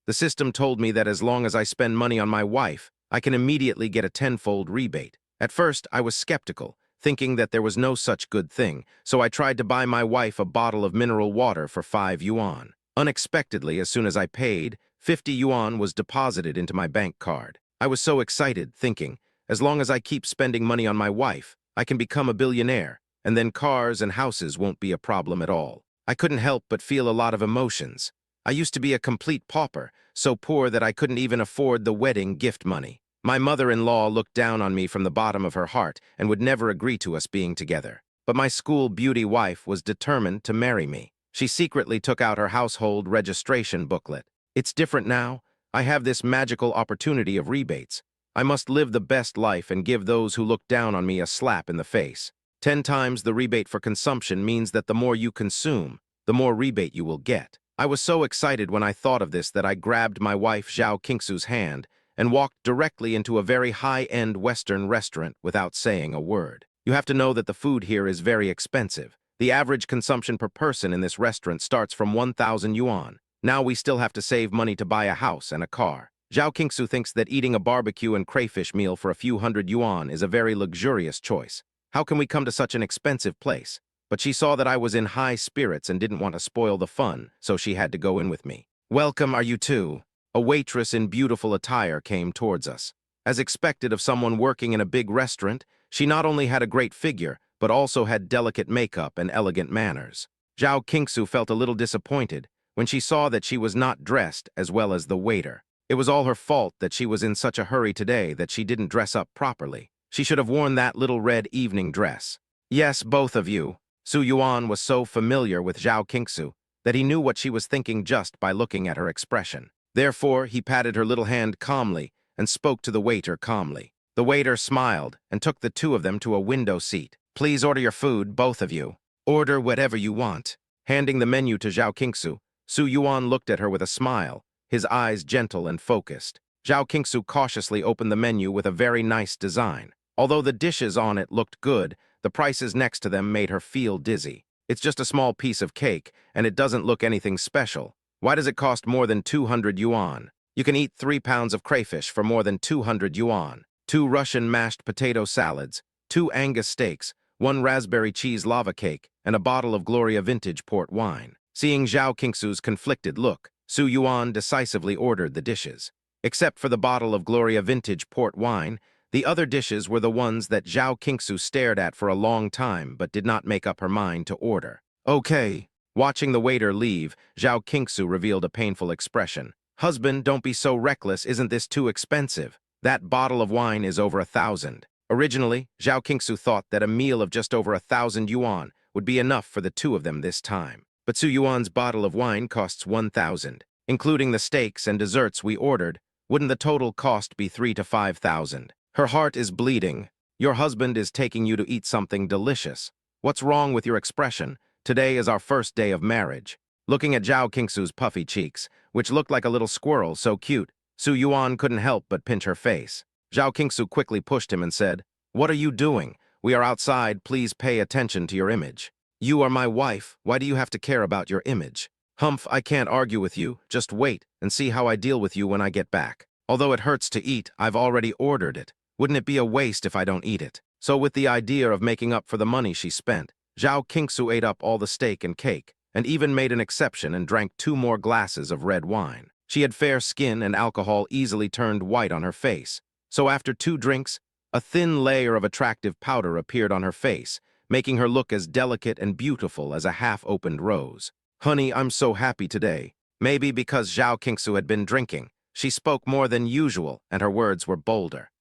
The system told me that as long as I spend money on my wife, I can immediately get a tenfold rebate. At first, I was skeptical, thinking that there was no such good thing, so I tried to buy my wife a bottle of mineral water for 5 yuan. Unexpectedly, as soon as I paid, 50 yuan was deposited into my bank card. I was so excited, thinking, as long as I keep spending money on my wife, I can become a billionaire, and then cars and houses won't be a problem at all. I couldn't help but feel a lot of emotions. I used to be a complete pauper, so poor that I couldn't even afford the wedding gift money. My mother-in-law looked down on me from the bottom of her heart and would never agree to us being together. But my school beauty wife was determined to marry me. She secretly took out her household registration booklet. It's different now. I have this magical opportunity of rebates. I must live the best life and give those who look down on me a slap in the face. 10 times the rebate for consumption means that the more you consume, the more rebate you will get. I was so excited when I thought of this that I grabbed my wife Zhao Qingsu's hand and walked directly into a very high-end Western restaurant without saying a word. You have to know that the food here is very expensive. The average consumption per person in this restaurant starts from 1,000 yuan. Now we still have to save money to buy a house and a car. Zhao Qingsu thinks that eating a barbecue and crayfish meal for a few hundred yuan is a very luxurious choice. How can we come to such an expensive place? But she saw that I was in high spirits and didn't want to spoil the fun, so she had to go in with me. "Welcome, are you too?" A waitress in beautiful attire came towards us. As expected of someone working in a big restaurant, she not only had a great figure, but also had delicate makeup and elegant manners. Zhao Qingsu felt a little disappointed when she saw that she was not dressed as well as the waiter. It was all her fault that she was in such a hurry today that she didn't dress up properly. She should have worn that little red evening dress. "Yes, both of you." Su Yuan was so familiar with Zhao Qingsu that he knew what she was thinking just by looking at her expression. Therefore, he patted her little hand calmly and spoke to the waiter calmly. The waiter smiled and took the two of them to a window seat. "Please order your food, both of you. Order whatever you want." Handing the menu to Zhao Qingsu, Su Yuan looked at her with a smile, his eyes gentle and focused. Zhao Qingsu cautiously opened the menu with a very nice design. Although the dishes on it looked good, the prices next to them made her feel dizzy. It's just a small piece of cake, and it doesn't look anything special. Why does it cost more than 200 yuan? You can eat 3 pounds of crayfish for more than 200 yuan, 2 Russian mashed potato salads, 2 Angus steaks, 1 raspberry cheese lava cake, and a bottle of Gloria vintage port wine. Seeing Zhao Qingsu's conflicted look, Su Yuan decisively ordered the dishes. Except for the bottle of Gloria vintage port wine, the other dishes were the ones that Zhao Qingsu stared at for a long time but did not make up her mind to order. "Okay." Watching the waiter leave, Zhao Qingsu revealed a painful expression. "Husband, don't be so reckless. Isn't this too expensive? That bottle of wine is over 1,000. Originally, Zhao Qingsu thought that a meal of just over 1,000 yuan would be enough for the two of them this time. But Su Yuan's bottle of wine costs 1,000. Including the steaks and desserts we ordered, wouldn't the total cost be 3 to 5,000? Her heart is bleeding. Your husband is taking you to eat something delicious. What's wrong with your expression? Today is our first day of marriage." Looking at Zhao Qingsu's puffy cheeks, which looked like a little squirrel so cute, Su Yuan couldn't help but pinch her face. Zhao Qingsu quickly pushed him and said, "What are you doing? We are outside. Please pay attention to your image." "You are my wife. Why do you have to care about your image?" "Humph, I can't argue with you. Just wait and see how I deal with you when I get back. Although it hurts to eat, I've already ordered it. Wouldn't it be a waste if I don't eat it?" So with the idea of making up for the money she spent, Zhao Qingsu ate up all the steak and cake, and even made an exception and drank 2 more glasses of red wine. She had fair skin and alcohol easily turned white on her face, so after 2 drinks, a thin layer of attractive powder appeared on her face, making her look as delicate and beautiful as a half-opened rose. "Honey, I'm so happy today." Maybe because Zhao Qingsu had been drinking, she spoke more than usual and her words were bolder.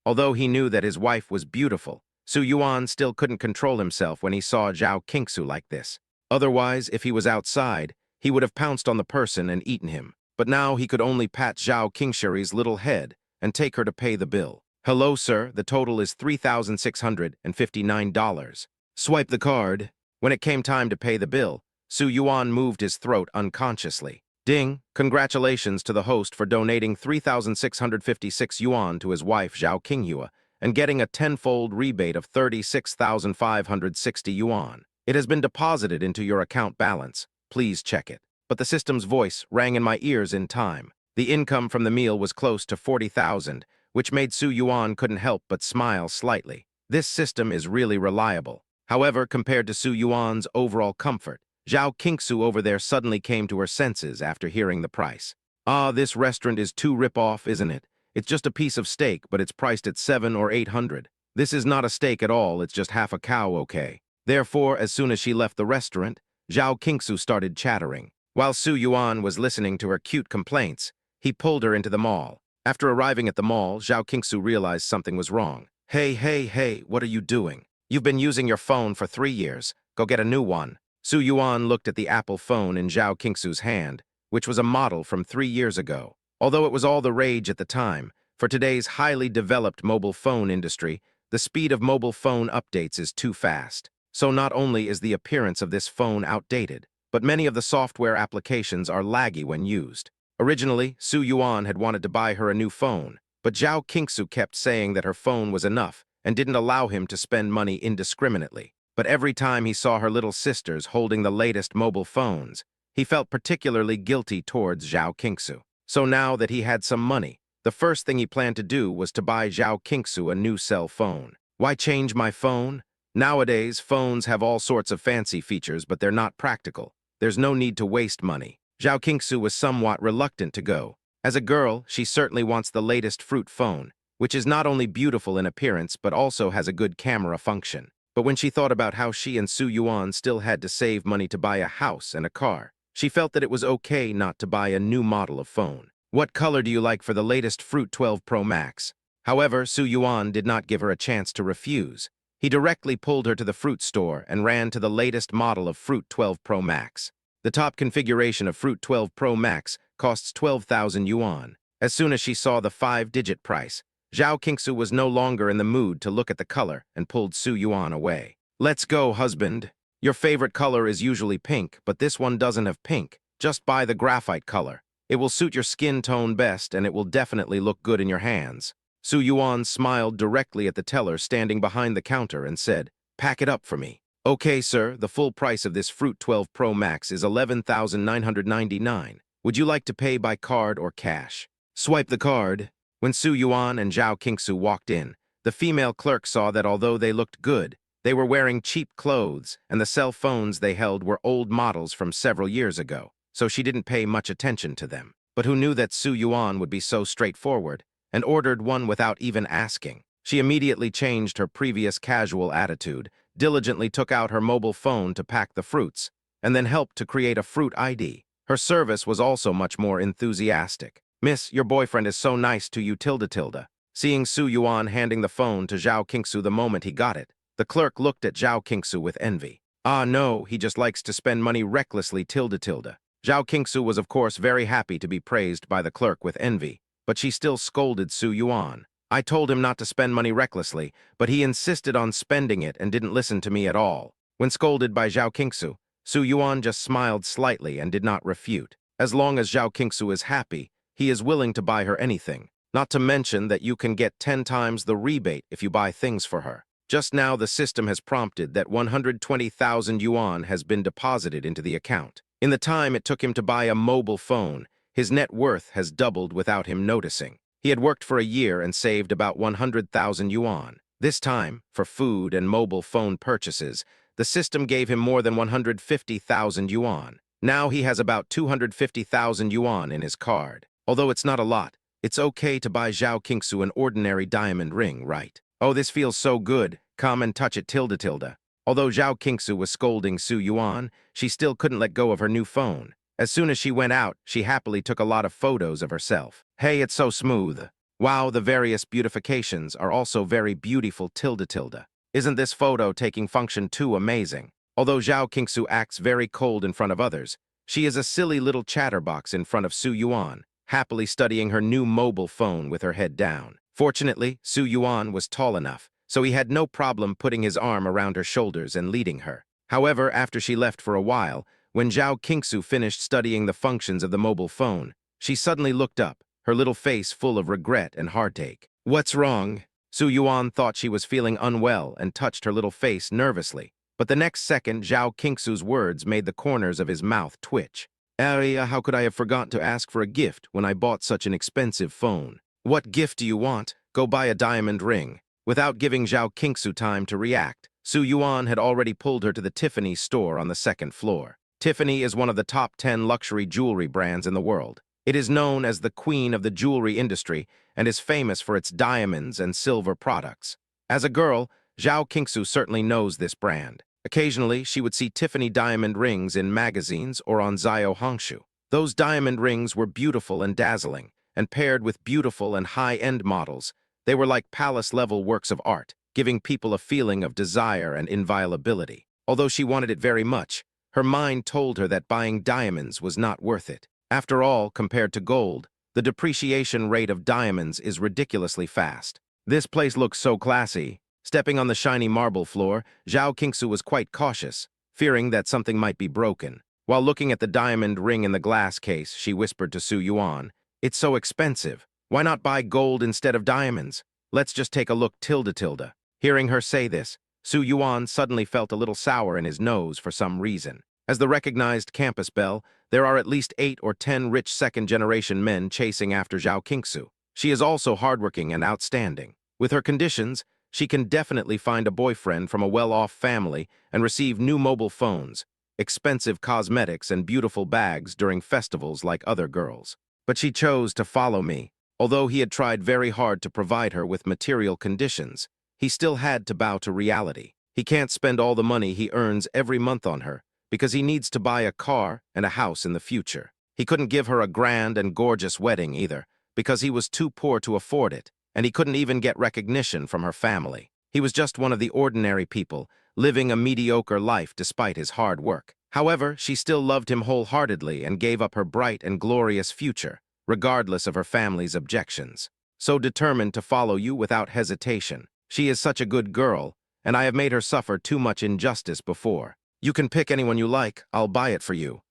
Although he knew that his wife was beautiful, Su Yuan still couldn't control himself when he saw Zhao Qingsu like this. Otherwise, if he was outside, he would have pounced on the person and eaten him. But now he could only pat Zhao Qingshui's little head and take her to pay the bill. "Hello, sir, the total is $3,659. Swipe the card." When it came time to pay the bill, Su Yuan moved his throat unconsciously. "Ding, congratulations to the host for donating 3,656 yuan to his wife Zhao Qinghua and getting a tenfold rebate of 36,560 yuan. It has been deposited into your account balance. Please check it." But the system's voice rang in my ears in time. The income from the meal was close to 40,000, which made Su Yuan couldn't help but smile slightly. This system is really reliable. However, compared to Su Yuan's overall comfort, Zhao Qingsu over there suddenly came to her senses after hearing the price. Ah, this restaurant is too rip-off, isn't it? It's just a piece of steak, but it's priced at 700 or 800. This is not a steak at all, it's just half a cow, okay? Therefore, as soon as she left the restaurant, Zhao Qingsu started chattering. While Su Yuan was listening to her cute complaints, he pulled her into the mall. After arriving at the mall, Zhao Qingsu realized something was wrong. Hey, what are you doing? You've been using your phone for 3 years. Go get a new one. Su Yuan looked at the Apple phone in Zhao Qingsu's hand, which was a model from 3 years ago. Although it was all the rage at the time, for today's highly developed mobile phone industry, the speed of mobile phone updates is too fast. So not only is the appearance of this phone outdated, but many of the software applications are laggy when used. Originally, Su Yuan had wanted to buy her a new phone, but Zhao Qingsu kept saying that her phone was enough and didn't allow him to spend money indiscriminately. But every time he saw her little sisters holding the latest mobile phones, he felt particularly guilty towards Zhao Qingsu. So now that he had some money, the first thing he planned to do was to buy Zhao Qingsu a new cell phone. Why change my phone? Nowadays, phones have all sorts of fancy features, but they're not practical. There's no need to waste money. Zhao Qingsu was somewhat reluctant to go. As a girl, she certainly wants the latest fruit phone, which is not only beautiful in appearance but also has a good camera function. But when she thought about how she and Su Yuan still had to save money to buy a house and a car, she felt that it was okay not to buy a new model of phone. What color do you like for the latest Fruit 12 Pro Max? However, Su Yuan did not give her a chance to refuse. He directly pulled her to the fruit store and ran to the latest model of Fruit 12 Pro Max. The top configuration of Fruit 12 Pro Max costs 12,000 yuan. As soon as she saw the 5-digit price, Zhao Qingsu was no longer in the mood to look at the color and pulled Su Yuan away. Let's go, husband. Your favorite color is usually pink, but this one doesn't have pink. Just buy the graphite color. It will suit your skin tone best and it will definitely look good in your hands. Su Yuan smiled directly at the teller standing behind the counter and said, "Pack it up for me." "Okay, sir, the full price of this Fruit 12 Pro Max is 11,999. Would you like to pay by card or cash?" "Swipe the card." When Su Yuan and Zhao Qingsu walked in, the female clerk saw that although they looked good, they were wearing cheap clothes and the cell phones they held were old models from several years ago, so she didn't pay much attention to them. But who knew that Su Yuan would be so straightforward and ordered one without even asking? She immediately changed her previous casual attitude, diligently took out her mobile phone to pack the fruits, and then helped to create a fruit ID. Her service was also much more enthusiastic. "Miss, your boyfriend is so nice to you, tilde." Seeing Su Yuan handing the phone to Zhao Qingsu the moment he got it, the clerk looked at Zhao Qingsu with envy. "Ah, no, he just likes to spend money recklessly, tilde." Zhao Qingsu was of course very happy to be praised by the clerk with envy, but she still scolded Su Yuan. "I told him not to spend money recklessly, but he insisted on spending it and didn't listen to me at all." When scolded by Zhao Qingsu, Su Yuan just smiled slightly and did not refute. As long as Zhao Qingsu is happy, he is willing to buy her anything. Not to mention that you can get 10 times the rebate if you buy things for her. Just now the system has prompted that 120,000 yuan has been deposited into the account. In the time it took him to buy a mobile phone, his net worth has doubled without him noticing. He had worked for a year and saved about 100,000 yuan. This time, for food and mobile phone purchases, the system gave him more than 150,000 yuan. Now he has about 250,000 yuan in his card. Although it's not a lot, it's okay to buy Zhao Qingsu an ordinary diamond ring, right? "Oh, this feels so good. Come and touch it, tilde." Although Zhao Qingsu was scolding Su Yuan, she still couldn't let go of her new phone. As soon as she went out, she happily took a lot of photos of herself. "Hey, it's so smooth. Wow, the various beautifications are also very beautiful, tilde. Isn't this photo-taking function too amazing?" Although Zhao Qingsu acts very cold in front of others, she is a silly little chatterbox in front of Su Yuan, happily studying her new mobile phone with her head down. Fortunately, Su Yuan was tall enough, so he had no problem putting his arm around her shoulders and leading her. However, after she left for a while, when Zhao Qingsu finished studying the functions of the mobile phone, she suddenly looked up, her little face full of regret and heartache. "What's wrong?" Su Yuan thought she was feeling unwell and touched her little face nervously. But the next second, Zhao Qingsu's words made the corners of his mouth twitch. Aria, how could I have forgotten to ask for a gift when I bought such an expensive phone? What gift do you want? Go buy a diamond ring. Without giving Zhao Qingsu time to react, Su Yuan had already pulled her to the Tiffany store on the second floor. Tiffany is one of the top 10 luxury jewelry brands in the world. It is known as the queen of the jewelry industry and is famous for its diamonds and silver products. As a girl, Zhao Qingsu certainly knows this brand. Occasionally, she would see Tiffany diamond rings in magazines or on Zio Hongshu. Those diamond rings were beautiful and dazzling, and paired with beautiful and high-end models, they were like palace-level works of art, giving people a feeling of desire and inviolability. Although she wanted it very much, her mind told her that buying diamonds was not worth it. After all, compared to gold, the depreciation rate of diamonds is ridiculously fast. This place looks so classy. Stepping on the shiny marble floor, Zhao Qingsu was quite cautious, fearing that something might be broken. While looking at the diamond ring in the glass case, she whispered to Su Yuan, "It's so expensive. Why not buy gold instead of diamonds? Let's just take a look tilde." Hearing her say this, Su Yuan suddenly felt a little sour in his nose for some reason. As the recognized campus belle, there are at least 8 or 10 rich second-generation men chasing after Zhao Qingsu. She is also hardworking and outstanding. With her conditions, she can definitely find a boyfriend from a well-off family and receive new mobile phones, expensive cosmetics, and beautiful bags during festivals like other girls. But she chose to follow me. Although he had tried very hard to provide her with material conditions, he still had to bow to reality. He can't spend all the money he earns every month on her because he needs to buy a car and a house in the future. He couldn't give her a grand and gorgeous wedding either because he was too poor to afford it, and he couldn't even get recognition from her family. He was just one of the ordinary people, living a mediocre life despite his hard work. However, she still loved him wholeheartedly and gave up her bright and glorious future, regardless of her family's objections. So determined to follow you without hesitation. She is such a good girl, and I have made her suffer too much injustice before. You can pick anyone you like, I'll buy it for you.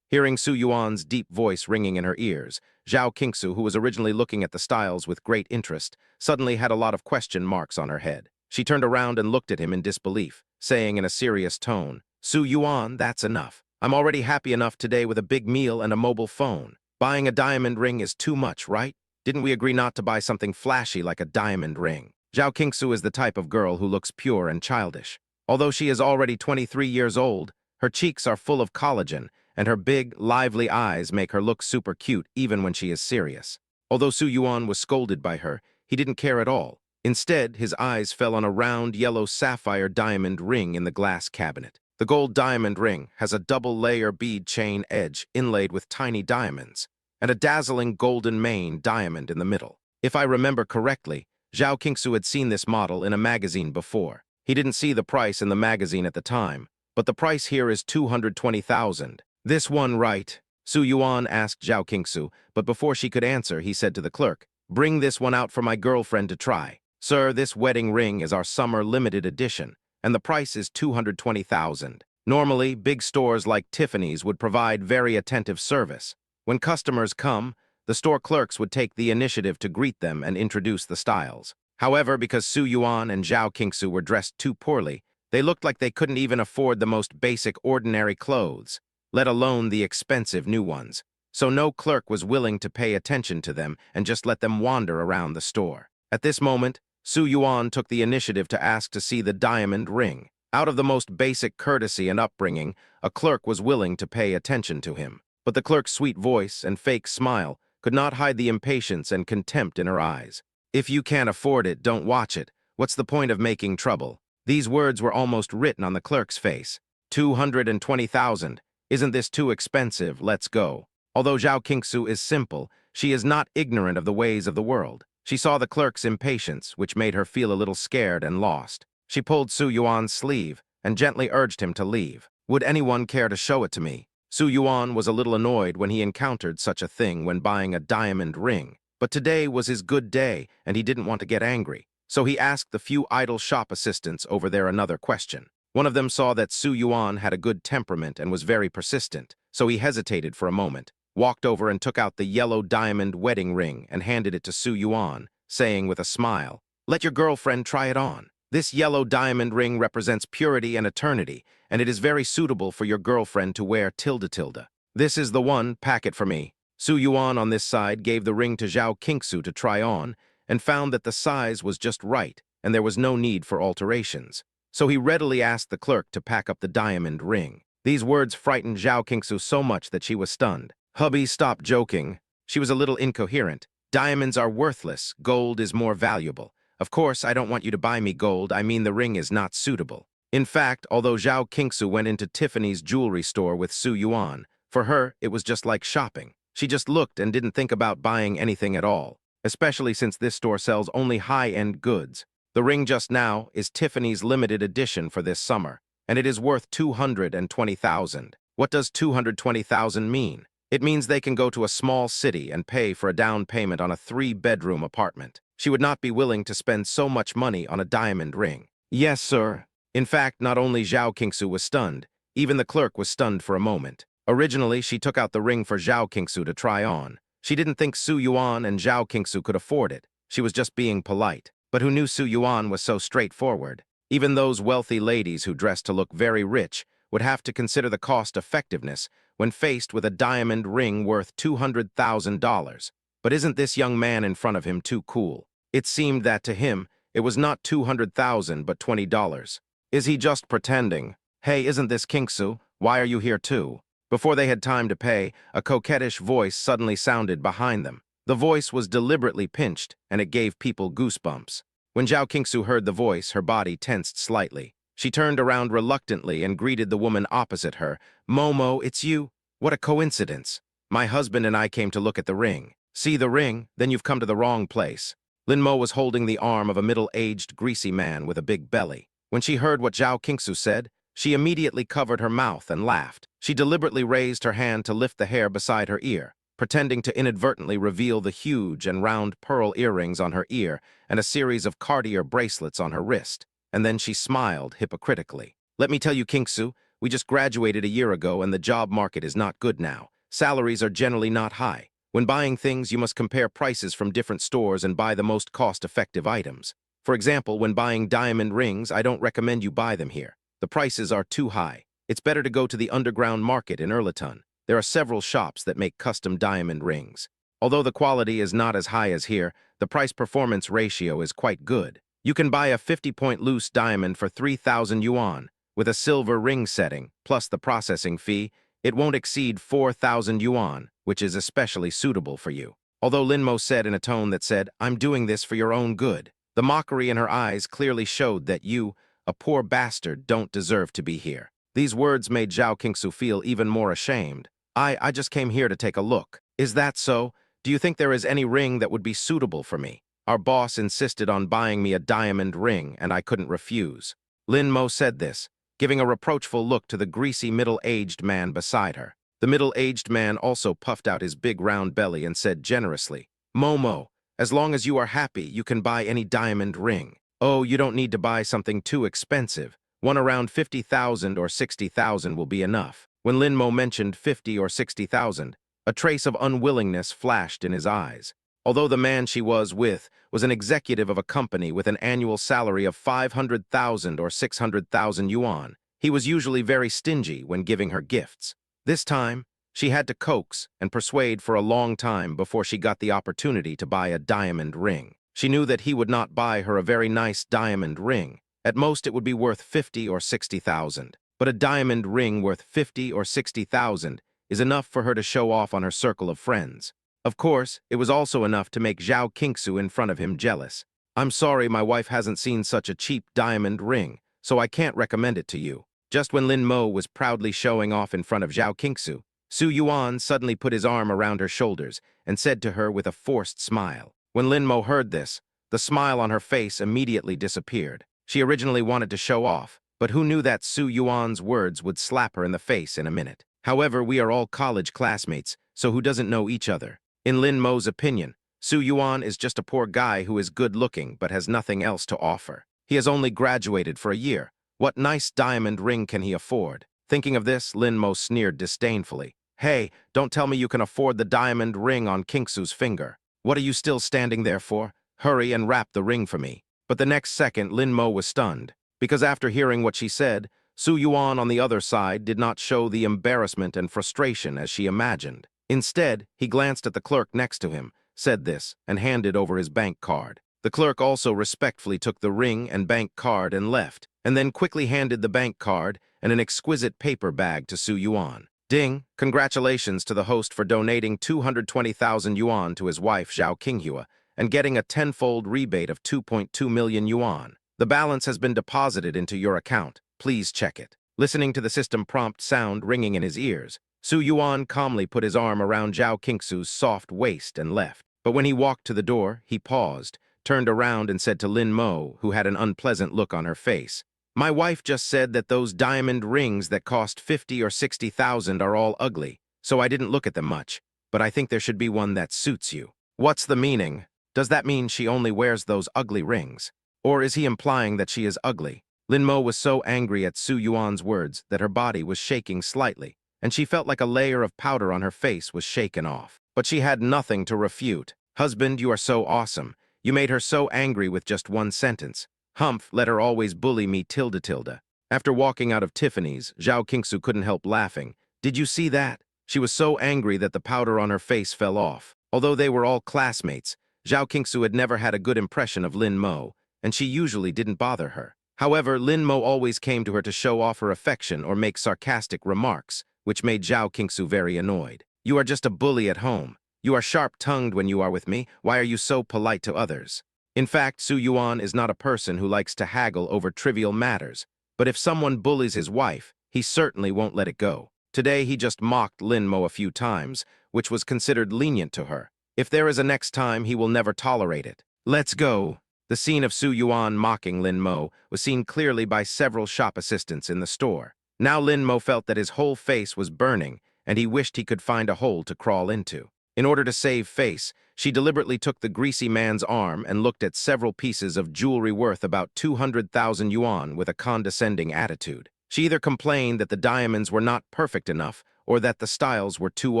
Hearing Su Yuan's deep voice ringing in her ears, Zhao Qingsu, who was originally looking at the styles with great interest, suddenly had a lot of question marks on her head. She turned around and looked at him in disbelief, saying in a serious tone, "Su Yuan, that's enough. I'm already happy enough today with a big meal and a mobile phone. Buying a diamond ring is too much, right? Didn't we agree not to buy something flashy like a diamond ring?" Zhao Qingsu is the type of girl who looks pure and childish. Although she is already 23 years old, her cheeks are full of collagen, and her big, lively eyes make her look super cute even when she is serious. Although Su Yuan was scolded by her, he didn't care at all. Instead, his eyes fell on a round yellow sapphire diamond ring in the glass cabinet. The gold diamond ring has a double-layer bead chain edge inlaid with tiny diamonds, and a dazzling golden main diamond in the middle. If I remember correctly, Zhao Qingsu had seen this model in a magazine before. He didn't see the price in the magazine at the time, but the price here is 220,000. "This one, right?" Su Yuan asked Zhao Qingsu, but before she could answer, he said to the clerk, "Bring this one out for my girlfriend to try. Sir, this wedding ring is our summer limited edition, and the price is 220,000. Normally, big stores like Tiffany's would provide very attentive service. When customers come, the store clerks would take the initiative to greet them and introduce the styles. However, because Su Yuan and Zhao Qingsu were dressed too poorly, they looked like they couldn't even afford the most basic ordinary clothes, let alone the expensive new ones. So no clerk was willing to pay attention to them and just let them wander around the store. At this moment, Su Yuan took the initiative to ask to see the diamond ring. Out of the most basic courtesy and upbringing, a clerk was willing to pay attention to him. But the clerk's sweet voice and fake smile could not hide the impatience and contempt in her eyes. "If you can't afford it, don't watch it. What's the point of making trouble?" These words were almost written on the clerk's face. 220,000. Isn't this too expensive? Let's go. Although Zhao Qingsu is simple, she is not ignorant of the ways of the world. She saw the clerk's impatience, which made her feel a little scared and lost. She pulled Su Yuan's sleeve and gently urged him to leave. "Would anyone care to show it to me?" Su Yuan was a little annoyed when he encountered such a thing when buying a diamond ring. But today was his good day, and he didn't want to get angry. So he asked the few idle shop assistants over there another question. One of them saw that Su Yuan had a good temperament and was very persistent, so he hesitated for a moment, walked over and took out the yellow diamond wedding ring and handed it to Su Yuan, saying with a smile, "Let your girlfriend try it on. This yellow diamond ring represents purity and eternity, and it is very suitable for your girlfriend to wear tilde tilde." This is the one, pack it for me. Su Yuan on this side gave the ring to Zhao Qingsu to try on and found that the size was just right and there was no need for alterations. So he readily asked the clerk to pack up the diamond ring. These words frightened Zhao Qingsu so much that she was stunned. Hubby, stop joking. She was a little incoherent. Diamonds are worthless. Gold is more valuable. Of course, I don't want you to buy me gold. I mean the ring is not suitable. In fact, although Zhao Qingsu went into Tiffany's jewelry store with Su Yuan, for her, it was just like shopping. She just looked and didn't think about buying anything at all, especially since this store sells only high-end goods. The ring just now is Tiffany's limited edition for this summer, and it is worth 220,000. What does 220,000 mean? It means they can go to a small city and pay for a down payment on a 3-bedroom apartment. She would not be willing to spend so much money on a diamond ring. Yes, sir. In fact, not only Zhao Qingsu was stunned, even the clerk was stunned for a moment. Originally, she took out the ring for Zhao Qingsu to try on. She didn't think Su Yuan and Zhao Qingsu could afford it. She was just being polite. But who knew Su Yuan was so straightforward? Even those wealthy ladies who dress to look very rich would have to consider the cost-effectiveness when faced with a diamond ring worth $200,000. But isn't this young man in front of him too cool? It seemed that to him, it was not 200,000 but $20. Is he just pretending? Hey, isn't this Qingsu? Why are you here too? Before they had time to pay, a coquettish voice suddenly sounded behind them. The voice was deliberately pinched, and it gave people goosebumps. When Zhao Qingsu heard the voice, her body tensed slightly. She turned around reluctantly and greeted the woman opposite her. Momo, it's you? What a coincidence. My husband and I came to look at the ring. See the ring? Then you've come to the wrong place. Lin Mo was holding the arm of a middle-aged, greasy man with a big belly. When she heard what Zhao Qingsu said, she immediately covered her mouth and laughed. She deliberately raised her hand to lift the hair beside her ear, pretending to inadvertently reveal the huge and round pearl earrings on her ear and a series of Cartier bracelets on her wrist. And then she smiled hypocritically. Let me tell you, Qingsu, we just graduated a year ago and the job market is not good now. Salaries are generally not high. When buying things, you must compare prices from different stores and buy the most cost-effective items. For example, when buying diamond rings, I don't recommend you buy them here. The prices are too high. It's better to go to the underground market in Erlaton. There are several shops that make custom diamond rings. Although the quality is not as high as here, the price-performance ratio is quite good. You can buy a 50-point loose diamond for 3,000 yuan. With a silver ring setting, plus the processing fee, it won't exceed 4,000 yuan, which is especially suitable for you. Although Lin Mo said in a tone that said, I'm doing this for your own good, the mockery in her eyes clearly showed that you, a poor bastard, don't deserve to be here. These words made Zhao Qingsu feel even more ashamed. I just came here to take a look. Is that so? Do you think there is any ring that would be suitable for me? Our boss insisted on buying me a diamond ring, and I couldn't refuse. Lin Mo said this, giving a reproachful look to the greasy middle-aged man beside her. The middle-aged man also puffed out his big round belly and said generously, Momo, as long as you are happy, you can buy any diamond ring. Oh, you don't need to buy something too expensive. One around 50,000 or 60,000 will be enough. When Lin Mo mentioned 50 or 60,000, a trace of unwillingness flashed in his eyes. Although the man she was with was an executive of a company with an annual salary of 500,000 or 600,000 yuan, he was usually very stingy when giving her gifts. This time, she had to coax and persuade for a long time before she got the opportunity to buy a diamond ring. She knew that he would not buy her a very nice diamond ring. At most, it would be worth 50 or 60,000. But a diamond ring worth 50 or 60,000 is enough for her to show off on her circle of friends. Of course, it was also enough to make Zhao Qingsu in front of him jealous. I'm sorry my wife hasn't seen such a cheap diamond ring, so I can't recommend it to you. Just when Lin Mo was proudly showing off in front of Zhao Qingsu, Su Yuan suddenly put his arm around her shoulders and said to her with a forced smile. When Lin Mo heard this, the smile on her face immediately disappeared. She originally wanted to show off, but who knew that Su Yuan's words would slap her in the face in a minute. However, we are all college classmates, so who doesn't know each other? In Lin Mo's opinion, Su Yuan is just a poor guy who is good-looking but has nothing else to offer. He has only graduated for a year. What nice diamond ring can he afford? Thinking of this, Lin Mo sneered disdainfully. Hey, don't tell me you can afford the diamond ring on Qingsu's finger. What are you still standing there for? Hurry and wrap the ring for me. But the next second, Lin Mo was stunned, because after hearing what she said, Su Yuan, on the other side, did not show the embarrassment and frustration as she imagined. Instead, he glanced at the clerk next to him, said this, and handed over his bank card. The clerk also respectfully took the ring and bank card and left, and then quickly handed the bank card and an exquisite paper bag to Su Yuan. Ding! Congratulations to the host for donating 220,000 yuan to his wife Zhao Qinghua and getting a tenfold rebate of 2.2 million yuan. The balance has been deposited into your account. Please check it. Listening to the system prompt sound ringing in his ears, Su Yuan calmly put his arm around Zhao Qingsu's soft waist and left. But when he walked to the door, he paused, turned around and said to Lin Mo, who had an unpleasant look on her face, "My wife just said that those diamond rings that cost 50 or 60,000 are all ugly, so I didn't look at them much, but I think there should be one that suits you." What's the meaning? Does that mean she only wears those ugly rings? Or is he implying that she is ugly? Lin Mo was so angry at Su Yuan's words that her body was shaking slightly, and she felt like a layer of powder on her face was shaken off. But she had nothing to refute. "Husband, you are so awesome. You made her so angry with just one sentence. Humph, let her always bully me tilde. After walking out of Tiffany's, Zhao Qingsu couldn't help laughing. Did you see that? She was so angry that the powder on her face fell off. Although they were all classmates, Zhao Qingsu had never had a good impression of Lin Mo, and she usually didn't bother her. However, Lin Mo always came to her to show off her affection or make sarcastic remarks, which made Zhao Qingsu very annoyed. "You are just a bully at home. You are sharp-tongued when you are with me. Why are you so polite to others?" In fact, Su Yuan is not a person who likes to haggle over trivial matters, but if someone bullies his wife, he certainly won't let it go. Today, he just mocked Lin Mo a few times, which was considered lenient to her. If there is a next time, he will never tolerate it. "Let's go." The scene of Su Yuan mocking Lin Mo was seen clearly by several shop assistants in the store. Now Lin Mo felt that his whole face was burning, and he wished he could find a hole to crawl into. In order to save face, she deliberately took the greasy man's arm and looked at several pieces of jewelry worth about 200,000 yuan with a condescending attitude. She either complained that the diamonds were not perfect enough or that the styles were too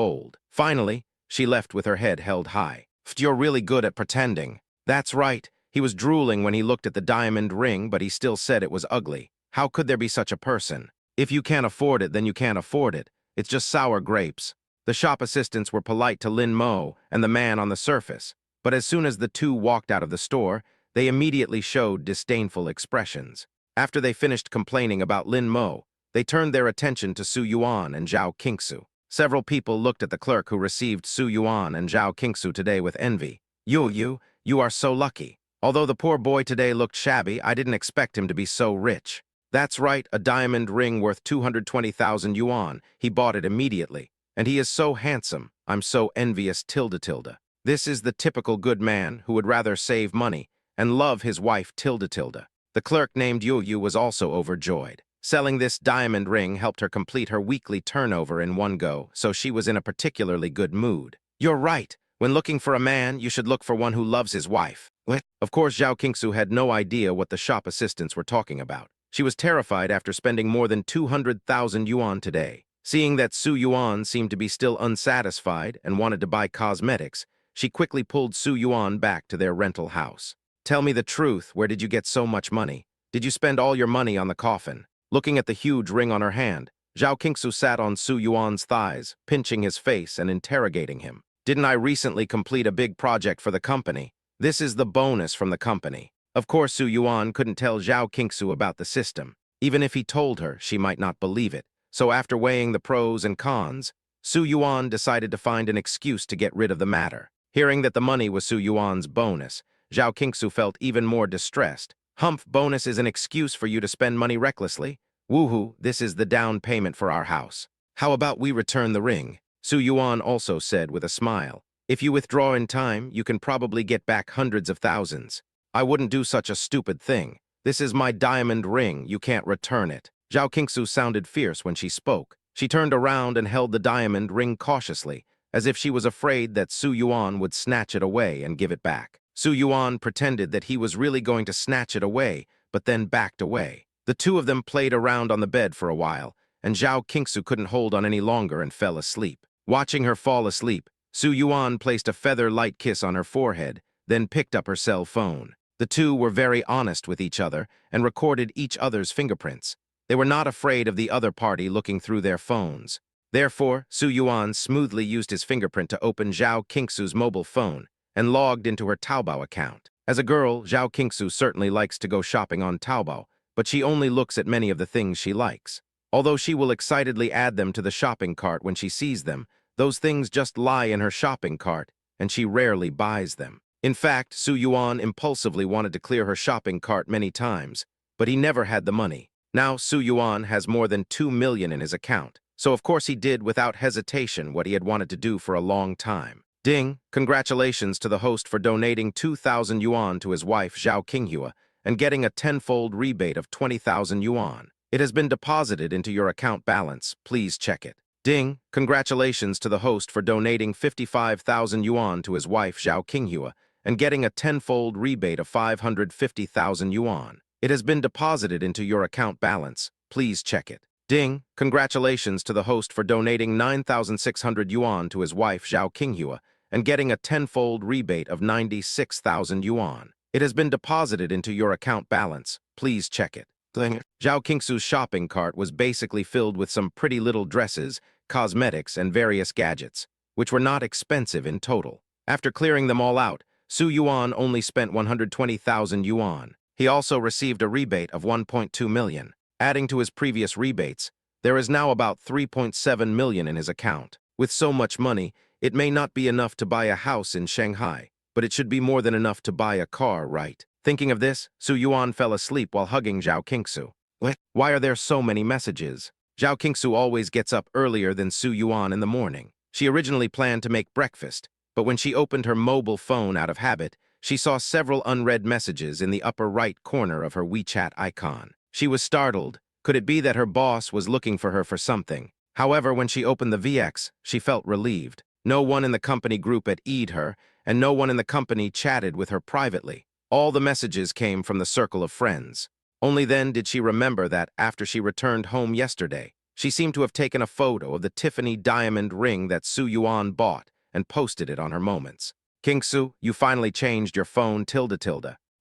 old. Finally, she left with her head held high. "You're really good at pretending." That's right. He was drooling when he looked at the diamond ring, but he still said it was ugly. How could there be such a person? If you can't afford it, then you can't afford it. It's just sour grapes. The shop assistants were polite to Lin Mo and the man on the surface, but as soon as the two walked out of the store, they immediately showed disdainful expressions. After they finished complaining about Lin Mo, they turned their attention to Su Yuan and Zhao Qingsu. Several people looked at the clerk who received Su Yuan and Zhao Qingsu today with envy. You are so lucky. Although the poor boy today looked shabby, I didn't expect him to be so rich." That's right, a diamond ring worth 220,000 yuan. He bought it immediately. And he is so handsome. I'm so envious tilde. This is the typical good man who would rather save money and love his wife tilde. The clerk named Yu was also overjoyed. Selling this diamond ring helped her complete her weekly turnover in one go, so she was in a particularly good mood. "You're right. When looking for a man, you should look for one who loves his wife." What? Of course, Zhao Qingsu had no idea what the shop assistants were talking about. She was terrified after spending more than 200,000 yuan today. Seeing that Su Yuan seemed to be still unsatisfied and wanted to buy cosmetics, she quickly pulled Su Yuan back to their rental house. "Tell me the truth, where did you get so much money? Did you spend all your money on the coffin?" Looking at the huge ring on her hand, Zhao Qingsu sat on Su Yuan's thighs, pinching his face and interrogating him. "Didn't I recently complete a big project for the company? This is the bonus from the company." Of course, Su Yuan couldn't tell Zhao Qingsu about the system. Even if he told her, she might not believe it. So after weighing the pros and cons, Su Yuan decided to find an excuse to get rid of the matter. Hearing that the money was Su Yuan's bonus, Zhao Qingsu felt even more distressed. "Humph, bonus is an excuse for you to spend money recklessly? Woohoo, this is the down payment for our house. How about we return the ring?" Su Yuan also said with a smile. "If you withdraw in time, you can probably get back hundreds of thousands." "I wouldn't do such a stupid thing. This is my diamond ring. You can't return it." Zhao Qingsu sounded fierce when she spoke. She turned around and held the diamond ring cautiously, as if she was afraid that Su Yuan would snatch it away and give it back. Su Yuan pretended that he was really going to snatch it away, but then backed away. The two of them played around on the bed for a while, and Zhao Qingsu couldn't hold on any longer and fell asleep. Watching her fall asleep, Su Yuan placed a feather-light kiss on her forehead, then picked up her cell phone. The two were very honest with each other and recorded each other's fingerprints. They were not afraid of the other party looking through their phones. Therefore, Su Yuan smoothly used his fingerprint to open Zhao Qingsu's mobile phone and logged into her Taobao account. As a girl, Zhao Qingsu certainly likes to go shopping on Taobao, but she only looks at many of the things she likes. Although she will excitedly add them to the shopping cart when she sees them, those things just lie in her shopping cart, and she rarely buys them. In fact, Su Yuan impulsively wanted to clear her shopping cart many times, but he never had the money. Now Su Yuan has more than 2 million in his account, so of course he did without hesitation what he had wanted to do for a long time. Ding! Congratulations to the host for donating 2,000 yuan to his wife Zhao Qinghua and getting a tenfold rebate of 20,000 yuan. It has been deposited into your account balance. Please check it. Ding! Congratulations to the host for donating 55,000 yuan to his wife Zhao Qinghua and getting a tenfold rebate of 550,000 yuan. It has been deposited into your account balance. Please check it. Ding! Congratulations to the host for donating 9,600 yuan to his wife Zhao Qinghua and getting a tenfold rebate of 96,000 yuan. It has been deposited into your account balance. Please check it. Ding. Zhao Qingsu's shopping cart was basically filled with some pretty little dresses, cosmetics, and various gadgets, which were not expensive in total. After clearing them all out, Su Yuan only spent 120,000 yuan. He also received a rebate of 1.2 million. Adding to his previous rebates, there is now about 3.7 million in his account. With so much money, it may not be enough to buy a house in Shanghai, but it should be more than enough to buy a car, right? Thinking of this, Su Yuan fell asleep while hugging Zhao Qingsu. What? Why are there so many messages? Zhao Qingsu always gets up earlier than Su Yuan in the morning. She originally planned to make breakfast, but when she opened her mobile phone out of habit, she saw several unread messages in the upper right corner of her WeChat icon. She was startled. Could it be that her boss was looking for her for something? However, when she opened the VX, she felt relieved. No one in the company group had E'd her, and no one in the company chatted with her privately. All the messages came from the circle of friends. Only then did she remember that after she returned home yesterday, she seemed to have taken a photo of the Tiffany diamond ring that Su Yuan bought and posted it on her Moments. Qingsu, you finally changed your phone ...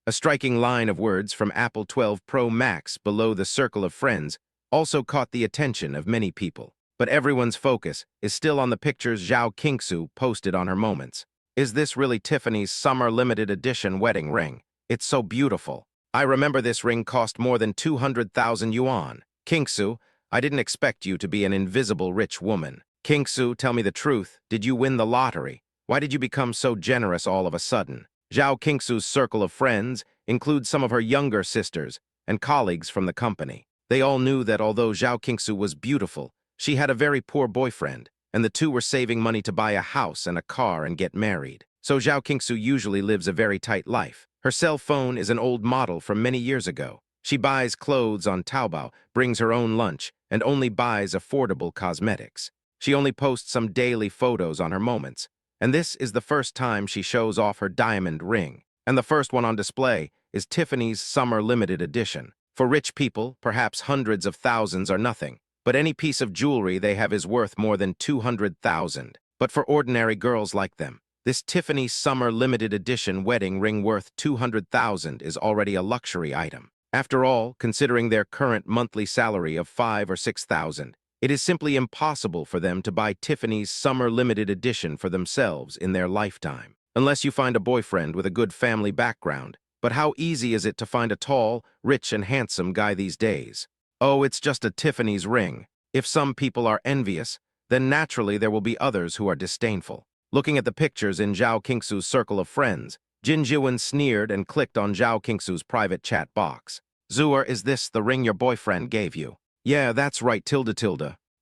A striking line of words from Apple 12 Pro Max below the circle of friends also caught the attention of many people. But everyone's focus is still on the pictures Zhao Qingsu posted on her Moments. Is this really Tiffany's summer limited edition wedding ring? It's so beautiful. I remember this ring cost more than 200,000 yuan. Qingsu, I didn't expect you to be an invisible rich woman. Qingsu, tell me the truth. Did you win the lottery? Why did you become so generous all of a sudden? Zhao Qingsu's circle of friends includes some of her younger sisters and colleagues from the company. They all knew that although Zhao Qingsu was beautiful, she had a very poor boyfriend, and the two were saving money to buy a house and a car and get married. So Zhao Qingsu usually lives a very tight life. Her cell phone is an old model from many years ago. She buys clothes on Taobao, brings her own lunch, and only buys affordable cosmetics. She only posts some daily photos on her Moments, and this is the first time she shows off her diamond ring. And the first one on display is Tiffany's Summer Limited Edition. For rich people, perhaps hundreds of thousands are nothing, but any piece of jewelry they have is worth more than 200,000. But for ordinary girls like them, this Tiffany Summer Limited Edition wedding ring worth 200,000 is already a luxury item. After all, considering their current monthly salary of 5,000 or 6,000, it is simply impossible for them to buy Tiffany's Summer Limited Edition for themselves in their lifetime, unless you find a boyfriend with a good family background. But how easy is it to find a tall, rich, and handsome guy these days? Oh, it's just a Tiffany's ring. If some people are envious, then naturally there will be others who are disdainful. Looking at the pictures in Zhao Qingsu's circle of friends, Jin Jiwen sneered and clicked on Zhao Qingsu's private chat box. Zuer, is this the ring your boyfriend gave you? Yeah, that's right, ...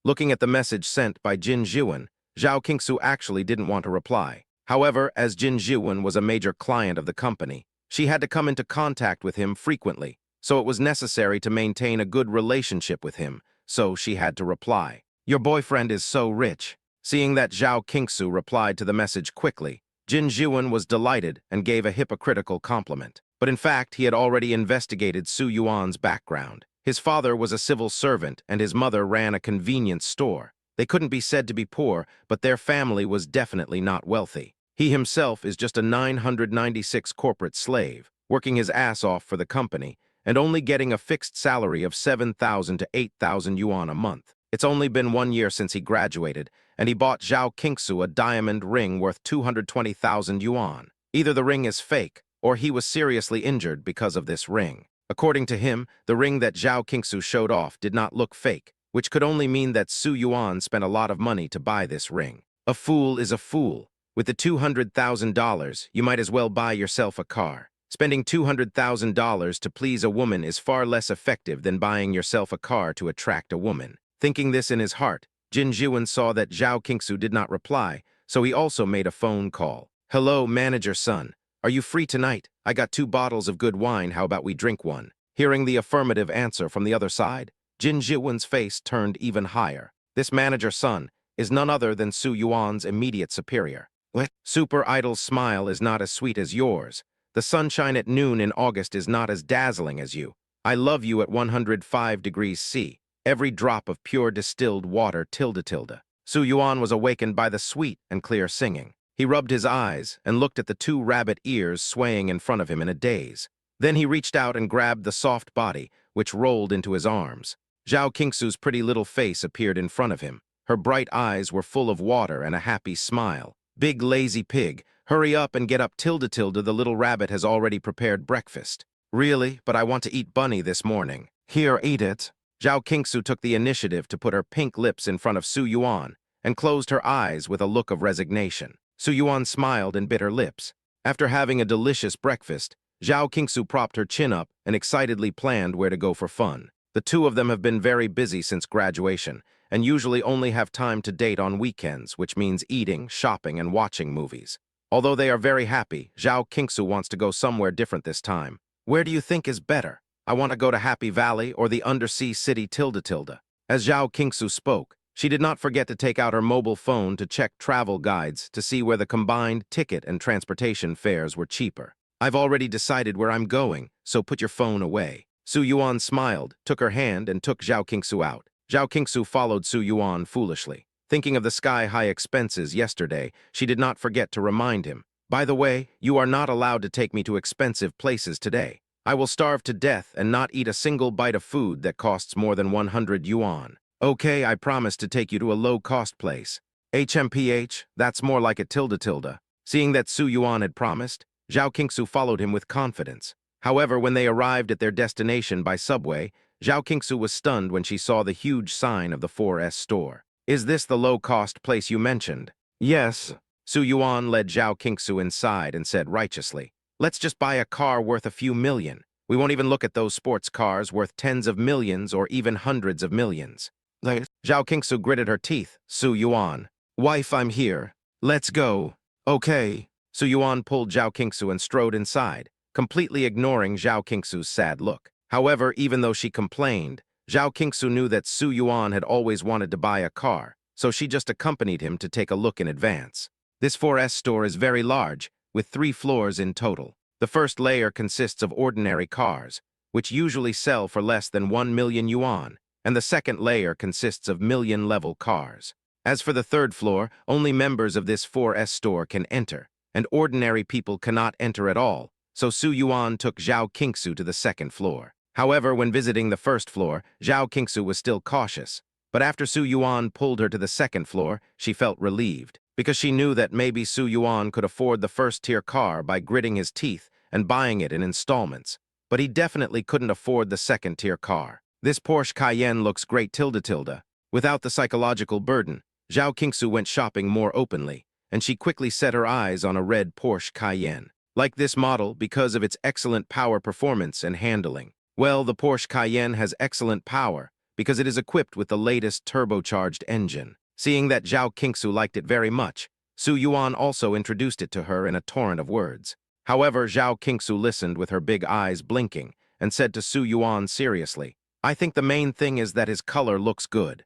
Looking at the message sent by Jin Jiwen, Zhao Qingsu actually didn't want to reply. However, as Jin Jiwen was a major client of the company, she had to come into contact with him frequently, so it was necessary to maintain a good relationship with him, so she had to reply. Your boyfriend is so rich. Seeing that Zhao Qingsu replied to the message quickly, Jin Jiwen was delighted and gave a hypocritical compliment. But in fact, he had already investigated Su Yuan's background. His father was a civil servant and his mother ran a convenience store. They couldn't be said to be poor, but their family was definitely not wealthy. He himself is just a 996 corporate slave, working his ass off for the company, and only getting a fixed salary of 7,000 to 8,000 yuan a month. It's only been 1 year since he graduated, and he bought Zhao Qingsu a diamond ring worth 220,000 yuan. Either the ring is fake, or he was seriously injured because of this ring. According to him, the ring that Zhao Qingsu showed off did not look fake, which could only mean that Su Yuan spent a lot of money to buy this ring. A fool is a fool. With the $200,000, you might as well buy yourself a car. Spending $200,000 to please a woman is far less effective than buying yourself a car to attract a woman. Thinking this in his heart, Jin Jiwen saw that Zhao Qingsu did not reply, so he also made a phone call. "Hello, manager son. Are you free tonight? I got 2 bottles of good wine, how about we drink one?" Hearing the affirmative answer from the other side, Jin Jiwen's face turned even higher. This manager son is none other than Su Yuan's immediate superior. What? Super Idol's smile is not as sweet as yours. The sunshine at noon in August is not as dazzling as you. I love you at 105 degrees C. Every drop of pure distilled water, tilde tilde. Su Yuan was awakened by the sweet and clear singing. He rubbed his eyes and looked at the 2 rabbit ears swaying in front of him in a daze. Then he reached out and grabbed the soft body, which rolled into his arms. Zhao Qingsu's pretty little face appeared in front of him. Her bright eyes were full of water and a happy smile. "Big lazy pig, hurry up and get up, tilde tilde, the little rabbit has already prepared breakfast." "Really? But I want to eat bunny this morning." "Here, eat it." Zhao Qingsu took the initiative to put her pink lips in front of Su Yuan and closed her eyes with a look of resignation. Su Yuan smiled and bit her lips. After having a delicious breakfast, Zhao Qingsu propped her chin up and excitedly planned where to go for fun. The 2 of them have been very busy since graduation, and usually only have time to date on weekends, which means eating, shopping, and watching movies. Although they are very happy, Zhao Qingsu wants to go somewhere different this time. "Where do you think is better? I want to go to Happy Valley or the undersea city tilde tilde." As Zhao Qingsu spoke, she did not forget to take out her mobile phone to check travel guides to see where the combined ticket and transportation fares were cheaper. "I've already decided where I'm going, so put your phone away." Su Yuan smiled, took her hand, and took Zhao Qingsu out. Zhao Qingsu followed Su Yuan foolishly. Thinking of the sky-high expenses yesterday, she did not forget to remind him. "By the way, you are not allowed to take me to expensive places today. I will starve to death and not eat a single bite of food that costs more than 100 yuan. Okay, I promise to take you to a low-cost place." HMPH, that's more like a tilde tilde. Seeing that Su Yuan had promised, Zhao Qingsu followed him with confidence. However, when they arrived at their destination by subway, Zhao Qingsu was stunned when she saw the huge sign of the 4S store. "Is this the low-cost place you mentioned?" "Yes." Su Yuan led Zhao Qingsu inside and said righteously, "Let's just buy a car worth a few million. We won't even look at those sports cars worth tens of millions or even hundreds of millions." Zhao Qingsu gritted her teeth. "Su Yuan. Wife, I'm here. Let's go." "Okay." Su Yuan pulled Zhao Qingsu and strode inside, completely ignoring Zhao Qingsu's sad look. However, even though she complained, Zhao Qingsu knew that Su Yuan had always wanted to buy a car, so she just accompanied him to take a look in advance. This 4S store is very large, with 3 floors in total. The first layer consists of ordinary cars, which usually sell for less than 1 million yuan, and the second layer consists of million-level cars. As for the third floor, only members of this 4S store can enter, and ordinary people cannot enter at all, so Su Yuan took Zhao Qingsu to the second floor. However, when visiting the first floor, Zhao Qingsu was still cautious, but after Su Yuan pulled her to the second floor, she felt relieved, because she knew that maybe Su Yuan could afford the first-tier car by gritting his teeth and buying it in installments, but he definitely couldn't afford the second-tier car. "This Porsche Cayenne looks great tilde tilde." Without the psychological burden, Zhao Qingsu went shopping more openly, and she quickly set her eyes on a red Porsche Cayenne. Like this model because of its excellent power performance and handling. Well, the Porsche Cayenne has excellent power because it is equipped with the latest turbocharged engine. Seeing that Zhao Qingsu liked it very much, Su Yuan also introduced it to her in a torrent of words. However, Zhao Qingsu listened with her big eyes blinking and said to Su Yuan seriously, "I think the main thing is that his color looks good."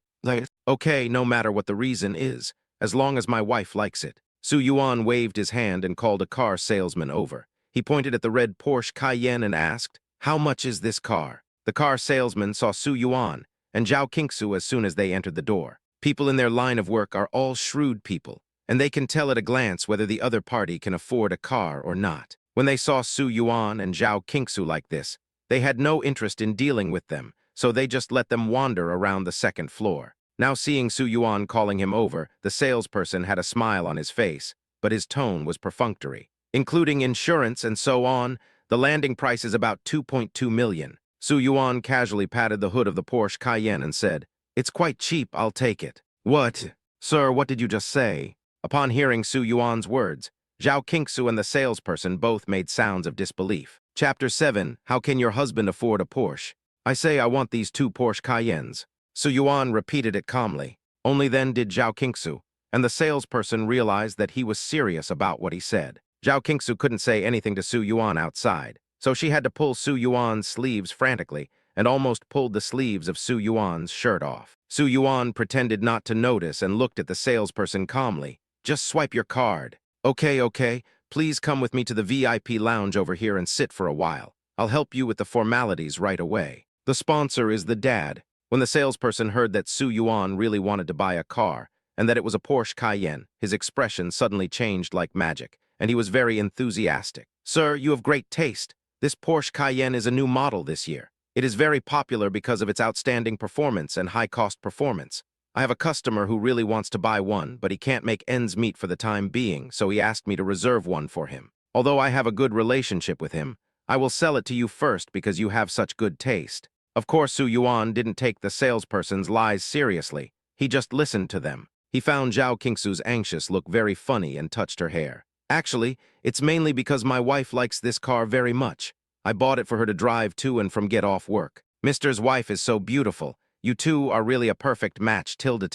"Okay, no matter what the reason is, as long as my wife likes it." Su Yuan waved his hand and called a car salesman over. He pointed at the red Porsche Cayenne and asked, "How much is this car?" The car salesman saw Su Yuan and Zhao Qingsu as soon as they entered the door. People in their line of work are all shrewd people, and they can tell at a glance whether the other party can afford a car or not. When they saw Su Yuan and Zhao Qingsu like this, They had no interest in dealing with them, so they just let them wander around the second floor. Now seeing Su Yuan calling him over, the salesperson had a smile on his face, but his tone was perfunctory. Including insurance and so on, the landing price is about 2.2 million. Su Yuan casually patted the hood of the Porsche Cayenne and said, "It's quite cheap, I'll take it." "What? Sir, what did you just say?" Upon hearing Su Yuan's words, Zhao Qingsu and the salesperson both made sounds of disbelief. Chapter 7. How can your husband afford a Porsche? I say I want these 2 Porsche Cayennes. Su Yuan repeated it calmly. Only then did Zhao Qingsu, and the salesperson realized that he was serious about what he said. Zhao Qingsu couldn't say anything to Su Yuan outside, so she had to pull Su Yuan's sleeves frantically and almost pulled the sleeves of Su Yuan's shirt off. Su Yuan pretended not to notice and looked at the salesperson calmly. "Just swipe your card." Okay. Please come with me to the VIP lounge over here and sit for a while. I'll help you with the formalities right away. The sponsor is the dad." When the salesperson heard that Su Yuan really wanted to buy a car and that it was a Porsche Cayenne, his expression suddenly changed like magic, and he was very enthusiastic. "Sir, you have great taste. This Porsche Cayenne is a new model this year. It is very popular because of its outstanding performance and high-cost performance. I have a customer who really wants to buy one, but he can't make ends meet for the time being, so he asked me to reserve one for him. Although I have a good relationship with him, I will sell it to you first because you have such good taste." Of course, Su Yuan didn't take the salesperson's lies seriously. He just listened to them. He found Zhao Qingsu's anxious look very funny and touched her hair. "Actually, it's mainly because my wife likes this car very much. I bought it for her to drive to and from get off work. Mister's wife is so beautiful. You two are really a perfect match, tilde.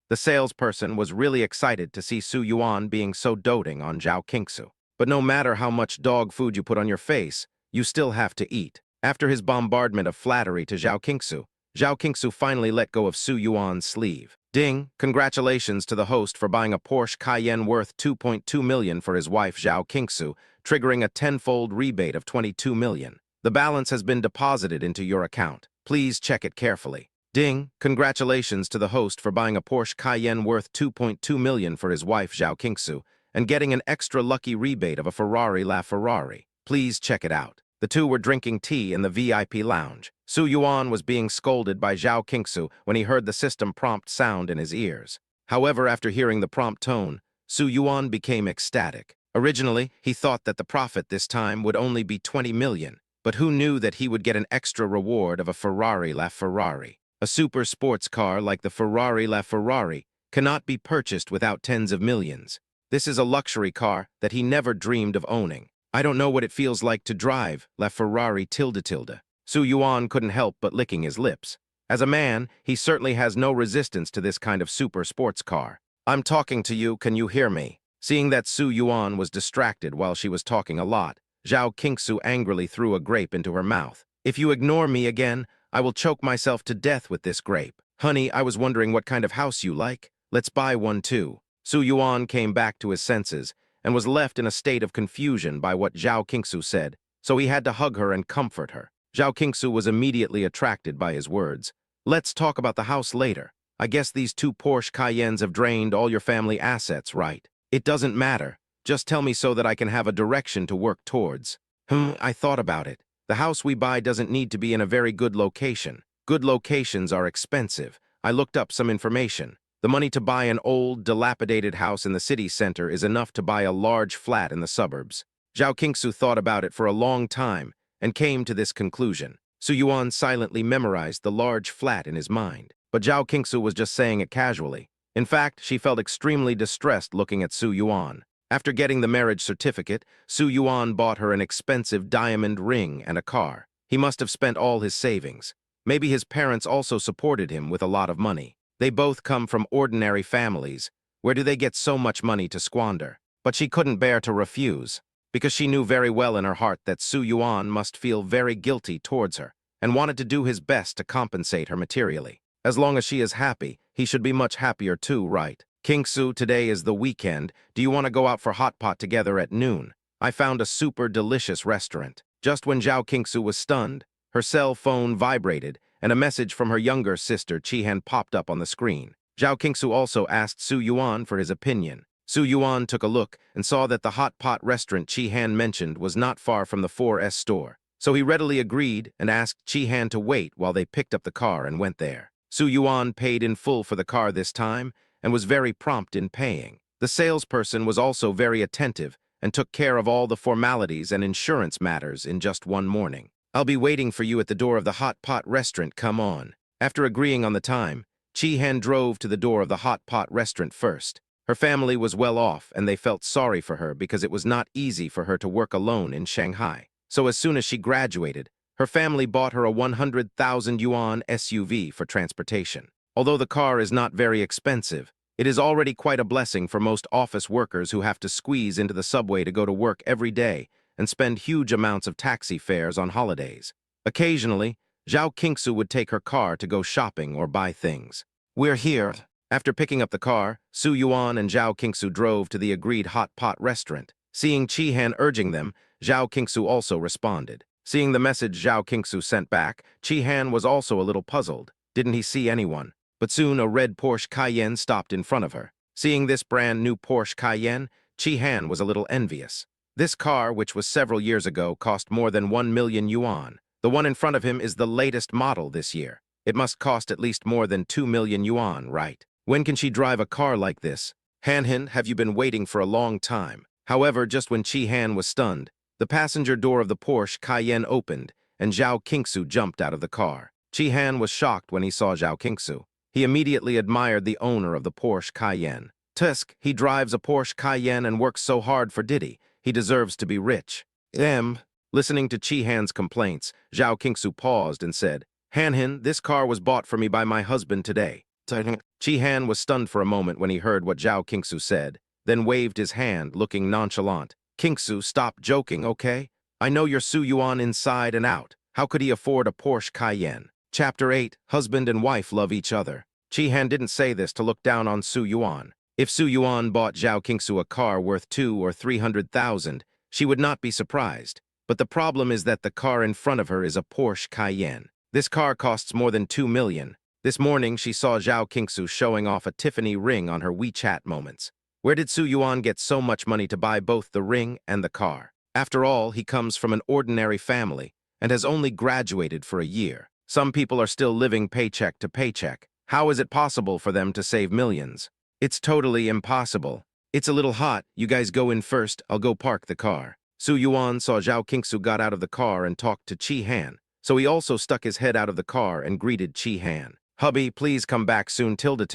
The salesperson was really excited to see Su Yuan being so doting on Zhao Qingsu. But no matter how much dog food you put on your face, you still have to eat. After his bombardment of flattery to Zhao Qingsu finally let go of Su Yuan's sleeve. "Ding, congratulations to the host for buying a Porsche Cayenne worth 2.2 million for his wife Zhao Qingsu, triggering a 10-fold rebate of 22 million. The balance has been deposited into your account. Please check it carefully." "Ding, congratulations to the host for buying a Porsche Cayenne worth 2.2 million for his wife Zhao Qingsu and getting an extra lucky rebate of a Ferrari LaFerrari. Please check it out." The two were drinking tea in the VIP lounge. Su Yuan was being scolded by Zhao Qingsu when he heard the system prompt sound in his ears. However, after hearing the prompt tone, Su Yuan became ecstatic. Originally, he thought that the profit this time would only be 20 million, but who knew that he would get an extra reward of a Ferrari LaFerrari? A super sports car like the Ferrari LaFerrari cannot be purchased without tens of millions. This is a luxury car that he never dreamed of owning. "I don't know what it feels like to drive LaFerrari tilde. Su Yuan couldn't help but licking his lips. As a man, he certainly has no resistance to this kind of super sports car. "I'm talking to you, can you hear me?" Seeing that Su Yuan was distracted while she was talking a lot, Zhao Qingsu angrily threw a grape into her mouth. "If you ignore me again, I will choke myself to death with this grape. Honey, I was wondering what kind of house you like. Let's buy one too." Su Yuan came back to his senses and was left in a state of confusion by what Zhao Qingsu said, so he had to hug her and comfort her. Zhao Qingsu was immediately attracted by his words. "Let's talk about the house later. I guess these 2 Porsche Cayennes have drained all your family assets, right? It doesn't matter. Just tell me so that I can have a direction to work towards." I thought about it. The house we buy doesn't need to be in a very good location. Good locations are expensive. I looked up some information. The money to buy an old, dilapidated house in the city center is enough to buy a large flat in the suburbs. Zhao Qingsu thought about it for a long time and came to this conclusion. Su Yuan silently memorized the large flat in his mind, but Zhao Qingsu was just saying it casually. In fact, she felt extremely distressed looking at Su Yuan. After getting the marriage certificate, Su Yuan bought her an expensive diamond ring and a car. He must have spent all his savings. Maybe his parents also supported him with a lot of money. They both come from ordinary families. Where do they get so much money to squander? But she couldn't bear to refuse, because she knew very well in her heart that Su Yuan must feel very guilty towards her and wanted to do his best to compensate her materially. As long as she is happy, he should be much happier too, right? "Qingsu, today is the weekend. Do you want to go out for hot pot together at noon? I found a super delicious restaurant." Just when Zhao Qingsu was stunned, her cell phone vibrated and a message from her younger sister Qihan popped up on the screen. Zhao Qingsu also asked Su Yuan for his opinion. Su Yuan took a look and saw that the hot pot restaurant Qihan mentioned was not far from the 4S store, So he readily agreed and asked Chi Han to wait while they picked up the car and went there. Su Yuan paid in full for the car this time and was very prompt in paying. The salesperson was also very attentive and took care of all the formalities and insurance matters in just one morning. I'll be waiting for you at the door of the Hot Pot restaurant, come on. After agreeing on the time, Chi Han drove to the door of the Hot Pot restaurant first. Her family was well off and they felt sorry for her because it was not easy for her to work alone in Shanghai. So as soon as she graduated, her family bought her a 100,000 yuan SUV for transportation. Although the car is not very expensive, it is already quite a blessing for most office workers who have to squeeze into the subway to go to work every day and spend huge amounts of taxi fares on holidays. Occasionally, Zhao Qingsu would take her car to go shopping or buy things. We're here. After picking up the car, Su Yuan and Zhao Qingsu drove to the agreed Hot Pot restaurant. Seeing Chi Han urging them, Zhao Qingsu also responded. Seeing the message Zhao Qingsu sent back, Chi Han was also a little puzzled. Didn't he see anyone? But soon a red Porsche Cayenne stopped in front of her. Seeing this brand new Porsche Cayenne, Chi Han was a little envious. This car, which was several years ago, cost more than 1 million yuan. The one in front of him is the latest model this year. It must cost at least more than 2 million yuan, right? When can she drive a car like this? Han, have you been waiting for a long time? However, just when Chi Han was stunned, the passenger door of the Porsche Cayenne opened, and Zhao Qingsu jumped out of the car. Chi Han was shocked when he saw Zhao Qingsu. He immediately admired the owner of the Porsche Cayenne. Tusk, he drives a Porsche Cayenne and works so hard for Diddy. He deserves to be rich. Listening to Chi Han's complaints, Zhao Qingsu paused and said, Han, this car was bought for me by my husband today. Chi Han was stunned for a moment when he heard what Zhao Qingsu said, then waved his hand, looking nonchalant. Qingsu, stop joking, okay? I know you're Su Yuan inside and out. How could he afford a Porsche Cayenne? Chapter 8, Husband and Wife Love Each Other. Chi Han didn't say this to look down on Su Yuan. If Su Yuan bought Zhao Qingsu a car worth 200,000 or 300,000, she would not be surprised. But the problem is that the car in front of her is a Porsche Cayenne. This car costs more than 2 million. This morning, she saw Zhao Qingsu showing off a Tiffany ring on her WeChat moments. Where did Su Yuan get so much money to buy both the ring and the car? After all, he comes from an ordinary family and has only graduated for a year. Some people are still living paycheck to paycheck. How is it possible for them to save millions? It's totally impossible. It's a little hot. You guys go in first. I'll go park the car. Su Yuan saw Zhao Qingsu got out of the car and talked to Chi Han, so he also stuck his head out of the car and greeted Chi Han. Hubby, please come back soon, tilde.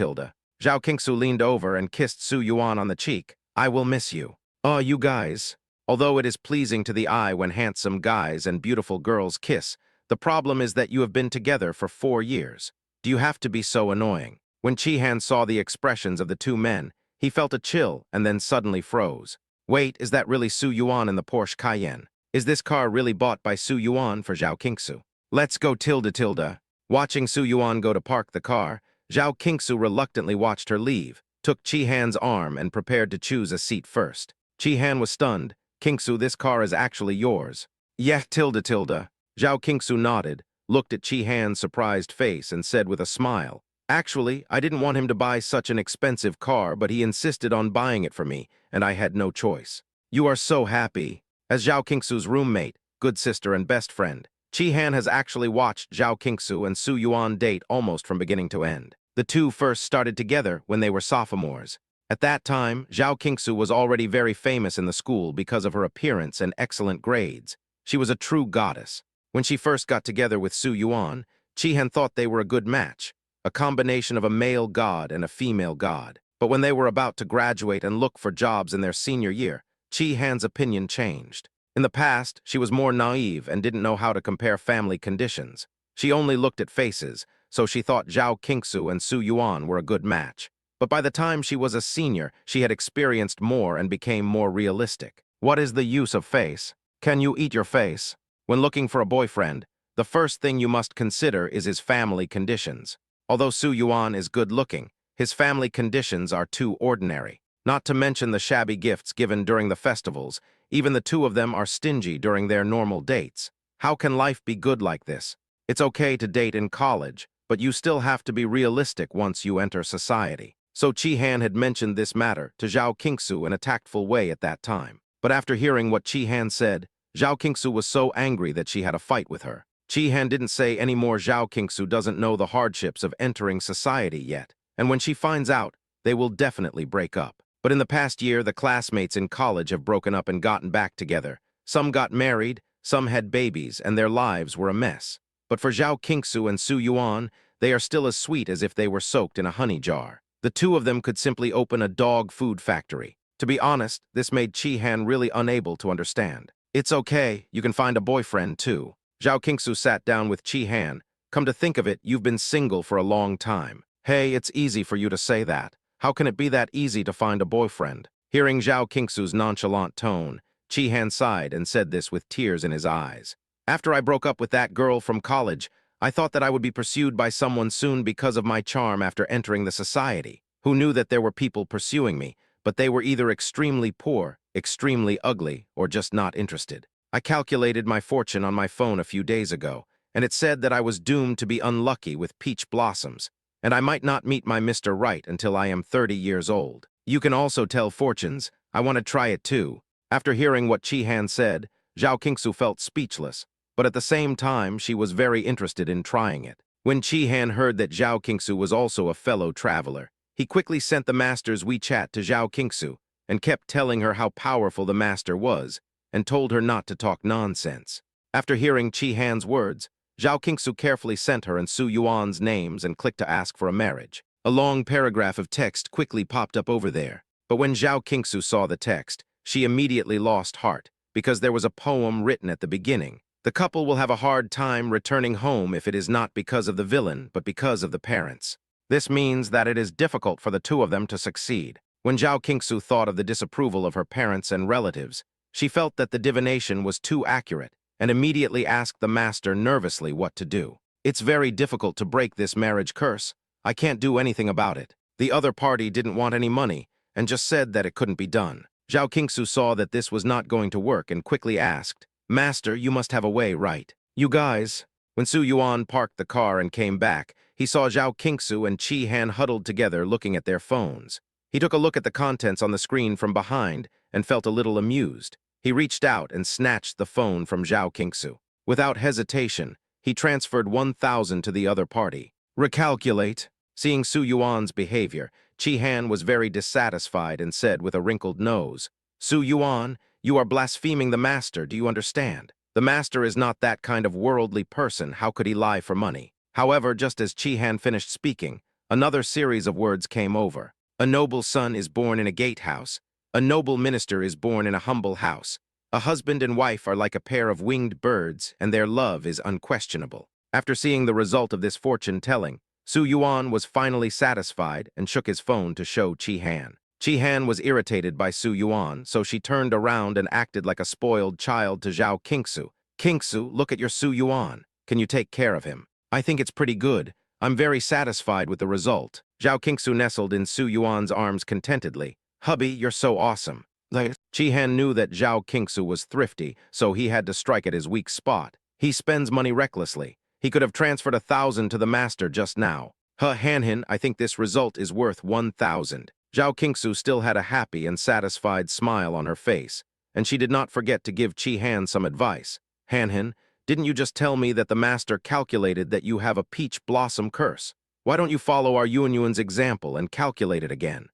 Zhao Qingsu leaned over and kissed Su Yuan on the cheek. I will miss you. Oh, you guys. Although it is pleasing to the eye when handsome guys and beautiful girls kiss, the problem is that you have been together for 4 years. Do you have to be so annoying? When Chi Han saw the expressions of the two men, he felt a chill and then suddenly froze. Wait, is that really Su Yuan in the Porsche Cayenne? Is this car really bought by Su Yuan for Zhao Qingsu? Let's go, tilde. Watching Su Yuan go to park the car, Zhao Qingsu reluctantly watched her leave, took Chi Han's arm and prepared to choose a seat first. Chi Han was stunned. Qingsu, this car is actually yours. Yeah, tilde. Zhao Qingsu nodded, looked at Chi Han's surprised face and said with a smile, actually, I didn't want him to buy such an expensive car, but he insisted on buying it for me, and I had no choice. You are so happy. As Zhao Qingsu's roommate, good sister and best friend, Chi Han has actually watched Zhao Qingsu and Su Yuan date almost from beginning to end. The two first started together when they were sophomores. At that time, Zhao Qingsu was already very famous in the school because of her appearance and excellent grades. She was a true goddess. When she first got together with Su Yuan, Chi Han thought they were a good match, a combination of a male god and a female god. But when they were about to graduate and look for jobs in their senior year, Chi Han's opinion changed. In the past, she was more naive and didn't know how to compare family conditions. She only looked at faces, so she thought Zhao Qingsu and Su Yuan were a good match. But by the time she was a senior, she had experienced more and became more realistic. What is the use of face? Can you eat your face? When looking for a boyfriend, the first thing you must consider is his family conditions. Although Su Yuan is good-looking, his family conditions are too ordinary. Not to mention the shabby gifts given during the festivals, even the two of them are stingy during their normal dates. How can life be good like this? It's okay to date in college, but you still have to be realistic once you enter society. So Chi Han had mentioned this matter to Zhao Qingsu in a tactful way at that time. But after hearing what Chi Han said, Zhao Qingsu was so angry that she had a fight with her. Chi Han didn't say any more. Zhao Qingsu doesn't know the hardships of entering society yet, and when she finds out, they will definitely break up. But in the past year, the classmates in college have broken up and gotten back together. Some got married, some had babies, and their lives were a mess. But for Zhao Qingsu and Su Yuan, they are still as sweet as if they were soaked in a honey jar. The two of them could simply open a dog food factory. To be honest, this made Chi Han really unable to understand. It's okay, you can find a boyfriend too. Zhao Qingsu sat down with Chi Han. Come to think of it, you've been single for a long time. Hey, it's easy for you to say that. How can it be that easy to find a boyfriend? Hearing Zhao Qingsu's nonchalant tone, Chi Han sighed and said this with tears in his eyes. After I broke up with that girl from college, I thought that I would be pursued by someone soon because of my charm after entering the society. Who knew that there were people pursuing me, but they were either extremely poor, extremely ugly, or just not interested. I calculated my fortune on my phone a few days ago, and it said that I was doomed to be unlucky with peach blossoms, and I might not meet my Mr. Right until I am 30 years old. You can also tell fortunes. I want to try it too. After hearing what Chi Han said, Zhao Qingsu felt speechless, but at the same time she was very interested in trying it. When Chi Han heard that Zhao Qingsu was also a fellow traveler, he quickly sent the master's WeChat to Zhao Qingsu and kept telling her how powerful the master was, and told her not to talk nonsense. After hearing Chi Han's words, Zhao Qingsu carefully sent her and Su Yuan's names and clicked to ask for a marriage. A long paragraph of text quickly popped up over there, but when Zhao Qingsu saw the text, she immediately lost heart, because there was a poem written at the beginning. The couple will have a hard time returning home if it is not because of the villain, but because of the parents. This means that it is difficult for the two of them to succeed. When Zhao Qingsu thought of the disapproval of her parents and relatives, she felt that the divination was too accurate and immediately asked the master nervously what to do. It's very difficult to break this marriage curse. I can't do anything about it. The other party didn't want any money and just said that it couldn't be done. Zhao Qingsu saw that this was not going to work and quickly asked, Master, you must have a way, right? You guys. When Su Yuan parked the car and came back, he saw Zhao Qingsu and Chi Han huddled together looking at their phones. He took a look at the contents on the screen from behind and felt a little amused. He reached out and snatched the phone from Zhao Qingsu. Without hesitation, he transferred 1,000 to the other party. Recalculate. Seeing Su Yuan's behavior, Chi Han was very dissatisfied and said with a wrinkled nose, Su Yuan, you are blaspheming the master, do you understand? The master is not that kind of worldly person, how could he lie for money? However, just as Chi Han finished speaking, another series of words came over. A noble son is born in a gatehouse. A noble minister is born in a humble house. A husband and wife are like a pair of winged birds, and their love is unquestionable. After seeing the result of this fortune-telling, Su Yuan was finally satisfied and shook his phone to show Chi Han. Chi Han was irritated by Su Yuan, so she turned around and acted like a spoiled child to Zhao Qingsu. Qingsu, look at your Su Yuan. Can you take care of him? I think it's pretty good. I'm very satisfied with the result. Zhao Qingsu nestled in Su Yuan's arms contentedly. Hubby, you're so awesome. Chi Han knew that Zhao Qingsu was thrifty, so he had to strike at his weak spot. He spends money recklessly. He could have transferred 1,000 to the master just now. Han, I think this result is worth 1,000. Zhao Qingsu still had a happy and satisfied smile on her face, and she did not forget to give Chi Han some advice. Han, didn't you just tell me that the master calculated that you have a peach blossom curse? Why don't you follow our Yuanyuan's example and calculate it again?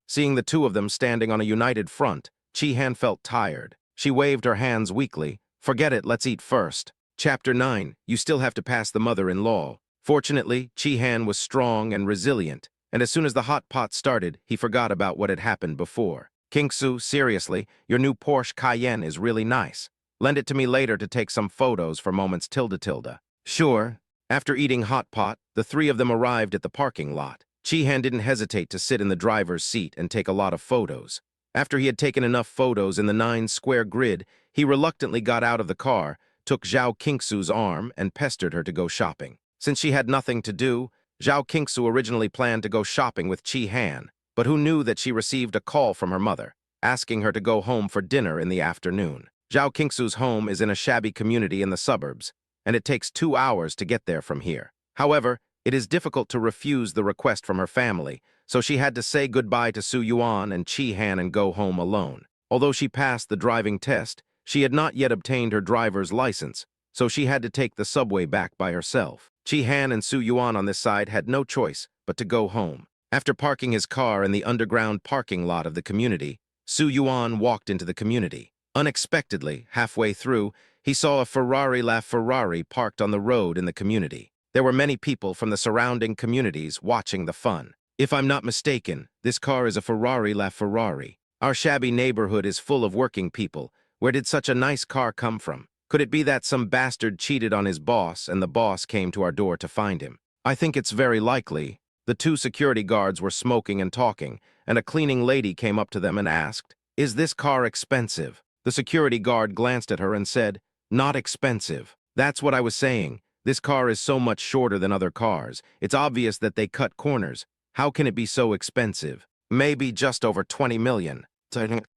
Seeing the two of them standing on a united front, Chi Han felt tired. She waved her hands weakly. Forget it, let's eat first. Chapter 9, you still have to pass the mother-in-law. Fortunately, Chi Han was strong and resilient, and as soon as the hot pot started, he forgot about what had happened before. Qingsu, seriously, your new Porsche Cayenne is really nice. Lend it to me later to take some photos for moments tilde. Sure. After eating hot pot, the three of them arrived at the parking lot. Chi Han didn't hesitate to sit in the driver's seat and take a lot of photos. After he had taken enough photos in the 9-square grid, he reluctantly got out of the car, took Zhao Qingsu's arm, and pestered her to go shopping. Since she had nothing to do, Zhao Qingsu originally planned to go shopping with Chi Han, but who knew that she received a call from her mother, asking her to go home for dinner in the afternoon. Zhao Qingsu's home is in a shabby community in the suburbs, and it takes 2 hours to get there from here. However, it is difficult to refuse the request from her family, so she had to say goodbye to Su Yuan and Chi Han and go home alone. Although she passed the driving test, She had not yet obtained her driver's license, so she had to take the subway back by herself. Chi Han and Su Yuan on this side had no choice but to go home. After parking his car in the underground parking lot of the community, Su Yuan walked into the community. Unexpectedly, halfway through, he saw a Ferrari LaFerrari parked on the road in the community. There were many people from the surrounding communities watching the fun. If I'm not mistaken, this car is a Ferrari LaFerrari. Our shabby neighborhood is full of working people. Where did such a nice car come from? Could it be that some bastard cheated on his boss and the boss came to our door to find him? I think it's very likely. The two security guards were smoking and talking, and a cleaning lady came up to them and asked, "Is this car expensive?" The security guard glanced at her and said, "Not expensive." "That's what I was saying. This car is so much shorter than other cars. It's obvious that they cut corners. How can it be so expensive? Maybe just over 20 million.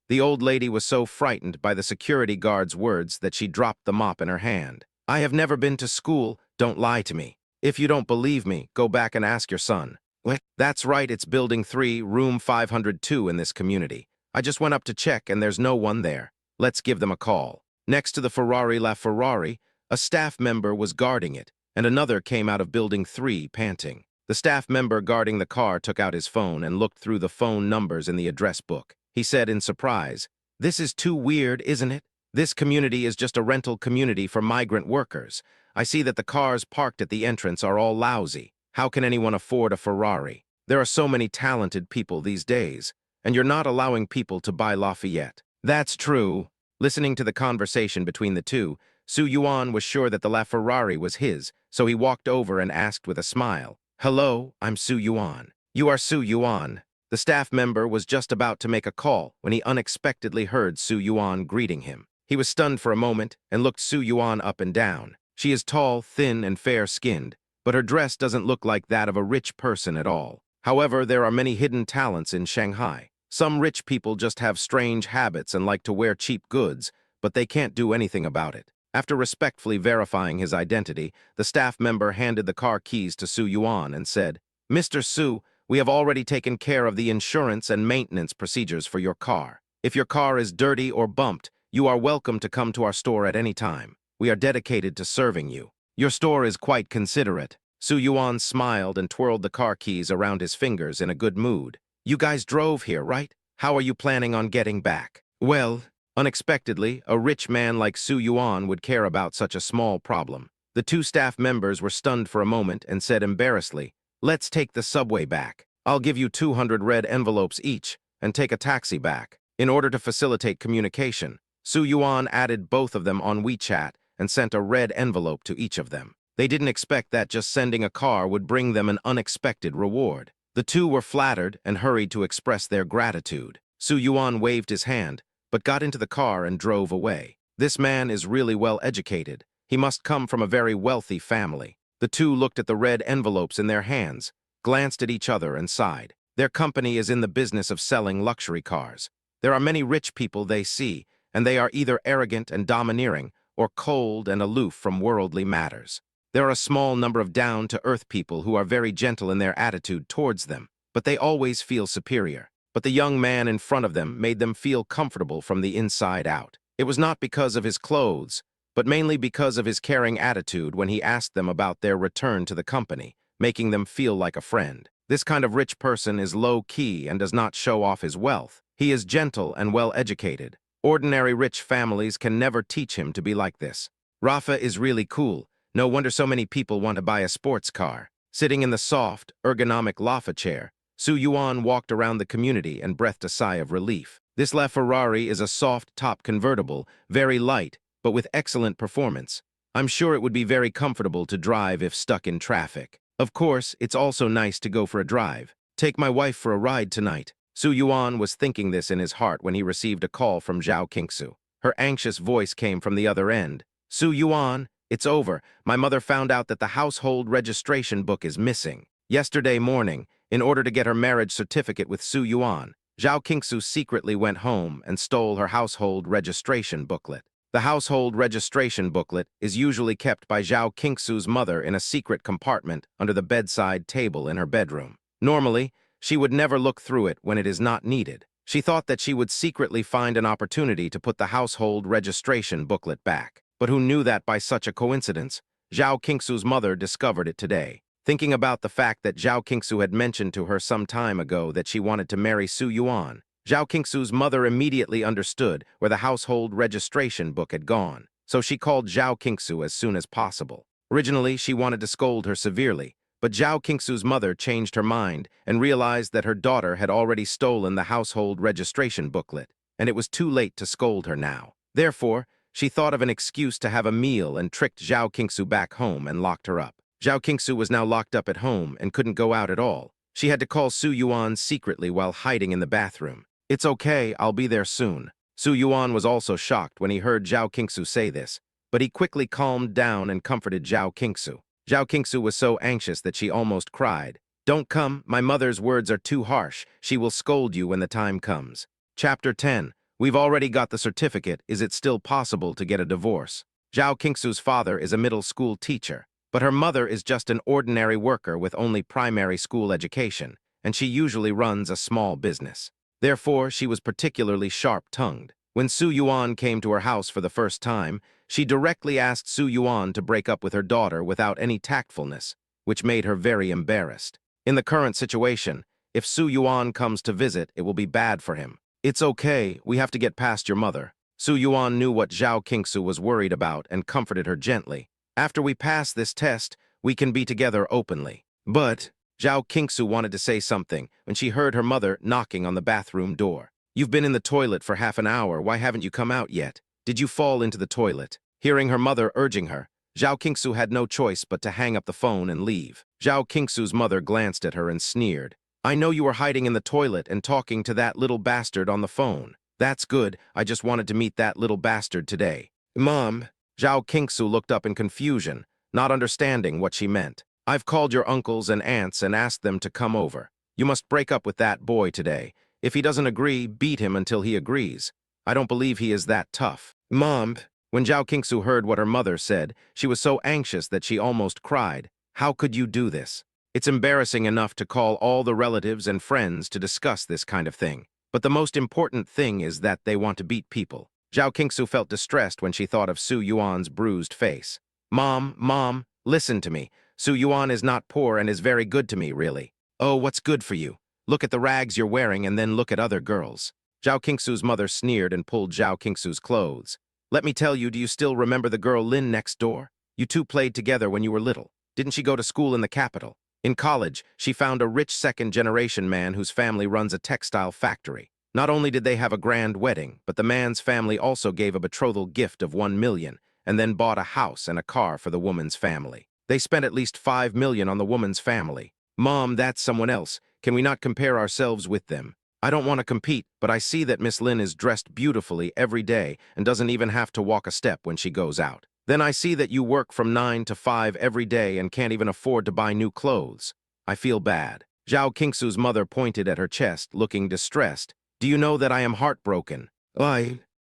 The old lady was so frightened by the security guard's words that she dropped the mop in her hand. "I have never been to school. Don't lie to me. If you don't believe me, go back and ask your son." "What?" "That's right, it's Building 3, Room 502 in this community. I just went up to check and there's no one there. Let's give them a call." Next to the Ferrari LaFerrari, a staff member was guarding it, and another came out of Building 3 panting. The staff member guarding the car took out his phone and looked through the phone numbers in the address book. He said in surprise, "This is too weird, isn't it? This community is just a rental community for migrant workers. I see that the cars parked at the entrance are all lousy. How can anyone afford a Ferrari? There are so many talented people these days, and you're not allowing people to buy Lafayette." "That's true." Listening to the conversation between the two, Su Yuan was sure that the LaFerrari was his, so he walked over and asked with a smile, "Hello, I'm Su Yuan." "You are Su Yuan." The staff member was just about to make a call when he unexpectedly heard Su Yuan greeting him. He was stunned for a moment and looked Su Yuan up and down. She is tall, thin, and fair-skinned, but her dress doesn't look like that of a rich person at all. However, there are many hidden talents in Shanghai. Some rich people just have strange habits and like to wear cheap goods, but they can't do anything about it. After respectfully verifying his identity, the staff member handed the car keys to Su Yuan and said, "Mr. Su, we have already taken care of the insurance and maintenance procedures for your car. If your car is dirty or bumped, you are welcome to come to our store at any time. We are dedicated to serving you. Your store is quite considerate." Su Yuan smiled and twirled the car keys around his fingers in a good mood. "You guys drove here, right? How are you planning on getting back?" "Well," unexpectedly, a rich man like Su Yuan would care about such a small problem. The two staff members were stunned for a moment and said embarrassedly, "Let's take the subway back. I'll give you 200 red envelopes each and take a taxi back." In order to facilitate communication, Su Yuan added both of them on WeChat and sent a red envelope to each of them. They didn't expect that just sending a car would bring them an unexpected reward. The two were flattered and hurried to express their gratitude. Su Yuan waved his hand, but got into the car and drove away. This man is really well educated. He must come from a very wealthy family. The two looked at the red envelopes in their hands, glanced at each other and sighed. Their company is in the business of selling luxury cars. There are many rich people they see, and they are either arrogant and domineering or cold and aloof from worldly matters. There are a small number of down-to-earth people who are very gentle in their attitude towards them, but they always feel superior. But the young man in front of them made them feel comfortable from the inside out. It was not because of his clothes, but mainly because of his caring attitude when he asked them about their return to the company, making them feel like a friend. This kind of rich person is low-key and does not show off his wealth. He is gentle and well-educated. Ordinary rich families can never teach him to be like this. Rafa is really cool. No wonder so many people want to buy a sports car. Sitting in the soft, ergonomic Lafa chair, Su Yuan walked around the community and breathed a sigh of relief. This LaFerrari is a soft-top convertible, very light, but with excellent performance. I'm sure it would be very comfortable to drive if stuck in traffic. Of course, it's also nice to go for a drive. Take my wife for a ride tonight. Su Yuan was thinking this in his heart when he received a call from Zhao Qingsu. Her anxious voice came from the other end. "Su Yuan, it's over. My mother found out that the household registration book is missing. Yesterday morning, in order to get her marriage certificate with Su Yuan, Zhao Qingsu secretly went home and stole her household registration booklet. The household registration booklet is usually kept by Zhao Qingsu's mother in a secret compartment under the bedside table in her bedroom. Normally, she would never look through it when it is not needed. She thought that she would secretly find an opportunity to put the household registration booklet back. But who knew that by such a coincidence? Zhao Qingsu's mother discovered it today. Thinking about the fact that Zhao Qingsu had mentioned to her some time ago that she wanted to marry Su Yuan, Zhao Qingsu's mother immediately understood where the household registration book had gone, so she called Zhao Qingsu as soon as possible. Originally, she wanted to scold her severely, but Zhao Qingsu's mother changed her mind and realized that her daughter had already stolen the household registration booklet, and it was too late to scold her now. Therefore, she thought of an excuse to have a meal and tricked Zhao Qingsu back home and locked her up. Zhao Qingsu was now locked up at home and couldn't go out at all. She had to call Su Yuan secretly while hiding in the bathroom. "It's okay, I'll be there soon." Su Yuan was also shocked when he heard Zhao Qingsu say this, but he quickly calmed down and comforted Zhao Qingsu. Zhao Qingsu was so anxious that she almost cried. "Don't come, my mother's words are too harsh. She will scold you when the time comes." Chapter 10. We've already got the certificate. Is it still possible to get a divorce? Zhao Qingsu's father is a middle school teacher, but her mother is just an ordinary worker with only primary school education, and she usually runs a small business. Therefore, she was particularly sharp-tongued. When Su Yuan came to her house for the first time, she directly asked Su Yuan to break up with her daughter without any tactfulness, which made her very embarrassed. In the current situation, if Su Yuan comes to visit, it will be bad for him. "It's okay, we have to get past your mother." Su Yuan knew what Zhao Qingsu was worried about and comforted her gently. "After we pass this test, we can be together openly." But Zhao Qingsu wanted to say something when she heard her mother knocking on the bathroom door. "You've been in the toilet for half an hour, why haven't you come out yet? Did you fall into the toilet?" Hearing her mother urging her, Zhao Qingsu had no choice but to hang up the phone and leave. Zhao Qingsu's mother glanced at her and sneered. "I know you were hiding in the toilet and talking to that little bastard on the phone. That's good, I just wanted to meet that little bastard today." "Mom." Zhao Qingsu looked up in confusion, not understanding what she meant. "I've called your uncles and aunts and asked them to come over. You must break up with that boy today. If he doesn't agree, beat him until he agrees. I don't believe he is that tough." "Mom." When Zhao Qingsu heard what her mother said, she was so anxious that she almost cried. "How could you do this? It's embarrassing enough to call all the relatives and friends to discuss this kind of thing. But the most important thing is that they want to beat people." Zhao Qingsu felt distressed when she thought of Su Yuan's bruised face. Mom, listen to me. Su Yuan is not poor and is very good to me, really." "Oh, what's good for you? Look at the rags you're wearing and then look at other girls." Zhao Qingsu's mother sneered and pulled Zhao Qingsu's clothes. "Let me tell you, do you still remember the girl Lin next door? You two played together when you were little. Didn't she go to school in the capital? In college, she found a rich second-generation man whose family runs a textile factory. Not only did they have a grand wedding, but the man's family also gave a betrothal gift of 1 million and then bought a house and a car for the woman's family. They spent at least 5 million on the woman's family. Mom, that's someone else. Can we not compare ourselves with them? I don't want to compete, but I see that Miss Lin is dressed beautifully every day and doesn't even have to walk a step when she goes out. Then I see that you work from 9 to 5 every day and can't even afford to buy new clothes. I feel bad." Zhao Qingsu's mother pointed at her chest, looking distressed. "Do you know that I am heartbroken?"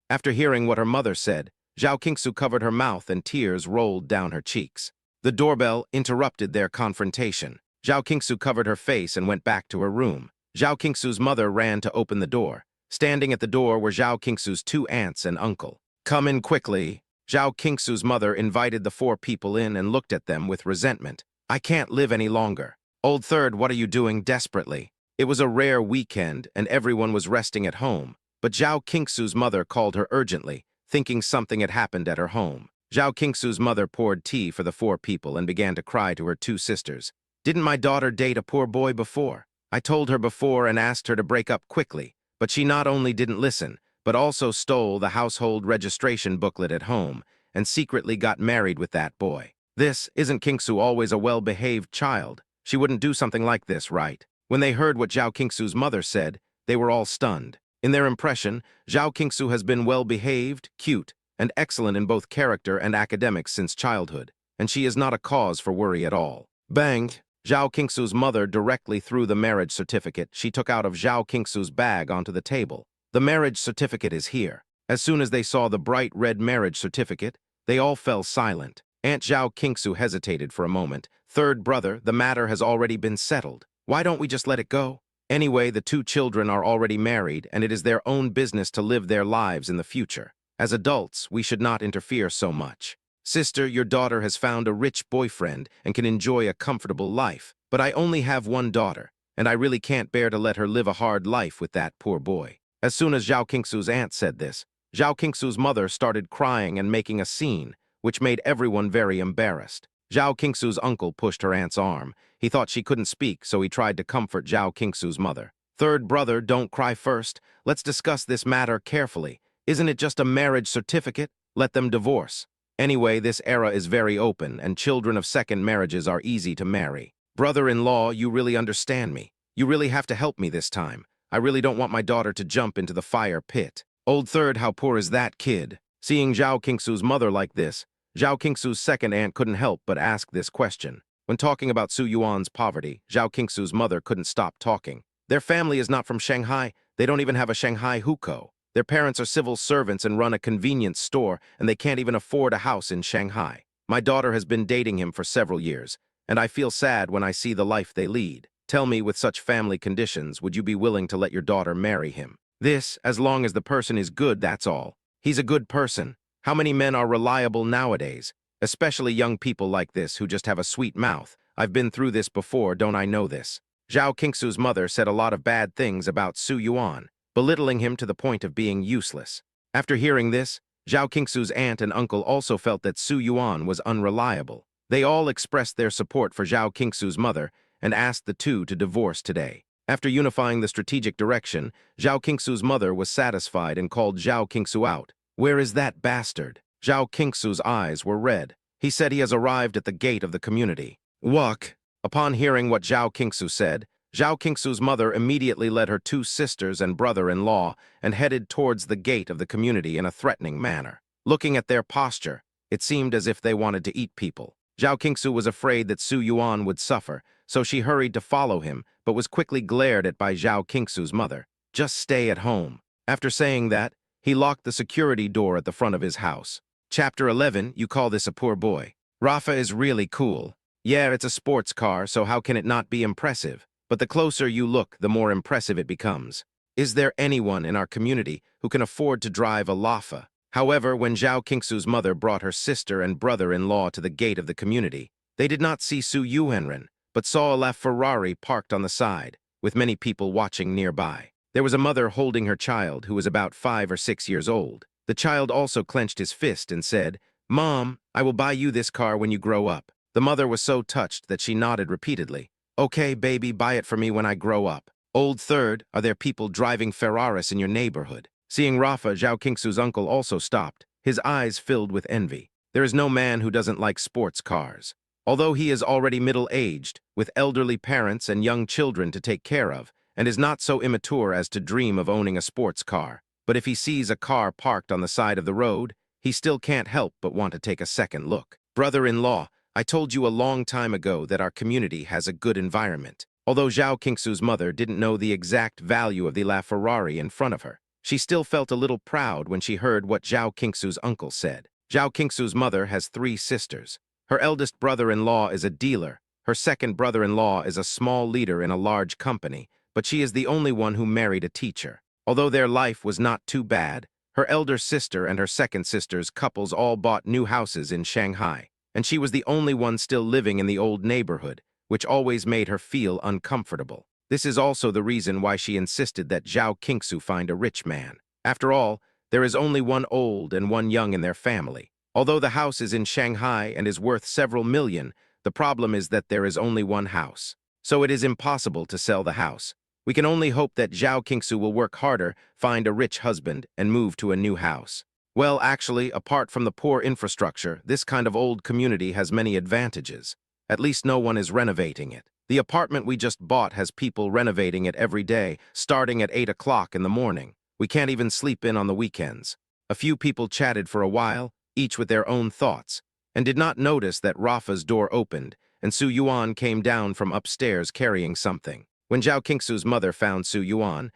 After hearing what her mother said, Zhao Qingsu covered her mouth and tears rolled down her cheeks. The doorbell interrupted their confrontation. Zhao Qingsu covered her face and went back to her room. Zhao Qingsu's mother ran to open the door. Standing at the door were Zhao Qingsu's 2 aunts and uncle. "Come in quickly." Zhao Qingsu's mother invited the 4 people in and looked at them with resentment. "I can't live any longer." "Old third, what are you doing desperately?" It was a rare weekend and everyone was resting at home, but Zhao Qingsu's mother called her urgently, thinking something had happened at her home. Zhao Qingsu's mother poured tea for the 4 people and began to cry to her 2 sisters. "Didn't my daughter date a poor boy before? I told her before and asked her to break up quickly, but she not only didn't listen, but also stole the household registration booklet at home and secretly got married with that boy. Isn't Qingsu always a well-behaved child? She wouldn't do something like this, right?" When they heard what Zhao Qingsu's mother said, they were all stunned. In their impression, Zhao Qingsu has been well-behaved, cute, and excellent in both character and academics since childhood, and she is not a cause for worry at all. Bang! Zhao Qingsu's mother directly threw the marriage certificate she took out of Zhao Qingsu's bag onto the table. "The marriage certificate is here." As soon as they saw the bright red marriage certificate, they all fell silent. Aunt Zhao Qingsu hesitated for a moment. "Third brother, the matter has already been settled. Why don't we just let it go?" Anyway, the two children are already married, and it is their own business to live their lives in the future. As adults, we should not interfere so much. Sister, your daughter has found a rich boyfriend and can enjoy a comfortable life. But I only have one daughter, and I really can't bear to let her live a hard life with that poor boy. As soon as Zhao Qingsu's aunt said this, Zhao Qingsu's mother started crying and making a scene, which made everyone very embarrassed. Zhao Qingsu's uncle pushed her aunt's arm. He thought she couldn't speak, so he tried to comfort Zhao Qingsu's mother. Third brother, don't cry first. Let's discuss this matter carefully. Isn't it just a marriage certificate? Let them divorce. Anyway, this era is very open, and children of second marriages are easy to marry. Brother-in-law, you really understand me. You really have to help me this time. I really don't want my daughter to jump into the fire pit. Old third, how poor is that kid? Seeing Zhao Qingsu's mother like this, Zhao Qingsu's second aunt couldn't help but ask this question. When talking about Su Yuan's poverty, Zhao Qingsu's mother couldn't stop talking. Their family is not from Shanghai. They don't even have a Shanghai hukou. Their parents are civil servants and run a convenience store, and they can't even afford a house in Shanghai. My daughter has been dating him for several years, and I feel sad when I see the life they lead. Tell me, with such family conditions, would you be willing to let your daughter marry him? This, as long as the person is good, that's all. He's a good person. How many men are reliable nowadays? Especially young people like this who just have a sweet mouth. I've been through this before, don't I know this? Zhao Qingsu's mother said a lot of bad things about Su Yuan, belittling him to the point of being useless. After hearing this, Zhao Qingsu's aunt and uncle also felt that Su Yuan was unreliable. They all expressed their support for Zhao Qingsu's mother and asked the two to divorce today. After unifying the strategic direction, Zhao Qingsu's mother was satisfied and called Zhao Qingsu out. Where is that bastard? Zhao Qingsu's eyes were red. He said he has arrived at the gate of the community. Walk. Upon hearing what Zhao Qingsu said, Zhao Qingsu's mother immediately led her two sisters and brother-in-law and headed towards the gate of the community in a threatening manner. Looking at their posture, it seemed as if they wanted to eat people. Zhao Qingsu was afraid that Su Yuan would suffer, so she hurried to follow him, but was quickly glared at by Zhao Qingsu's mother. Just stay at home. After saying that, he locked the security door at the front of his house. Chapter 11, you call this a poor boy. Rafa is really cool. Yeah, it's a sports car, so how can it not be impressive? But the closer you look, the more impressive it becomes. Is there anyone in our community who can afford to drive a Lafa? However, when Zhao Qingsu's mother brought her sister and brother-in-law to the gate of the community, they did not see Su Yuanren, but saw a LaFerrari parked on the side, with many people watching nearby. There was a mother holding her child who was about 5 or 6 years old. The child also clenched his fist and said, "Mom, I will buy you this car when you grow up." The mother was so touched that she nodded repeatedly. "Okay, baby, buy it for me when I grow up." Old third, are there people driving Ferraris in your neighborhood? Seeing Rafa, Zhao Qingsu's uncle also stopped, his eyes filled with envy. There is no man who doesn't like sports cars. Although he is already middle-aged, with elderly parents and young children to take care of, and is not so immature as to dream of owning a sports car. But if he sees a car parked on the side of the road, he still can't help but want to take a second look. Brother-in-law, I told you a long time ago that our community has a good environment. Although Zhao Qingsu's mother didn't know the exact value of the LaFerrari in front of her, she still felt a little proud when she heard what Zhao Qingsu's uncle said. Zhao Qingsu's mother has 3 sisters. Her eldest brother-in-law is a dealer. Her second brother-in-law is a small leader in a large company, but she is the only one who married a teacher. Although their life was not too bad, her elder sister and her second sister's couples all bought new houses in Shanghai, and she was the only one still living in the old neighborhood, which always made her feel uncomfortable. This is also the reason why she insisted that Zhao Qingsu find a rich man. After all, there is only one old and one young in their family. Although the house is in Shanghai and is worth several million, the problem is that there is only one house. So it is impossible to sell the house. We can only hope that Zhao Qingsu will work harder, find a rich husband, and move to a new house. Well, actually, apart from the poor infrastructure, this kind of old community has many advantages. At least no one is renovating it. The apartment we just bought has people renovating it every day, starting at 8 o'clock in the morning. We can't even sleep in on the weekends. A few people chatted for a while, each with their own thoughts, and did not notice that Rafa's door opened, and Su Yuan came down from upstairs carrying something. When Zhao Qingsu's mother found Su Yuan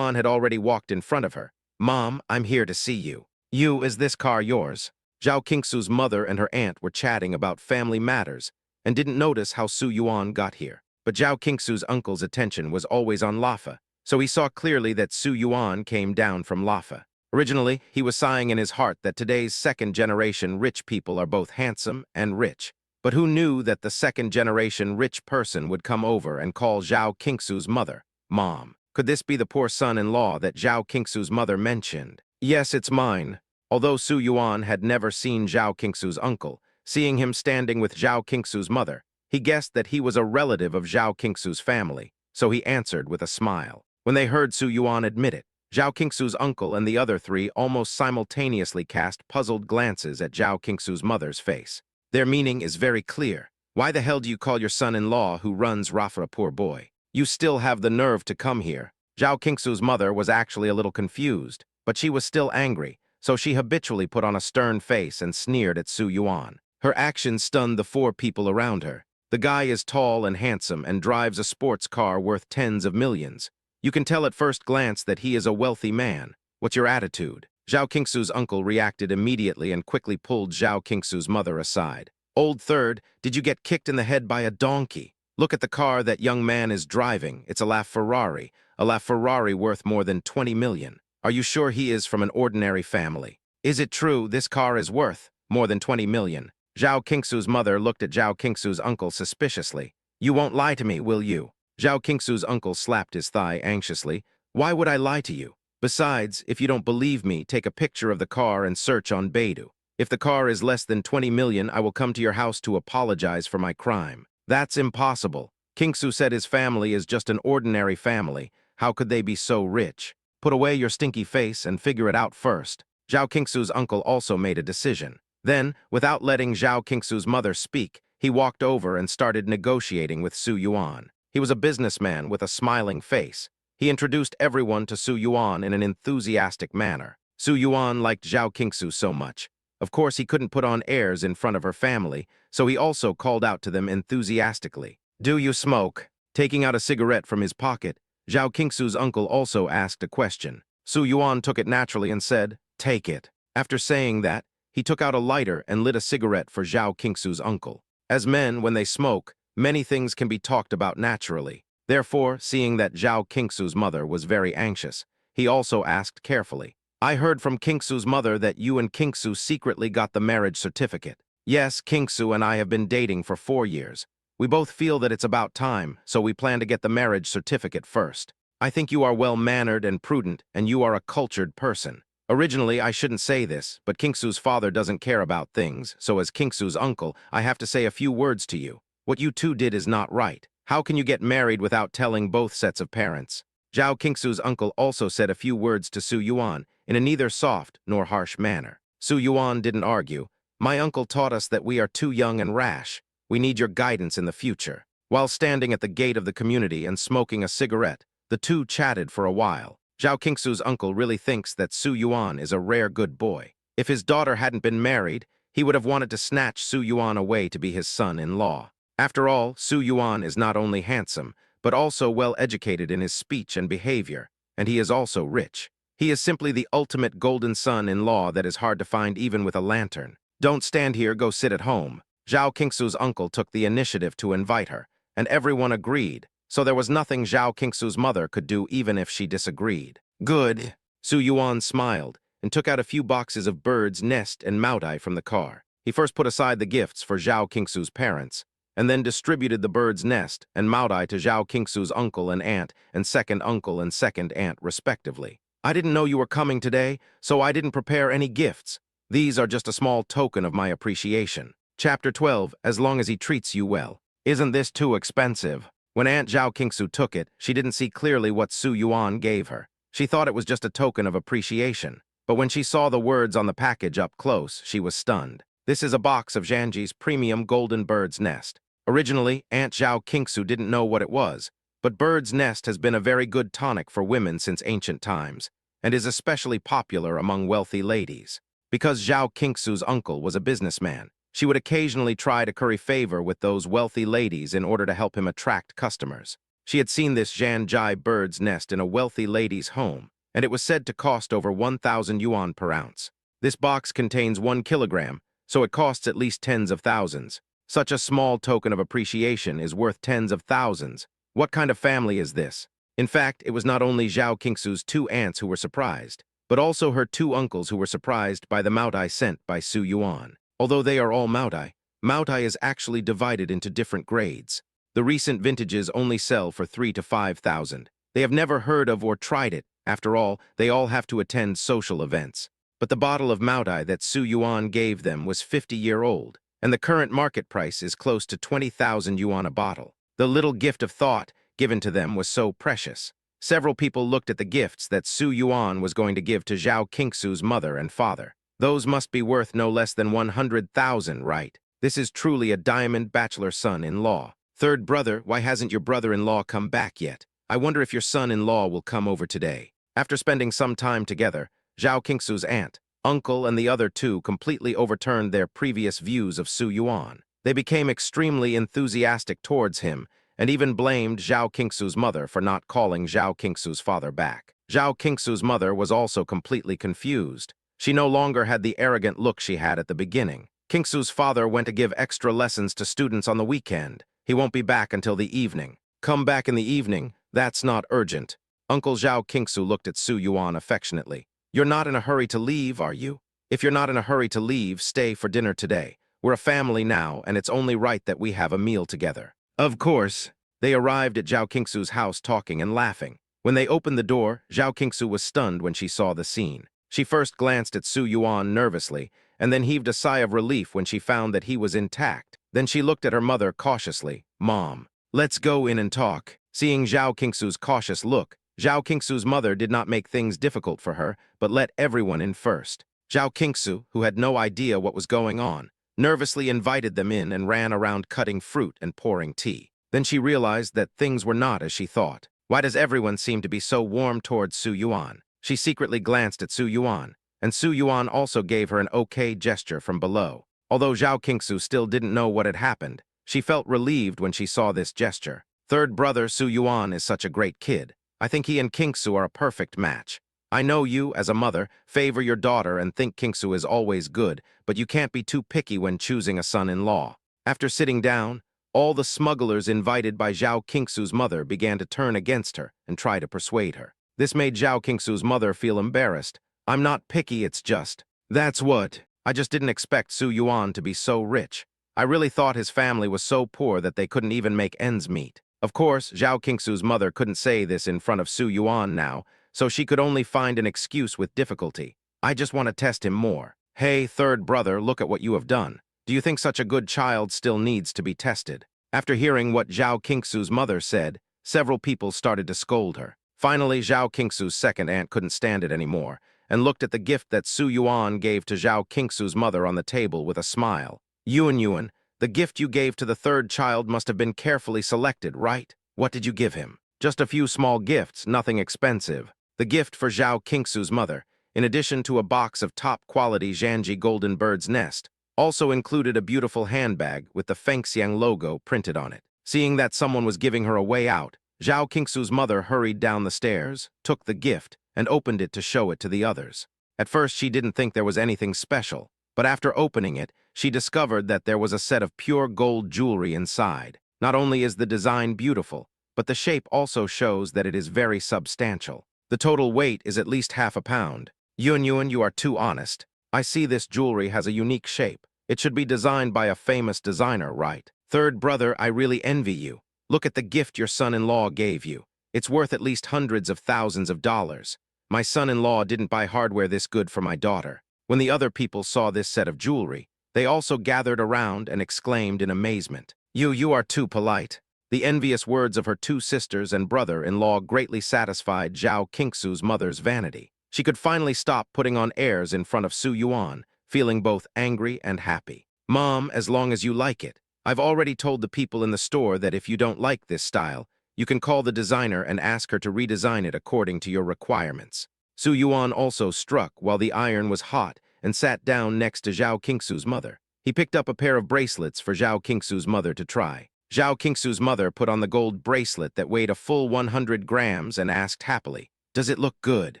had already walked in front of her. "Mom, I'm here to see you." Is this car yours?" Zhao Qingsu's mother and her aunt were chatting about family matters and didn't notice how Su Yuan got here. but Zhao Qingsu's uncle's attention was always on Lafa, so he saw clearly that Su Yuan came down from Lafa. Originally, he was sighing in his heart that today's second-generation rich people are both handsome and rich. But who knew that the second-generation rich person would come over and call Zhao Qingsu's mother, Mom? Could this be the poor son-in-law that Zhao Qingsu's mother mentioned? Yes, it's mine. Although Su Yuan had never seen Zhao Qingsu's uncle, seeing him standing with Zhao Qingsu's mother, he guessed that he was a relative of Zhao Qingsu's family, so he answered with a smile. When they heard Su Yuan admit it, Zhao Qingsu's uncle and the other three almost simultaneously cast puzzled glances at Zhao Qingsu's mother's face. Their meaning is very clear. Why the hell do you call your son-in-law who runs Rafa a poor boy? You still have the nerve to come here. Zhao Qingsu's mother was actually a little confused, but she was still angry, so she habitually put on a stern face and sneered at Su Yuan. Her actions stunned the four people around her. The guy is tall and handsome and drives a sports car worth tens of millions. You can tell at first glance that he is a wealthy man. What's your attitude? Zhao Qingsu's uncle reacted immediately and quickly pulled Zhao Qingsu's mother aside. Old third, did you get kicked in the head by a donkey? Look at the car that young man is driving. It's a LaFerrari worth more than 20 million. Are you sure he is from an ordinary family? Is it true this car is worth more than 20 million? Zhao Qingsu's mother looked at Zhao Qingsu's uncle suspiciously. You won't lie to me, will you? Zhao Qingsu's uncle slapped his thigh anxiously. Why would I lie to you? Besides, if you don't believe me, take a picture of the car and search on Baidu. If the car is less than 20 million, I will come to your house to apologize for my crime. That's impossible. Qingsu said his family is just an ordinary family. How could they be so rich? Put away your stinky face and figure it out first. Zhao Qingsu's uncle also made a decision. Then, without letting Zhao Qingsu's mother speak, he walked over and started negotiating with Su Yuan. He was a businessman with a smiling face. He introduced everyone to Su Yuan in an enthusiastic manner. Su Yuan liked Zhao Qingsu so much. Of course, he couldn't put on airs in front of her family, so he also called out to them enthusiastically. Do you smoke? Taking out a cigarette from his pocket, Zhao Qingsu's uncle also asked a question. Su Yuan took it naturally and said, take it. After saying that, he took out a lighter and lit a cigarette for Zhao Qingsu's uncle. As men, when they smoke, many things can be talked about naturally. Therefore, seeing that Zhao Qingsu's mother was very anxious, he also asked carefully, I heard from Qingsu's mother that you and Qingsu secretly got the marriage certificate. Yes, Qingsu and I have been dating for 4 years. We both feel that it's about time, so we plan to get the marriage certificate first. I think you are well-mannered and prudent, and you are a cultured person. Originally, I shouldn't say this, but Qingsu's father doesn't care about things, so as Qingsu's uncle, I have to say a few words to you. What you two did is not right. How can you get married without telling both sets of parents? Zhao Qingsu's uncle also said a few words to Su Yuan in a neither soft nor harsh manner. Su Yuan didn't argue. My uncle taught us that we are too young and rash. We need your guidance in the future. While standing at the gate of the community and smoking a cigarette, the two chatted for a while. Zhao Qingsu's uncle really thinks that Su Yuan is a rare good boy. If his daughter hadn't been married, he would have wanted to snatch Su Yuan away to be his son-in-law. After all, Su Yuan is not only handsome, but also well-educated in his speech and behavior, and he is also rich. He is simply the ultimate golden son-in-law that is hard to find even with a lantern. Don't stand here, go sit at home. Zhao Qingsu's uncle took the initiative to invite her, and everyone agreed, so there was nothing Zhao Qingsu's mother could do even if she disagreed. Good. Su Yuan smiled and took out a few boxes of bird's nest and maodai from the car. He first put aside the gifts for Zhao Qingsu's parents, and then distributed the bird's nest and maodai to Zhao Qingsu's uncle and aunt and second uncle and second aunt, respectively. I didn't know you were coming today, so I didn't prepare any gifts. These are just a small token of my appreciation. Chapter 12, as long as he treats you well. Isn't this too expensive? When Aunt Zhao Qingsu took it, she didn't see clearly what Su Yuan gave her. She thought it was just a token of appreciation. But when she saw the words on the package up close, she was stunned. This is a box of Zhanji's premium golden bird's nest. Originally, Aunt Zhao Qingsu didn't know what it was, but bird's nest has been a very good tonic for women since ancient times, and is especially popular among wealthy ladies. Because Zhao Qingsu's uncle was a businessman, she would occasionally try to curry favor with those wealthy ladies in order to help him attract customers. She had seen this Zhanji bird's nest in a wealthy lady's home, and it was said to cost over 1,000 yuan per ounce. This box contains 1 kilogram, so it costs at least tens of thousands. Such a small token of appreciation is worth tens of thousands. What kind of family is this? In fact, it was not only Zhao Qingsu's two aunts who were surprised, but also her two uncles who were surprised by the Maotai sent by Su Yuan. Although they are all Maotai is actually divided into different grades. The recent vintages only sell for 3 to 5,000. They have never heard of or tried it. After all, they all have to attend social events. But the bottle of Maotai that Su Yuan gave them was 50-year-old, and the current market price is close to 20,000 yuan a bottle. The little gift of thought given to them was so precious. Several people looked at the gifts that Su Yuan was going to give to Zhao Qingsu's mother and father. Those must be worth no less than 100,000, right? This is truly a diamond bachelor son-in-law. Third brother, why hasn't your brother-in-law come back yet? I wonder if your son-in-law will come over today. After spending some time together, Zhao Qingsu's aunt, uncle, and the other two completely overturned their previous views of Su Yuan. They became extremely enthusiastic towards him, and even blamed Zhao Qingsu's mother for not calling Zhao Qingsu's father back. Zhao Qingsu's mother was also completely confused. She no longer had the arrogant look she had at the beginning. Qingsu's father went to give extra lessons to students on the weekend. He won't be back until the evening. Come back in the evening? That's not urgent. Uncle Zhao Qingsu looked at Su Yuan affectionately. You're not in a hurry to leave, are you? If you're not in a hurry to leave, stay for dinner today. We're a family now, and it's only right that we have a meal together. Of course. They arrived at Zhao Qingsu's house talking and laughing. When they opened the door, Zhao Qingsu was stunned when she saw the scene. She first glanced at Su Yuan nervously, and then heaved a sigh of relief when she found that he was intact. Then she looked at her mother cautiously. Mom, let's go in and talk. Seeing Zhao Qingsu's cautious look, Zhao Qingsu's mother did not make things difficult for her, but let everyone in first. Zhao Qingsu, who had no idea what was going on, nervously invited them in and ran around cutting fruit and pouring tea. Then she realized that things were not as she thought. Why does everyone seem to be so warm towards Su Yuan? She secretly glanced at Su Yuan, and Su Yuan also gave her an okay gesture from below. Although Zhao Qingsu still didn't know what had happened, she felt relieved when she saw this gesture. Third brother Su Yuan is such a great kid. I think he and Qingsu are a perfect match. I know you, as a mother, favor your daughter and think Qingsu is always good, but you can't be too picky when choosing a son-in-law. After sitting down, all the smugglers invited by Zhao Qingsu's mother began to turn against her and try to persuade her. This made Zhao Qingsu's mother feel embarrassed. I'm not picky, it's just. That's what. I just didn't expect Su Yuan to be so rich. I really thought his family was so poor that they couldn't even make ends meet. Of course, Zhao Qingsu's mother couldn't say this in front of Su Yuan now, so she could only find an excuse with difficulty. I just want to test him more. Hey, third brother, look at what you have done. Do you think such a good child still needs to be tested? After hearing what Zhao Qingsu's mother said, several people started to scold her. Finally, Zhao Qingsu's second aunt couldn't stand it anymore, and looked at the gift that Su Yuan gave to Zhao Qingsu's mother on the table with a smile. Yuan, the gift you gave to the third child must have been carefully selected, right? What did you give him? Just a few small gifts, nothing expensive. The gift for Zhao Qingsu's mother, in addition to a box of top-quality Zhanji Golden Bird's Nest, also included a beautiful handbag with the Fengxiang logo printed on it. Seeing that someone was giving her a way out, Zhao Qingsu's mother hurried down the stairs, took the gift, and opened it to show it to the others. At first, she didn't think there was anything special, but after opening it, she discovered that there was a set of pure gold jewelry inside. Not only is the design beautiful, but the shape also shows that it is very substantial. The total weight is at least half a pound. Yuan, you are too honest. I see this jewelry has a unique shape. It should be designed by a famous designer, right? Third brother, I really envy you. Look at the gift your son-in-law gave you. It's worth at least hundreds of thousands of dollars. My son-in-law didn't buy hardware this good for my daughter. When the other people saw this set of jewelry, they also gathered around and exclaimed in amazement. You are too polite. The envious words of her two sisters and brother-in-law greatly satisfied Zhao Qingsu's mother's vanity. She could finally stop putting on airs in front of Su Yuan, feeling both angry and happy. Mom, as long as you like it. I've already told the people in the store that if you don't like this style, you can call the designer and ask her to redesign it according to your requirements. Su Yuan also struck while the iron was hot and sat down next to Zhao Qingsu's mother. He picked up a pair of bracelets for Zhao Qingsu's mother to try. Zhao Qingsu's mother put on the gold bracelet that weighed a full 100 grams and asked happily, "Does it look good?"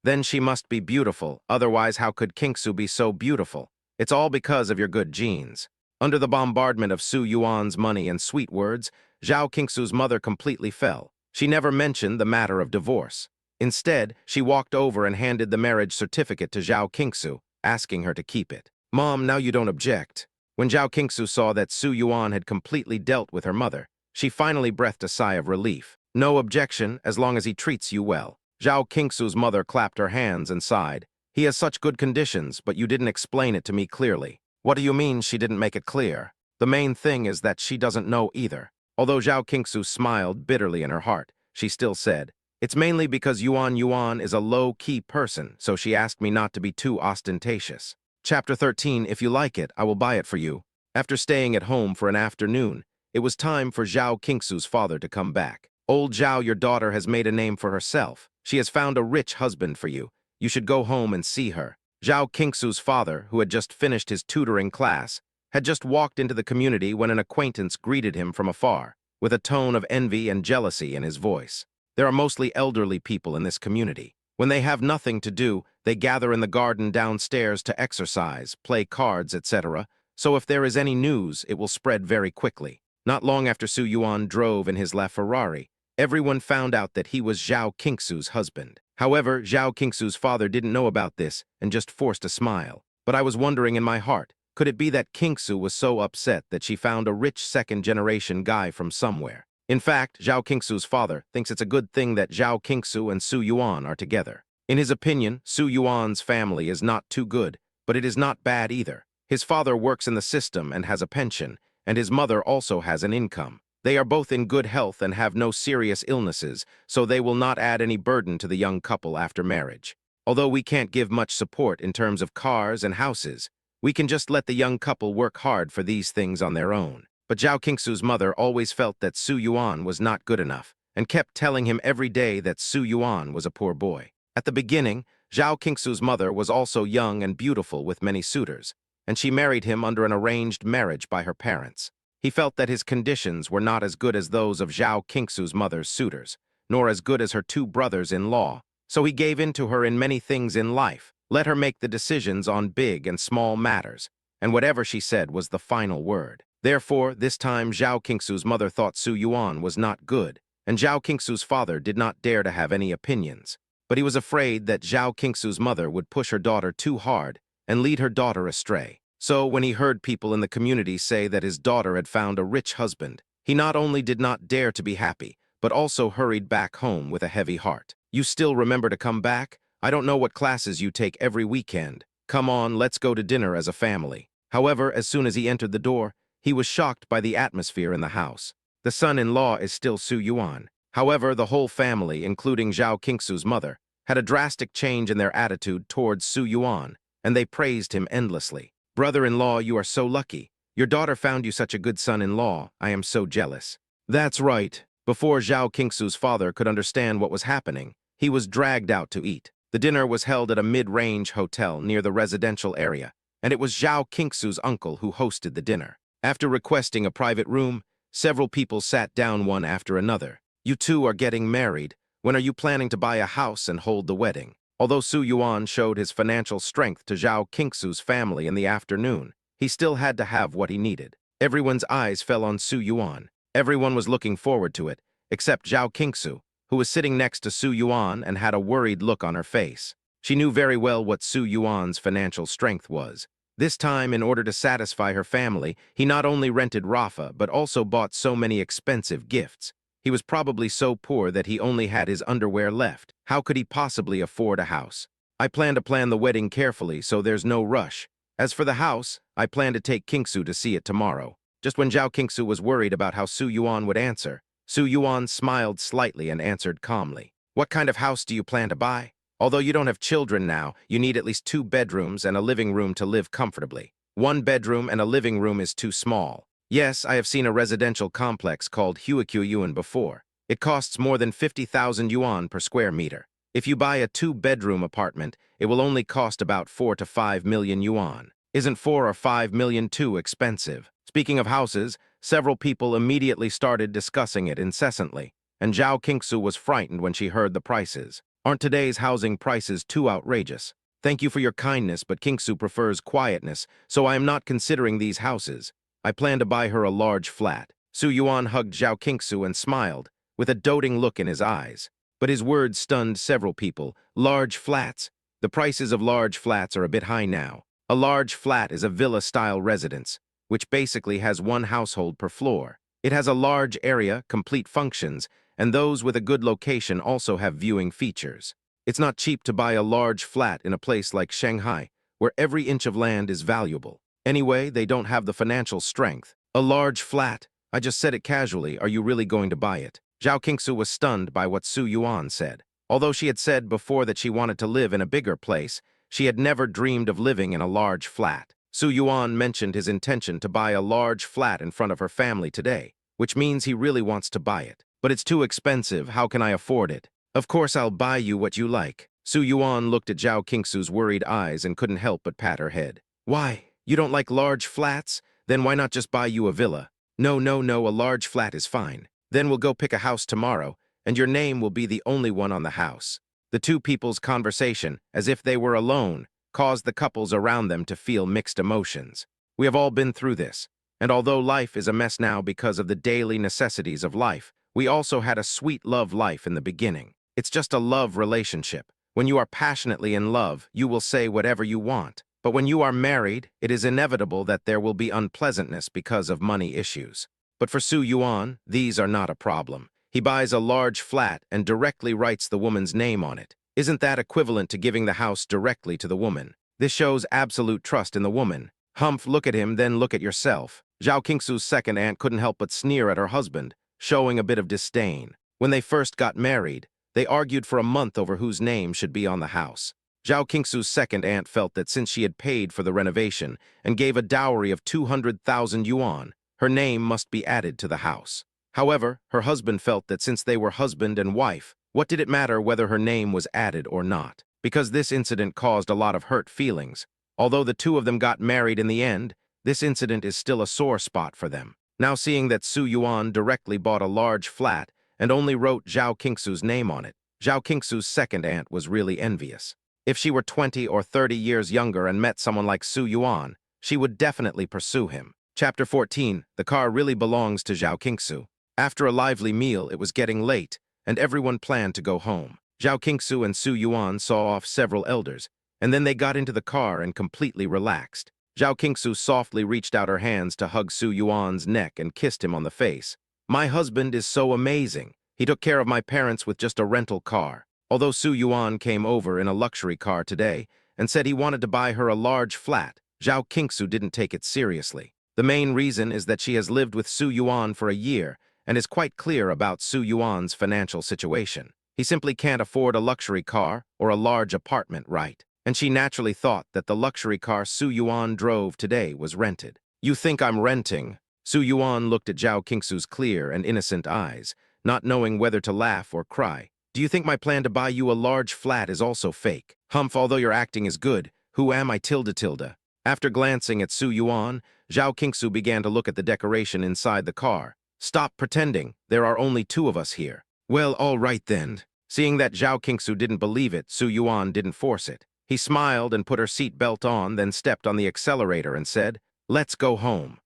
Then she must be beautiful, otherwise how could Qingsu be so beautiful? It's all because of your good genes. Under the bombardment of Su Yuan's money and sweet words, Zhao Qingsu's mother completely fell. She never mentioned the matter of divorce. Instead, she walked over and handed the marriage certificate to Zhao Qingsu, asking her to keep it. "Mom, now you don't object." When Zhao Qingsu saw that Su Yuan had completely dealt with her mother, she finally breathed a sigh of relief. "No objection, as long as he treats you well." Zhao Qingsu's mother clapped her hands and sighed. "He has such good conditions, but you didn't explain it to me clearly." "What do you mean she didn't make it clear?" "The main thing is that she doesn't know either." Although Zhao Qingsu smiled bitterly in her heart, she still said, "It's mainly because Yuan is a low-key person, so she asked me not to be too ostentatious." Chapter 13, If you like it, I will buy it for you. After staying at home for an afternoon, it was time for Zhao Qingsu's father to come back. "Old Zhao, your daughter has made a name for herself. She has found a rich husband for you. You should go home and see her." Zhao Qingsu's father, who had just finished his tutoring class, had just walked into the community when an acquaintance greeted him from afar, with a tone of envy and jealousy in his voice. There are mostly elderly people in this community. When they have nothing to do, they gather in the garden downstairs to exercise, play cards, etc., so if there is any news, it will spread very quickly. Not long after Su Yuan drove in his LaFerrari, everyone found out that he was Zhao Qingsu's husband. However, Zhao Qingsu's father didn't know about this and just forced a smile. But I was wondering in my heart, could it be that Qingsu was so upset that she found a rich second-generation guy from somewhere? In fact, Zhao Qingsu's father thinks it's a good thing that Zhao Qingsu and Su Yuan are together. In his opinion, Su Yuan's family is not too good, but it is not bad either. His father works in the system and has a pension, and his mother also has an income. They are both in good health and have no serious illnesses, so they will not add any burden to the young couple after marriage. Although we can't give much support in terms of cars and houses, we can just let the young couple work hard for these things on their own. But Zhao Qingsu's mother always felt that Su Yuan was not good enough, and kept telling him every day that Su Yuan was a poor boy. At the beginning, Zhao Qingsu's mother was also young and beautiful with many suitors, and she married him under an arranged marriage by her parents. He felt that his conditions were not as good as those of Zhao Qingsu's mother's suitors, nor as good as her two brothers-in-law, so he gave in to her in many things in life, let her make the decisions on big and small matters, and whatever she said was the final word. Therefore, this time Zhao Qingsu's mother thought Su Yuan was not good, and Zhao Qingsu's father did not dare to have any opinions. But he was afraid that Zhao Qingsu's mother would push her daughter too hard and lead her daughter astray. So when he heard people in the community say that his daughter had found a rich husband, he not only did not dare to be happy, but also hurried back home with a heavy heart. "You still remember to come back? I don't know what classes you take every weekend. Come on, let's go to dinner as a family." However, as soon as he entered the door, he was shocked by the atmosphere in the house. The son-in-law is still Su Yuan. However, the whole family, including Zhao Qingsu's mother, had a drastic change in their attitude towards Su Yuan, and they praised him endlessly. "Brother-in-law, you are so lucky. Your daughter found you such a good son-in-law. I am so jealous." That's right. Before Zhao Qingsu's father could understand what was happening, he was dragged out to eat. The dinner was held at a mid-range hotel near the residential area, and it was Zhao Qingsu's uncle who hosted the dinner. After requesting a private room, several people sat down one after another. "You two are getting married. When are you planning to buy a house and hold the wedding?" Although Su Yuan showed his financial strength to Zhao Qingsu's family in the afternoon, he still had to have what he needed. Everyone's eyes fell on Su Yuan. Everyone was looking forward to it, except Zhao Qingsu, who was sitting next to Su Yuan and had a worried look on her face. She knew very well what Su Yuan's financial strength was. This time, in order to satisfy her family, he not only rented Rafa, but also bought so many expensive gifts. He was probably so poor that he only had his underwear left. How could he possibly afford a house? "I plan to plan the wedding carefully, so there's no rush. As for the house, I plan to take Qingsu to see it tomorrow." Just when Zhao Qingsu was worried about how Su Yuan would answer, Su Yuan smiled slightly and answered calmly. "What kind of house do you plan to buy? Although you don't have children now, you need at least 2 bedrooms and a living room to live comfortably. 1 bedroom and a living room is too small. Yes, I have seen a residential complex called Huikyu Yuan before. It costs more than 50,000 yuan per square meter. If you buy a 2-bedroom apartment, it will only cost about 4 to 5 million yuan. Isn't 4 or 5 million too expensive?" Speaking of houses, several people immediately started discussing it incessantly, and Zhao Qingsu was frightened when she heard the prices. "Aren't today's housing prices too outrageous? Thank you for your kindness, but Qingsu prefers quietness, so I am not considering these houses. I plan to buy her a large flat. Su Yuan hugged Zhao Qingsu and smiled, with a doting look in his eyes. But his words stunned several people. Large flats. The prices of large flats are a bit high now. A large flat is a villa-style residence, which basically has one household per floor. It has a large area, complete functions, and those with a good location also have viewing features. It's not cheap to buy a large flat in a place like Shanghai, where every inch of land is valuable. Anyway, they don't have the financial strength. A large flat. I just said it casually. Are you really going to buy it? Zhao Qingsu was stunned by what Su Yuan said. Although she had said before that she wanted to live in a bigger place, she had never dreamed of living in a large flat. Su Yuan mentioned his intention to buy a large flat in front of her family today, which means he really wants to buy it. But it's too expensive. How can I afford it? Of course I'll buy you what you like. Su Yuan looked at Zhao Qingsu's worried eyes and couldn't help but pat her head. Why? You don't like large flats? Then why not just buy you a villa? No, a large flat is fine. Then we'll go pick a house tomorrow, and your name will be the only one on the house. The two people's conversation, as if they were alone, caused the couples around them to feel mixed emotions. We have all been through this, and although life is a mess now because of the daily necessities of life, we also had a sweet love life in the beginning. It's just a love relationship. When you are passionately in love, you will say whatever you want. But when you are married, it is inevitable that there will be unpleasantness because of money issues. But for Su Yuan, these are not a problem. He buys a large flat and directly writes the woman's name on it. Isn't that equivalent to giving the house directly to the woman? This shows absolute trust in the woman. Humph, look at him, then look at yourself. Zhao Qingsu's second aunt couldn't help but sneer at her husband, showing a bit of disdain. When they first got married, they argued for a month over whose name should be on the house. Zhao Qingsu's second aunt felt that since she had paid for the renovation and gave a dowry of 200,000 yuan, her name must be added to the house. However, her husband felt that since they were husband and wife, what did it matter whether her name was added or not? Because this incident caused a lot of hurt feelings. Although the two of them got married in the end, this incident is still a sore spot for them. Now seeing that Su Yuan directly bought a large flat and only wrote Zhao Qingsu's name on it, Zhao Qingsu's second aunt was really envious. If she were 20 or 30 years younger and met someone like Su Yuan, she would definitely pursue him. Chapter 14. The car really belongs to Zhao Qingsu. After a lively meal, it was getting late, and everyone planned to go home. Zhao Qingsu and Su Yuan saw off several elders, and then they got into the car and completely relaxed. Zhao Qingsu softly reached out her hands to hug Su Yuan's neck and kissed him on the face. My husband is so amazing. He took care of my parents with just a rental car. Although Su Yuan came over in a luxury car today and said he wanted to buy her a large flat, Zhao Qingsu didn't take it seriously. The main reason is that she has lived with Su Yuan for a year and is quite clear about Su Yuan's financial situation. He simply can't afford a luxury car or a large apartment, right? And she naturally thought that the luxury car Su Yuan drove today was rented. You think I'm renting? Su Yuan looked at Zhao Qingsu's clear and innocent eyes, not knowing whether to laugh or cry. Do you think my plan to buy you a large flat is also fake? Humph, although your acting is good, who am I tilde? After glancing at Su Yuan, Zhao Qingsu began to look at the decoration inside the car. Stop pretending, there are only two of us here. Well, all right then. Seeing that Zhao Qingsu didn't believe it, Su Yuan didn't force it. He smiled and put her seatbelt on, then stepped on the accelerator and said, let's go home.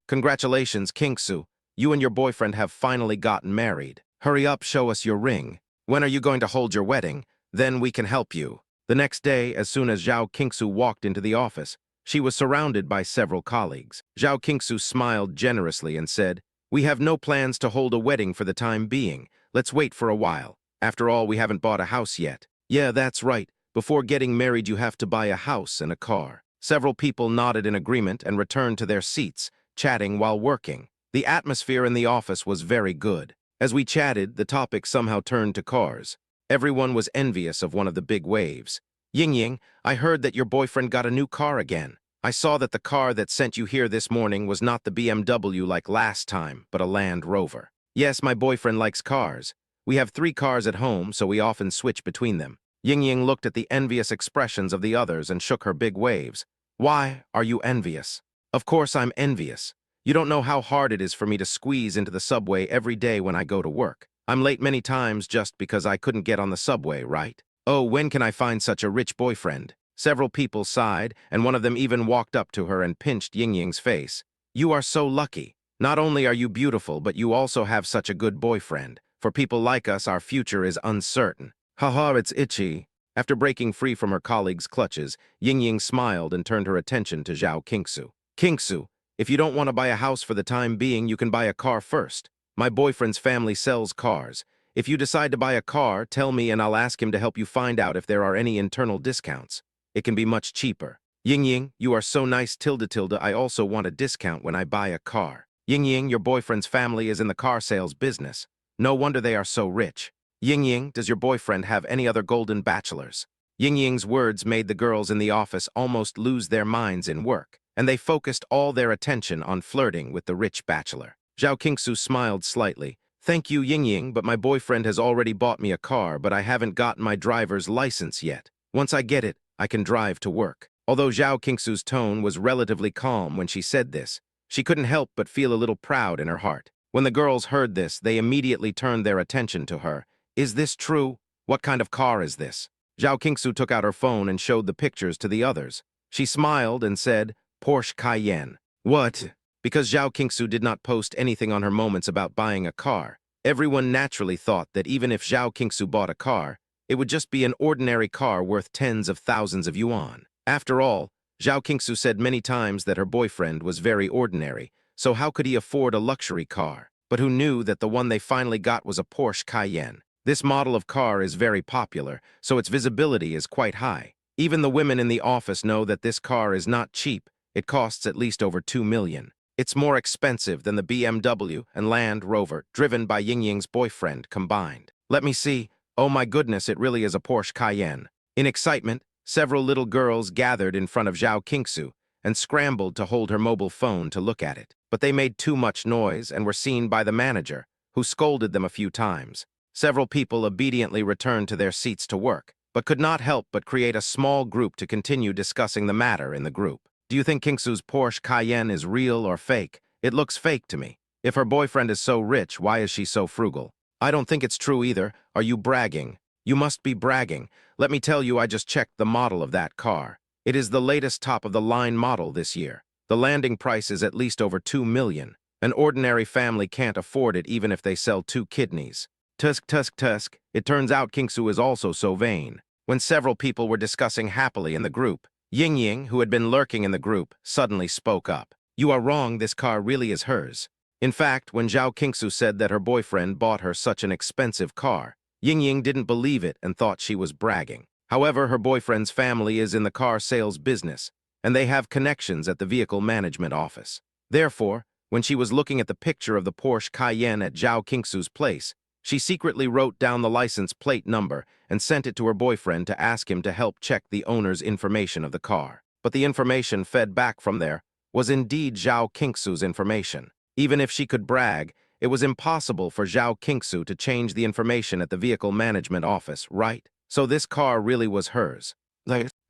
Congratulations, Qingsu. You and your boyfriend have finally gotten married. Hurry up, show us your ring. When are you going to hold your wedding? Then we can help you. The next day, as soon as Zhao Qingsu walked into the office, she was surrounded by several colleagues. Zhao Qingsu smiled generously and said, we have no plans to hold a wedding for the time being. Let's wait for a while. After all, we haven't bought a house yet. Yeah, that's right. Before getting married, you have to buy a house and a car. Several people nodded in agreement and returned to their seats, chatting while working. The atmosphere in the office was very good. As we chatted, the topic somehow turned to cars. Everyone was envious of one of the big waves. Ying, I heard that your boyfriend got a new car again. I saw that the car that sent you here this morning was not the BMW like last time, but a Land Rover. Yes, my boyfriend likes cars. We have 3 cars at home, so we often switch between them. Ying looked at the envious expressions of the others and shook her big waves. Why are you envious? Of course I'm envious. You don't know how hard it is for me to squeeze into the subway every day when I go to work. I'm late many times just because I couldn't get on the subway, right? Oh, when can I find such a rich boyfriend? Several people sighed, and one of them even walked up to her and pinched Ying's face. You are so lucky. Not only are you beautiful, but you also have such a good boyfriend. For people like us, our future is uncertain. Haha, it's itchy. After breaking free from her colleague's clutches, Ying Ying smiled and turned her attention to Zhao Qingsu. Qingsu, if you don't want to buy a house for the time being, you can buy a car first. My boyfriend's family sells cars. If you decide to buy a car, tell me and I'll ask him to help you find out if there are any internal discounts. It can be much cheaper. Ying Ying, you are so nice tilde tilde, I also want a discount when I buy a car. Ying Ying, your boyfriend's family is in the car sales business. No wonder they are so rich. Ying Ying, does your boyfriend have any other golden bachelors? Ying Ying's words made the girls in the office almost lose their minds in work, and they focused all their attention on flirting with the rich bachelor. Zhao Qingsu smiled slightly. Thank you, Ying Ying, but my boyfriend has already bought me a car, but I haven't gotten my driver's license yet. Once I get it, I can drive to work. Although Zhao Qingsu's tone was relatively calm when she said this, she couldn't help but feel a little proud in her heart. When the girls heard this, they immediately turned their attention to her. Is this true? What kind of car is this? Zhao Qingsu took out her phone and showed the pictures to the others. She smiled and said, Porsche Cayenne. What? Because Zhao Qingsu did not post anything on her moments about buying a car, everyone naturally thought that even if Zhao Qingsu bought a car, it would just be an ordinary car worth tens of thousands of yuan. After all, Zhao Qingsu said many times that her boyfriend was very ordinary, so how could he afford a luxury car? But who knew that the one they finally got was a Porsche Cayenne? This model of car is very popular, so its visibility is quite high. Even the women in the office know that this car is not cheap. It costs at least over 2 million. It's more expensive than the BMW and Land Rover driven by Ying Ying's boyfriend combined. Let me see. Oh my goodness, it really is a Porsche Cayenne. In excitement, several little girls gathered in front of Zhao Qingsu and scrambled to hold her mobile phone to look at it. But they made too much noise and were seen by the manager, who scolded them a few times. Several people obediently returned to their seats to work, but could not help but create a small group to continue discussing the matter in the group. Do you think Qingsu's Porsche Cayenne is real or fake? It looks fake to me. If her boyfriend is so rich, why is she so frugal? I don't think it's true either. Are you bragging? You must be bragging. Let me tell you, I just checked the model of that car. It is the latest top-of-the-line model this year. The landing price is at least over 2 million. An ordinary family can't afford it even if they sell 2 kidneys. Tusk, tusk, tusk. It turns out Qingsu is also so vain. When several people were discussing happily in the group, Ying Ying, who had been lurking in the group, suddenly spoke up. You are wrong, this car really is hers. In fact, when Zhao Qingsu said that her boyfriend bought her such an expensive car, Ying Ying didn't believe it and thought she was bragging. However, her boyfriend's family is in the car sales business, and they have connections at the vehicle management office. Therefore, when she was looking at the picture of the Porsche Cayenne at Zhao Qingsu's place, she secretly wrote down the license plate number and sent it to her boyfriend to ask him to help check the owner's information of the car. But the information fed back from there was indeed Zhao Qingsu's information. Even if she could brag, it was impossible for Zhao Qingsu to change the information at the vehicle management office, right? So this car really was hers.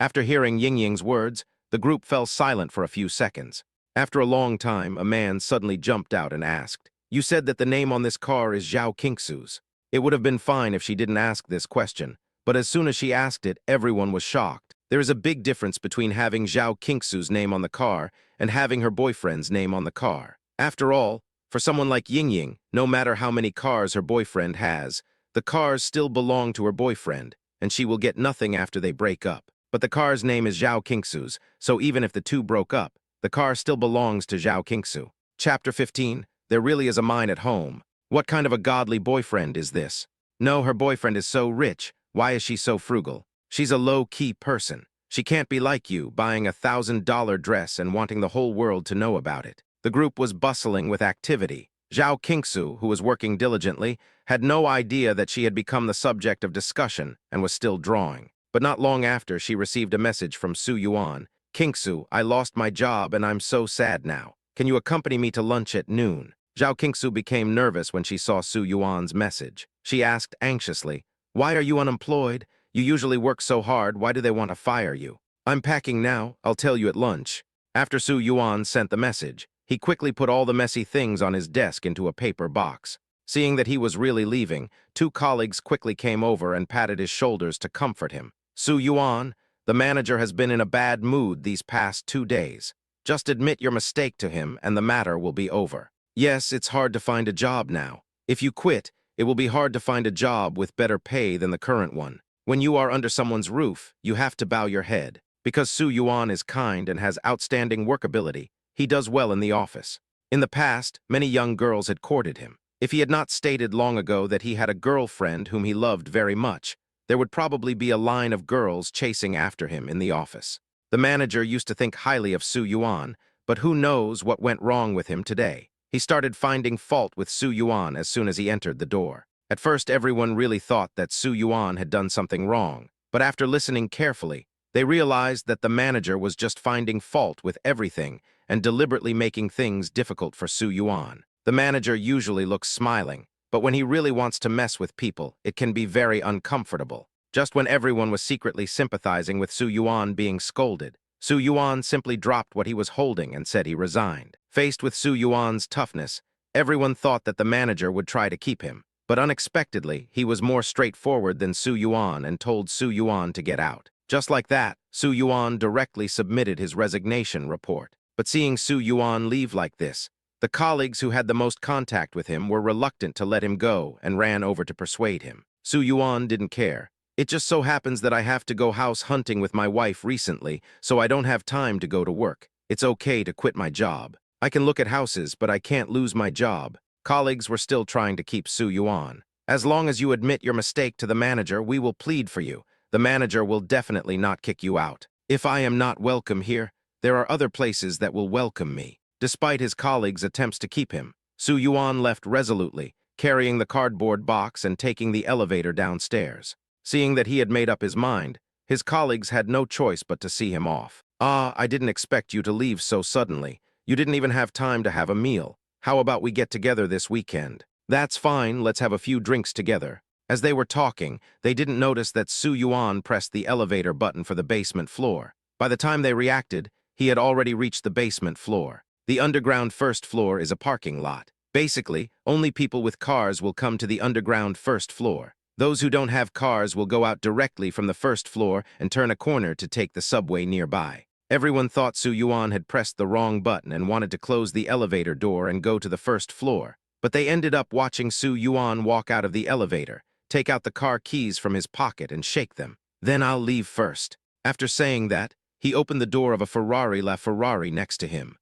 After hearing Ying Ying's words, the group fell silent for a few seconds. After a long time, a man suddenly jumped out and asked, You said that the name on this car is Zhao Qingsu's. It would have been fine if she didn't ask this question, but as soon as she asked it, everyone was shocked. There is a big difference between having Zhao Qingsu's name on the car and having her boyfriend's name on the car. After all, for someone like Ying Ying, no matter how many cars her boyfriend has, the cars still belong to her boyfriend, and she will get nothing after they break up. But the car's name is Zhao Qingsu's, so even if the two broke up, the car still belongs to Zhao Qingsu. Chapter 15. There really is a mine at home. What kind of a godly boyfriend is this? No, her boyfriend is so rich. Why is she so frugal? She's a low-key person. She can't be like you, buying a $1,000 dress and wanting the whole world to know about it. The group was bustling with activity. Zhao Qingsu, who was working diligently, had no idea that she had become the subject of discussion and was still drawing. But not long after, she received a message from Su Yuan. Qingsu, I lost my job and I'm so sad now. Can you accompany me to lunch at noon? Zhao Qingsu became nervous when she saw Su Yuan's message. She asked anxiously, Why are you unemployed? You usually work so hard, why do they want to fire you? I'm packing now, I'll tell you at lunch. After Su Yuan sent the message, he quickly put all the messy things on his desk into a paper box. Seeing that he was really leaving, 2 colleagues quickly came over and patted his shoulders to comfort him. Su Yuan, the manager has been in a bad mood these past 2 days. Just admit your mistake to him and the matter will be over. Yes, it's hard to find a job now. If you quit, it will be hard to find a job with better pay than the current one. When you are under someone's roof, you have to bow your head. Because Su Yuan is kind and has outstanding workability, he does well in the office. In the past, many young girls had courted him. If he had not stated long ago that he had a girlfriend whom he loved very much, there would probably be a line of girls chasing after him in the office. The manager used to think highly of Su Yuan, but who knows what went wrong with him today. He started finding fault with Su Yuan as soon as he entered the door. At first, everyone really thought that Su Yuan had done something wrong, but after listening carefully, they realized that the manager was just finding fault with everything and deliberately making things difficult for Su Yuan. The manager usually looks smiling, but when he really wants to mess with people, it can be very uncomfortable. Just when everyone was secretly sympathizing with Su Yuan being scolded, Su Yuan simply dropped what he was holding and said he resigned. Faced with Su Yuan's toughness, everyone thought that the manager would try to keep him. But unexpectedly, he was more straightforward than Su Yuan and told Su Yuan to get out. Just like that, Su Yuan directly submitted his resignation report. But seeing Su Yuan leave like this, the colleagues who had the most contact with him were reluctant to let him go and ran over to persuade him. Su Yuan didn't care. It just so happens that I have to go house hunting with my wife recently, so I don't have time to go to work. It's okay to quit my job. I can look at houses, but I can't lose my job. Colleagues were still trying to keep Su Yuan. As long as you admit your mistake to the manager, we will plead for you. The manager will definitely not kick you out. If I am not welcome here, there are other places that will welcome me. Despite his colleagues' attempts to keep him, Su Yuan left resolutely, carrying the cardboard box and taking the elevator downstairs. Seeing that he had made up his mind, his colleagues had no choice but to see him off. "Ah, I didn't expect you to leave so suddenly. You didn't even have time to have a meal. How about we get together this weekend?" "That's fine, let's have a few drinks together." As they were talking, they didn't notice that Su Yuan pressed the elevator button for the basement floor. By the time they reacted, he had already reached the basement floor. The underground first floor is a parking lot. Basically, only people with cars will come to the underground first floor. Those who don't have cars will go out directly from the first floor and turn a corner to take the subway nearby. Everyone thought Su Yuan had pressed the wrong button and wanted to close the elevator door and go to the first floor. But they ended up watching Su Yuan walk out of the elevator, take out the car keys from his pocket and shake them. "Then I'll leave first." After saying that, he opened the door of a Ferrari LaFerrari next to him.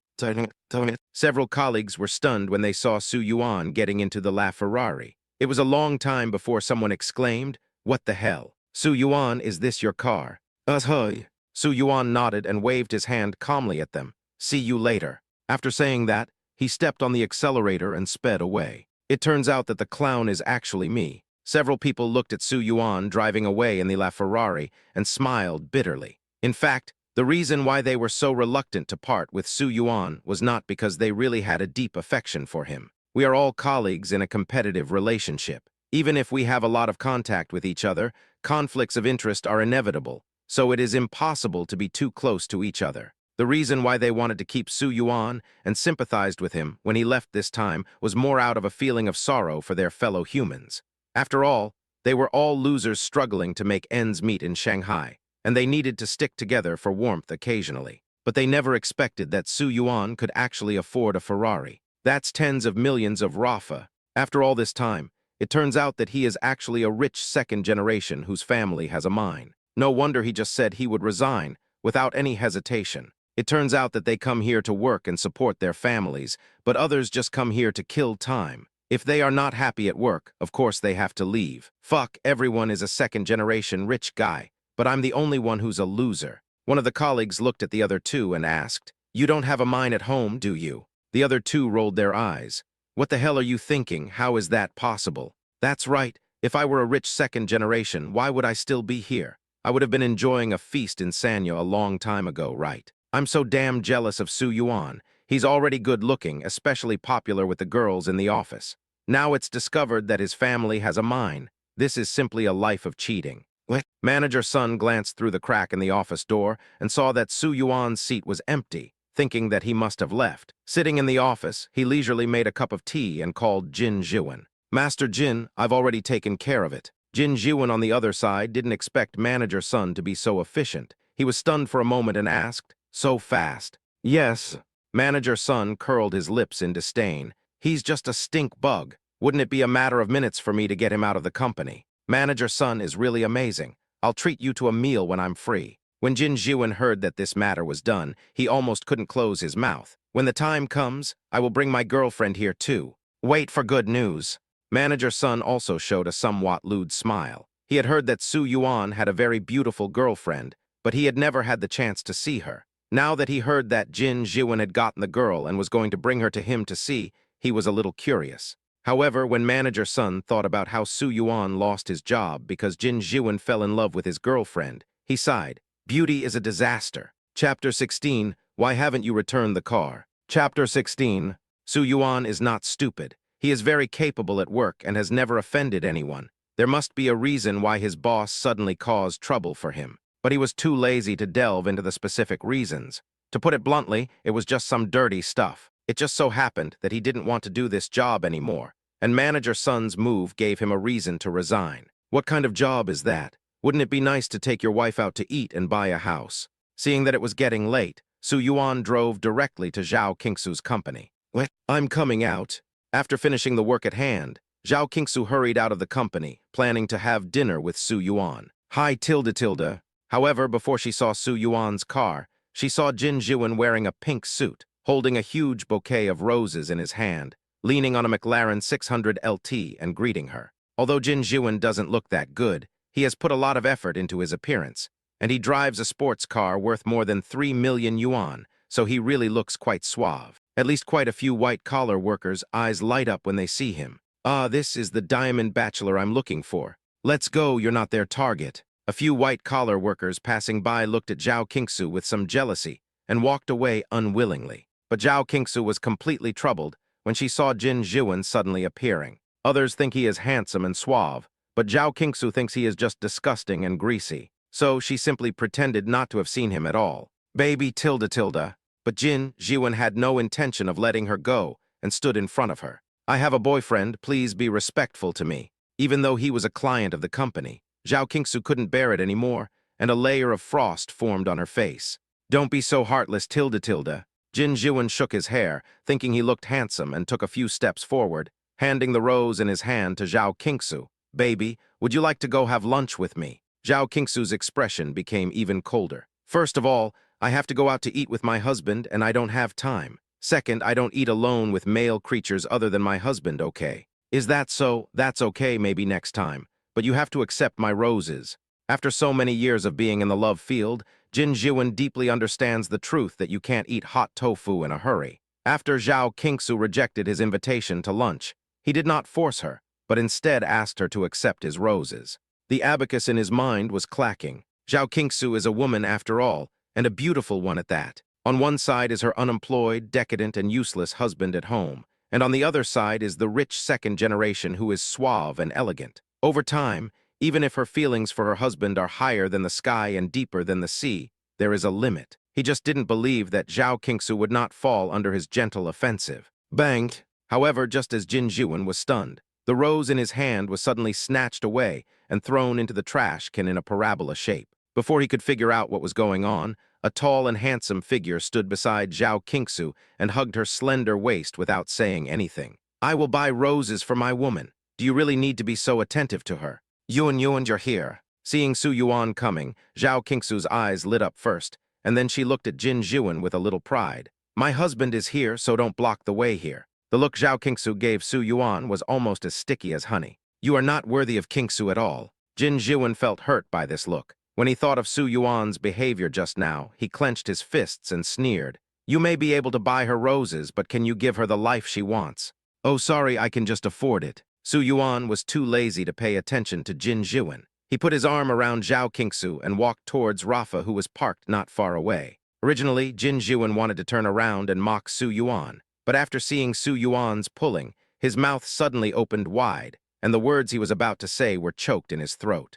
Several colleagues were stunned when they saw Su Yuan getting into the LaFerrari. It was a long time before someone exclaimed, "What the hell? Su Yuan, is this your car?" "Hey." Su Yuan nodded and waved his hand calmly at them. "See you later." After saying that, he stepped on the accelerator and sped away. It turns out that the clown is actually me. Several people looked at Su Yuan driving away in the LaFerrari and smiled bitterly. In fact, the reason why they were so reluctant to part with Su Yuan was not because they really had a deep affection for him. We are all colleagues in a competitive relationship. Even if we have a lot of contact with each other, conflicts of interest are inevitable, so it is impossible to be too close to each other. The reason why they wanted to keep Su Yuan and sympathized with him when he left this time was more out of a feeling of sorrow for their fellow humans. After all, they were all losers struggling to make ends meet in Shanghai, and they needed to stick together for warmth occasionally. But they never expected that Su Yuan could actually afford a Ferrari. That's tens of millions of Rafa. After all this time, it turns out that he is actually a rich second generation whose family has a mine. No wonder he just said he would resign, without any hesitation. It turns out that they come here to work and support their families, but others just come here to kill time. If they are not happy at work, of course they have to leave. Fuck, everyone is a second-generation rich guy, but I'm the only one who's a loser. One of the colleagues looked at the other two and asked, "You don't have a mine at home, do you?" The other two rolled their eyes. "What the hell are you thinking? How is that possible?" "That's right. If I were a rich second generation, why would I still be here? I would have been enjoying a feast in Sanya a long time ago, right? I'm so damn jealous of Su Yuan. He's already good-looking, especially popular with the girls in the office. Now it's discovered that his family has a mine. This is simply a life of cheating." What? Manager Sun glanced through the crack in the office door and saw that Su Yuan's seat was empty, thinking that he must have left. Sitting in the office, he leisurely made a cup of tea and called Jin Jiwen. "Master Jin, I've already taken care of it." Jin Jiwen on the other side didn't expect Manager Sun to be so efficient. He was stunned for a moment and asked, "So fast?" Yes. Manager Sun curled his lips in disdain. He's just a stink bug. Wouldn't it be a matter of minutes for me to get him out of the company? Manager Sun is really amazing. I'll treat you to a meal when I'm free. When Jin Jiwen heard that this matter was done, he almost couldn't close his mouth. When the time comes, I will bring my girlfriend here too. Wait for good news. Manager Sun also showed a somewhat lewd smile. He had heard that Su Yuan had a very beautiful girlfriend, but he had never had the chance to see her. Now that he heard that Jin Jiwen had gotten the girl and was going to bring her to him to see, he was a little curious. However, when Manager Sun thought about how Su Yuan lost his job because Jin Jiwen fell in love with his girlfriend, he sighed. Beauty is a disaster. Chapter 16, Why haven't you returned the car? Chapter 16, Su Yuan is not stupid. He is very capable at work and has never offended anyone. There must be a reason why his boss suddenly caused trouble for him. But he was too lazy to delve into the specific reasons. To put it bluntly, it was just some dirty stuff. It just so happened that he didn't want to do this job anymore, and Manager Sun's move gave him a reason to resign. What kind of job is that? Wouldn't it be nice to take your wife out to eat and buy a house? Seeing that it was getting late, Su Yuan drove directly to Zhao Qingsu's company. What? I'm coming out. After finishing the work at hand, Zhao Qingsu hurried out of the company, planning to have dinner with Su Yuan. Hi, Tilda. However, before she saw Su Yuan's car, she saw Jin Jiwen wearing a pink suit, holding a huge bouquet of roses in his hand, leaning on a McLaren 600 LT and greeting her. Although Jin Jiwen doesn't look that good, he has put a lot of effort into his appearance, and he drives a sports car worth more than 3 million yuan, so he really looks quite suave. At least quite a few white-collar workers' eyes light up when they see him. Ah, this is the diamond bachelor I'm looking for. Let's go, you're not their target. A few white-collar workers passing by looked at Zhao Qingsu with some jealousy and walked away unwillingly. But Zhao Qingsu was completely troubled when she saw Jin Jiwen suddenly appearing. Others think he is handsome and suave, but Zhao Qingsu thinks he is just disgusting and greasy. So she simply pretended not to have seen him at all. Baby Tilda. But Jin Jiwen had no intention of letting her go and stood in front of her. I have a boyfriend, please be respectful to me. Even though he was a client of the company, Zhao Qingsu couldn't bear it anymore, and a layer of frost formed on her face. Don't be so heartless, Tilda. Jin Jiwen shook his hair, thinking he looked handsome, and took a few steps forward, handing the rose in his hand to Zhao Qingsu. Baby, would you like to go have lunch with me? Zhao Qingsu's expression became even colder. First of all, I have to go out to eat with my husband, and I don't have time. Second, I don't eat alone with male creatures other than my husband, okay? Is that so? That's okay, maybe next time. But you have to accept my roses. After so many years of being in the love field, Jin Jiwen deeply understands the truth that you can't eat hot tofu in a hurry. After Zhao Qingsu rejected his invitation to lunch, he did not force her, but instead asked her to accept his roses. The abacus in his mind was clacking. Zhao Qingsu is a woman after all, and a beautiful one at that. On one side is her unemployed, decadent, and useless husband at home, and on the other side is the rich second generation who is suave and elegant. Over time, even if her feelings for her husband are higher than the sky and deeper than the sea, there is a limit. He just didn't believe that Zhao Qingsu would not fall under his gentle offensive. Banged. However, just as Jin Jiwen was stunned, the rose in his hand was suddenly snatched away and thrown into the trash can in a parabola shape. Before he could figure out what was going on, a tall and handsome figure stood beside Zhao Qingsu and hugged her slender waist without saying anything. I will buy roses for my woman. Do you really need to be so attentive to her? Yuan, you're here. Seeing Su Yuan coming, Zhao Qingsu's eyes lit up first, and then she looked at Jin Jiwen with a little pride. My husband is here, so don't block the way here. The look Zhao Qingsu gave Su Yuan was almost as sticky as honey. You are not worthy of Qingsu at all. Jin Jiwen felt hurt by this look. When he thought of Su Yuan's behavior just now, he clenched his fists and sneered. You may be able to buy her roses, but can you give her the life she wants? Oh, sorry, I can just afford it. Su Yuan was too lazy to pay attention to Jin Jiwen. He put his arm around Zhao Qingsu and walked towards Rafa, who was parked not far away. Originally, Jin Jiwen wanted to turn around and mock Su Yuan, but after seeing Su Yuan's pulling, his mouth suddenly opened wide, and the words he was about to say were choked in his throat.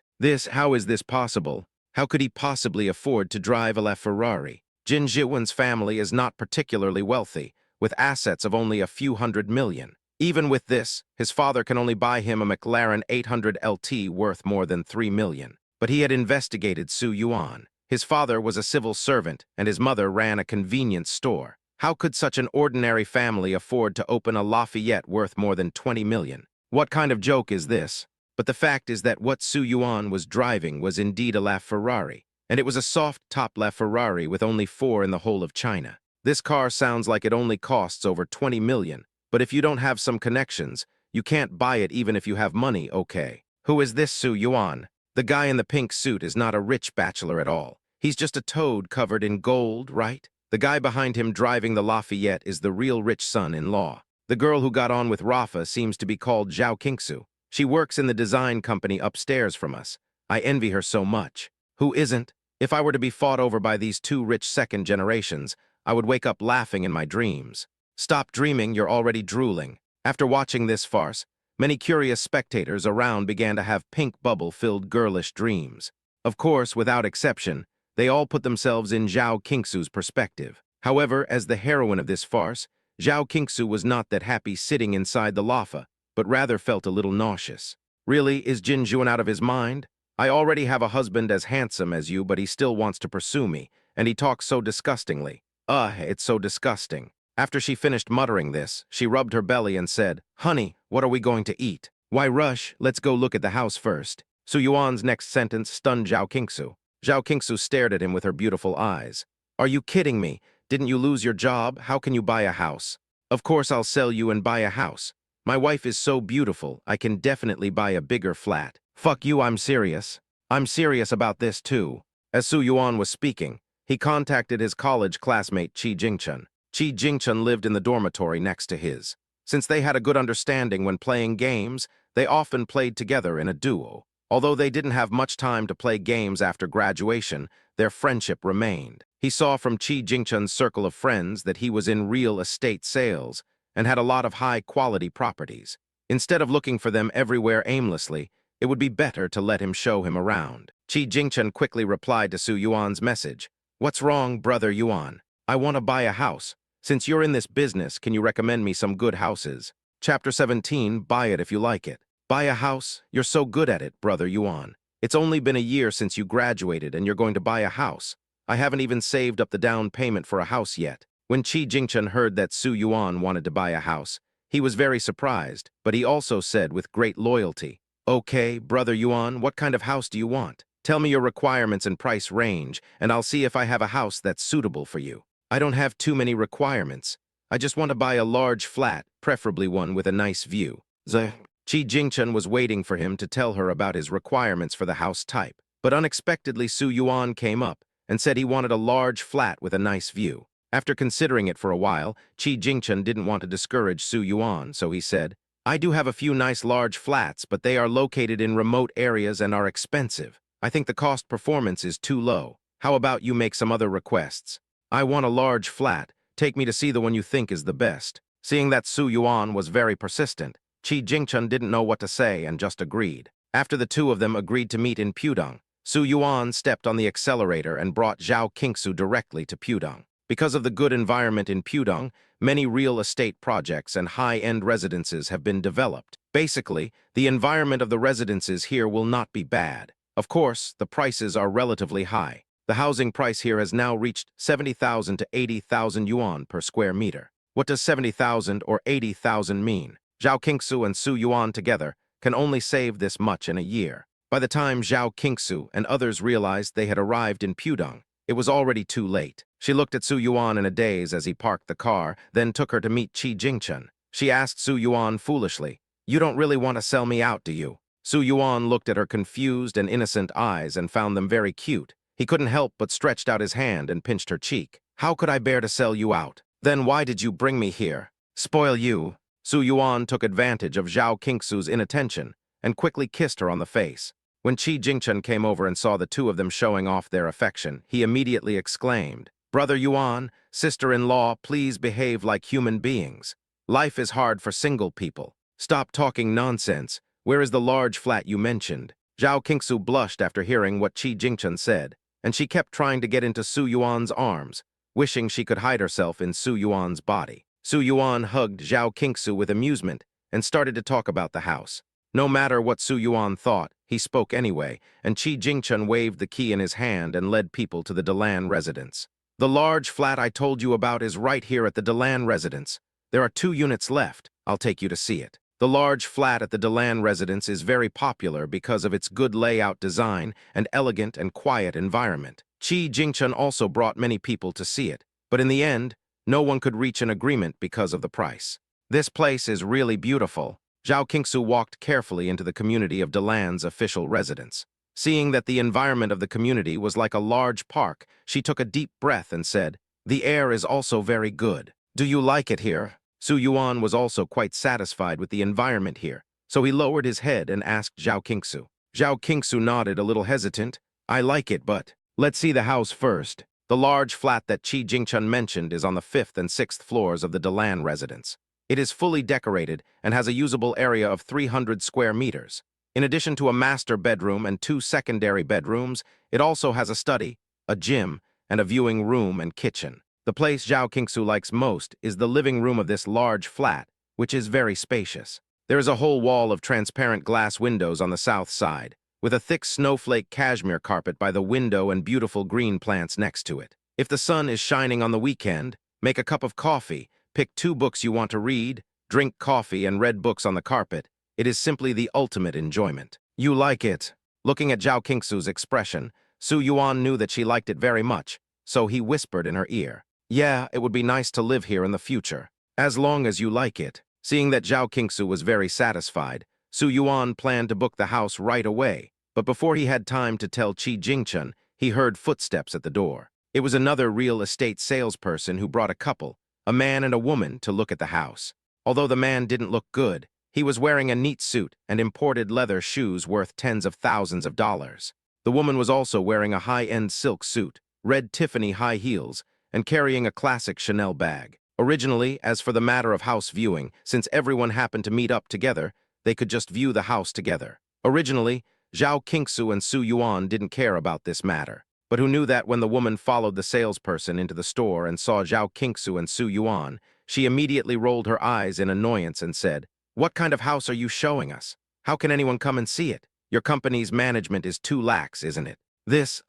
How is this possible? How could he possibly afford to drive a LaFerrari? Jin Jiwen's family is not particularly wealthy, with assets of only a few hundred million. Even with this, his father can only buy him a McLaren 800 LT worth more than 3 million. But he had investigated Su Yuan. His father was a civil servant, and his mother ran a convenience store. How could such an ordinary family afford to open a Lafayette worth more than 20 million? What kind of joke is this? But the fact is that what Su Yuan was driving was indeed a LaFerrari, and it was a soft-top LaFerrari with only 4 in the whole of China. This car sounds like it only costs over 20 million, but if you don't have some connections, you can't buy it even if you have money, okay? Who is this Su Yuan? The guy in the pink suit is not a rich bachelor at all. He's just a toad covered in gold, right? The guy behind him driving the Lafayette is the real rich son-in-law. The girl who got on with Rafa seems to be called Zhao Qingsu. She works in the design company upstairs from us. I envy her so much. Who isn't? If I were to be fought over by these 2 rich second generations, I would wake up laughing in my dreams. Stop dreaming, you're already drooling. After watching this farce, many curious spectators around began to have pink bubble-filled girlish dreams. Of course, without exception, they all put themselves in Zhao Qingsu's perspective. However, as the heroine of this farce, Zhao Qingsu was not that happy sitting inside the Lafa, but rather felt a little nauseous. Really, is Jin Juan out of his mind? I already have a husband as handsome as you, but he still wants to pursue me, and he talks so disgustingly. It's so disgusting. After she finished muttering this, she rubbed her belly and said, "Honey, what are we going to eat?" "Why rush? Let's go look at the house first." Su Yuan's next sentence stunned Zhao Qingsu. Zhao Qingsu stared at him with her beautiful eyes. "Are you kidding me? Didn't you lose your job? How can you buy a house?" "Of course I'll sell you and buy a house. My wife is so beautiful, I can definitely buy a bigger flat." "Fuck you, I'm serious. I'm serious about this too." As Su Yuan was speaking, he contacted his college classmate Qi Jingchun. Qi Jingchun lived in the dormitory next to his. Since they had a good understanding when playing games, they often played together in a duo. Although they didn't have much time to play games after graduation, their friendship remained. He saw from Qi Jingchun's circle of friends that he was in real estate sales and had a lot of high-quality properties. Instead of looking for them everywhere aimlessly, it would be better to let him show him around. Qi Jingchun quickly replied to Su Yuan's message. "What's wrong, brother Yuan? I want to buy a house. Since you're in this business, can you recommend me some good houses?" Chapter 17, Buy It If You Like It. Buy a house? You're so good at it, brother Yuan. It's only been a year since you graduated and you're going to buy a house. I haven't even saved up the down payment for a house yet. When Qi Jingchun heard that Su Yuan wanted to buy a house, he was very surprised, but he also said with great loyalty, "Okay, brother Yuan, what kind of house do you want? Tell me your requirements and price range, and I'll see if I have a house that's suitable for you." "I don't have too many requirements. I just want to buy a large flat, preferably one with a nice view." Qi Jingchun was waiting for him to tell her about his requirements for the house type, but unexpectedly Su Yuan came up and said he wanted a large flat with a nice view. After considering it for a while, Qi Jingchun didn't want to discourage Su Yuan, so he said, "I do have a few nice large flats, but they are located in remote areas and are expensive. I think the cost performance is too low. How about you make some other requests?" "I want a large flat. Take me to see the one you think is the best." Seeing that Su Yuan was very persistent, Qi Jingchun didn't know what to say and just agreed. After the two of them agreed to meet in Pudong, Su Yuan stepped on the accelerator and brought Zhao Qingsu directly to Pudong. Because of the good environment in Pudong, many real estate projects and high-end residences have been developed. Basically, the environment of the residences here will not be bad. Of course, the prices are relatively high. The housing price here has now reached 70,000 to 80,000 yuan per square meter. What does 70,000 or 80,000 mean? Zhao Qingsu and Su Yuan together can only save this much in a year. By the time Zhao Qingsu and others realized they had arrived in Pudong, it was already too late. She looked at Su Yuan in a daze as he parked the car, then took her to meet Qi Jingchun. She asked Su Yuan foolishly, "You don't really want to sell me out, do you?" Su Yuan looked at her confused and innocent eyes and found them very cute. He couldn't help but stretched out his hand and pinched her cheek. "How could I bear to sell you out? Then why did you bring me here? Spoil you?" Su Yuan took advantage of Zhao Qingsu's inattention and quickly kissed her on the face. When Qi Jingchun came over and saw the two of them showing off their affection, he immediately exclaimed, "Brother Yuan, sister-in-law, please behave like human beings. Life is hard for single people. Stop talking nonsense. Where is the large flat you mentioned?" Zhao Qingsu blushed after hearing what Qi Jingchun said, and she kept trying to get into Su Yuan's arms, wishing she could hide herself in Su Yuan's body. Su Yuan hugged Zhao Qingsu with amusement and started to talk about the house. No matter what Su Yuan thought, he spoke anyway, and Qi Jingchun waved the key in his hand and led people to the Delan residence. The large flat I told you about is right here at the Delan residence. There are 2 units left. I'll take you to see it. The large flat at the Delan residence is very popular because of its good layout design and elegant and quiet environment. Qi Jingchun also brought many people to see it, but in the end, no one could reach an agreement because of the price. This place is really beautiful. Zhao Qingsu walked carefully into the community of Delan's official residence. Seeing that the environment of the community was like a large park, she took a deep breath and said, "The air is also very good. Do you like it here?" Su Yuan was also quite satisfied with the environment here, so he lowered his head and asked Zhao Qingsu. Zhao Qingsu nodded a little hesitant. "I like it, but let's see the house first." The large flat that Qi Jingchun mentioned is on the 5th and 6th floors of the Delan residence. It is fully decorated and has a usable area of 300 square meters. In addition to a master bedroom and 2 secondary bedrooms, it also has a study, a gym, and a viewing room and kitchen. The place Zhao Qingsu likes most is the living room of this large flat, which is very spacious. There is a whole wall of transparent glass windows on the south side, with a thick snowflake cashmere carpet by the window and beautiful green plants next to it. If the sun is shining on the weekend, make a cup of coffee, pick 2 books you want to read, drink coffee and read books on the carpet. It is simply the ultimate enjoyment. You like it. Looking at Zhao Qingsu's expression, Su Yuan knew that she liked it very much, so he whispered in her ear, "Yeah, it would be nice to live here in the future, as long as you like it." Seeing that Zhao Qingsu was very satisfied, Su Yuan planned to book the house right away, but before he had time to tell Qi Jingchun, he heard footsteps at the door. It was another real estate salesperson who brought a couple, a man and a woman, to look at the house. Although the man didn't look good, he was wearing a neat suit and imported leather shoes worth tens of thousands of dollars. The woman was also wearing a high-end silk suit, red Tiffany high heels, and carrying a classic Chanel bag. Originally, as for the matter of house viewing, since everyone happened to meet up together, they could just view the house together. Originally, Zhao Qingsu and Su Yuan didn't care about this matter, but who knew that when the woman followed the salesperson into the store and saw Zhao Qingsu and Su Yuan, she immediately rolled her eyes in annoyance and said, "What kind of house are you showing us? How can anyone come and see it? Your company's management is too lax, isn't it?"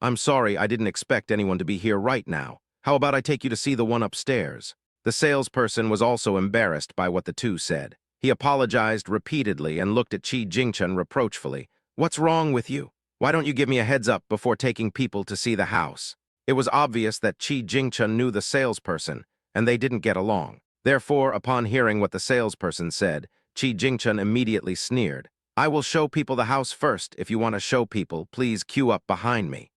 I'm sorry, I didn't expect anyone to be here right now. How about I take you to see the one upstairs?" The salesperson was also embarrassed by what the two said. He apologized repeatedly and looked at Qi Jingchun reproachfully. "What's wrong with you? Why don't you give me a heads up before taking people to see the house?" It was obvious that Qi Jingchun knew the salesperson, and they didn't get along. Therefore, upon hearing what the salesperson said, Qi Jingchun immediately sneered. "I will show people the house first. If you want to show people, please queue up behind me."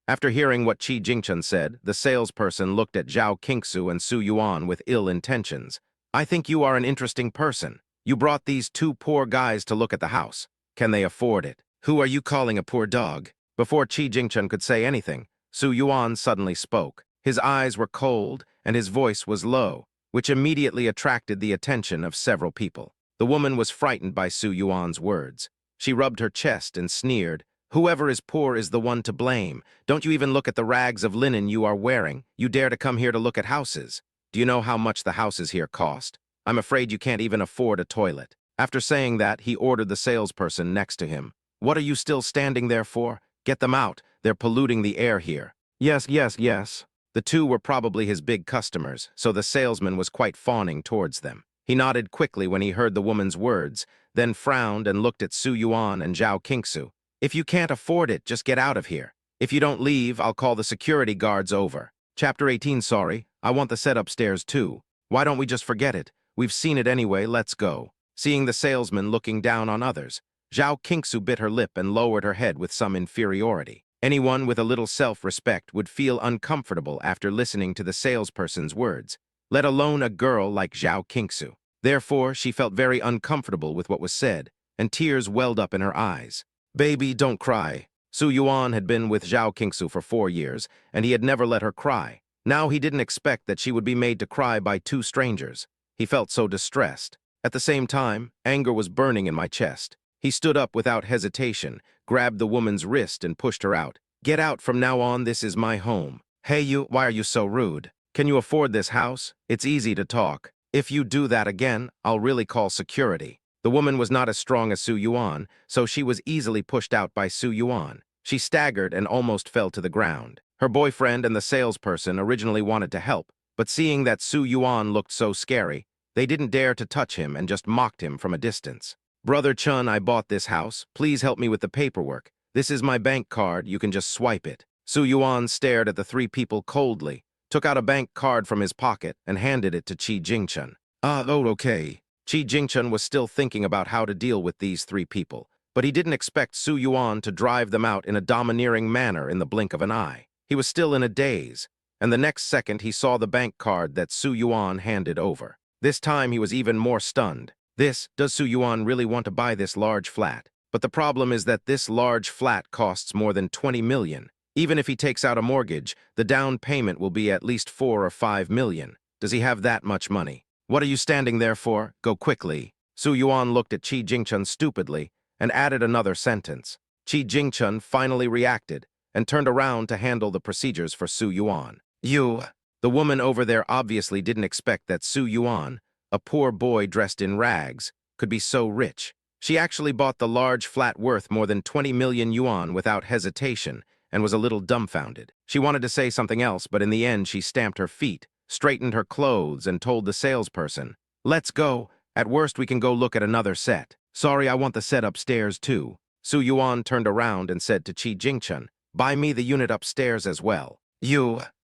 After hearing what Qi Jingchun said, the salesperson looked at Zhao Qingsu and Su Yuan with ill intentions. "I think you are an interesting person. You brought these 2 poor guys to look at the house. Can they afford it? Who are you calling a poor dog?" Before Qi Jingchun could say anything, Su Yuan suddenly spoke. His eyes were cold and his voice was low, which immediately attracted the attention of several people. The woman was frightened by Su Yuan's words. She rubbed her chest and sneered, "Whoever is poor is the one to blame. Don't you even look at the rags of linen you are wearing? You dare to come here to look at houses. Do you know how much the houses here cost? I'm afraid you can't even afford a toilet." After saying that, he ordered the salesperson next to him. "What are you still standing there for? Get them out. They're polluting the air here." Yes. The 2 were probably his big customers, so the salesman was quite fawning towards them. He nodded quickly when he heard the woman's words, then frowned and looked at Su Yuan and Zhao Qingsu. "If you can't afford it, just get out of here. If you don't leave, I'll call the security guards over." Chapter 18. Sorry, I want the set upstairs too. Why don't we just forget it? We've seen it anyway, let's go. Seeing the salesman looking down on others, Zhao Qingsu bit her lip and lowered her head with some inferiority. Anyone with a little self-respect would feel uncomfortable after listening to the salesperson's words, let alone a girl like Zhao Qingsu. Therefore, she felt very uncomfortable with what was said, and tears welled up in her eyes. "Baby, don't cry." Su Yuan had been with Zhao Qingsu for 4 years, and he had never let her cry. Now he didn't expect that she would be made to cry by 2 strangers. He felt so distressed. At the same time, anger was burning in my chest. He stood up without hesitation, grabbed the woman's wrist and pushed her out. "Get out from now on, this is my home." "Hey you, why are you so rude? Can you afford this house? It's easy to talk. If you do that again, I'll really call security." The woman was not as strong as Su Yuan, so she was easily pushed out by Su Yuan. She staggered and almost fell to the ground. Her boyfriend and the salesperson originally wanted to help, but seeing that Su Yuan looked so scary, they didn't dare to touch him and just mocked him from a distance. "Brother Chun, I bought this house. Please help me with the paperwork. This is my bank card. You can just swipe it." Su Yuan stared at the three people coldly, took out a bank card from his pocket, and handed it to Qi Jingchun. Okay. Qi Jingchun was still thinking about how to deal with these three people, but he didn't expect Su Yuan to drive them out in a domineering manner in the blink of an eye. He was still in a daze, and the next second he saw the bank card that Su Yuan handed over. This time he was even more stunned. Does Su Yuan really want to buy this large flat? But the problem is that this large flat costs more than 20 million. Even if he takes out a mortgage, the down payment will be at least 4 or 5 million. Does he have that much money? "What are you standing there for? Go quickly." Su Yuan looked at Qi Jingchun stupidly and added another sentence. Qi Jingchun finally reacted and turned around to handle the procedures for Su Yuan. The woman over there obviously didn't expect that Su Yuan, a poor boy dressed in rags, could be so rich. She actually bought the large flat worth more than 20 million yuan without hesitation and was a little dumbfounded. She wanted to say something else, but in the end she stamped her feet, straightened her clothes, and told the salesperson, "Let's go. At worst we can go look at another set. Sorry, I want the set upstairs too." Su Yuan turned around and said to Qi Jingchun, "Buy me the unit upstairs as well."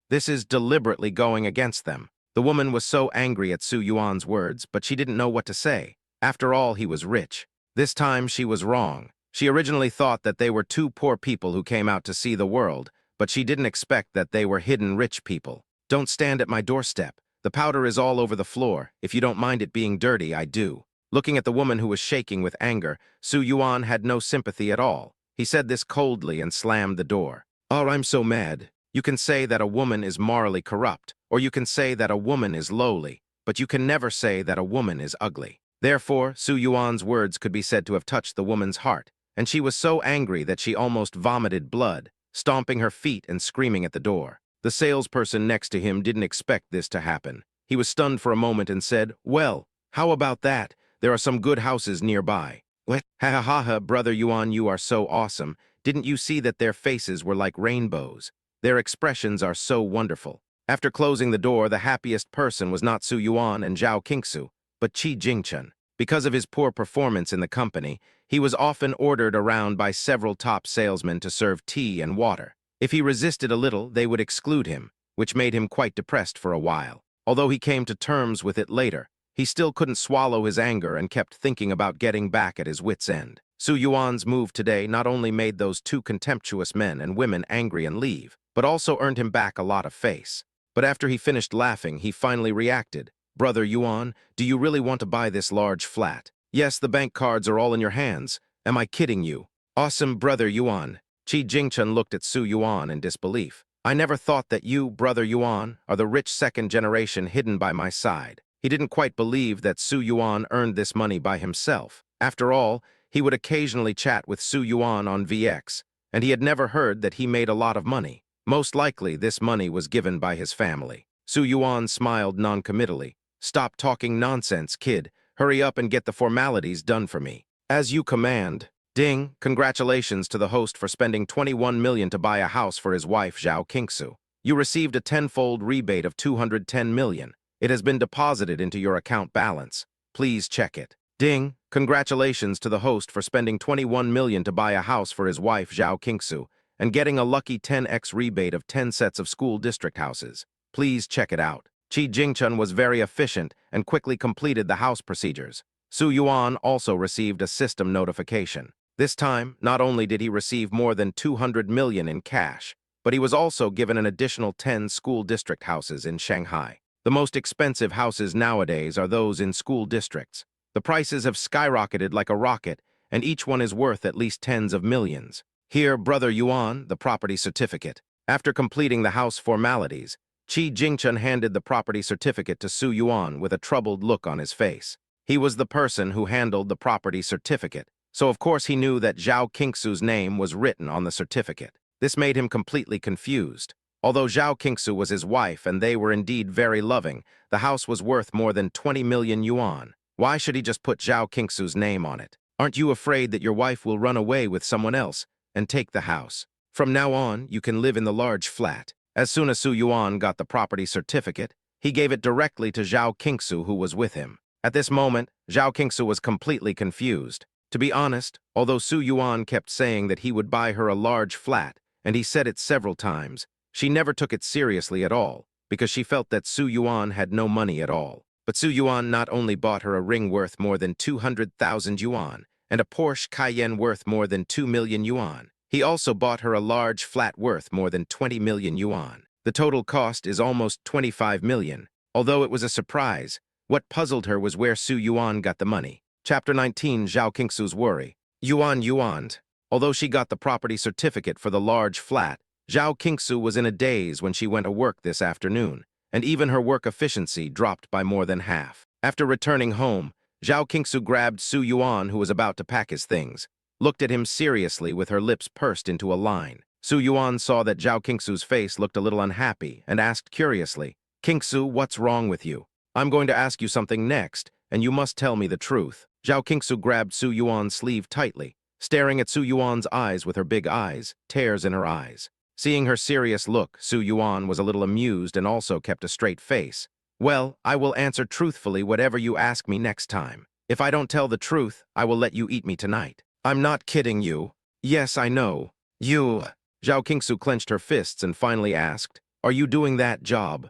This is deliberately going against them. The woman was so angry at Su Yuan's words, but she didn't know what to say. After all, he was rich. This time she was wrong. She originally thought that they were two poor people who came out to see the world, but she didn't expect that they were hidden rich people. "Don't stand at my doorstep. The powder is all over the floor. If you don't mind it being dirty, I do." Looking at the woman who was shaking with anger, Su Yuan had no sympathy at all. He said this coldly and slammed the door. "Oh, I'm so mad. You can say that a woman is morally corrupt, or you can say that a woman is lowly, but you can never say that a woman is ugly." Therefore, Su Yuan's words could be said to have touched the woman's heart, and she was so angry that she almost vomited blood, stomping her feet and screaming at the door. The salesperson next to him didn't expect this to happen. He was stunned for a moment and said, "Well, how about that? There are some good houses nearby." "What? Ha ha ha ha, Brother Yuan, you are so awesome. Didn't you see that their faces were like rainbows? Their expressions are so wonderful." After closing the door, the happiest person was not Su Yuan and Zhao Qingsu, but Qi Jingchun. Because of his poor performance in the company, he was often ordered around by several top salesmen to serve tea and water. If he resisted a little, they would exclude him, which made him quite depressed for a while. Although he came to terms with it later, he still couldn't swallow his anger and kept thinking about getting back at his wits' end. Su Yuan's move today not only made those two contemptuous men and women angry and leave, but also earned him back a lot of face. But after he finished laughing, he finally reacted. "Brother Yuan, do you really want to buy this large flat? Yes, the bank cards are all in your hands. Am I kidding you?" "Awesome, Brother Yuan." Qi Jingchun looked at Su Yuan in disbelief. "I never thought that you, Brother Yuan, are the rich second generation hidden by my side." He didn't quite believe that Su Yuan earned this money by himself. After all, he would occasionally chat with Su Yuan on VX, and he had never heard that he made a lot of money. Most likely, this money was given by his family. Su Yuan smiled noncommittally. "Stop talking nonsense, kid. Hurry up and get the formalities done for me." "As you command." Ding, congratulations to the host for spending 21 million to buy a house for his wife, Zhao Qingsu. You received a tenfold rebate of 210 million. It has been deposited into your account balance. Please check it. Ding, congratulations to the host for spending 21 million to buy a house for his wife, Zhao Qingsu, and getting a lucky 10x rebate of 10 sets of school district houses. Please check it out. Qi Jingchun was very efficient and quickly completed the house procedures. Su Yuan also received a system notification. This time, not only did he receive more than 200 million in cash, but he was also given an additional 10 school district houses in Shanghai. The most expensive houses nowadays are those in school districts. The prices have skyrocketed like a rocket, and each one is worth at least tens of millions. Here, Brother Yuan, the property certificate. After completing the house formalities, Qi Jingchun handed the property certificate to Su Yuan with a troubled look on his face. He was the person who handled the property certificate, so of course he knew that Zhao Qingsu's name was written on the certificate. This made him completely confused. Although Zhao Qingsu was his wife and they were indeed very loving, the house was worth more than 20 million yuan. Why should he just put Zhao Qingsu's name on it? Aren't you afraid that your wife will run away with someone else and take the house? From now on, you can live in the large flat. As soon as Su Yuan got the property certificate, he gave it directly to Zhao Qingsu, who was with him. At this moment, Zhao Qingsu was completely confused. To be honest, although Su Yuan kept saying that he would buy her a large flat, and he said it several times, she never took it seriously at all, because she felt that Su Yuan had no money at all. But Su Yuan not only bought her a ring worth more than 200,000 yuan, and a Porsche Cayenne worth more than 2 million yuan, he also bought her a large flat worth more than 20 million yuan. The total cost is almost 25 million. Although it was a surprise, what puzzled her was where Su Yuan got the money. Chapter 19, Zhao Qingsu's Worry. Yuan. Although she got the property certificate for the large flat, Zhao Qingsu was in a daze when she went to work this afternoon, and even her work efficiency dropped by more than half. After returning home, Zhao Qingsu grabbed Su Yuan, who was about to pack his things, looked at him seriously with her lips pursed into a line. Su Yuan saw that Zhao Qingsu's face looked a little unhappy and asked curiously, "Qingsu, what's wrong with you? I'm going to ask you something next, and you must tell me the truth." Zhao Qingsu grabbed Su Yuan's sleeve tightly, staring at Su Yuan's eyes with her big eyes, tears in her eyes. Seeing her serious look, Su Yuan was a little amused and also kept a straight face. "Well, I will answer truthfully whatever you ask me next time. If I don't tell the truth, I will let you eat me tonight." "I'm not kidding you." "Yes, I know. You." Zhao Qingsu clenched her fists and finally asked, "Are you doing that job?"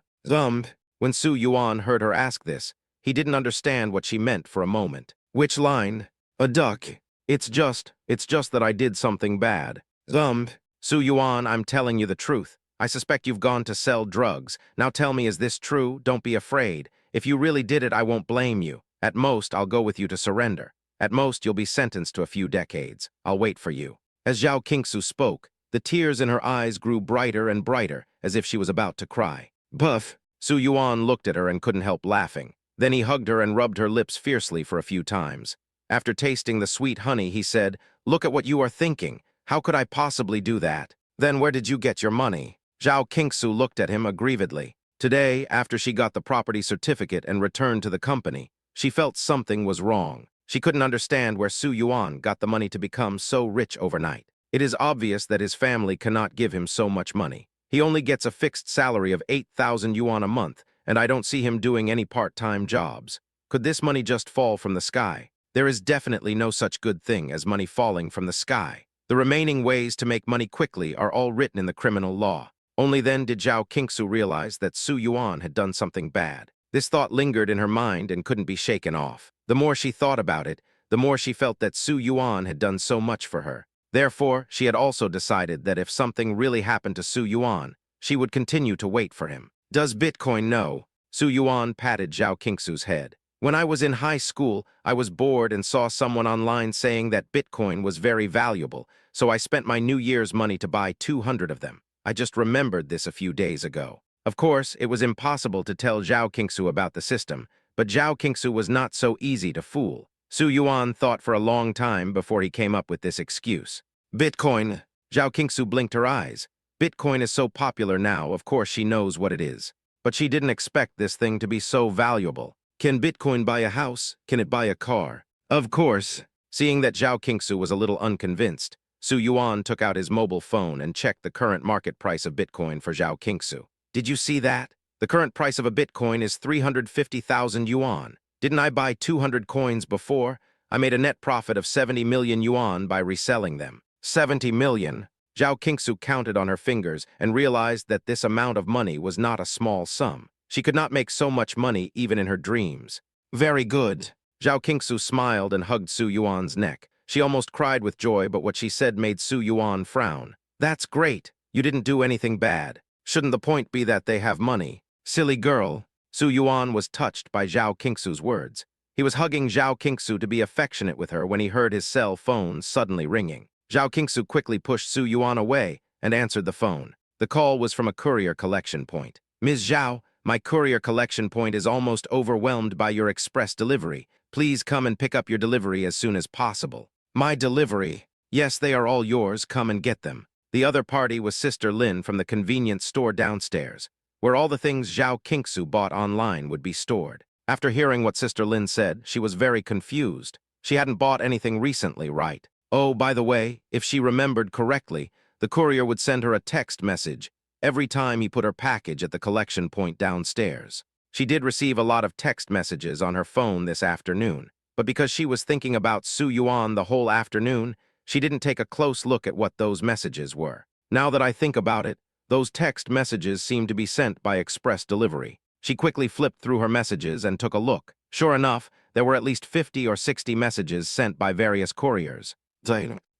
When Su Yuan heard her ask this, he didn't understand what she meant for a moment. "Which line?" "A duck. It's just that I did something bad." Su Yuan, I'm telling you the truth. I suspect you've gone to sell drugs. Now tell me, is this true? Don't be afraid. If you really did it, I won't blame you. At most, I'll go with you to surrender. At most, you'll be sentenced to a few decades. I'll wait for you." As Zhao Qingsu spoke, the tears in her eyes grew brighter and brighter, as if she was about to cry. "Buff." Su Yuan looked at her and couldn't help laughing. Then he hugged her and rubbed her lips fiercely for a few times. After tasting the sweet honey, he said, "Look at what you are thinking. How could I possibly do that?" "Then where did you get your money?" Zhao Qingsu looked at him aggrievedly. Today, after she got the property certificate and returned to the company, she felt something was wrong. She couldn't understand where Su Yuan got the money to become so rich overnight. It is obvious that his family cannot give him so much money. He only gets a fixed salary of 8,000 yuan a month, and I don't see him doing any part-time jobs. Could this money just fall from the sky? There is definitely no such good thing as money falling from the sky. The remaining ways to make money quickly are all written in the criminal law. Only then did Zhao Qingsu realize that Su Yuan had done something bad. This thought lingered in her mind and couldn't be shaken off. The more she thought about it, the more she felt that Su Yuan had done so much for her. Therefore, she had also decided that if something really happened to Su Yuan, she would continue to wait for him. "Does Bitcoin know?" Su Yuan patted Zhao Qingsu's head. "When I was in high school, I was bored and saw someone online saying that Bitcoin was very valuable, so I spent my New Year's money to buy 200 of them. I just remembered this a few days ago." Of course, it was impossible to tell Zhao Qingsu about the system, but Zhao Qingsu was not so easy to fool. Su Yuan thought for a long time before he came up with this excuse. "Bitcoin." Zhao Qingsu blinked her eyes. Bitcoin is so popular now, of course she knows what it is. But she didn't expect this thing to be so valuable. Can Bitcoin buy a house? Can it buy a car? Of course. Seeing that Zhao Qingsu was a little unconvinced, Su Yuan took out his mobile phone and checked the current market price of Bitcoin for Zhao Qingsu. "Did you see that? The current price of a Bitcoin is 350,000 yuan. Didn't I buy 200 coins before? I made a net profit of 70 million yuan by reselling them." 70 million? Zhao Qingsu counted on her fingers and realized that this amount of money was not a small sum. She could not make so much money even in her dreams. "Very good." Zhao Qingsu smiled and hugged Su Yuan's neck. She almost cried with joy, but what she said made Su Yuan frown. "That's great. You didn't do anything bad. Shouldn't the point be that they have money?" "Silly girl." Su Yuan was touched by Zhao Qingsu's words. He was hugging Zhao Qingsu to be affectionate with her when he heard his cell phone suddenly ringing. Zhao Qingsu quickly pushed Su Yuan away and answered the phone. The call was from a courier collection point. "Ms. Zhao, my courier collection point is almost overwhelmed by your express delivery. Please come and pick up your delivery as soon as possible." "My delivery?" "Yes, they are all yours. Come and get them." The other party was Sister Lin from the convenience store downstairs, where all the things Zhao Qingsu bought online would be stored. After hearing what Sister Lin said, she was very confused. She hadn't bought anything recently, right? Oh, by the way, if she remembered correctly, the courier would send her a text message every time he put her package at the collection point downstairs. She did receive a lot of text messages on her phone this afternoon, but because she was thinking about Su Yuan the whole afternoon, she didn't take a close look at what those messages were. Now that I think about it, those text messages seemed to be sent by express delivery. She quickly flipped through her messages and took a look. Sure enough, there were at least 50 or 60 messages sent by various couriers.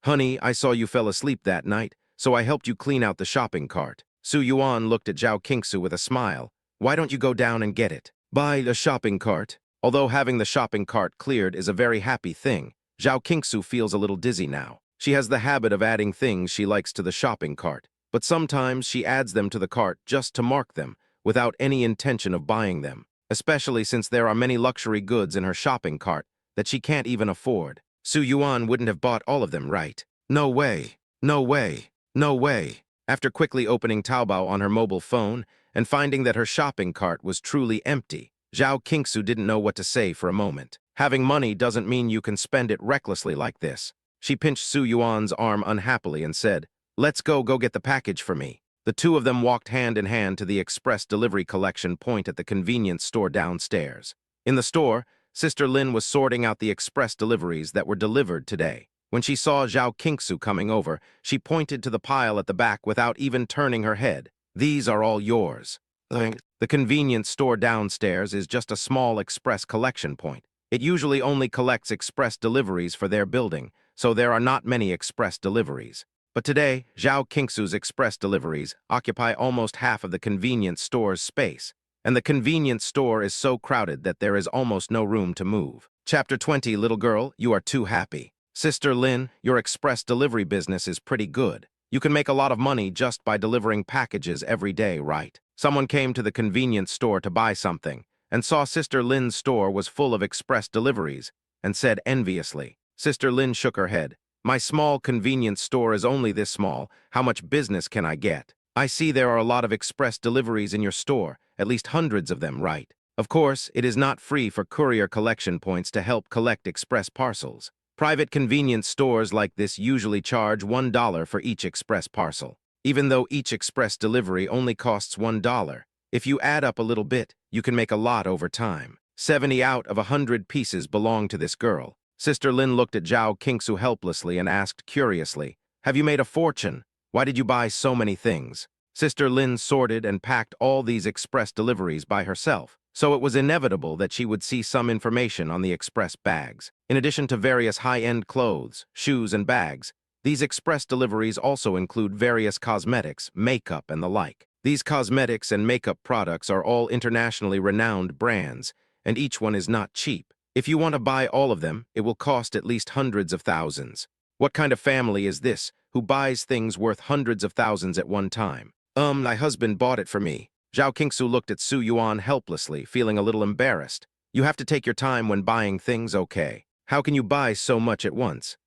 Honey, I saw you fell asleep that night, so I helped you clean out the shopping cart. Su Yuan looked at Zhao Qingsu with a smile. Why don't you go down and get it? Buy a shopping cart. Although having the shopping cart cleared is a very happy thing, Zhao Qingsu feels a little dizzy now. She has the habit of adding things she likes to the shopping cart, but sometimes she adds them to the cart just to mark them, without any intention of buying them, especially since there are many luxury goods in her shopping cart that she can't even afford. Su Yuan wouldn't have bought all of them, right? No way, no way, no way. After quickly opening Taobao on her mobile phone and finding that her shopping cart was truly empty, Zhao Qingsu didn't know what to say for a moment. Having money doesn't mean you can spend it recklessly like this. She pinched Su Yuan's arm unhappily and said, "Let's go get the package for me." The two of them walked hand in hand to the express delivery collection point at the convenience store downstairs. In the store, Sister Lin was sorting out the express deliveries that were delivered today. When she saw Zhao Qingsu coming over, she pointed to the pile at the back without even turning her head. "These are all yours." The convenience store downstairs is just a small express collection point. It usually only collects express deliveries for their building, so there are not many express deliveries. But today, Zhao Qingsu's express deliveries occupy almost half of the convenience store's space, and the convenience store is so crowded that there is almost no room to move. Chapter 20, Little girl, you are too happy. Sister Lin, your express delivery business is pretty good. You can make a lot of money just by delivering packages every day, right? Someone came to the convenience store to buy something and saw Sister Lin's store was full of express deliveries and said enviously. Sister Lin shook her head. My small convenience store is only this small. How much business can I get? I see there are a lot of express deliveries in your store, at least hundreds of them, right? Of course, it is not free for courier collection points to help collect express parcels. Private convenience stores like this usually charge $1 for each express parcel. Even though each express delivery only costs $1, if you add up a little bit, you can make a lot over time. 70 out of 100 pieces belong to this girl. Sister Lin looked at Zhao Qingsu helplessly and asked curiously, "Have you made a fortune? Why did you buy so many things?" Sister Lin sorted and packed all these express deliveries by herself, so it was inevitable that she would see some information on the express bags. In addition to various high-end clothes, shoes, and bags, these express deliveries also include various cosmetics, makeup, and the like. These cosmetics and makeup products are all internationally renowned brands, and each one is not cheap. If you want to buy all of them, it will cost at least hundreds of thousands. What kind of family is this, who buys things worth hundreds of thousands at one time? My husband bought it for me. Zhao Qingsu looked at Su Yuan helplessly, feeling a little embarrassed. You have to take your time when buying things, okay? How can you buy so much at once?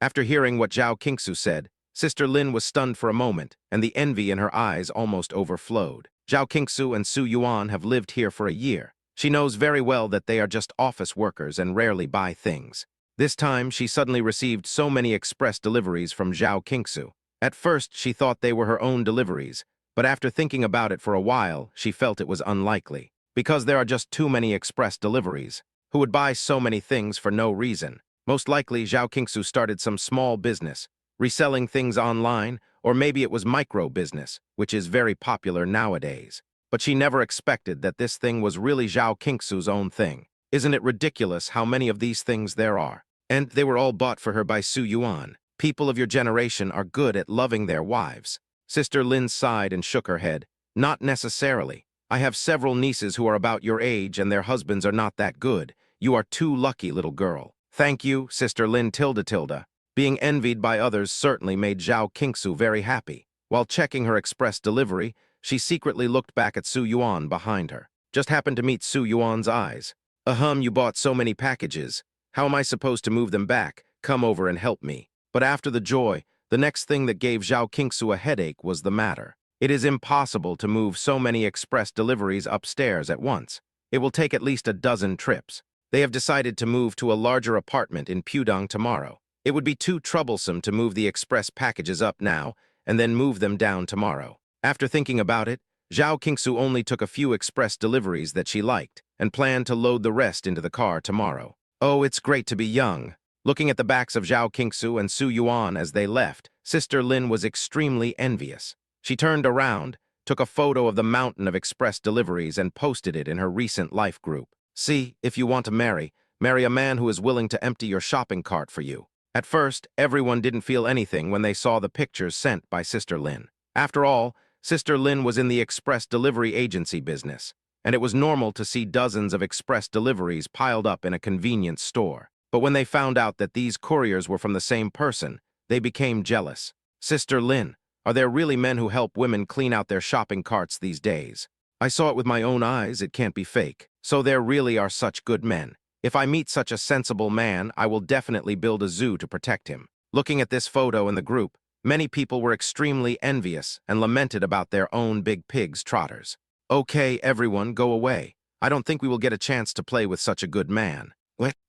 After hearing what Zhao Qingsu said, Sister Lin was stunned for a moment, and the envy in her eyes almost overflowed. Zhao Qingsu and Su Yuan have lived here for a year. She knows very well that they are just office workers and rarely buy things. This time, she suddenly received so many express deliveries from Zhao Qingsu. At first, she thought they were her own deliveries, but after thinking about it for a while, she felt it was unlikely. Because there are just too many express deliveries. Who would buy so many things for no reason? Most likely, Zhao Qingsu started some small business, reselling things online, or maybe it was micro-business, which is very popular nowadays. But she never expected that this thing was really Zhao Qingsu's own thing. Isn't it ridiculous how many of these things there are? And they were all bought for her by Su Yuan. People of your generation are good at loving their wives. Sister Lin sighed and shook her head. Not necessarily. I have several nieces who are about your age and their husbands are not that good. You are too lucky, little girl. Thank you, Sister Lin tilde. Being envied by others certainly made Zhao Qingsu very happy. While checking her express delivery, she secretly looked back at Su Yuan behind her. Just happened to meet Su Yuan's eyes. You bought so many packages. How am I supposed to move them back? Come over and help me. But after the joy, the next thing that gave Zhao Qingsu a headache was the matter. It is impossible to move so many express deliveries upstairs at once. It will take at least a dozen trips. They have decided to move to a larger apartment in Pudong tomorrow. It would be too troublesome to move the express packages up now and then move them down tomorrow. After thinking about it, Zhao Qingsu only took a few express deliveries that she liked and planned to load the rest into the car tomorrow. Oh, it's great to be young. Looking at the backs of Zhao Qingsu and Su Yuan as they left, Sister Lin was extremely envious. She turned around, took a photo of the mountain of express deliveries and posted it in her recent life group. See, if you want to marry a man who is willing to empty your shopping cart for you. At first, everyone didn't feel anything when they saw the pictures sent by Sister Lin. After all, Sister Lin was in the express delivery agency business, and it was normal to see dozens of express deliveries piled up in a convenience store. But when they found out that these couriers were from the same person, they became jealous. Sister Lin, are there really men who help women clean out their shopping carts these days? I saw it with my own eyes, it can't be fake. So there really are such good men. If I meet such a sensible man, I will definitely build a zoo to protect him. Looking at this photo in the group, many people were extremely envious and lamented about their own big pigs trotters. Okay, everyone, go away. I don't think we will get a chance to play with such a good man.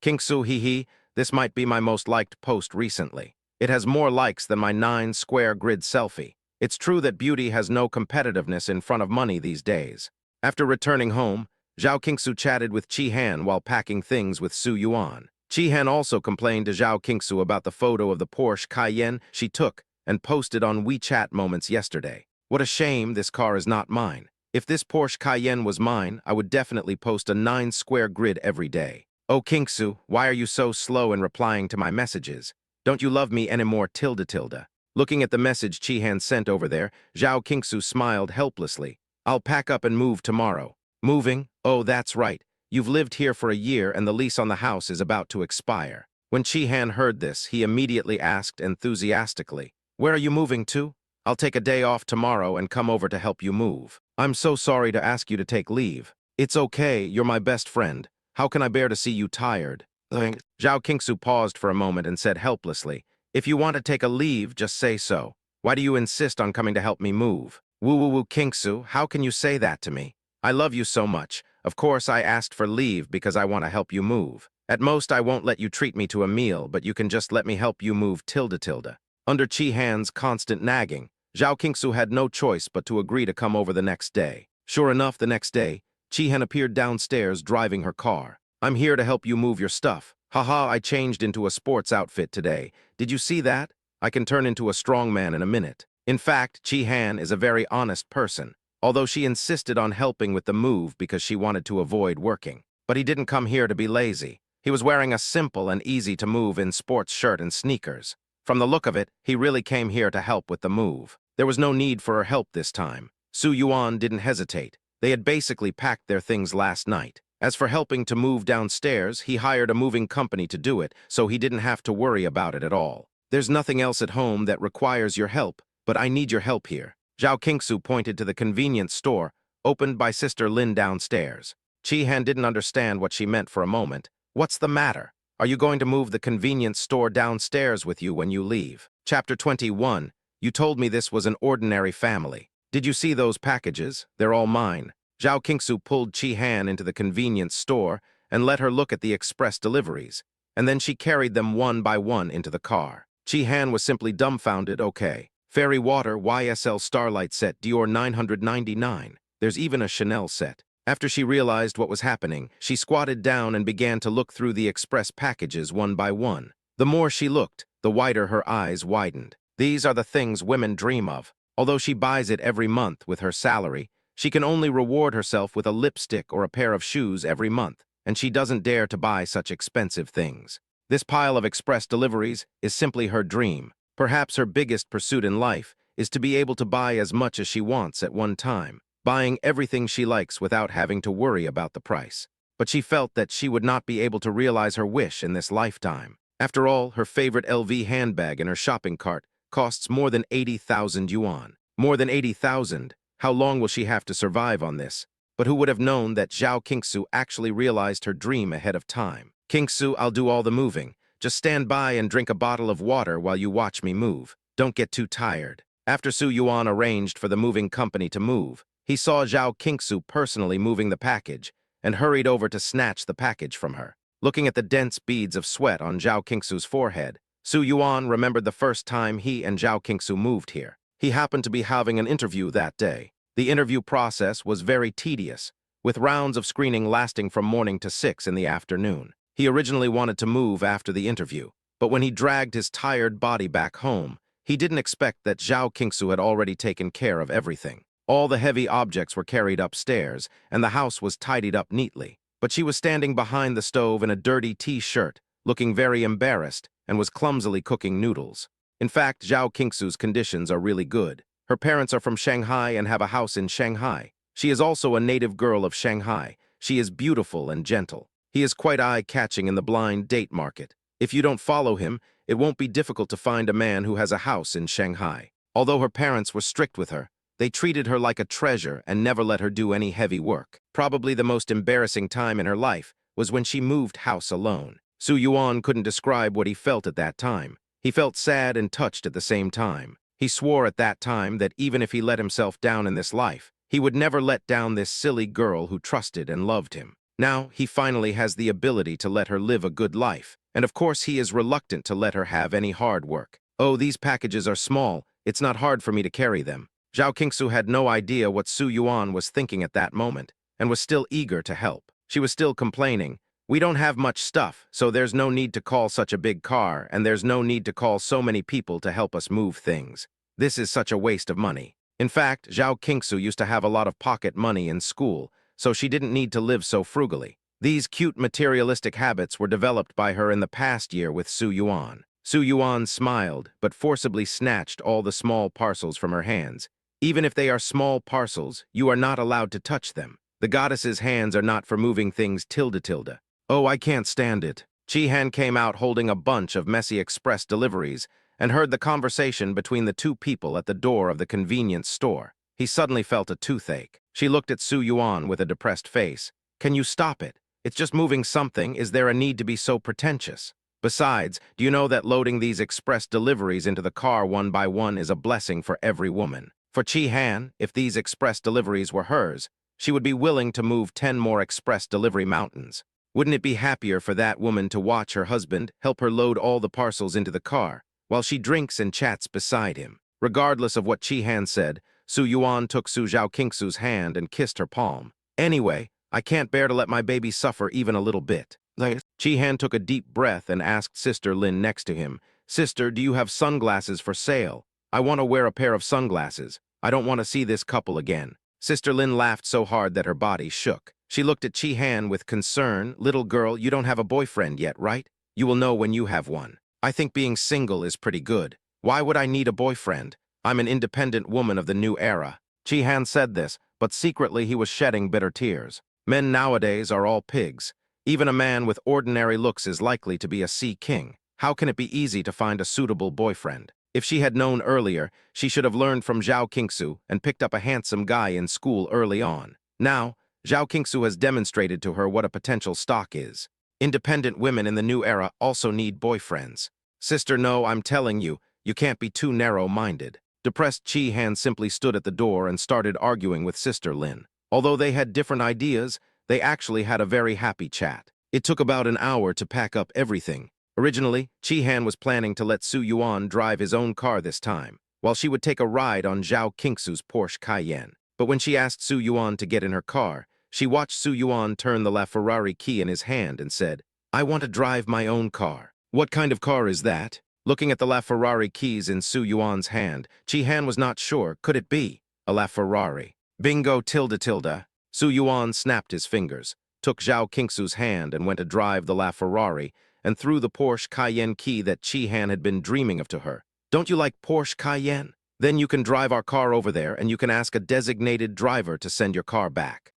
Qingsu hee, this might be my most liked post recently. It has more likes than my 9-square grid selfie. It's true that beauty has no competitiveness in front of money these days. After returning home, Zhao Qingsu chatted with Qi Han while packing things with Su Yuan. Qi Han also complained to Zhao Qingsu about the photo of the Porsche Cayenne she took and posted on WeChat Moments yesterday. What a shame this car is not mine. If this Porsche Cayenne was mine, I would definitely post a 9-square grid every day. Oh Qingsu, why are you so slow in replying to my messages? Don't you love me anymore tilde? Looking at the message Qi Han sent over there, Zhao Qingsu smiled helplessly. I'll pack up and move tomorrow. Moving? Oh, that's right. You've lived here for a year and the lease on the house is about to expire. When Qi Han heard this, he immediately asked enthusiastically, "Where are you moving to?" "I'll take a day off tomorrow and come over to help you move." "I'm so sorry to ask you to take leave." "It's okay, you're my best friend. How can I bear to see you tired?" Zhao Qingsu paused for a moment and said helplessly, "If you want to take a leave, just say so. Why do you insist on coming to help me move?" Woo Qingsu, how can you say that to me? I love you so much. Of course I asked for leave because I want to help you move. At most I won't let you treat me to a meal, but you can just let me help you move tilde. Under Qi Han's constant nagging, Zhao Qingsu had no choice but to agree to come over the next day. Sure enough, the next day, Qi Han appeared downstairs driving her car. "I'm here to help you move your stuff. Haha, I changed into a sports outfit today. Did you see that? I can turn into a strong man in a minute." In fact, Qi Han is a very honest person, although she insisted on helping with the move because she wanted to avoid working. But he didn't come here to be lazy. He was wearing a simple and easy-to-move-in sports shirt and sneakers. From the look of it, he really came here to help with the move. There was no need for her help this time. Su Yuan didn't hesitate. They had basically packed their things last night. As for helping to move downstairs, he hired a moving company to do it, so he didn't have to worry about it at all. "There's nothing else at home that requires your help, but I need your help here." Zhao Qingsu pointed to the convenience store, opened by Sister Lin downstairs. Qi Han didn't understand what she meant for a moment. "What's the matter? Are you going to move the convenience store downstairs with you when you leave?" Chapter 21. You told me this was an ordinary family. Did you see those packages? They're all mine. Zhao Qingsu pulled Qi Han into the convenience store and let her look at the express deliveries, and then she carried them one by one into the car. Qi Han was simply dumbfounded. "Okay. Fairy Water YSL Starlight Set Dior 999. There's even a Chanel set." After she realized what was happening, she squatted down and began to look through the express packages one by one. The more she looked, the wider her eyes widened. These are the things women dream of. Although she buys it every month with her salary, she can only reward herself with a lipstick or a pair of shoes every month, and she doesn't dare to buy such expensive things. This pile of express deliveries is simply her dream. Perhaps her biggest pursuit in life is to be able to buy as much as she wants at one time, buying everything she likes without having to worry about the price. But she felt that she would not be able to realize her wish in this lifetime. After all, her favorite LV handbag in her shopping cart costs more than 80,000 yuan. More than 80,000. How long will she have to survive on this? But who would have known that Zhao Qingsu actually realized her dream ahead of time? "Qingsu, I'll do all the moving. Just stand by and drink a bottle of water while you watch me move. Don't get too tired." After Su Yuan arranged for the moving company to move, he saw Zhao Qingsu personally moving the package and hurried over to snatch the package from her. Looking at the dense beads of sweat on Zhao Qingsu's forehead, Su Yuan remembered the first time he and Zhao Qingsu moved here. He happened to be having an interview that day. The interview process was very tedious, with rounds of screening lasting from morning to 6 in the afternoon. He originally wanted to move after the interview, but when he dragged his tired body back home, he didn't expect that Zhao Qingsu had already taken care of everything. All the heavy objects were carried upstairs, and the house was tidied up neatly. But she was standing behind the stove in a dirty T-shirt, looking very embarrassed, and was clumsily cooking noodles. In fact, Zhao Qingsu's conditions are really good. Her parents are from Shanghai and have a house in Shanghai. She is also a native girl of Shanghai. She is beautiful and gentle. He is quite eye-catching in the blind date market. If you don't follow him, it won't be difficult to find a man who has a house in Shanghai. Although her parents were strict with her, they treated her like a treasure and never let her do any heavy work. Probably the most embarrassing time in her life was when she moved house alone. Su Yuan couldn't describe what he felt at that time. He felt sad and touched at the same time. He swore at that time that even if he let himself down in this life, he would never let down this silly girl who trusted and loved him. Now, he finally has the ability to let her live a good life. And of course, he is reluctant to let her have any hard work. Oh, these packages are small. It's not hard for me to carry them. Zhao Qingsu had no idea what Su Yuan was thinking at that moment, and was still eager to help. She was still complaining, "We don't have much stuff, so there's no need to call such a big car, and there's no need to call so many people to help us move things. This is such a waste of money." In fact, Zhao Qingsu used to have a lot of pocket money in school, so she didn't need to live so frugally. These cute materialistic habits were developed by her in the past year with Su Yuan. Su Yuan smiled, but forcibly snatched all the small parcels from her hands. Even if they are small parcels, you are not allowed to touch them. The goddess's hands are not for moving things tilde. Oh, I can't stand it. Chi-Han came out holding a bunch of messy express deliveries and heard the conversation between the two people at the door of the convenience store. He suddenly felt a toothache. She looked at Su Yuan with a depressed face. "Can you stop it? It's just moving something. Is there a need to be so pretentious? Besides, do you know that loading these express deliveries into the car one by one is a blessing for every woman? For Chi-Han, if these express deliveries were hers, she would be willing to move 10 more express delivery mountains. Wouldn't it be happier for that woman to watch her husband help her load all the parcels into the car, while she drinks and chats beside him?" Regardless of what Chi-Han said, Su Yuan took Su Zhao Qingsu's hand and kissed her palm. "Anyway, I can't bear to let my baby suffer even a little bit." Chi-Han took a deep breath and asked Sister Lin next to him, "Sister, do you have sunglasses for sale? I want to wear a pair of sunglasses. I don't want to see this couple again." Sister Lin laughed so hard that her body shook. She looked at Chi-Han with concern. "Little girl, you don't have a boyfriend yet, right? You will know when you have one. I think being single is pretty good. Why would I need a boyfriend? I'm an independent woman of the new era." Chi-Han said this, but secretly he was shedding bitter tears. Men nowadays are all pigs. Even a man with ordinary looks is likely to be a sea king. How can it be easy to find a suitable boyfriend? If she had known earlier, she should have learned from Zhao Qingsu and picked up a handsome guy in school early on. Now, Zhao Qingsu has demonstrated to her what a potential stock is. Independent women in the new era also need boyfriends. Sister, no, I'm telling you, you can't be too narrow-minded. Depressed Chi-Han simply stood at the door and started arguing with Sister Lin. Although they had different ideas, they actually had a very happy chat. It took about an hour to pack up everything. Originally, Chi-Han was planning to let Su Yuan drive his own car this time, while she would take a ride on Zhao Qingsu's Porsche Cayenne. But when she asked Su Yuan to get in her car, she watched Su Yuan turn the LaFerrari key in his hand and said, "I want to drive my own car." "What kind of car is that?" Looking at the LaFerrari keys in Su Yuan's hand, Chi-Han was not sure. Could it be a LaFerrari? Bingo tilde. Su Yuan snapped his fingers, took Zhao Qingsu's hand and went to drive the LaFerrari, and threw the Porsche Cayenne key that Chi-Han had been dreaming of to her. "Don't you like Porsche Cayenne? Then you can drive our car over there and you can ask a designated driver to send your car back."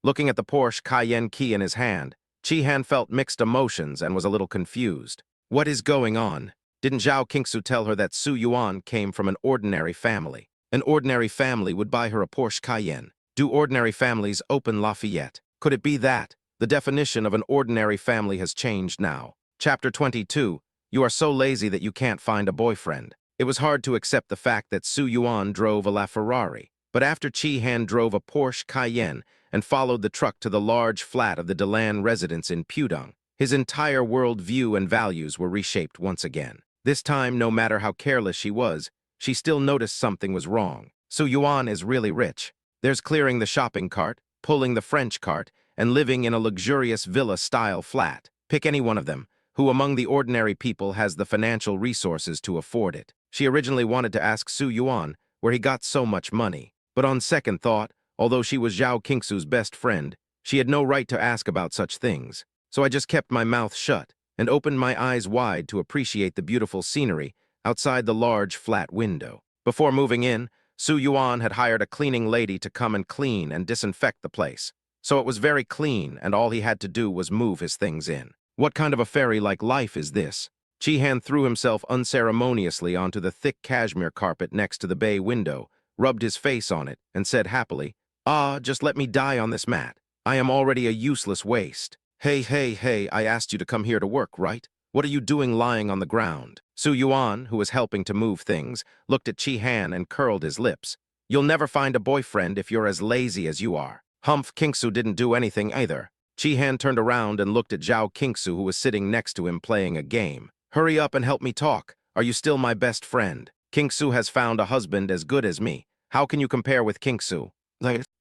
Looking at the Porsche Cayenne key in his hand, Chi-Han felt mixed emotions and was a little confused. What is going on? Didn't Zhao Qingsu tell her that Su Yuan came from an ordinary family? An ordinary family would buy her a Porsche Cayenne. Do ordinary families open Lafayette? Could it be that? The definition of an ordinary family has changed now. Chapter 22. You are so lazy that you can't find a boyfriend. It was hard to accept the fact that Su Yuan drove a LaFerrari. But after Chi-Han drove a Porsche Cayenne and followed the truck to the large flat of the Delan residence in Pudong. His entire world view and values were reshaped once again. This time, no matter how careless she still noticed something was wrong. Su Yuan is really rich. There's clearing the shopping cart, pulling the French cart, and living in a luxurious villa-style flat. Pick any one of them. Who among the ordinary people has the financial resources to afford it? She originally wanted to ask Su Yuan where he got so much money. But on second thought, although she was Zhao Qingsu's best friend, she had no right to ask about such things. So I just kept my mouth shut and opened my eyes wide to appreciate the beautiful scenery outside the large flat window. Before moving in, Su Yuan had hired a cleaning lady to come and clean and disinfect the place. So it was very clean, and all he had to do was move his things in. What kind of a fairy-like life is this? Chi-Han threw himself unceremoniously onto the thick cashmere carpet next to the bay window, rubbed his face on it, and said happily, "Ah, just let me die on this mat. I am already a useless waste. Hey, I asked you to come here to work, right? What are you doing lying on the ground?" Su Yuan, who was helping to move things, looked at Chi-Han and curled his lips. "You'll never find a boyfriend if you're as lazy as you are." Humph, Qingsu didn't do anything either. Chi-Han turned around and looked at Zhao Qingsu, who was sitting next to him playing a game. "Hurry up and help me talk. Are you still my best friend? Qingsu has found a husband as good as me. How can you compare with Qingsu?"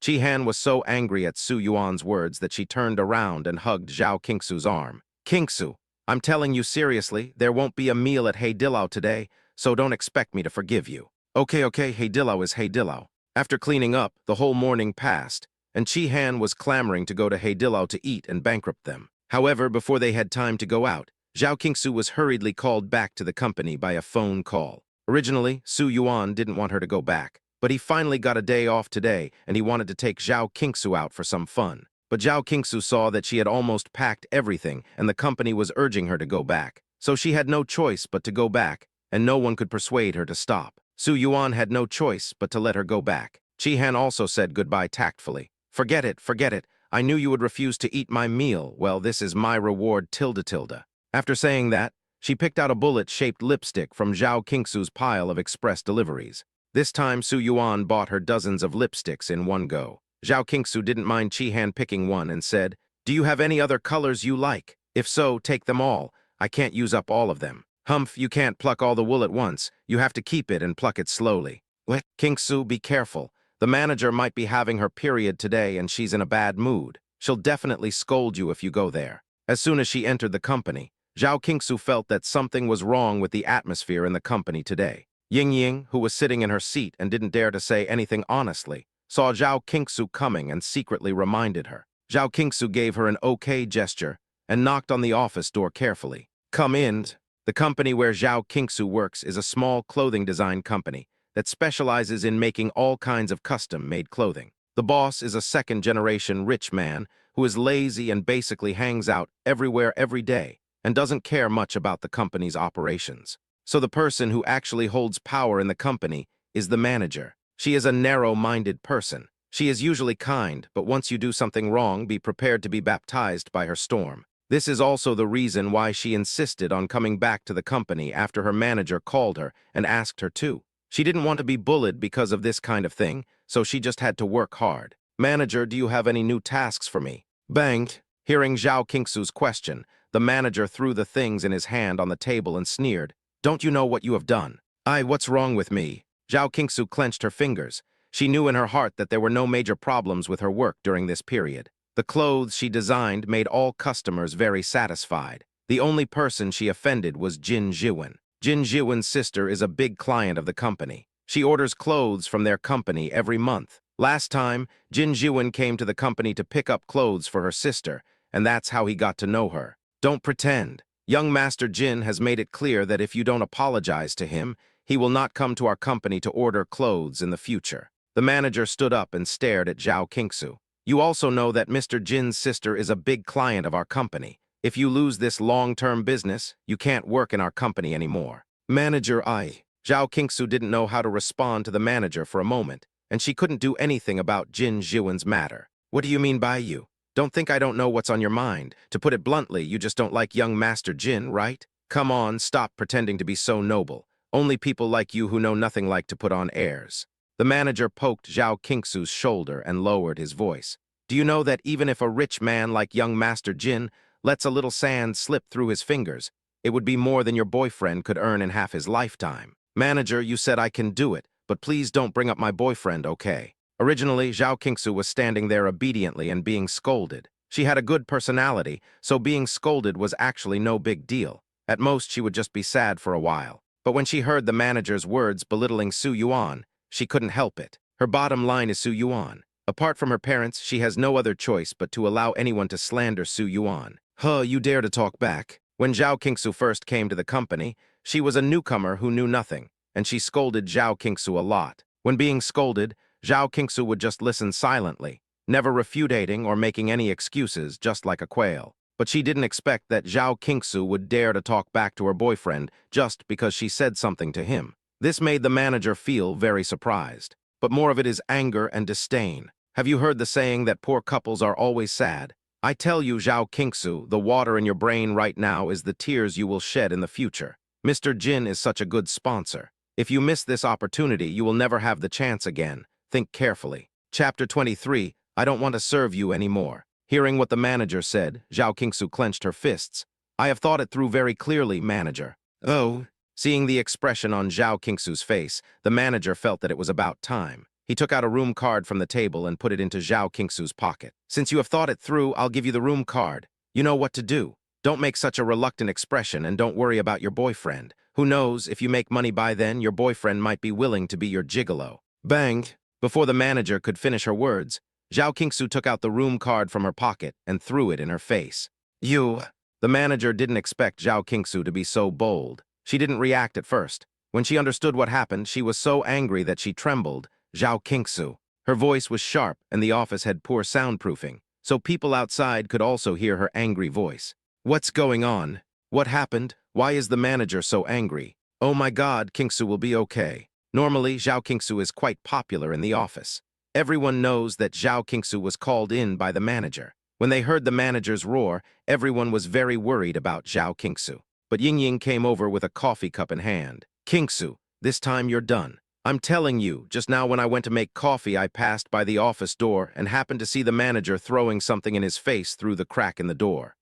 Chi-Han was so angry at Su Yuan's words that she turned around and hugged Zhao Qingsu's arm. "Qingsu, I'm telling you seriously, there won't be a meal at Heidilao today, so don't expect me to forgive you." Okay, Heidilao is Heidilao. After cleaning up, the whole morning passed, and Chi-Han was clamoring to go to Heidilao to eat and bankrupt them. However, before they had time to go out, Zhao Qingsu was hurriedly called back to the company by a phone call. Originally, Su Yuan didn't want her to go back, but he finally got a day off today, and he wanted to take Zhao Qingsu out for some fun. But Zhao Qingsu saw that she had almost packed everything, and the company was urging her to go back. So she had no choice but to go back, and no one could persuade her to stop. Su Yuan had no choice but to let her go back. Chi-Han also said goodbye tactfully. Forget it. I knew you would refuse to eat my meal. Well, this is my reward, tilde. After saying that, she picked out a bullet-shaped lipstick from Zhao Qingsu's pile of express deliveries. This time, Su Yuan bought her dozens of lipsticks in one go. Zhao Qingsu didn't mind Chi-Han picking one and said, "Do you have any other colors you like? If so, take them all. I can't use up all of them." "Humph, you can't pluck all the wool at once. You have to keep it and pluck it slowly." "What? Qingsu, be careful. The manager might be having her period today and she's in a bad mood. She'll definitely scold you if you go there." As soon as she entered the company, Zhao Qingsu felt that something was wrong with the atmosphere in the company today. Ying, who was sitting in her seat and didn't dare to say anything honestly, saw Zhao Qingsu coming and secretly reminded her. Zhao Qingsu gave her an okay gesture and knocked on the office door carefully. "Come in." The company where Zhao Qingsu works is a small clothing design company that specializes in making all kinds of custom-made clothing. The boss is a second-generation rich man who is lazy and basically hangs out everywhere every day and doesn't care much about the company's operations. So the person who actually holds power in the company is the manager. She is a narrow-minded person. She is usually kind, but once you do something wrong, be prepared to be baptized by her storm. This is also the reason why she insisted on coming back to the company after her manager called her and asked her to. She didn't want to be bullied because of this kind of thing, so she just had to work hard. "Manager, do you have any new tasks for me?" Bang! Hearing Zhao Qingsu's question, the manager threw the things in his hand on the table and sneered. "Don't you know what you have done?" What's wrong with me?" Zhao Qingsu clenched her fingers. She knew in her heart that there were no major problems with her work during this period. The clothes she designed made all customers very satisfied. The only person she offended was Jin Jiwen. Jin Jiwen's sister is a big client of the company. She orders clothes from their company every month. Last time, Jin Jiwen came to the company to pick up clothes for her sister, and that's how he got to know her. "Don't pretend. Young Master Jin has made it clear that if you don't apologize to him, he will not come to our company to order clothes in the future." The manager stood up and stared at Zhao Qingsu. "You also know that Mr. Jin's sister is a big client of our company. If you lose this long-term business, you can't work in our company anymore." "Manager, Zhao Qingsu didn't know how to respond to the manager for a moment, and she couldn't do anything about Jin Jiwen's matter. "What do you mean by you? Don't think I don't know what's on your mind. To put it bluntly, you just don't like young Master Jin, right? Come on, stop pretending to be so noble. Only people like you who know nothing like to put on airs." The manager poked Zhao Qingsu's shoulder and lowered his voice. Do you know that even if a rich man like young Master Jin lets a little sand slip through his fingers, it would be more than your boyfriend could earn in half his lifetime? Manager, you said I can do it, but please don't bring up my boyfriend, okay? Originally, Zhao Qingsu was standing there obediently and being scolded. She had a good personality, so being scolded was actually no big deal. At most, she would just be sad for a while. But when she heard the manager's words belittling Su Yuan, she couldn't help it. Her bottom line is Su Yuan. Apart from her parents, she has no other choice but to allow anyone to slander Su Yuan. Huh, you dare to talk back? When Zhao Qingsu first came to the company, she was a newcomer who knew nothing, and she scolded Zhao Qingsu a lot. When being scolded, Zhao Qingsu would just listen silently, never refuting or making any excuses, just like a quail. But she didn't expect that Zhao Qingsu would dare to talk back to her boyfriend just because she said something to him. This made the manager feel very surprised. But more of it is anger and disdain. Have you heard the saying that poor couples are always sad? I tell you, Zhao Qingsu, the water in your brain right now is the tears you will shed in the future. Mr. Jin is such a good sponsor. If you miss this opportunity, you will never have the chance again. Think carefully. Chapter 23, I don't want to serve you anymore. Hearing what the manager said, Zhao Qingsu clenched her fists. I have thought it through very clearly, manager. Oh. Seeing the expression on Zhao Qingsu's face, the manager felt that it was about time. He took out a room card from the table and put it into Zhao Qingsu's pocket. Since you have thought it through, I'll give you the room card. You know what to do. Don't make such a reluctant expression and don't worry about your boyfriend. Who knows, if you make money by then, your boyfriend might be willing to be your gigolo. Bang! Before the manager could finish her words, Zhao Qingsu took out the room card from her pocket and threw it in her face. You! The manager didn't expect Zhao Qingsu to be so bold. She didn't react at first. When she understood what happened, she was so angry that she trembled. Zhao Qingsu. Her voice was sharp and the office had poor soundproofing, so people outside could also hear her angry voice. What's going on? What happened? Why is the manager so angry? Oh my God, Qingsu will be okay. Normally, Zhao Qingsu is quite popular in the office. Everyone knows that Zhao Qingsu was called in by the manager. When they heard the manager's roar, everyone was very worried about Zhao Qingsu. But Ying came over with a coffee cup in hand. Qingsu, this time you're done. I'm telling you, just now when I went to make coffee, I passed by the office door and happened to see the manager throwing something in his face through the crack in the door.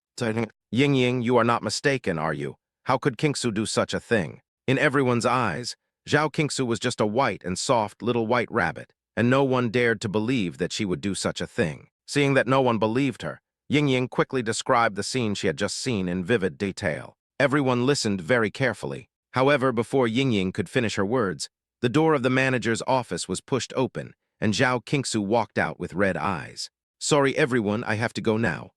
Ying, you are not mistaken, are you? How could Qingsu do such a thing? In everyone's eyes, Zhao Qingsu was just a white and soft little white rabbit, and no one dared to believe that she would do such a thing. Seeing that no one believed her, Ying quickly described the scene she had just seen in vivid detail. Everyone listened very carefully. However, before Ying could finish her words, the door of the manager's office was pushed open, and Zhao Qingsu walked out with red eyes. Sorry everyone, I have to go now.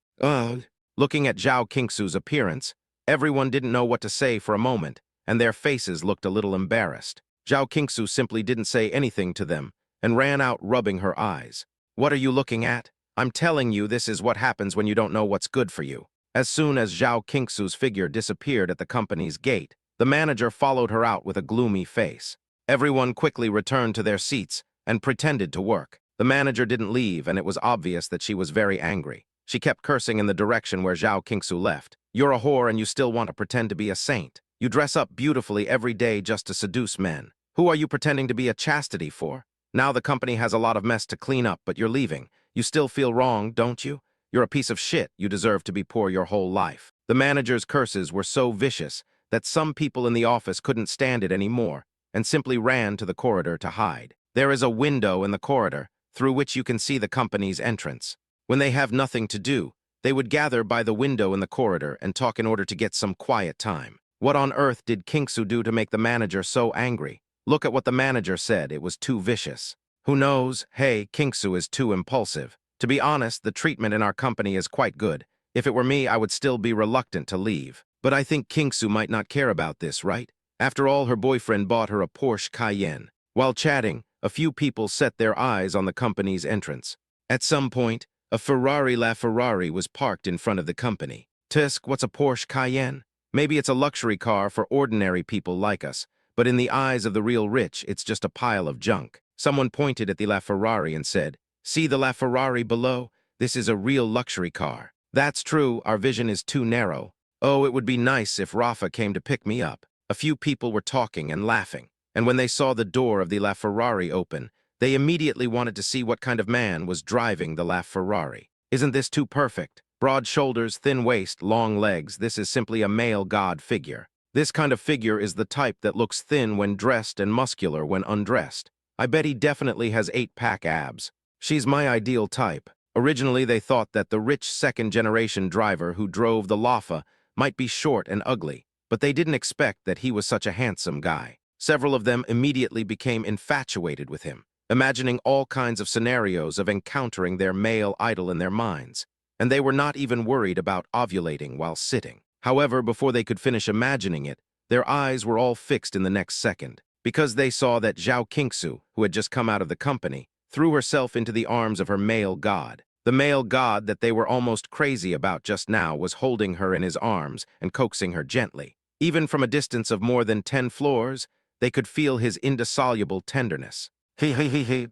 Looking at Zhao Qingsu's appearance, everyone didn't know what to say for a moment, and their faces looked a little embarrassed. Zhao Qingsu simply didn't say anything to them, and ran out rubbing her eyes. What are you looking at? I'm telling you this is what happens when you don't know what's good for you. As soon as Zhao Qingsu's figure disappeared at the company's gate, the manager followed her out with a gloomy face. Everyone quickly returned to their seats and pretended to work. The manager didn't leave, and it was obvious that she was very angry. She kept cursing in the direction where Zhao Qingsu left. You're a whore and you still want to pretend to be a saint. You dress up beautifully every day just to seduce men. Who are you pretending to be a chastity for? Now the company has a lot of mess to clean up, but you're leaving. You still feel wrong, don't you? You're a piece of shit. You deserve to be poor your whole life. The manager's curses were so vicious that some people in the office couldn't stand it anymore and simply ran to the corridor to hide. There is a window in the corridor through which you can see the company's entrance. When they have nothing to do, they would gather by the window in the corridor and talk in order to get some quiet time. What on earth did Qingsu do to make the manager so angry? Look at what the manager said. It was too vicious. Who knows? Hey, Qingsu is too impulsive. To be honest, the treatment in our company is quite good. If it were me, I would still be reluctant to leave. But I think Qingsu might not care about this, right? After all, her boyfriend bought her a Porsche Cayenne. While chatting, a few people set their eyes on the company's entrance. At some point, a LaFerrari was parked in front of the company. Tisk, what's a Porsche Cayenne? Maybe it's a luxury car for ordinary people like us, but in the eyes of the real rich, it's just a pile of junk. Someone pointed at the LaFerrari and said, "See the LaFerrari below? This is a real luxury car." That's true, our vision is too narrow. Oh, it would be nice if Rafa came to pick me up. A few people were talking and laughing, and when they saw the door of the LaFerrari open, They immediately wanted to see what kind of man was driving the LaFerrari. Isn't this too perfect? Broad shoulders, thin waist, long legs, this is simply a male god figure. This kind of figure is the type that looks thin when dressed and muscular when undressed. I bet he definitely has 8-pack abs. She's my ideal type. Originally, they thought that the rich second-generation driver who drove the Lafa might be short and ugly, but they didn't expect that he was such a handsome guy. Several of them immediately became infatuated with him, imagining all kinds of scenarios of encountering their male idol in their minds, and they were not even worried about ovulating while sitting. However, before they could finish imagining it, their eyes were all fixed in the next second, because they saw that Zhao Qingsu, who had just come out of the company, threw herself into the arms of her male god. The male god that they were almost crazy about just now was holding her in his arms and coaxing her gently. Even from a distance of more than 10 floors, they could feel his indissoluble tenderness. He,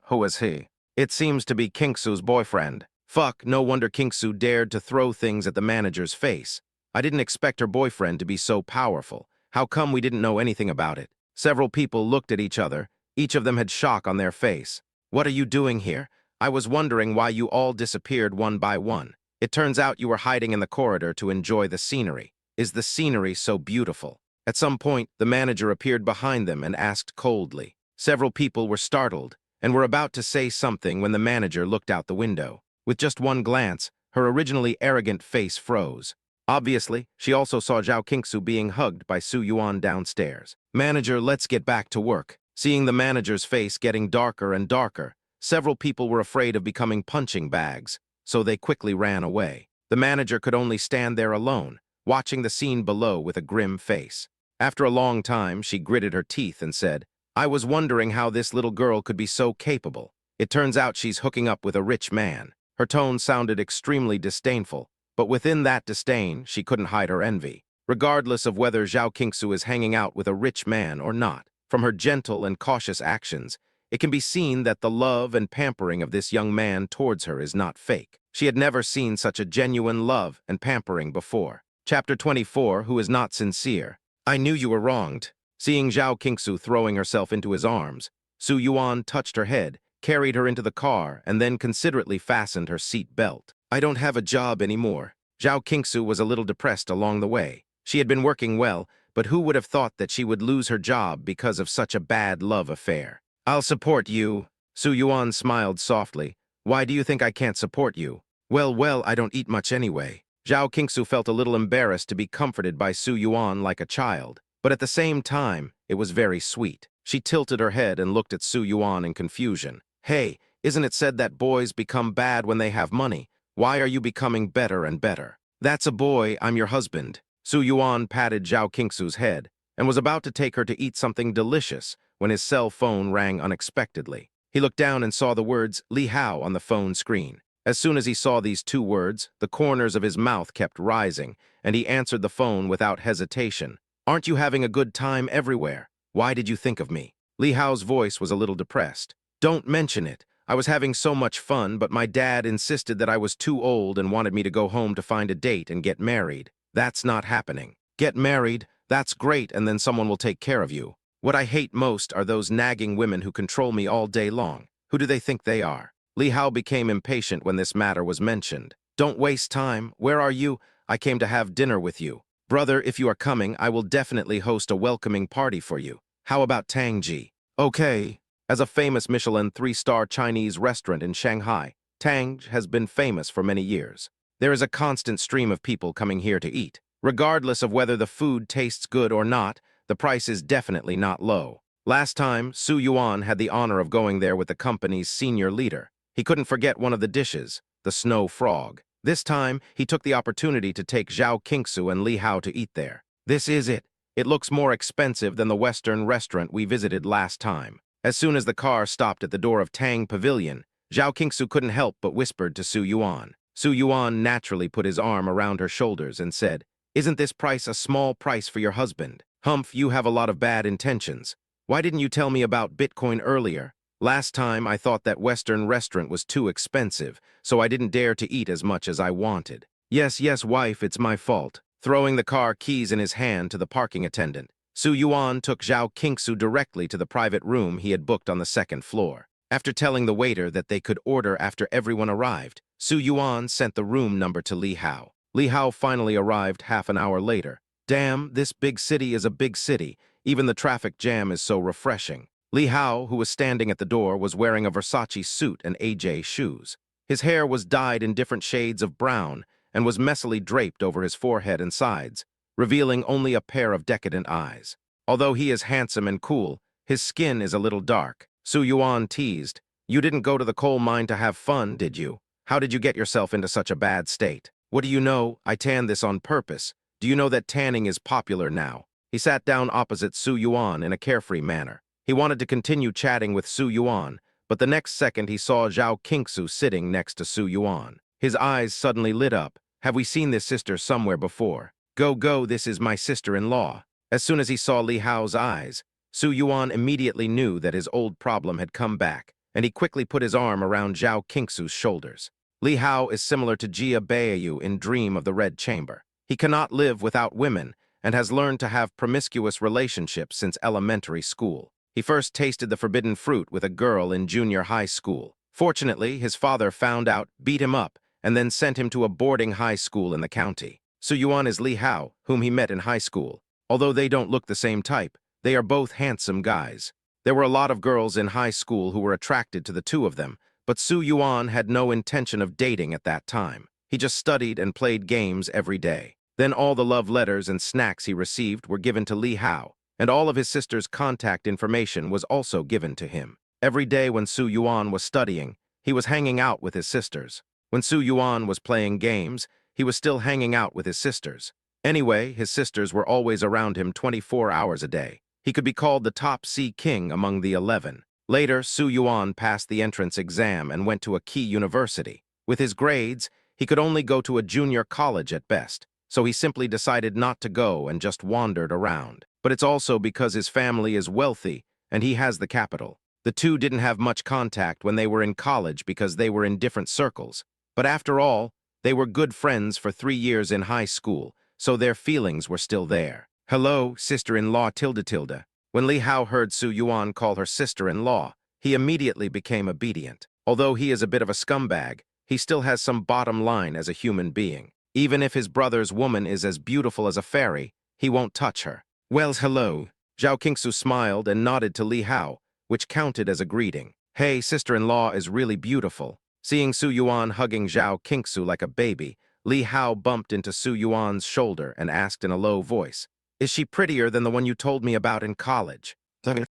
who is he? It seems to be Qingsu's boyfriend. Fuck, no wonder Qingsu dared to throw things at the manager's face. I didn't expect her boyfriend to be so powerful. How come we didn't know anything about it? Several people looked at each other. Each of them had shock on their face. What are you doing here? I was wondering why you all disappeared one by one. It turns out you were hiding in the corridor to enjoy the scenery. Is the scenery so beautiful? At some point, the manager appeared behind them and asked coldly. Several people were startled and were about to say something when the manager looked out the window. With just one glance, her originally arrogant face froze. Obviously, she also saw Zhao Qingsu being hugged by Su Yuan downstairs. Manager, let's get back to work. Seeing the manager's face getting darker and darker, several people were afraid of becoming punching bags, so they quickly ran away. The manager could only stand there alone, watching the scene below with a grim face. After a long time, she gritted her teeth and said, I was wondering how this little girl could be so capable. It turns out she's hooking up with a rich man. Her tone sounded extremely disdainful, but within that disdain, she couldn't hide her envy. Regardless of whether Zhao Qingsu is hanging out with a rich man or not, from her gentle and cautious actions, it can be seen that the love and pampering of this young man towards her is not fake. She had never seen such a genuine love and pampering before. Chapter 24, Who is not sincere. I knew you were wronged. Seeing Zhao Qingsu throwing herself into his arms, Su Yuan touched her head, carried her into the car, and then considerately fastened her seat belt. I don't have a job anymore. Zhao Qingsu was a little depressed along the way. She had been working well, but who would have thought that she would lose her job because of such a bad love affair? I'll support you. Su Yuan smiled softly. Why do you think I can't support you? Well, I don't eat much anyway. Zhao Qingsu felt a little embarrassed to be comforted by Su Yuan like a child, but at the same time, it was very sweet. She tilted her head and looked at Su Yuan in confusion. Hey, isn't it said that boys become bad when they have money? Why are you becoming better and better? That's a boy, I'm your husband. Su Yuan patted Zhao Qingsu's head and was about to take her to eat something delicious when his cell phone rang unexpectedly. He looked down and saw the words Li Hao on the phone screen. As soon as he saw these two words, the corners of his mouth kept rising, and he answered the phone without hesitation. Aren't you having a good time everywhere? Why did you think of me? Li Hao's voice was a little depressed. Don't mention it. I was having so much fun, but my dad insisted that I was too old and wanted me to go home to find a date and get married. That's not happening. Get married, that's great, and then someone will take care of you. What I hate most are those nagging women who control me all day long. Who do they think they are? Li Hao became impatient when this matter was mentioned. Don't waste time. Where are you? I came to have dinner with you. Brother, if you are coming, I will definitely host a welcoming party for you. How about Tangji? Okay. As a famous Michelin 3-star Chinese restaurant in Shanghai, Tang has been famous for many years. There is a constant stream of people coming here to eat. Regardless of whether the food tastes good or not, the price is definitely not low. Last time, Su Yuan had the honor of going there with the company's senior leader. He couldn't forget one of the dishes, the snow frog. This time, he took the opportunity to take Zhao Qingsu and Li Hao to eat there. This is it. It looks more expensive than the Western restaurant we visited last time. As soon as the car stopped at the door of Tang Pavilion, Zhao Qingsu couldn't help but whispered to Su Yuan. Su Yuan naturally put his arm around her shoulders and said, Isn't this price a small price for your husband? Humph, you have a lot of bad intentions. Why didn't you tell me about Bitcoin earlier? Last time I thought that Western restaurant was too expensive, so I didn't dare to eat as much as I wanted. Yes, wife, it's my fault. Throwing the car keys in his hand to the parking attendant, Su Yuan took Zhao Qingsu directly to the private room he had booked on the second floor. After telling the waiter that they could order after everyone arrived, Su Yuan sent the room number to Li Hao. Li Hao finally arrived half an hour later. Damn, this big city is a big city. Even the traffic jam is so refreshing. Li Hao, who was standing at the door, was wearing a Versace suit and AJ shoes. His hair was dyed in different shades of brown and was messily draped over his forehead and sides, revealing only a pair of decadent eyes. Although he is handsome and cool, his skin is a little dark. Su Yuan teased, "You didn't go to the coal mine to have fun, did you? How did you get yourself into such a bad state?" "What do you know? I tanned this on purpose. Do you know that tanning is popular now?" He sat down opposite Su Yuan in a carefree manner. He wanted to continue chatting with Su Yuan, but the next second he saw Zhao Qingsu sitting next to Su Yuan. His eyes suddenly lit up. "Have we seen this sister somewhere before?" Go, this is my sister-in-law." As soon as he saw Li Hao's eyes, Su Yuan immediately knew that his old problem had come back, and he quickly put his arm around Zhao Qingsu's shoulders. Li Hao is similar to Jia Baiyu in Dream of the Red Chamber. He cannot live without women and has learned to have promiscuous relationships since elementary school. He first tasted the forbidden fruit with a girl in junior high school. Fortunately, his father found out, beat him up, and then sent him to a boarding high school in the county. Su Yuan is Li Hao, whom he met in high school. Although they don't look the same type, they are both handsome guys. There were a lot of girls in high school who were attracted to the two of them, but Su Yuan had no intention of dating at that time. He just studied and played games every day. Then all the love letters and snacks he received were given to Li Hao, and all of his sister's contact information was also given to him. Every day when Su Yuan was studying, he was hanging out with his sisters. When Su Yuan was playing games, he was still hanging out with his sisters. Anyway, his sisters were always around him 24 hours a day. He could be called the top C king among the 11. Later, Su Yuan passed the entrance exam and went to a key university. With his grades, he could only go to a junior college at best, so he simply decided not to go and just wandered around. But it's also because his family is wealthy and he has the capital. The two didn't have much contact when they were in college because they were in different circles. But after all, they were good friends for 3 years in high school, so their feelings were still there. "Hello, sister-in-law tilde." When Li Hao heard Su Yuan call her sister-in-law, he immediately became obedient. Although he is a bit of a scumbag, he still has some bottom line as a human being. Even if his brother's woman is as beautiful as a fairy, he won't touch her. "Well, hello." Zhao Qingsu smiled and nodded to Li Hao, which counted as a greeting. "Hey, sister-in-law is really beautiful." Seeing Su Yuan hugging Zhao Qingsu like a baby, Li Hao bumped into Su Yuan's shoulder and asked in a low voice, "Is she prettier than the one you told me about in college?"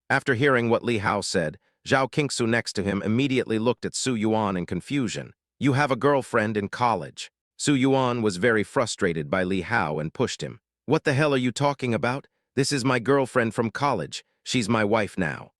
After hearing what Li Hao said, Zhao Qingsu next to him immediately looked at Su Yuan in confusion. "You have a girlfriend in college." Su Yuan was very frustrated by Li Hao and pushed him. "What the hell are you talking about? This is my girlfriend from college. She's my wife now."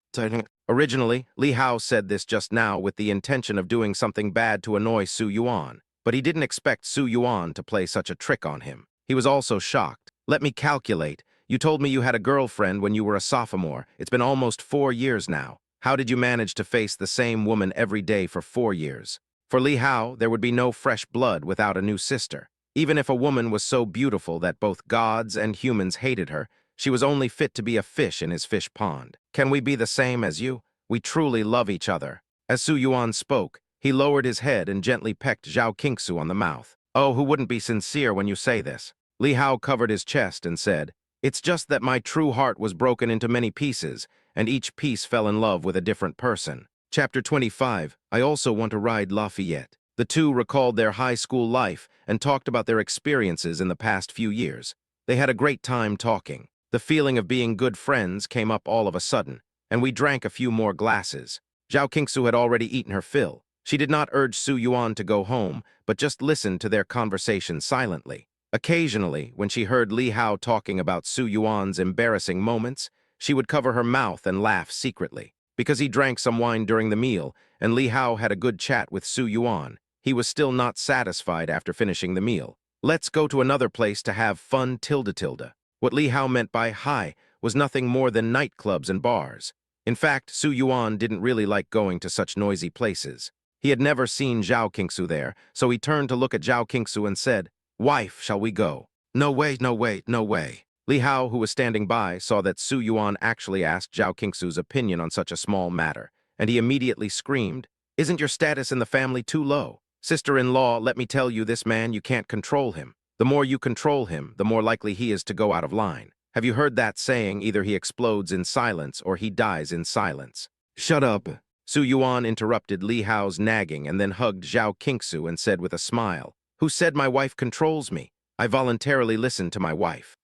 Originally, Li Hao said this just now with the intention of doing something bad to annoy Su Yuan, but he didn't expect Su Yuan to play such a trick on him. He was also shocked. "Let me calculate. You told me you had a girlfriend when you were a sophomore. It's been almost 4 years now. How did you manage to face the same woman every day for 4 years?" For Li Hao, there would be no fresh blood without a new sister. Even if a woman was so beautiful that both gods and humans hated her, she was only fit to be a fish in his fish pond. "Can we be the same as you? We truly love each other." As Su Yuan spoke, he lowered his head and gently pecked Zhao Qingsu on the mouth. "Oh, who wouldn't be sincere when you say this?" Li Hao covered his chest and said, "It's just that my true heart was broken into many pieces, and each piece fell in love with a different person." Chapter 25, I also want to ride Lafayette. The two recalled their high school life and talked about their experiences in the past few years. They had a great time talking. The feeling of being good friends came up all of a sudden, and we drank a few more glasses. Zhao Qingsu had already eaten her fill. She did not urge Su Yuan to go home, but just listened to their conversation silently. Occasionally, when she heard Li Hao talking about Su Yuan's embarrassing moments, she would cover her mouth and laugh secretly. Because he drank some wine during the meal, and Li Hao had a good chat with Su Yuan, he was still not satisfied after finishing the meal. "Let's go to another place to have fun tilde." What Li Hao meant by hi was nothing more than nightclubs and bars. In fact, Su Yuan didn't really like going to such noisy places. He had never seen Zhao Qingsu there, so he turned to look at Zhao Qingsu and said, "Wife, shall we go?" "No way, no way, no way." Li Hao, who was standing by, saw that Su Yuan actually asked Zhao Qingsu's opinion on such a small matter, and he immediately screamed, "Isn't your status in the family too low? Sister-in-law, let me tell you, this man, you can't control him. The more you control him, the more likely he is to go out of line. Have you heard that saying, either he explodes in silence or he dies in silence?" "Shut up." Su Yuan interrupted Li Hao's nagging and then hugged Zhao Qingsu and said with a smile, "Who said my wife controls me? I voluntarily listened to my wife."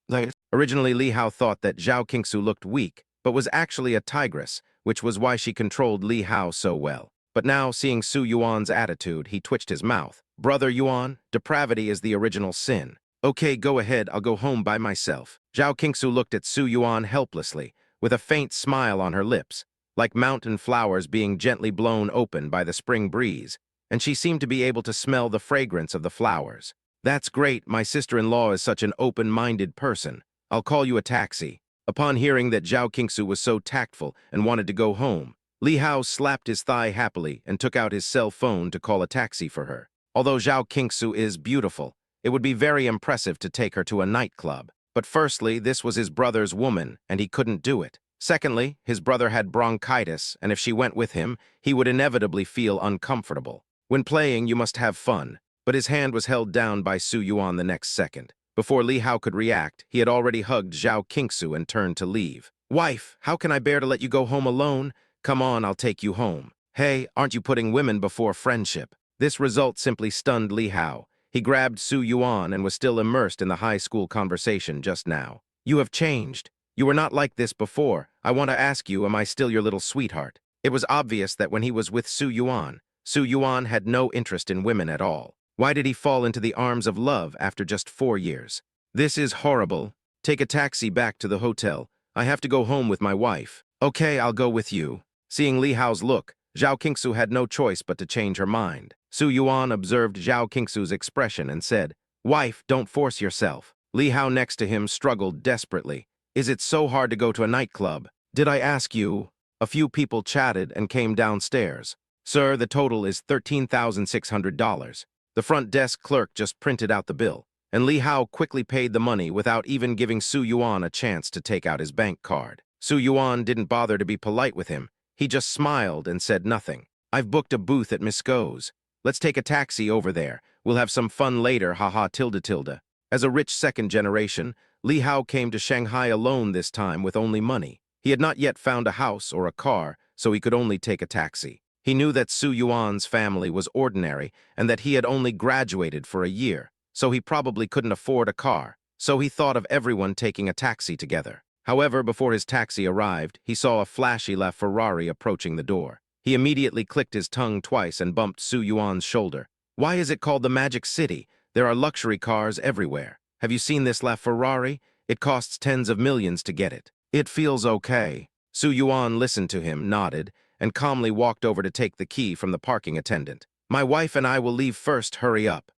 Originally, Li Hao thought that Zhao Qingsu looked weak, but was actually a tigress, which was why she controlled Li Hao so well. But now, seeing Su Yuan's attitude, he twitched his mouth. "Brother Yuan, depravity is the original sin. Okay, go ahead, I'll go home by myself." Zhao Qingsu looked at Su Yuan helplessly, with a faint smile on her lips, like mountain flowers being gently blown open by the spring breeze, and she seemed to be able to smell the fragrance of the flowers. "That's great, my sister-in-law is such an open-minded person. I'll call you a taxi." Upon hearing that Zhao Qingsu was so tactful and wanted to go home, Li Hao slapped his thigh happily and took out his cell phone to call a taxi for her. Although Zhao Qingsu is beautiful, it would be very impressive to take her to a nightclub. But firstly, this was his brother's woman, and he couldn't do it. Secondly, his brother had bronchitis, and if she went with him, he would inevitably feel uncomfortable. When playing, you must have fun. But his hand was held down by Su Yuan the next second. Before Li Hao could react, he had already hugged Zhao Qingsu and turned to leave. "Wife, how can I bear to let you go home alone? Come on, I'll take you home." "Hey, aren't you putting women before friendship?" This result simply stunned Li Hao. He grabbed Su Yuan and was still immersed in the high school conversation just now. "You have changed. You were not like this before. I want to ask you, am I still your little sweetheart?" It was obvious that when he was with Su Yuan had no interest in women at all. Why did he fall into the arms of love after just 4 years? "This is horrible. Take a taxi back to the hotel. I have to go home with my wife." "Okay, I'll go with you." Seeing Li Hao's look, Zhao Qingsu had no choice but to change her mind. Su Yuan observed Zhao Qingsu's expression and said, "Wife, don't force yourself." Li Hao next to him struggled desperately. "Is it so hard to go to a nightclub? Did I ask you?" A few people chatted and came downstairs. "Sir, the total is $13,600. The front desk clerk just printed out the bill, and Li Hao quickly paid the money without even giving Su Yuan a chance to take out his bank card. Su Yuan didn't bother to be polite with him. He just smiled and said nothing. "I've booked a booth at Miss Go's. Let's take a taxi over there. We'll have some fun later, haha tilde tilde." As a rich second generation, Li Hao came to Shanghai alone this time with only money. He had not yet found a house or a car, so he could only take a taxi. He knew that Su Yuan's family was ordinary and that he had only graduated for a year, so he probably couldn't afford a car, so he thought of everyone taking a taxi together. However, before his taxi arrived, he saw a flashy LaFerrari approaching the door. He immediately clicked his tongue twice and bumped Su Yuan's shoulder. "Why is it called the Magic City? There are luxury cars everywhere. Have you seen this LaFerrari? It costs tens of millions to get it." "It feels okay." Su Yuan listened to him, nodded, and calmly walked over to take the key from the parking attendant. "My wife and I will leave first, hurry up."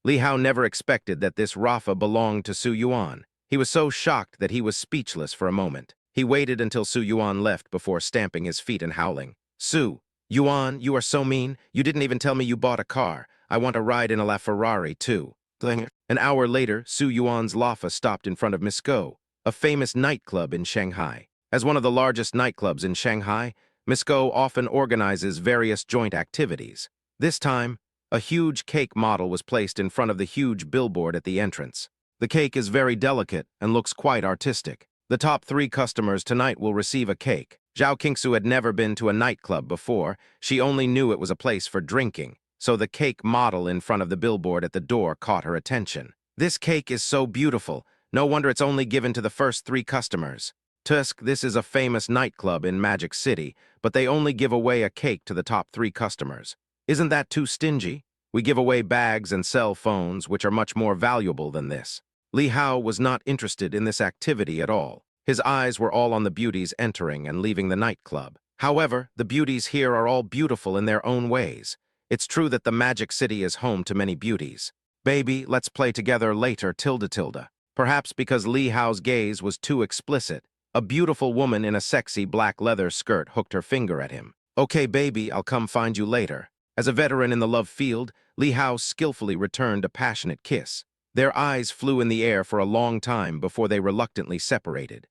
Li Hao never expected that this Rafa belonged to Su Yuan. He was so shocked that he was speechless for a moment. He waited until Su Yuan left before stamping his feet and howling. "Su Yuan, you are so mean. You didn't even tell me you bought a car. I want a ride in a LaFerrari, too." An hour later, Su Yuan's Lafa stopped in front of Miss Go, a famous nightclub in Shanghai. As one of the largest nightclubs in Shanghai, Miss Go often organizes various joint activities. This time, a huge cake model was placed in front of the huge billboard at the entrance. The cake is very delicate and looks quite artistic. The top 3 customers tonight will receive a cake. Zhao Qingsu had never been to a nightclub before. She only knew it was a place for drinking, so the cake model in front of the billboard at the door caught her attention. "This cake is so beautiful. No wonder it's only given to the first 3 customers. Tusk, this is a famous nightclub in Magic City, but they only give away a cake to the top 3 customers. Isn't that too stingy? We give away bags and cell phones, which are much more valuable than this." Li Hao was not interested in this activity at all. His eyes were all on the beauties entering and leaving the nightclub. However, the beauties here are all beautiful in their own ways. It's true that the Magic City is home to many beauties. "Baby, let's play together later, tilde tilde." Perhaps because Li Hao's gaze was too explicit, a beautiful woman in a sexy black leather skirt hooked her finger at him. "Okay, baby, I'll come find you later." As a veteran in the love field, Li Hao skillfully returned a passionate kiss. Their eyes flew in the air for a long time before they reluctantly separated.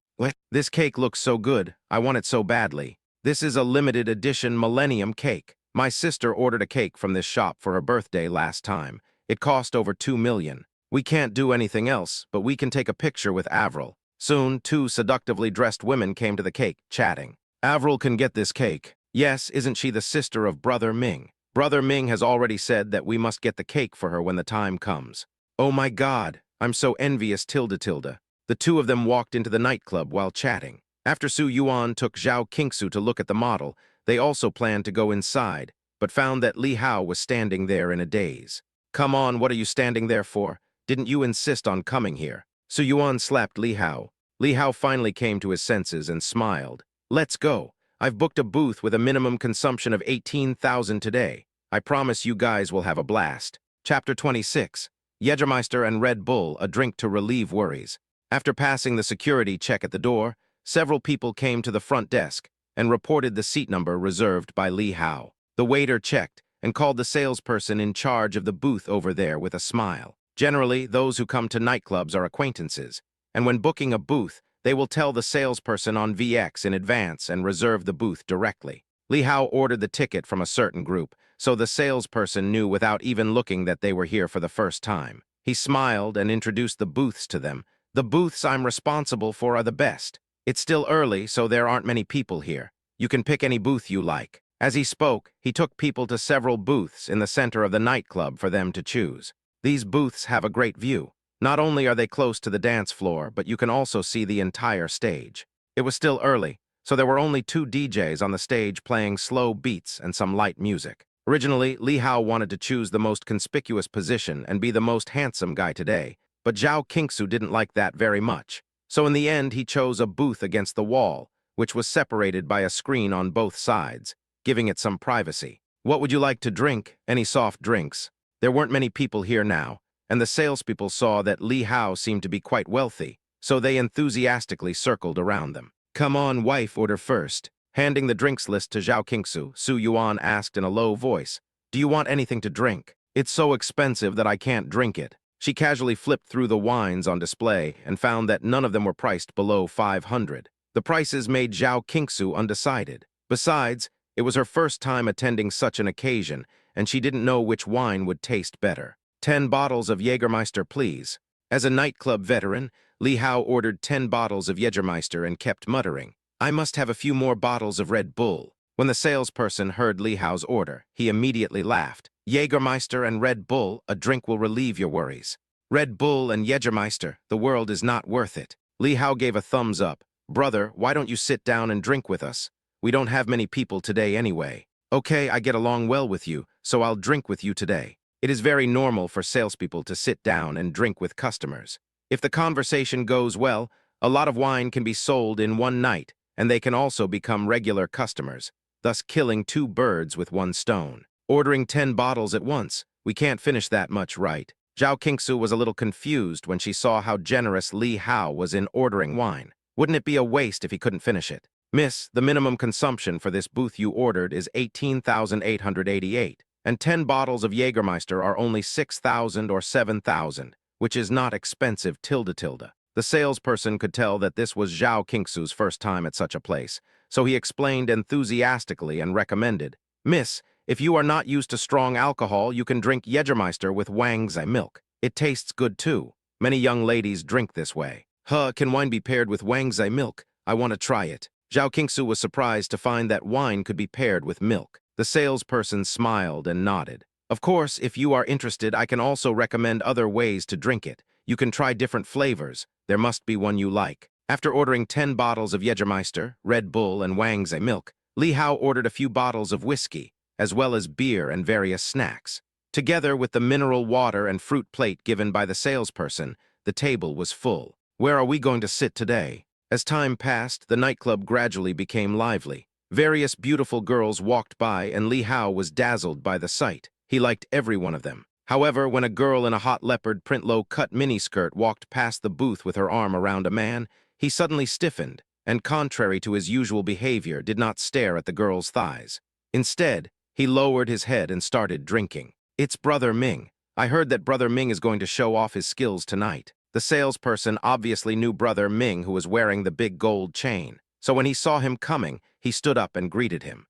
"This cake looks so good. I want it so badly." This is a limited edition Millennium cake. My sister ordered a cake from this shop for her birthday last time. It cost over 2 million. We can't do anything else, but we can take a picture with Avril. Soon, two seductively dressed women came to the cake, chatting. Avril can get this cake. Yes, isn't she the sister of Brother Ming? Brother Ming has already said that we must get the cake for her when the time comes. Oh my God, I'm so envious tilde tilde. The two of them walked into the nightclub while chatting. After Su Yuan took Zhao Qingsu to look at the model, they also planned to go inside, but found that Li Hao was standing there in a daze. Come on, what are you standing there for? Didn't you insist on coming here? Su Yuan slapped Li Hao. Li Hao finally came to his senses and smiled. Let's go. I've booked a booth with a minimum consumption of 18,000 today. I promise you guys will have a blast. Chapter 26. Jägermeister and Red Bull, a drink to relieve worries. After passing the security check at the door, several people came to the front desk and reported the seat number reserved by Li Hao. The waiter checked and called the salesperson in charge of the booth over there with a smile. Generally, those who come to nightclubs are acquaintances, and when booking a booth, they will tell the salesperson on VX in advance and reserve the booth directly. Li Hao ordered the ticket from a certain group, so the salesperson knew without even looking that they were here for the first time. He smiled and introduced the booths to them. The booths I'm responsible for are the best. It's still early, so there aren't many people here. You can pick any booth you like. As he spoke, he took people to several booths in the center of the nightclub for them to choose. These booths have a great view. Not only are they close to the dance floor, but you can also see the entire stage. It was still early, so there were only 2 DJs on the stage playing slow beats and some light music. Originally, Li Hao wanted to choose the most conspicuous position and be the most handsome guy today, but Zhao Qingsu didn't like that very much. So in the end, he chose a booth against the wall, which was separated by a screen on both sides, giving it some privacy. What would you like to drink? Any soft drinks? There weren't many people here now, and the salespeople saw that Li Hao seemed to be quite wealthy, so they enthusiastically circled around them. Come on, wife, order first. Handing the drinks list to Zhao Qingsu, Su Yuan asked in a low voice, Do you want anything to drink? It's so expensive that I can't drink it. She casually flipped through the wines on display and found that none of them were priced below 500. The prices made Zhao Qingsu undecided. Besides, it was her first time attending such an occasion, and she didn't know which wine would taste better. 10 bottles of Jägermeister, please. As a nightclub veteran, Li Hao ordered 10 bottles of Jägermeister and kept muttering, I must have a few more bottles of Red Bull. When the salesperson heard Li Hao's order, he immediately laughed. Jägermeister and Red Bull, a drink will relieve your worries. Red Bull and Jägermeister, the world is not worth it. Li Hao gave a thumbs up. Brother, why don't you sit down and drink with us? We don't have many people today anyway. Okay, I get along well with you, so I'll drink with you today. It is very normal for salespeople to sit down and drink with customers. If the conversation goes well, a lot of wine can be sold in one night, and they can also become regular customers, thus killing 2 birds with 1 stone. Ordering 10 bottles at once, we can't finish that much, right? Zhao Qingsu was a little confused when she saw how generous Li Hao was in ordering wine. Wouldn't it be a waste if he couldn't finish it? Miss, the minimum consumption for this booth you ordered is 18,888, and 10 bottles of Jägermeister are only 6,000 or 7,000, which is not expensive tilde tilde. The salesperson could tell that this was Zhao Qingsu's first time at such a place, so he explained enthusiastically and recommended, Miss, if you are not used to strong alcohol, you can drink Jägermeister with Wang Zai milk. It tastes good too. Many young ladies drink this way. Can wine be paired with Wang Zai milk? I want to try it. Zhao Qingsu was surprised to find that wine could be paired with milk. The salesperson smiled and nodded. Of course, if you are interested, I can also recommend other ways to drink it. You can try different flavors. There must be one you like. After ordering 10 bottles of Jägermeister, Red Bull, and Wang Zai milk, Li Hao ordered a few bottles of whiskey, as well as beer and various snacks. Together with the mineral water and fruit plate given by the salesperson, the table was full. Where are we going to sit today? As time passed, the nightclub gradually became lively. Various beautiful girls walked by, and Li Hao was dazzled by the sight. He liked every one of them. However, when a girl in a hot leopard print low-cut miniskirt walked past the booth with her arm around a man, he suddenly stiffened, and contrary to his usual behavior, did not stare at the girl's thighs. Instead, he lowered his head and started drinking. It's Brother Ming. I heard that Brother Ming is going to show off his skills tonight. The salesperson obviously knew Brother Ming, who was wearing the big gold chain, So when he saw him coming, he stood up and greeted him.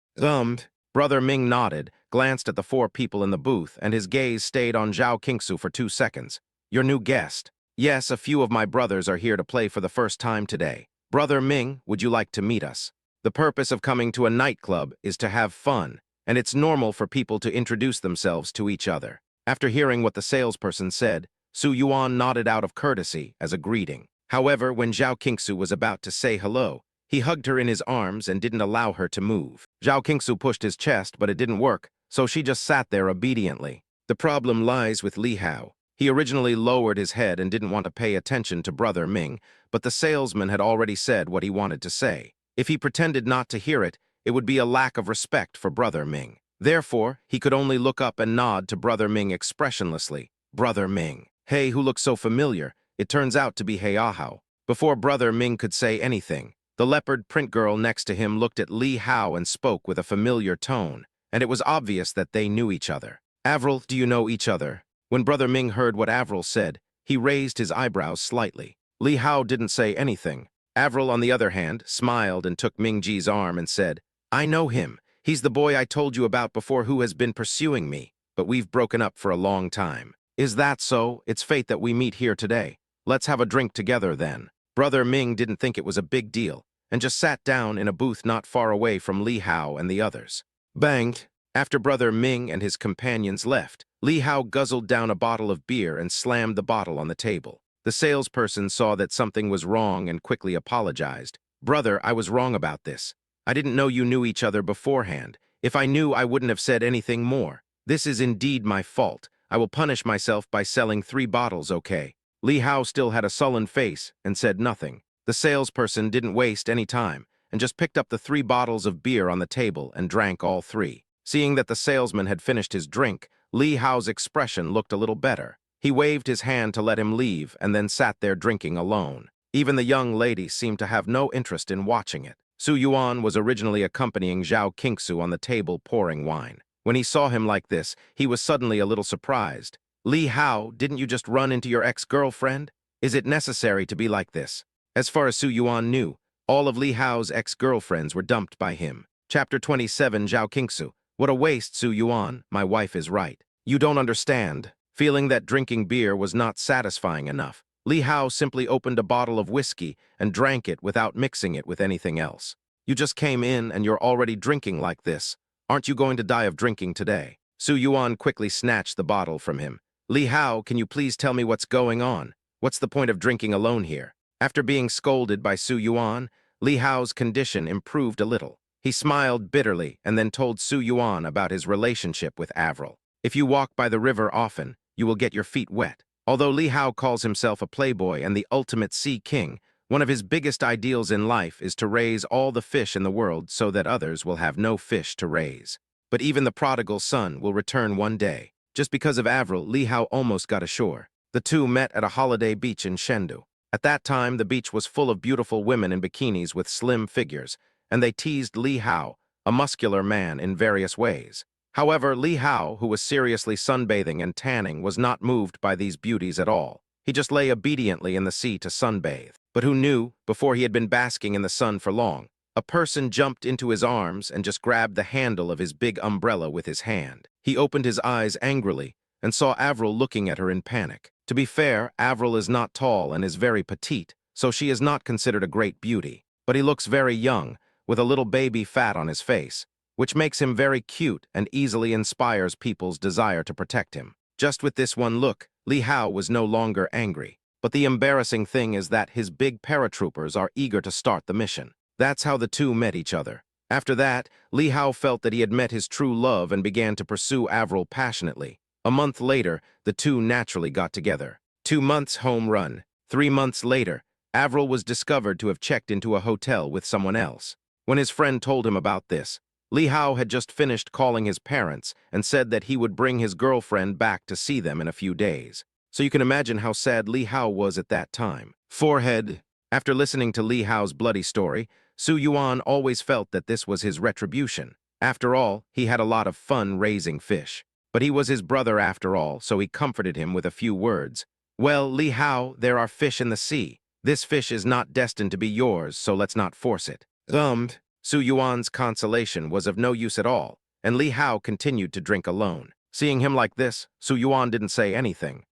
Brother Ming nodded, glanced at the four people in the booth, and his gaze stayed on Zhao Qingsu for 2 seconds. Your new guest. Yes, a few of my brothers are here to play for the first time today. Brother Ming, would you like to meet us? The purpose of coming to a nightclub is to have fun, and it's normal for people to introduce themselves to each other. After hearing what the salesperson said, Su Yuan nodded out of courtesy as a greeting. However, when Zhao Qingsu was about to say hello, he hugged her in his arms and didn't allow her to move. Zhao Qingsu pushed his chest, but it didn't work, so she just sat there obediently. The problem lies with Li Hao. He originally lowered his head and didn't want to pay attention to Brother Ming, but the salesman had already said what he wanted to say. If he pretended not to hear it, it would be a lack of respect for Brother Ming. Therefore, he could only look up and nod to Brother Ming expressionlessly. Brother Ming. Hey, who looks so familiar? It turns out to be Heiahao. Before Brother Ming could say anything, the leopard print girl next to him looked at Li Hao and spoke with a familiar tone, and it was obvious that they knew each other. Avril, do you know each other? When Brother Ming heard what Avril said, he raised his eyebrows slightly. Li Hao didn't say anything. Avril, on the other hand, smiled and took Mingji's arm and said, I know him. He's the boy I told you about before who has been pursuing me, but we've broken up for a long time. Is that so? It's fate that we meet here today. Let's have a drink together then. Brother Ming didn't think it was a big deal, and just sat down in a booth not far away from Li Hao and the others. Banged. After Brother Ming and his companions left, Li Hao guzzled down a bottle of beer and slammed the bottle on the table. The salesperson saw that something was wrong and quickly apologized. Brother, I was wrong about this. I didn't know you knew each other beforehand. If I knew, I wouldn't have said anything more. This is indeed my fault. I will punish myself by selling 3 bottles, okay? Li Hao still had a sullen face and said nothing. The salesperson didn't waste any time and just picked up the 3 bottles of beer on the table and drank all 3. Seeing that the salesman had finished his drink, Li Hao's expression looked a little better. He waved his hand to let him leave and then sat there drinking alone. Even the young lady seemed to have no interest in watching it. Su Yuan was originally accompanying Zhao Qingsu on the table pouring wine. When he saw him like this, he was suddenly a little surprised. Li Hao, didn't you just run into your ex-girlfriend? Is it necessary to be like this? As far as Su Yuan knew, all of Li Hao's ex-girlfriends were dumped by him. Chapter 27, Zhao Qingsu. What a waste, Su Yuan. My wife is right. You don't understand. Feeling that drinking beer was not satisfying enough, Li Hao simply opened a bottle of whiskey and drank it without mixing it with anything else. You just came in and you're already drinking like this. Aren't you going to die of drinking today? Su Yuan quickly snatched the bottle from him. Li Hao, can you please tell me what's going on? What's the point of drinking alone here? After being scolded by Su Yuan, Li Hao's condition improved a little. He smiled bitterly and then told Su Yuan about his relationship with Avril. If you walk by the river often, you will get your feet wet. Although Li Hao calls himself a playboy and the ultimate sea king, one of his biggest ideals in life is to raise all the fish in the world so that others will have no fish to raise. But even the prodigal son will return one day. Just because of Avril, Li Hao almost got ashore. The two met at a holiday beach in Chengdu. At that time, the beach was full of beautiful women in bikinis with slim figures, and they teased Li Hao, a muscular man, in various ways. However, Li Hao, who was seriously sunbathing and tanning, was not moved by these beauties at all. He just lay obediently in the sea to sunbathe. But who knew, before he had been basking in the sun for long, a person jumped into his arms and just grabbed the handle of his big umbrella with his hand. He opened his eyes angrily and saw Avril looking at her in panic. To be fair, Avril is not tall and is very petite, so she is not considered a great beauty. But he looks very young, with a little baby fat on his face, which makes him very cute and easily inspires people's desire to protect him. Just with this one look, Li Hao was no longer angry. But the embarrassing thing is that his big paratroopers are eager to start the mission. That's how the two met each other. After that, Li Hao felt that he had met his true love and began to pursue Avril passionately. A month later, the two naturally got together. 2 months home run. 3 months later, Avril was discovered to have checked into a hotel with someone else. When his friend told him about this, Li Hao had just finished calling his parents and said that he would bring his girlfriend back to see them in a few days. So you can imagine how sad Li Hao was at that time. Forehead. After listening to Li Hao's bloody story, Su Yuan always felt that this was his retribution. After all, he had a lot of fun raising fish. But he was his brother after all, so he comforted him with a few words. Well, Li Hao, there are fish in the sea. This fish is not destined to be yours, so let's not force it. Su Yuan's consolation was of no use at all, and Li Hao continued to drink alone. Seeing him like this, Su Yuan didn't say anything.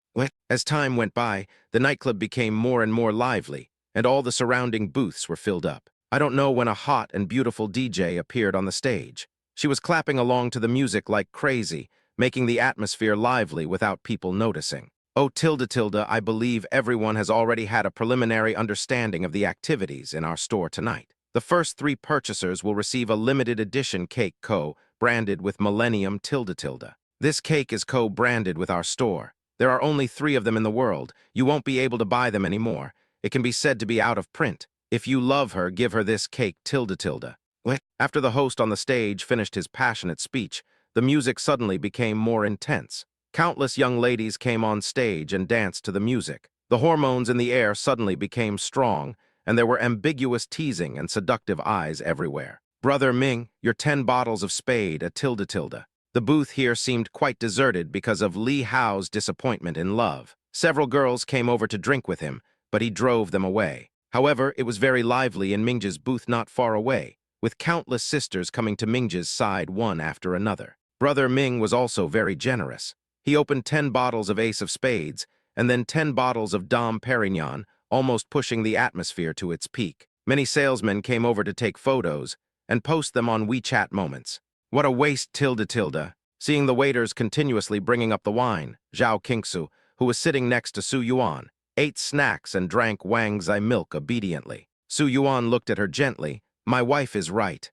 As time went by, the nightclub became more and more lively, and all the surrounding booths were filled up. I don't know when a hot and beautiful DJ appeared on the stage. She was clapping along to the music like crazy, making the atmosphere lively without people noticing. Oh, tilde, I believe everyone has already had a preliminary understanding of the activities in our store tonight. The first 3 purchasers will receive a limited edition cake co-branded with Millennium tilde. This cake is co-branded with our store. There are only 3 of them in the world. You won't be able to buy them anymore. It can be said to be out of print. If you love her, give her this cake tilde. After the host on the stage finished his passionate speech, the music suddenly became more intense. Countless young ladies came on stage and danced to the music. The hormones in the air suddenly became strong, and there were ambiguous teasing and seductive eyes everywhere. Brother Ming, your 10 bottles of Spade, a tilde. The booth here seemed quite deserted because of Li Hao's disappointment in love. Several girls came over to drink with him, but he drove them away. However, it was very lively in Mingji's booth not far away, with countless sisters coming to Mingji's side one after another. Brother Ming was also very generous. He opened 10 bottles of Ace of Spades, and then 10 bottles of Dom Perignon, almost pushing the atmosphere to its peak. Many salesmen came over to take photos and post them on WeChat Moments. What a waste tilde. Seeing the waiters continuously bringing up the wine, Zhao Qingsu, who was sitting next to Su Yuan, ate snacks and drank Wang Zai milk obediently. Su Yuan looked at her gently. My wife is right.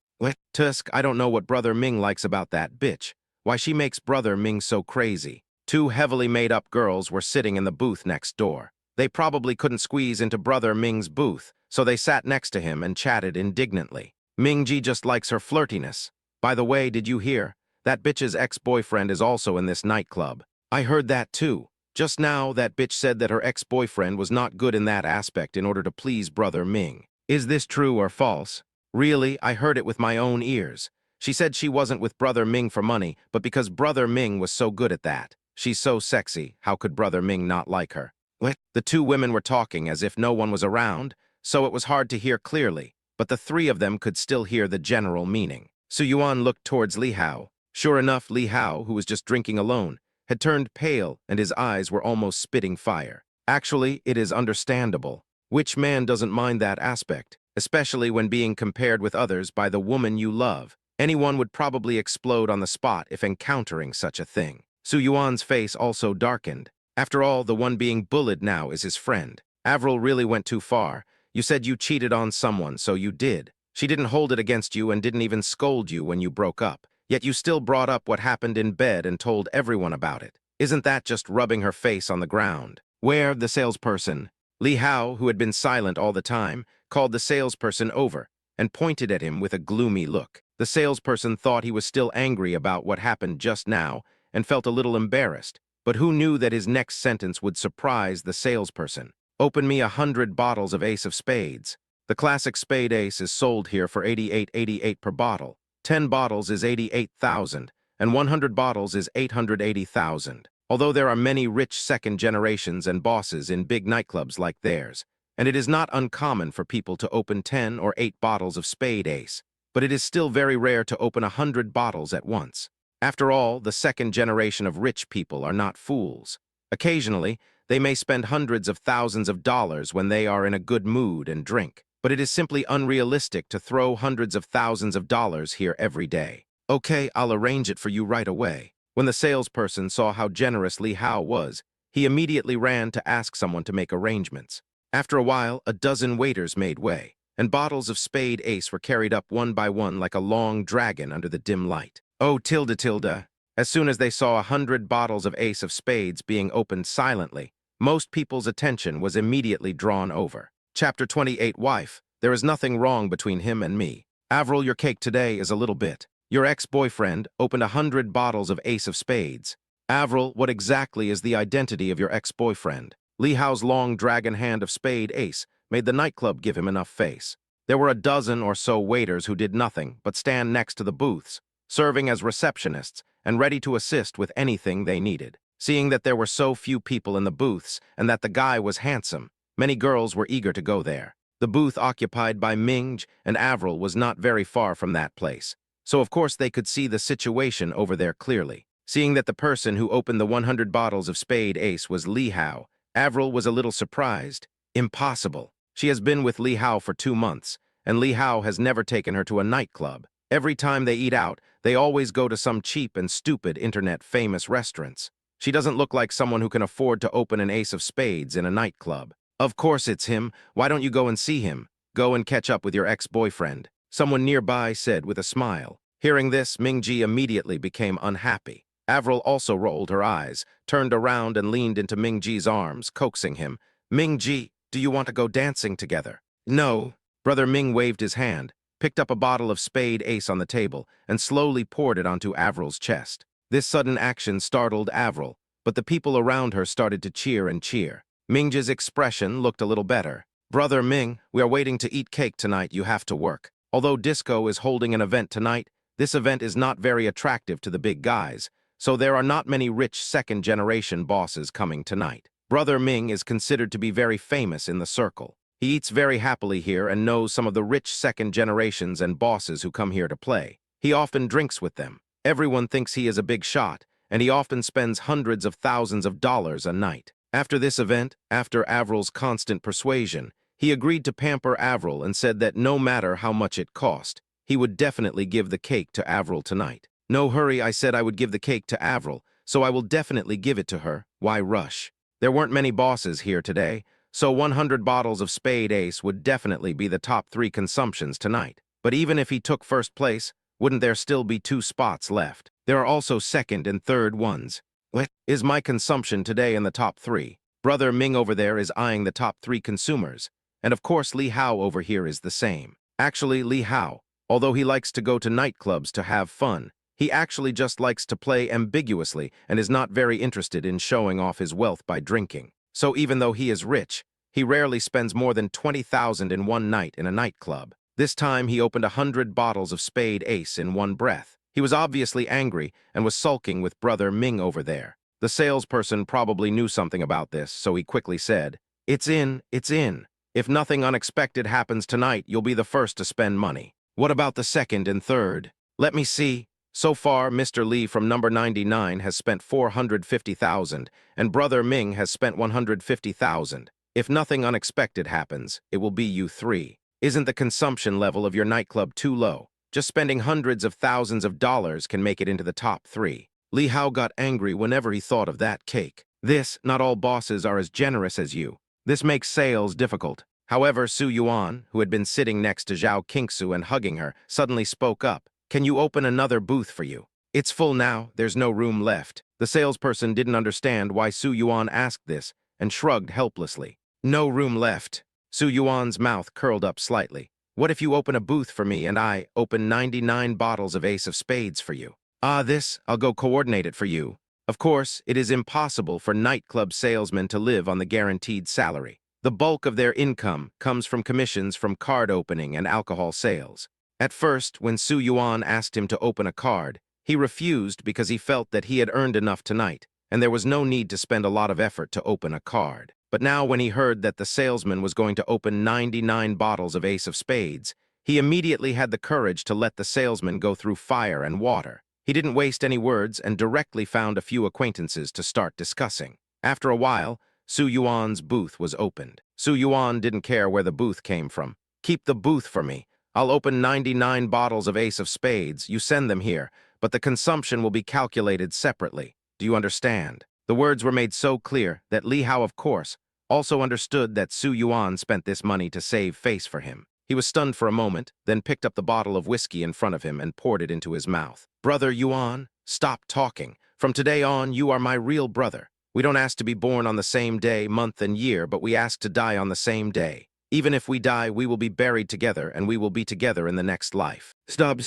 Tusk, I don't know what Brother Ming likes about that bitch. Why she makes Brother Ming so crazy. 2 heavily made-up girls were sitting in the booth next door. They probably couldn't squeeze into Brother Ming's booth, so they sat next to him and chatted indignantly. Mingji just likes her flirtiness. By the way, did you hear? That bitch's ex-boyfriend is also in this nightclub. I heard that too. Just now, that bitch said that her ex-boyfriend was not good in that aspect in order to please Brother Ming. Is this true or false? Really, I heard it with my own ears. She said she wasn't with Brother Ming for money, but because Brother Ming was so good at that. She's so sexy, how could Brother Ming not like her? The 2 women were talking as if no one was around, so it was hard to hear clearly, but the 3 of them could still hear the general meaning. Su Yuan looked towards Li Hao. Sure enough, Li Hao, who was just drinking alone, had turned pale and his eyes were almost spitting fire. Actually, it is understandable. Which man doesn't mind that aspect, especially when being compared with others by the woman you love? Anyone would probably explode on the spot if encountering such a thing. Su Yuan's face also darkened. After all, the one being bullied now is his friend. Avril really went too far. You said you cheated on someone, so you did. She didn't hold it against you and didn't even scold you when you broke up. Yet you still brought up what happened in bed and told everyone about it. Isn't that just rubbing her face on the ground? Where, the salesperson? Li Hao, who had been silent all the time, called the salesperson over and pointed at him with a gloomy look. The salesperson thought he was still angry about what happened just now and felt a little embarrassed, but who knew that his next sentence would surprise the salesperson? Open me 100 bottles of Ace of Spades. The classic Spade Ace is sold here for $88.88 per bottle. 10 bottles is 88,000, and 100 bottles is 880,000. Although there are many rich second generations and bosses in big nightclubs like theirs, and it is not uncommon for people to open 10 or 8 bottles of Spade Ace, but it is still very rare to open 100 bottles at once. After all, the second generation of rich people are not fools. Occasionally, they may spend hundreds of thousands of dollars when they are in a good mood and drink, but it is simply unrealistic to throw hundreds of thousands of dollars here every day. Okay, I'll arrange it for you right away. When the salesperson saw how generous Li Hao was, he immediately ran to ask someone to make arrangements. After a while, a dozen waiters made way, and bottles of Spade Ace were carried up one by one like a long dragon under the dim light. Oh, tilde. As soon as they saw 100 bottles of Ace of Spades being opened silently, most people's attention was immediately drawn over. Chapter 28 Wife, there is nothing wrong between him and me. Avril, your cake today is a little bit. Your ex-boyfriend opened 100 bottles of Ace of Spades. Avril, what exactly is the identity of your ex-boyfriend? Li Hao's long dragon hand of Spade Ace made the nightclub give him enough face. There were a dozen or so waiters who did nothing but stand next to the booths, serving as receptionists and ready to assist with anything they needed. Seeing that there were so few people in the booths and that the guy was handsome, many girls were eager to go there. The booth occupied by Ming and Avril was not very far from that place, so of course they could see the situation over there clearly. Seeing that the person who opened the 100 bottles of Spade Ace was Li Hao, Avril was a little surprised. Impossible. She has been with Li Hao for 2 months, and Li Hao has never taken her to a nightclub. Every time they eat out, they always go to some cheap and stupid internet-famous restaurants. She doesn't look like someone who can afford to open an ace of spades in a nightclub. Of course it's him. Why don't you go and see him? Go and catch up with your ex-boyfriend, someone nearby said with a smile. Hearing this, Mingji immediately became unhappy. Avril also rolled her eyes, turned around and leaned into Mingji's arms, coaxing him. Mingji, do you want to go dancing together? No. Brother Ming waved his hand, picked up a bottle of Spade Ace on the table, and slowly poured it onto Avril's chest. This sudden action startled Avril, but the people around her started to cheer and cheer. Mingji's expression looked a little better. Brother Ming, we are waiting to eat cake tonight, you have to work. Although Disco is holding an event tonight, this event is not very attractive to the big guys, so there are not many rich second-generation bosses coming tonight. Brother Ming is considered to be very famous in the circle. He eats very happily here and knows some of the rich second generations and bosses who come here to play. He often drinks with them. Everyone thinks he is a big shot, and he often spends hundreds of thousands of dollars a night. After this event, after Avril's constant persuasion, he agreed to pamper Avril and said that no matter how much it cost, he would definitely give the cake to Avril tonight. No hurry, I said I would give the cake to Avril, so I will definitely give it to her. Why rush? There weren't many bosses here today, so 100 bottles of Spade Ace would definitely be the top 3 consumptions tonight. But even if he took first place, wouldn't there still be 2 spots left? There are also second and third ones. What is my consumption today in the top 3? Brother Ming over there is eyeing the top 3 consumers, and of course Li Hao over here is the same. Actually, Li Hao, although he likes to go to nightclubs to have fun, he actually just likes to play ambiguously and is not very interested in showing off his wealth by drinking. So even though he is rich, he rarely spends more than 20,000 in one night in a nightclub. This time he opened 100 bottles of Spade Ace in one breath. He was obviously angry and was sulking with Brother Ming over there. The salesperson probably knew something about this, so he quickly said, It's in, it's in. If nothing unexpected happens tonight, you'll be the first to spend money. What about the second and third? Let me see. So far, Mr. Lee from number 99 has spent 450,000, and Brother Ming has spent 150,000. If nothing unexpected happens, it will be you 3. Isn't the consumption level of your nightclub too low? Just spending hundreds of thousands of dollars can make it into the top 3. Li Hao got angry whenever he thought of that cake. Not all bosses are as generous as you. This makes sales difficult. However, Su Yuan, who had been sitting next to Zhao Qingsu and hugging her, suddenly spoke up. Can you open another booth for you? It's full now, there's no room left. The salesperson didn't understand why Su Yuan asked this and shrugged helplessly. No room left. Su Yuan's mouth curled up slightly. What if you open a booth for me and I open 99 bottles of Ace of Spades for you? I'll go coordinate it for you. Of course, it is impossible for nightclub salesmen to live on the guaranteed salary. The bulk of their income comes from commissions from card opening and alcohol sales. At first, when Su Yuan asked him to open a card, he refused because he felt that he had earned enough tonight, and there was no need to spend a lot of effort to open a card. But now when he heard that the salesman was going to open 99 bottles of Ace of Spades, he immediately had the courage to let the salesman go through fire and water. He didn't waste any words and directly found a few acquaintances to start discussing. After a while, Su Yuan's booth was opened. Su Yuan didn't care where the booth came from. Keep the booth for me. I'll open 99 bottles of Ace of Spades. You send them here, but the consumption will be calculated separately. Do you understand? The words were made so clear that Li Hao, of course, also understood that Su Yuan spent this money to save face for him. He was stunned for a moment, then picked up the bottle of whiskey in front of him and poured it into his mouth. Brother Yuan, stop talking. From today on, you are my real brother. We don't ask to be born on the same day, month, and year, but we ask to die on the same day. Even if we die, we will be buried together, and we will be together in the next life. Stop.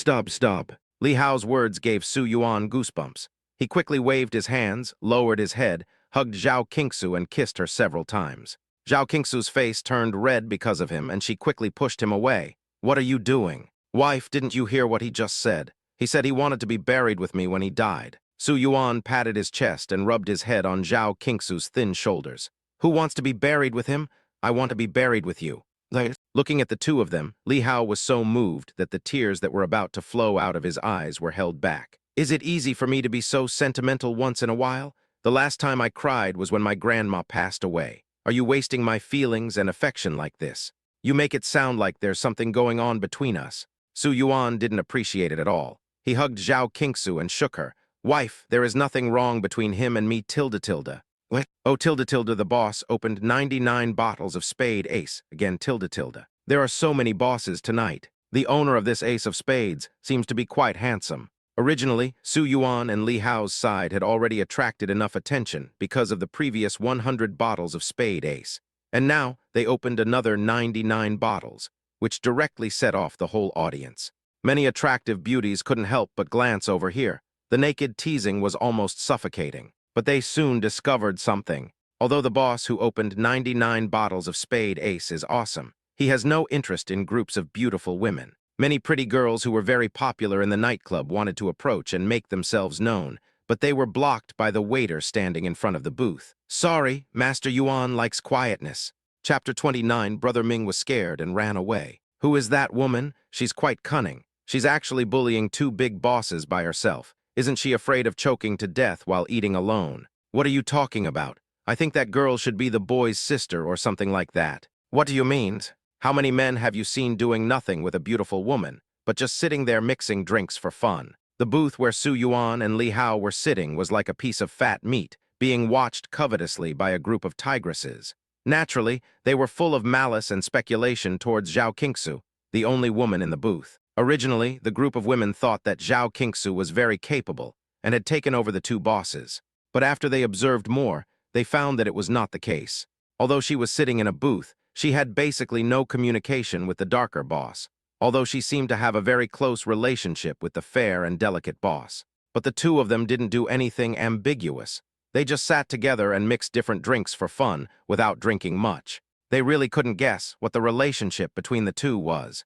Li Hao's words gave Su Yuan goosebumps. He quickly waved his hands, lowered his head, hugged Zhao Qingsu and kissed her several times. Zhao Qingsu's face turned red because of him, and she quickly pushed him away. What are you doing? Wife, didn't you hear what he just said? He said he wanted to be buried with me when he died. Su Yuan patted his chest and rubbed his head on Zhao Qingsu's thin shoulders. Who wants to be buried with him? I want to be buried with you. Looking at the two of them, Li Hao was so moved that the tears that were about to flow out of his eyes were held back. Is it easy for me to be so sentimental once in a while? The last time I cried was when my grandma passed away. Are you wasting my feelings and affection like this? You make it sound like there's something going on between us. Su Yuan didn't appreciate it at all. He hugged Zhao Qingsu and shook her. Wife, there is nothing wrong between him and me tilde tilde. What? Oh, tilde tilde, the boss opened 99 bottles of spade ace. Again, tilde tilde. There are so many bosses tonight. The owner of this ace of spades seems to be quite handsome. Originally, Su Yuan and Li Hao's side had already attracted enough attention because of the previous 100 bottles of spade ace. And now they opened another 99 bottles, which directly set off the whole audience. Many attractive beauties couldn't help but glance over here. The naked teasing was almost suffocating. But they soon discovered something. Although the boss who opened 99 bottles of spade ace is awesome, he has no interest in groups of beautiful women. Many pretty girls who were very popular in the nightclub wanted to approach and make themselves known, but they were blocked by the waiter standing in front of the booth. Sorry, Master Yuan likes quietness. Chapter 29, Brother Ming was scared and ran away. Who is that woman? She's quite cunning. She's actually bullying two big bosses by herself. Isn't she afraid of choking to death while eating alone? What are you talking about? I think that girl should be the boy's sister or something like that. What do you mean? How many men have you seen doing nothing with a beautiful woman, but just sitting there mixing drinks for fun? The booth where Su Yuan and Li Hao were sitting was like a piece of fat meat, being watched covetously by a group of tigresses. Naturally, they were full of malice and speculation towards Zhao Qingsu, the only woman in the booth. Originally, the group of women thought that Zhao Qingsu was very capable and had taken over the two bosses. But after they observed more, they found that it was not the case. Although she was sitting in a booth, she had basically no communication with the darker boss, although she seemed to have a very close relationship with the fair and delicate boss. But the two of them didn't do anything ambiguous. They just sat together and mixed different drinks for fun without drinking much. They really couldn't guess what the relationship between the two was.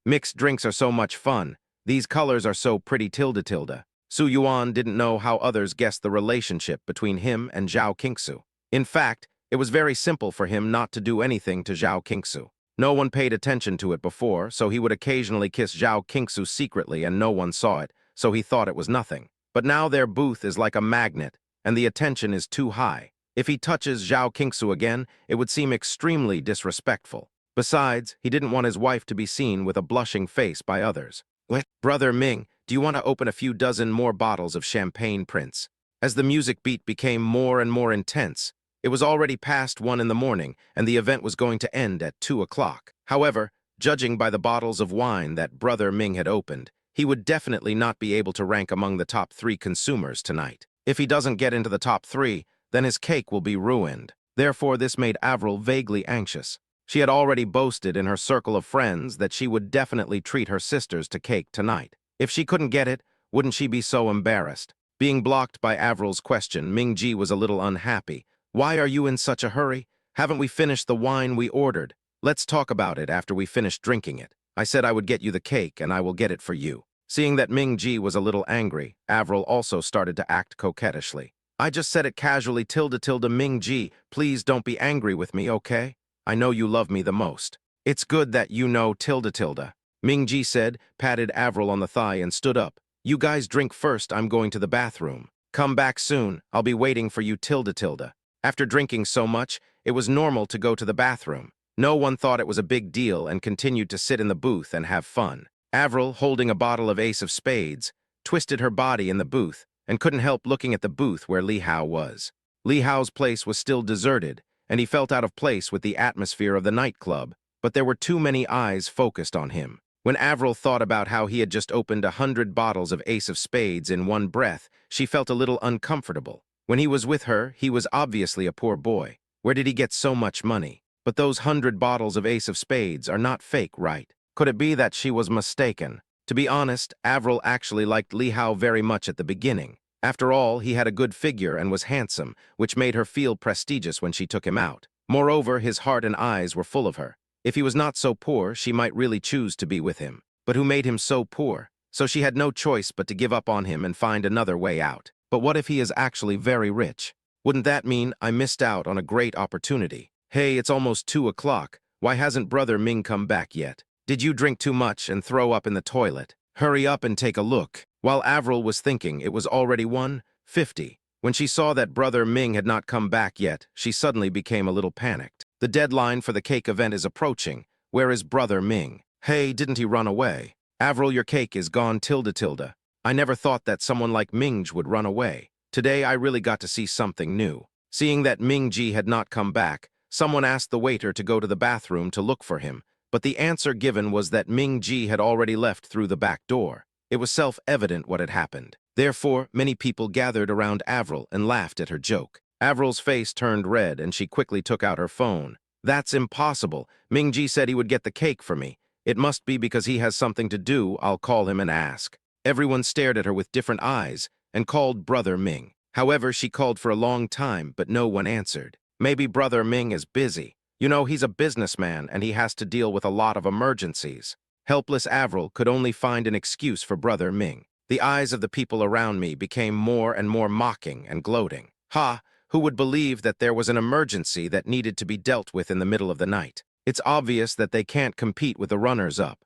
Mixed drinks are so much fun. These colors are so pretty tilde tilde. Su Yuan didn't know how others guessed the relationship between him and Zhao Qingsu. In fact, it was very simple for him not to do anything to Zhao Qingsu. No one paid attention to it before, so he would occasionally kiss Zhao Qingsu secretly and no one saw it, so he thought it was nothing. But now their booth is like a magnet, and the attention is too high. If he touches Zhao Qingsu again, it would seem extremely disrespectful. Besides, he didn't want his wife to be seen with a blushing face by others. Brother Ming, do you want to open a few dozen more bottles of champagne, Prince? As the music beat became more and more intense, it was already past 1 in the morning, and the event was going to end at 2 o'clock. However, judging by the bottles of wine that Brother Ming had opened, he would definitely not be able to rank among the top 3 consumers tonight. If he doesn't get into the top 3, then his cake will be ruined. Therefore, this made Avril vaguely anxious. She had already boasted in her circle of friends that she would definitely treat her sisters to cake tonight. If she couldn't get it, wouldn't she be so embarrassed? Being blocked by Avril's question, Ming-Ji was a little unhappy. Why are you in such a hurry? Haven't we finished the wine we ordered? Let's talk about it after we finish drinking it. I said I would get you the cake, and I will get it for you. Seeing that Ming-Ji was a little angry, Avril also started to act coquettishly. I just said it casually tilde tilde Ming-Ji. Please don't be angry with me, okay? I know you love me the most. It's good that you know tilde tilde. Ming-Ji said, patted Avril on the thigh and stood up. You guys drink first, I'm going to the bathroom. Come back soon, I'll be waiting for you tilde tilde. After drinking so much, it was normal to go to the bathroom. No one thought it was a big deal and continued to sit in the booth and have fun. Avril, holding a bottle of Ace of Spades, twisted her body in the booth and couldn't help looking at the booth where Li Hao was. Li Hao's place was still deserted, and he felt out of place with the atmosphere of the nightclub, but there were too many eyes focused on him. When Avril thought about how he had just opened 100 bottles of Ace of Spades in one breath, she felt a little uncomfortable. When he was with her, he was obviously a poor boy. Where did he get so much money? But those 100 bottles of Ace of Spades are not fake, right? Could it be that she was mistaken? To be honest, Avril actually liked Li Hao very much at the beginning. After all, he had a good figure and was handsome, which made her feel prestigious when she took him out. Moreover, his heart and eyes were full of her. If he was not so poor, she might really choose to be with him. But who made him so poor? So she had no choice but to give up on him and find another way out. But what if he is actually very rich? Wouldn't that mean I missed out on a great opportunity? Hey, it's almost 2 o'clock. Why hasn't Brother Ming come back yet? Did you drink too much and throw up in the toilet? Hurry up and take a look. While Avril was thinking, it was already 1:50. When she saw that Brother Ming had not come back yet, she suddenly became a little panicked. The deadline for the cake event is approaching. Where is Brother Ming? Hey, didn't he run away? Avril, your cake is gone, tilde tilde. I never thought that someone like Mingji would run away. Today I really got to see something new. Seeing that Mingji had not come back, someone asked the waiter to go to the bathroom to look for him, but the answer given was that Mingji had already left through the back door. It was self-evident what had happened. Therefore, many people gathered around Avril and laughed at her joke. Avril's face turned red and she quickly took out her phone. That's impossible. Mingji said he would get the cake for me. It must be because he has something to do. I'll call him and ask. Everyone stared at her with different eyes and called Brother Ming. However, she called for a long time, but no one answered. Maybe Brother Ming is busy. You know, he's a businessman and he has to deal with a lot of emergencies. Helpless Avril could only find an excuse for Brother Ming. The eyes of the people around me became more and more mocking and gloating. Ha! Who would believe that there was an emergency that needed to be dealt with in the middle of the night? It's obvious that they can't compete with the runners-up.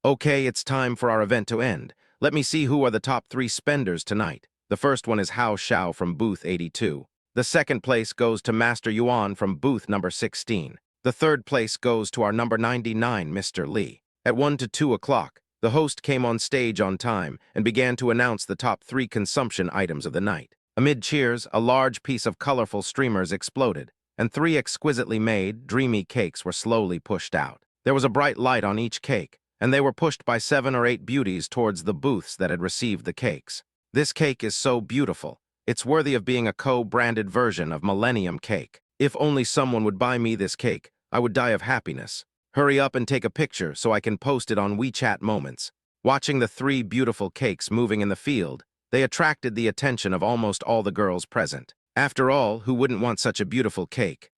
Okay, it's time for our event to end. Let me see who are the top 3 spenders tonight. The first one is Hao Xiao from booth 82. The second place goes to Master Yuan from booth number 16. The third place goes to our number 99, Mr. Li. At 1 to 2 o'clock, the host came on stage on time and began to announce the top 3 consumption items of the night. Amid cheers, a large piece of colorful streamers exploded, and 3 exquisitely made, dreamy cakes were slowly pushed out. There was a bright light on each cake, and they were pushed by 7 or 8 beauties towards the booths that had received the cakes. This cake is so beautiful. It's worthy of being a co-branded version of Millennium Cake. If only someone would buy me this cake, I would die of happiness. Hurry up and take a picture so I can post it on WeChat Moments. Watching the 3 beautiful cakes moving in the field, they attracted the attention of almost all the girls present. After all, who wouldn't want such a beautiful cake?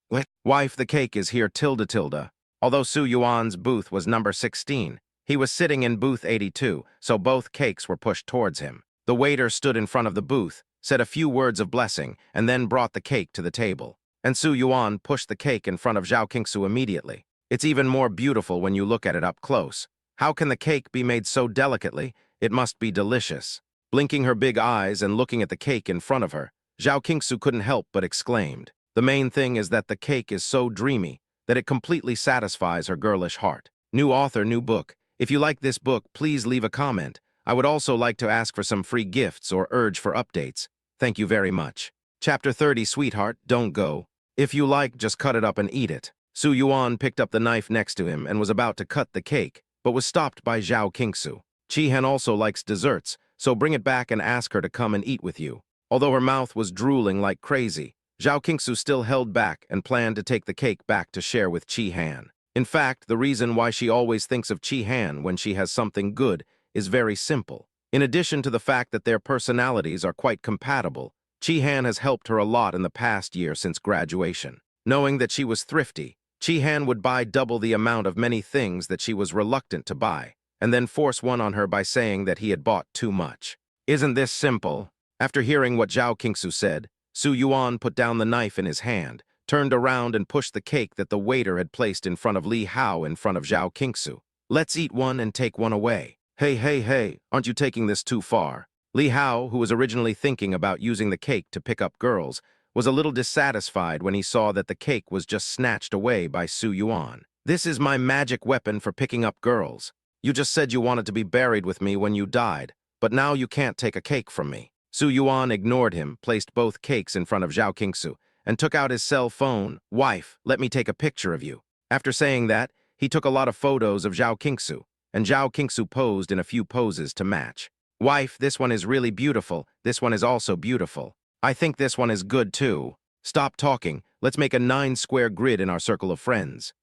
Wife, the cake is here, tilde tilde. Although Su Yuan's booth was number 16, he was sitting in booth 82, so both cakes were pushed towards him. The waiter stood in front of the booth, said a few words of blessing, and then brought the cake to the table. And Su Yuan pushed the cake in front of Zhao Qingsu immediately. It's even more beautiful when you look at it up close. How can the cake be made so delicately? It must be delicious. Blinking her big eyes and looking at the cake in front of her, Zhao Qingsu couldn't help but exclaimed. The main thing is that the cake is so dreamy that it completely satisfies her girlish heart. New author, new book. If you like this book, please leave a comment. I would also like to ask for some free gifts or urge for updates. Thank you very much. Chapter 30, Sweetheart, don't go. If you like, just cut it up and eat it. Su Yuan picked up the knife next to him and was about to cut the cake, but was stopped by Zhao Qingsu. Chi-Han also likes desserts, so bring it back and ask her to come and eat with you. Although her mouth was drooling like crazy, Zhao Qingsu still held back and planned to take the cake back to share with Chi-Han. In fact, the reason why she always thinks of Chi-Han when she has something good is very simple. In addition to the fact that their personalities are quite compatible, Chi-Han has helped her a lot in the past year since graduation. Knowing that she was thrifty, Chi-Han would buy double the amount of many things that she was reluctant to buy, and then force one on her by saying that he had bought too much. Isn't this simple? After hearing what Zhao Qingsu said, Su Yuan put down the knife in his hand, turned around and pushed the cake that the waiter had placed in front of Li Hao in front of Zhao Qingsu. Let's eat one and take one away. Hey, aren't you taking this too far? Li Hao, who was originally thinking about using the cake to pick up girls, was a little dissatisfied when he saw that the cake was just snatched away by Su Yuan. This is my magic weapon for picking up girls. You just said you wanted to be buried with me when you died, but now you can't take a cake from me. Su Yuan ignored him, placed both cakes in front of Zhao Qingsu, and took out his cell phone. Wife, let me take a picture of you. After saying that, he took a lot of photos of Zhao Qingsu, and Zhao Qingsu posed in a few poses to match. Wife, this one is really beautiful. This one is also beautiful. I think this one is good too. Stop talking. Let's make a 9-square grid in our circle of friends.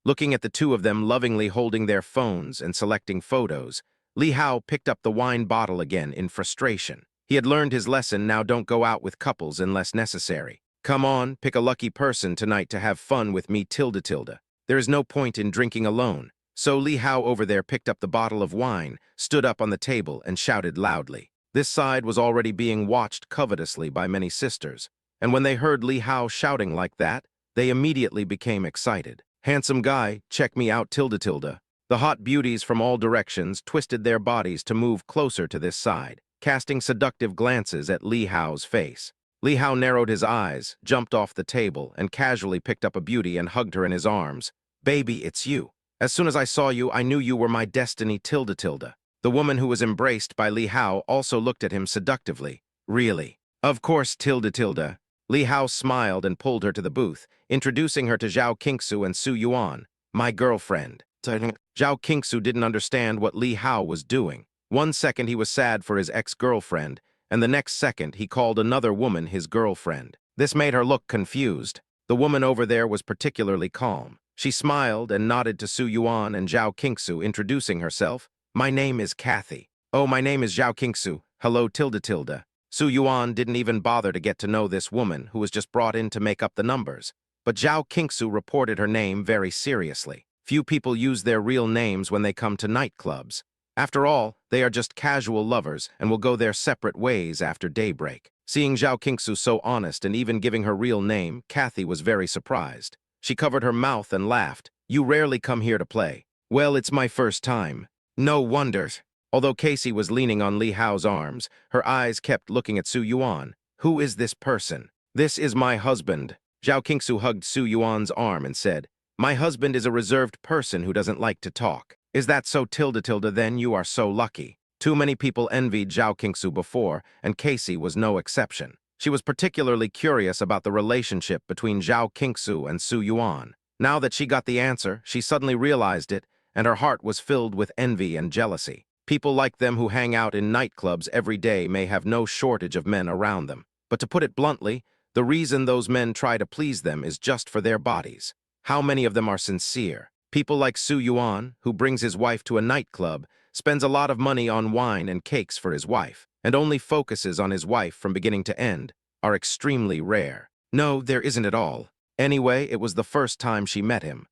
Looking at the two of them lovingly holding their phones and selecting photos, Li Hao picked up the wine bottle again in frustration. He had learned his lesson. Now don't go out with couples unless necessary. Come on, pick a lucky person tonight to have fun with me, tilde tilde. There is no point in drinking alone. So Li Hao over there picked up the bottle of wine, stood up on the table, and shouted loudly. This side was already being watched covetously by many sisters, and when they heard Li Hao shouting like that, they immediately became excited. Handsome guy, check me out tilde tilde. The hot beauties from all directions twisted their bodies to move closer to this side, casting seductive glances at Li Hao's face. Li Hao narrowed his eyes, jumped off the table, and casually picked up a beauty and hugged her in his arms. Baby, it's you. As soon as I saw you, I knew you were my destiny tilde tilde. The woman who was embraced by Li Hao also looked at him seductively. Really? Of course, tilde tilde. Li Hao smiled and pulled her to the booth, introducing her to Zhao Qingsu and Su Yuan, my girlfriend. Zhao Qingsu didn't understand what Li Hao was doing. One second he was sad for his ex-girlfriend, and the next second he called another woman his girlfriend. This made her look confused. The woman over there was particularly calm. She smiled and nodded to Su Yuan and Zhao Qingsu, introducing herself. My name is Kathy. Oh, my name is Zhao Qingsu. Hello tilde tilde. Su Yuan didn't even bother to get to know this woman who was just brought in to make up the numbers. But Zhao Qingsu reported her name very seriously. Few people use their real names when they come to nightclubs. After all, they are just casual lovers and will go their separate ways after daybreak. Seeing Zhao Qingsu so honest and even giving her real name, Kathy was very surprised. She covered her mouth and laughed. You rarely come here to play. Well, it's my first time. No wonder. Although Casey was leaning on Li Hao's arms, her eyes kept looking at Su Yuan. Who is this person? This is my husband. Zhao Qingsu hugged Su Yuan's arm and said, my husband is a reserved person who doesn't like to talk. Is that so tilde tilde then you are so lucky? Too many people envied Zhao Qingsu before, and Casey was no exception. She was particularly curious about the relationship between Zhao Qingsu and Su Yuan. Now that she got the answer, she suddenly realized it, and her heart was filled with envy and jealousy. People like them who hang out in nightclubs every day may have no shortage of men around them. But to put it bluntly, the reason those men try to please them is just for their bodies. How many of them are sincere? People like Su Yuan, who brings his wife to a nightclub, spends a lot of money on wine and cakes for his wife, and only focuses on his wife from beginning to end, are extremely rare. No, there isn't at all. Anyway, it was the first time she met him.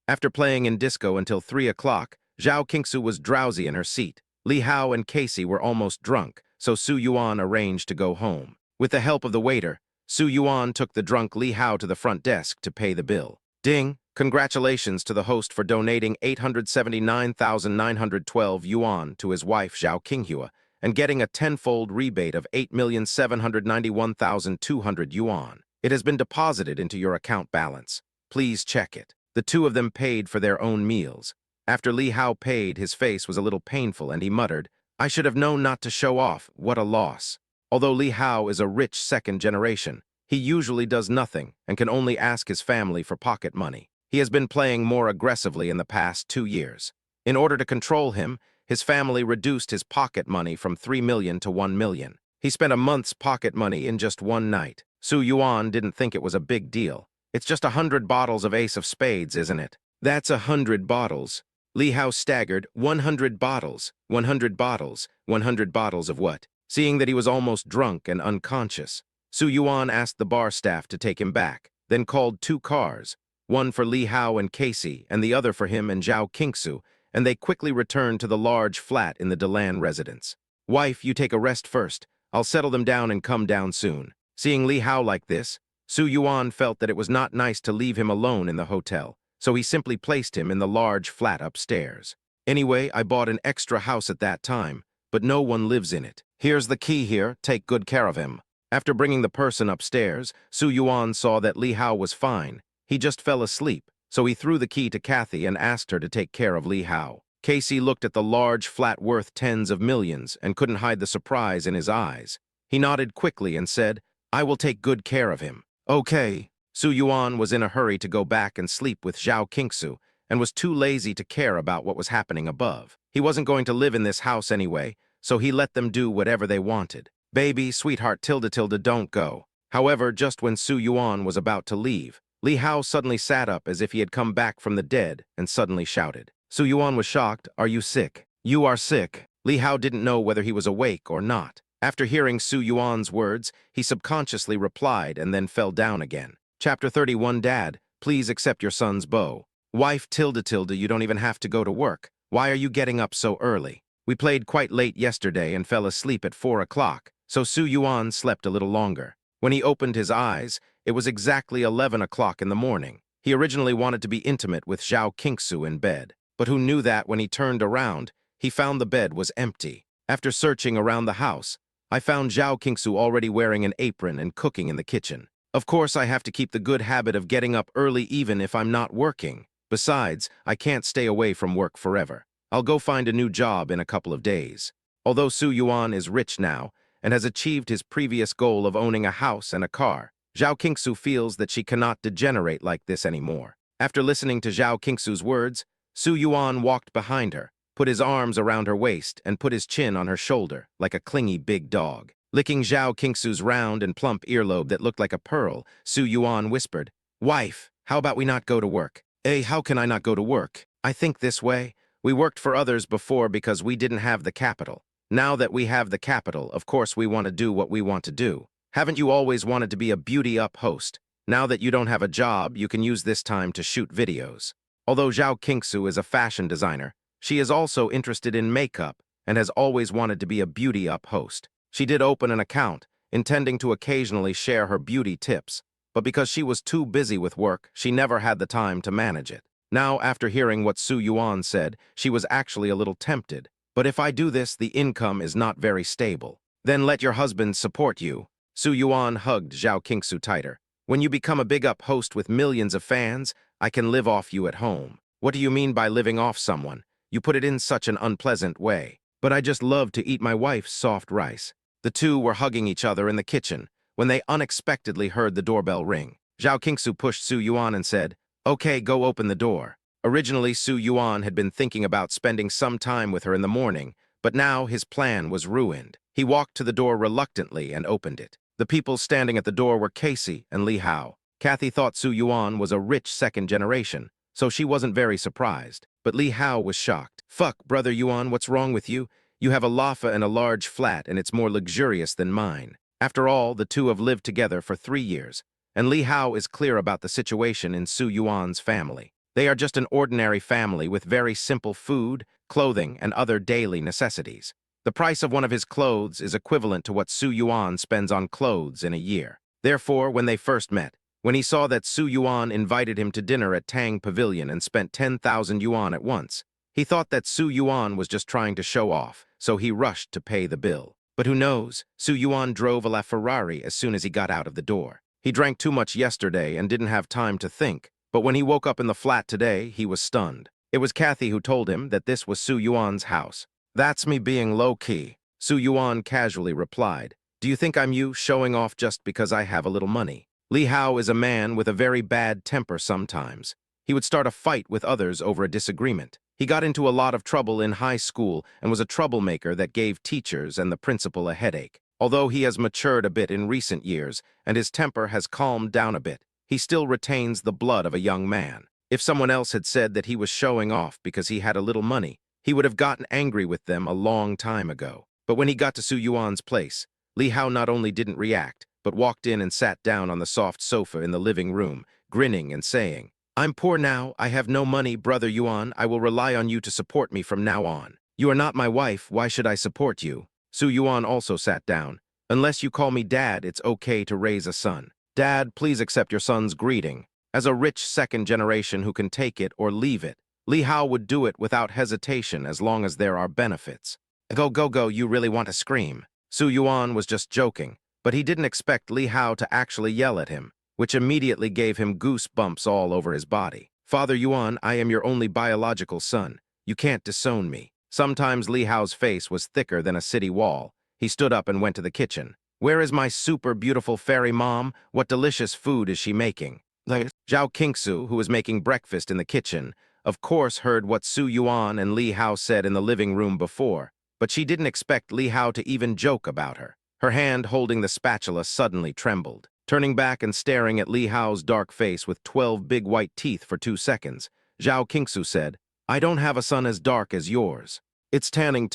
After playing in disco until 3 o'clock, Zhao Qingsu was drowsy in her seat. Li Hao and Casey were almost drunk, so Su Yuan arranged to go home. With the help of the waiter, Su Yuan took the drunk Li Hao to the front desk to pay the bill. Ding! Congratulations to the host for donating 879,912 yuan to his wife Zhao Qinghua and getting a tenfold rebate of 8,791,200 yuan. It has been deposited into your account balance. Please check it. The two of them paid for their own meals. After Li Hao paid, his face was a little painful and he muttered, I should have known not to show off. What a loss. Although Li Hao is a rich second generation, he usually does nothing and can only ask his family for pocket money. He has been playing more aggressively in the past 2 years. In order to control him, his family reduced his pocket money from 3 million to 1 million. He spent a month's pocket money in just one night. Su Yuan didn't think it was a big deal. It's just 100 bottles of Ace of Spades, isn't it? That's 100 bottles. Li Hao staggered. 100 bottles. 100 bottles. 100 bottles of what? Seeing that he was almost drunk and unconscious, Su Yuan asked the bar staff to take him back, then called 2 cars, one for Li Hao and Casey and the other for him and Zhao Qingsu, and they quickly returned to the large flat in the Delan residence. Wife, you take a rest first. I'll settle them down and come down soon. Seeing Li Hao like this, Su Yuan felt that it was not nice to leave him alone in the hotel, so he simply placed him in the large flat upstairs. Anyway, I bought an extra house at that time, but no one lives in it. Here's the key here, take good care of him. After bringing the person upstairs, Su Yuan saw that Li Hao was fine. He just fell asleep, so he threw the key to Kathy and asked her to take care of Li Hao. Casey looked at the large flat worth tens of millions and couldn't hide the surprise in his eyes. He nodded quickly and said, I will take good care of him. Okay. Su Yuan was in a hurry to go back and sleep with Zhao Qingsu and was too lazy to care about what was happening above. He wasn't going to live in this house anyway, so he let them do whatever they wanted. Baby, sweetheart, tilde tilde, don't go. However, just when Su Yuan was about to leave, Li Hao suddenly sat up as if he had come back from the dead and suddenly shouted. Su Yuan was shocked. Are you sick? You are sick. Li Hao didn't know whether he was awake or not. After hearing Su Yuan's words, he subconsciously replied and then fell down again. Chapter 31. Dad, please accept your son's bow. Wife, tilde tilde, you don't even have to go to work. Why are you getting up so early? We played quite late yesterday and fell asleep at 4 o'clock, so Su Yuan slept a little longer. When he opened his eyes, it was exactly 11 o'clock in the morning. He originally wanted to be intimate with Zhao Qingsu in bed, but who knew that when he turned around, he found the bed was empty. After searching around the house, I found Zhao Qingsu already wearing an apron and cooking in the kitchen. Of course, I have to keep the good habit of getting up early even if I'm not working. Besides, I can't stay away from work forever. I'll go find a new job in a couple of days. Although Su Yuan is rich now and has achieved his previous goal of owning a house and a car, Zhao Qingsu feels that she cannot degenerate like this anymore. After listening to Zhao Qingsu's words, Su Yuan walked behind her, put his arms around her waist, and put his chin on her shoulder like a clingy big dog. Licking Zhao Qingsu's round and plump earlobe that looked like a pearl, Su Yuan whispered, "Wife, how about we not go to work?" How can I not go to work? I think this way. We worked for others before because we didn't have the capital. Now that we have the capital, of course we want to do what we want to do. Haven't you always wanted to be a beauty-up host? Now that you don't have a job, you can use this time to shoot videos. Although Zhao Qingsu is a fashion designer, she is also interested in makeup and has always wanted to be a beauty-up host. She did open an account, intending to occasionally share her beauty tips, but because she was too busy with work, she never had the time to manage it. Now, after hearing what Su Yuan said, she was actually a little tempted. But if I do this, the income is not very stable. Then let your husband support you. Su Yuan hugged Zhao Qingsu tighter. When you become a big-up host with millions of fans, I can live off you at home. What do you mean by living off someone? You put it in such an unpleasant way. But I just love to eat my wife's soft rice. The two were hugging each other in the kitchen when they unexpectedly heard the doorbell ring. Zhao Qingsu pushed Su Yuan and said, "Okay, go open the door." Originally, Su Yuan had been thinking about spending some time with her in the morning, but now his plan was ruined. He walked to the door reluctantly and opened it. The people standing at the door were Casey and Li Hao. Kathy thought Su Yuan was a rich second generation, so she wasn't very surprised. But Li Hao was shocked. "Fuck, brother Yuan, what's wrong with you? You have a lofa and a large flat, and it's more luxurious than mine." After all, the two have lived together for 3 years, and Li Hao is clear about the situation in Su Yuan's family. They are just an ordinary family with very simple food, clothing, and other daily necessities. The price of one of his clothes is equivalent to what Su Yuan spends on clothes in a year. Therefore, when they first met, when he saw that Su Yuan invited him to dinner at Tang Pavilion and spent 10,000 yuan at once, he thought that Su Yuan was just trying to show off, so he rushed to pay the bill. But who knows, Su Yuan drove a LaFerrari as soon as he got out of the door. He drank too much yesterday and didn't have time to think, but when he woke up in the flat today, he was stunned. It was Kathy who told him that this was Su Yuan's house. "That's me being low-key," Su Yuan casually replied. "Do you think I'm you showing off just because I have a little money?" Li Hao is a man with a very bad temper sometimes. He would start a fight with others over a disagreement. He got into a lot of trouble in high school and was a troublemaker that gave teachers and the principal a headache. Although he has matured a bit in recent years and his temper has calmed down a bit, he still retains the blood of a young man. If someone else had said that he was showing off because he had a little money, he would have gotten angry with them a long time ago. But when he got to Su Yuan's place, Li Hao not only didn't react, but walked in and sat down on the soft sofa in the living room, grinning and saying, "I'm poor now, I have no money, brother Yuan, I will rely on you to support me from now on. You are not my wife, why should I support you?" Su Yuan also sat down. "Unless you call me dad, it's okay to raise a son. Dad, please accept your son's greeting." As a rich second generation who can take it or leave it, Li Hao would do it without hesitation as long as there are benefits. Go, you really want to scream." Su Yuan was just joking, but he didn't expect Li Hao to actually yell at him, which immediately gave him goosebumps all over his body. "Father Yuan, I am your only biological son. You can't disown me." Sometimes Li Hao's face was thicker than a city wall. He stood up and went to the kitchen. "Where is my super beautiful fairy mom? What delicious food is she making?" Zhao Qingsu, who was making breakfast in the kitchen, of course heard what Su Yuan and Li Hao said in the living room before, but she didn't expect Li Hao to even joke about her. Her hand holding the spatula suddenly trembled. Turning back and staring at Li Hao's dark face with 12 big white teeth for 2 seconds, Zhao Qingsu said, "I don't have a son as dark as yours." "It's tanning.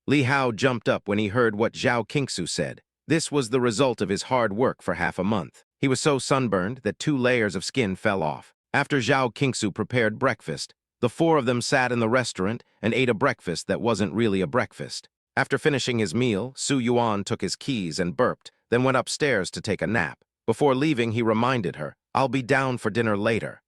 Li Hao jumped up when he heard what Zhao Qingsu said. This was the result of his hard work for half a month. He was so sunburned that 2 layers of skin fell off. After Zhao Qingsu prepared breakfast, the 4 of them sat in the restaurant and ate a breakfast that wasn't really a breakfast. After finishing his meal, Su Yuan took his keys and burped, then went upstairs to take a nap. Before leaving, he reminded her, I'll be down for dinner later.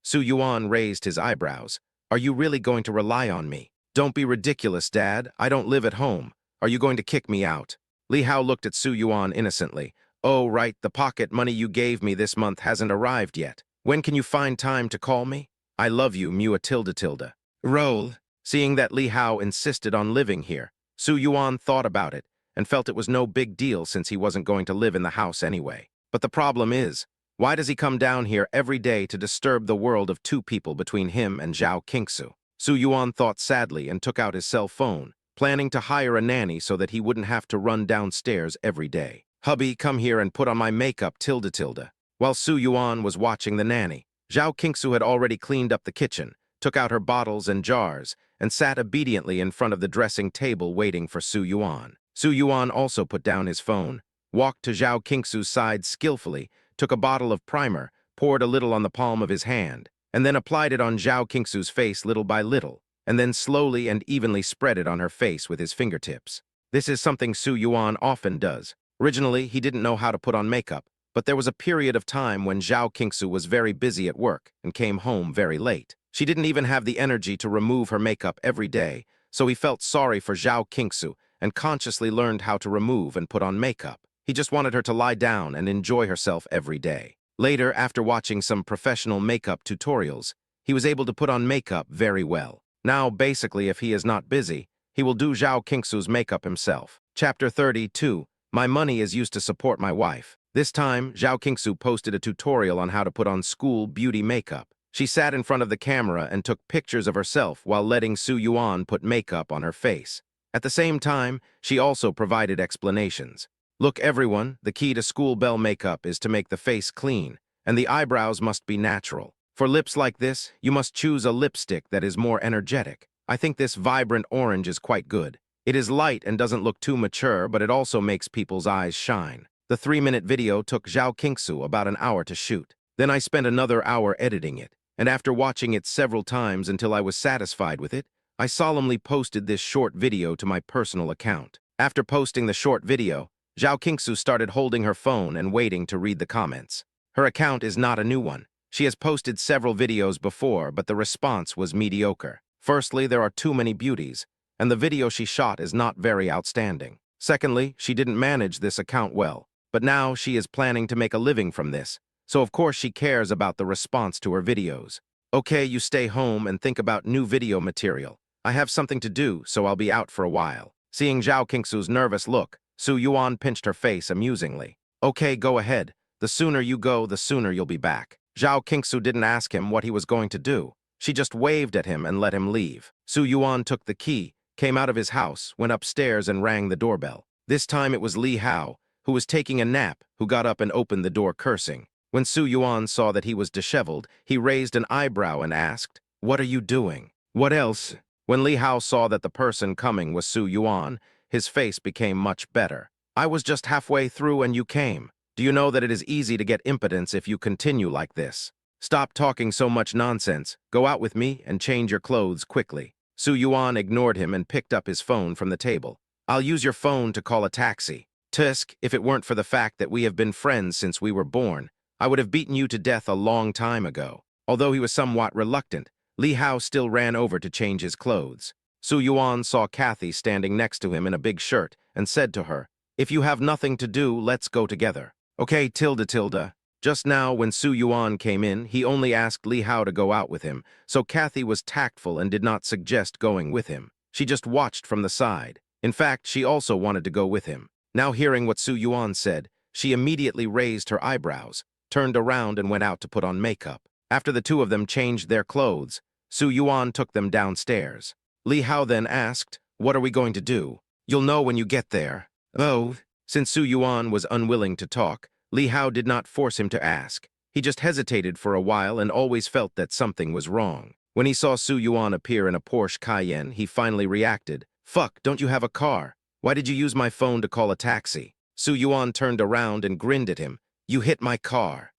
Su Yuan raised his eyebrows. Are you really going to rely on me? Don't be ridiculous, Dad. I don't live at home. Are you going to kick me out? Li Hao looked at Su Yuan innocently. Oh, right, the pocket money you gave me this month hasn't arrived yet. When can you find time to call me? I love you, Mua tilde tilde. Roll. Seeing that Li Hao insisted on living here, Su Yuan thought about it and felt it was no big deal since he wasn't going to live in the house anyway. But the problem is, why does he come down here every day to disturb the world of two people between him and Zhao Qingsu? Su Yuan thought sadly and took out his cell phone, planning to hire a nanny so that he wouldn't have to run downstairs every day. Hubby, come here and put on my makeup tilde tilde. While Su Yuan was watching the nanny, Zhao Qingsu had already cleaned up the kitchen, took out her bottles and jars, and sat obediently in front of the dressing table waiting for Su Yuan. Su Yuan also put down his phone, walked to Zhao Qingsu's side skillfully, took a bottle of primer, poured a little on the palm of his hand, and then applied it on Zhao Qingsu's face little by little, and then slowly and evenly spread it on her face with his fingertips. This is something Su Yuan often does. Originally, he didn't know how to put on makeup, but there was a period of time when Zhao Qingsu was very busy at work and came home very late. She didn't even have the energy to remove her makeup every day, so he felt sorry for Zhao Qingsu and consciously learned how to remove and put on makeup. He just wanted her to lie down and enjoy herself every day. Later, after watching some professional makeup tutorials, he was able to put on makeup very well. Now, basically, if he is not busy, he will do Zhao Qingsu's makeup himself. Chapter 32. My money is used to support my wife. This time, Zhao Qingsu posted a tutorial on how to put on school beauty makeup. She sat in front of the camera and took pictures of herself while letting Su Yuan put makeup on her face. At the same time, she also provided explanations. Look, everyone, the key to school belle makeup is to make the face clean, and the eyebrows must be natural. For lips like this, you must choose a lipstick that is more energetic. I think this vibrant orange is quite good. It is light and doesn't look too mature, but it also makes people's eyes shine. The 3-minute video took Zhao Qingsu about an hour to shoot. Then I spent another hour editing it, and after watching it several times until I was satisfied with it, I solemnly posted this short video to my personal account. After posting the short video, Zhao Qingsu started holding her phone and waiting to read the comments. Her account is not a new one. She has posted several videos before, but the response was mediocre. Firstly, there are too many beauties, and the video she shot is not very outstanding. Secondly, she didn't manage this account well, but now she is planning to make a living from this, so of course she cares about the response to her videos. Okay, you stay home and think about new video material. I have something to do, so I'll be out for a while. Seeing Zhao Qingsu's nervous look, Su Yuan pinched her face amusingly. Okay, go ahead. The sooner you go, the sooner you'll be back. Zhao Qingsu didn't ask him what he was going to do. She just waved at him and let him leave. Su Yuan took the key, came out of his house, went upstairs and rang the doorbell. This time it was Li Hao, who was taking a nap, who got up and opened the door cursing. When Su Yuan saw that he was disheveled, he raised an eyebrow and asked, "What are you doing?" "What else?" When Li Hao saw that the person coming was Su Yuan, his face became much better. "I was just halfway through and you came. Do you know that it is easy to get impotence if you continue like this? Stop talking so much nonsense. Go out with me and change your clothes quickly." Su Yuan ignored him and picked up his phone from the table. "I'll use your phone to call a taxi. Tusk, if it weren't for the fact that we have been friends since we were born, I would have beaten you to death a long time ago." Although he was somewhat reluctant, Li Hao still ran over to change his clothes. Su Yuan saw Kathy standing next to him in a big shirt and said to her, "If you have nothing to do, let's go together." Okay, tilde tilde. Just now, when Su Yuan came in, he only asked Li Hao to go out with him, so Kathy was tactful and did not suggest going with him. She just watched from the side. In fact, she also wanted to go with him. Now hearing what Su Yuan said, she immediately raised her eyebrows, turned around and went out to put on makeup. After the two of them changed their clothes, Su Yuan took them downstairs. Li Hao then asked, "What are we going to do?" "You'll know when you get there." "Oh." Since Su Yuan was unwilling to talk, Li Hao did not force him to ask. He just hesitated for a while and always felt that something was wrong. When he saw Su Yuan appear in a Porsche Cayenne, he finally reacted. "Fuck, don't you have a car? Why did you use my phone to call a taxi?" Su Yuan turned around and grinned at him. "You hit my car."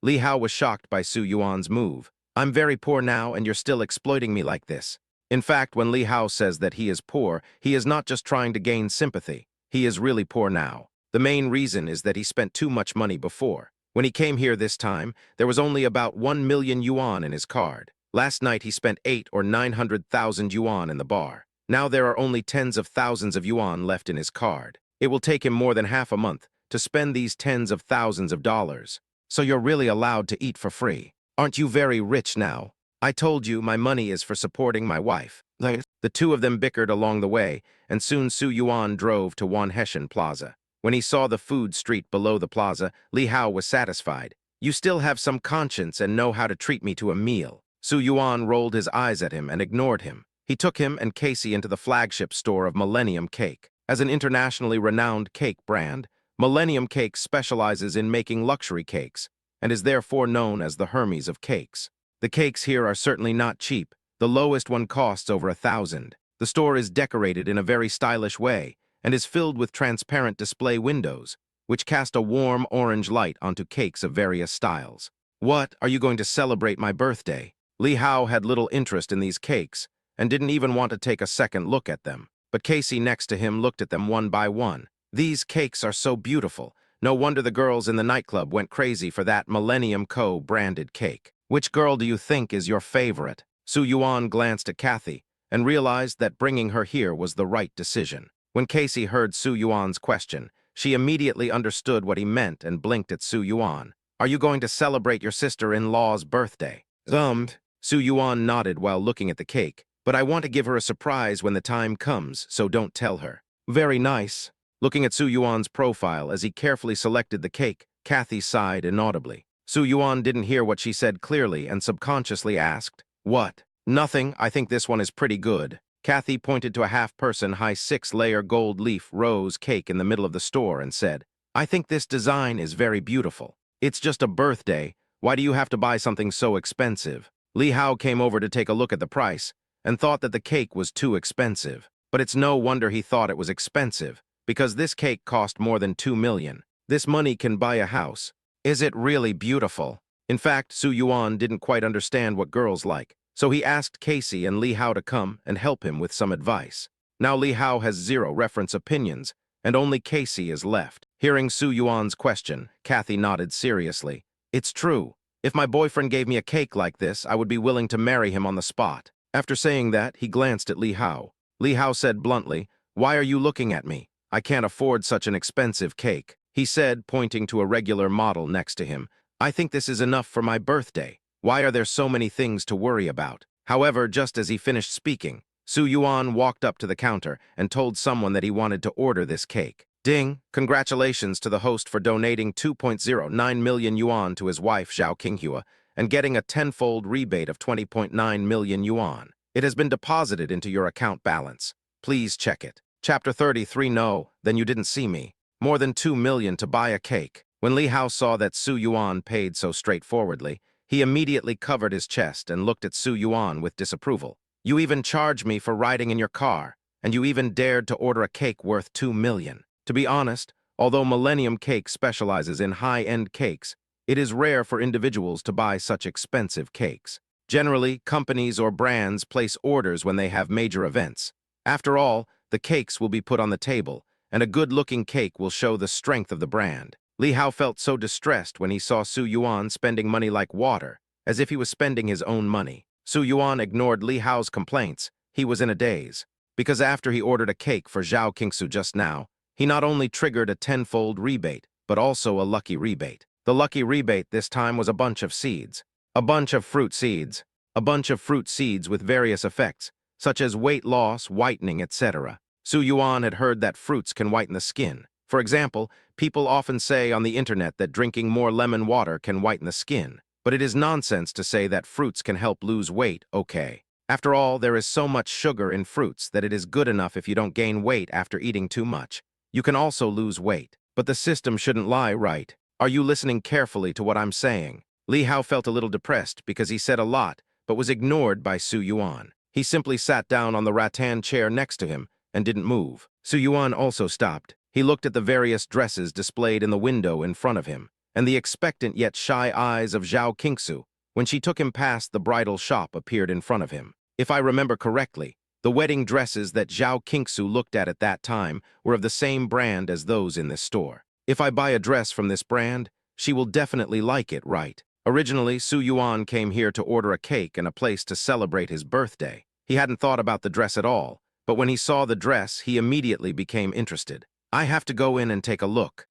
Li Hao was shocked by Su Yuan's move. "I'm very poor now and you're still exploiting me like this." In fact, when Li Hao says that he is poor, he is not just trying to gain sympathy. He is really poor now. The main reason is that he spent too much money before. When he came here this time, there was only about 1 million yuan in his card. Last night he spent 8 or 900,000 yuan in the bar. Now there are only tens of thousands of yuan left in his card. It will take him more than half a month to spend these tens of thousands of dollars. So you're really allowed to eat for free. Aren't you very rich now? I told you my money is for supporting my wife. The two of them bickered along the way, and soon Su Yuan drove to Wan Heshen Plaza. When he saw the food street below the plaza, Li Hao was satisfied. You still have some conscience and know how to treat me to a meal. Su Yuan rolled his eyes at him and ignored him. He took him and Casey into the flagship store of Millennium Cake. As an internationally renowned cake brand, Millennium Cake specializes in making luxury cakes and is therefore known as the Hermes of cakes. The cakes here are certainly not cheap. The lowest one costs over 1,000. The store is decorated in a very stylish way and is filled with transparent display windows, which cast a warm orange light onto cakes of various styles. What, are you going to celebrate my birthday? Li Hao had little interest in these cakes and didn't even want to take a second look at them. But Casey next to him looked at them one by one. These cakes are so beautiful. No wonder the girls in the nightclub went crazy for that Millennium Co. branded cake. Which girl do you think is your favorite? Su Yuan glanced at Kathy and realized that bringing her here was the right decision. When Casey heard Su Yuan's question, she immediately understood what he meant and blinked at Su Yuan. Are you going to celebrate your sister-in-law's birthday? Su Yuan nodded while looking at the cake. But I want to give her a surprise when the time comes, so don't tell her. Very nice. Looking at Su Yuan's profile as he carefully selected the cake, Kathy sighed inaudibly. Su Yuan didn't hear what she said clearly and subconsciously asked, "What?" "Nothing, I think this one is pretty good." Kathy pointed to a half-person high 6-layer gold leaf rose cake in the middle of the store and said, "I think this design is very beautiful. It's just a birthday. Why do you have to buy something so expensive?" Li Hao came over to take a look at the price and thought that the cake was too expensive. But it's no wonder he thought it was expensive, because this cake cost more than 2 million. This money can buy a house. Is it really beautiful? In fact, Su Yuan didn't quite understand what girls like, so he asked Casey and Li Hao to come and help him with some advice. Now Li Hao has zero reference opinions, and only Casey is left. Hearing Su Yuan's question, Kathy nodded seriously. It's true. If my boyfriend gave me a cake like this, I would be willing to marry him on the spot. After saying that, he glanced at Li Hao. Li Hao said bluntly, "Why are you looking at me? I can't afford such an expensive cake." He said, pointing to a regular model next to him, "I think this is enough for my birthday. Why are there so many things to worry about?" However, just as he finished speaking, Su Yuan walked up to the counter and told someone that he wanted to order this cake. Ding! Congratulations to the host for donating 2.09 million yuan to his wife, Zhao Qinghua, and getting a tenfold rebate of 20.9 million yuan. It has been deposited into your account balance. Please check it. Chapter 33. No, then you didn't see me. More than 2 million to buy a cake. When Li Hao saw that Su Yuan paid so straightforwardly, he immediately covered his chest and looked at Su Yuan with disapproval. You even charged me for riding in your car, and you even dared to order a cake worth 2 million. To be honest, although Millennium Cake specializes in high-end cakes, it is rare for individuals to buy such expensive cakes. Generally, companies or brands place orders when they have major events. After all, the cakes will be put on the table, and a good-looking cake will show the strength of the brand. Li Hao felt so distressed when he saw Su Yuan spending money like water, as if he was spending his own money. Su Yuan ignored Li Hao's complaints. He was in a daze, because after he ordered a cake for Zhao Qingsu just now, he not only triggered a tenfold rebate, but also a lucky rebate. The lucky rebate this time was a bunch of seeds. A bunch of fruit seeds. A bunch of fruit seeds with various effects, such as weight loss, whitening, etc. Su Yuan had heard that fruits can whiten the skin. For example, people often say on the internet that drinking more lemon water can whiten the skin. But it is nonsense to say that fruits can help lose weight, okay? After all, there is so much sugar in fruits that it is good enough if you don't gain weight after eating too much. You can also lose weight. But the system shouldn't lie, right? Are you listening carefully to what I'm saying? Li Hao felt a little depressed because he said a lot, but was ignored by Su Yuan. He simply sat down on the rattan chair next to him and didn't move. Su Yuan also stopped. He looked at the various dresses displayed in the window in front of him, and the expectant yet shy eyes of Zhao Qingsu when she took him past the bridal shop appeared in front of him. If I remember correctly, the wedding dresses that Zhao Qingsu looked at that time were of the same brand as those in this store. If I buy a dress from this brand, She will definitely like it, right? Originally, Su Yuan came here to order a cake and a place to celebrate his birthday. He hadn't thought about the dress at all, but when he saw the dress, he immediately became interested. I have to go in and take a look.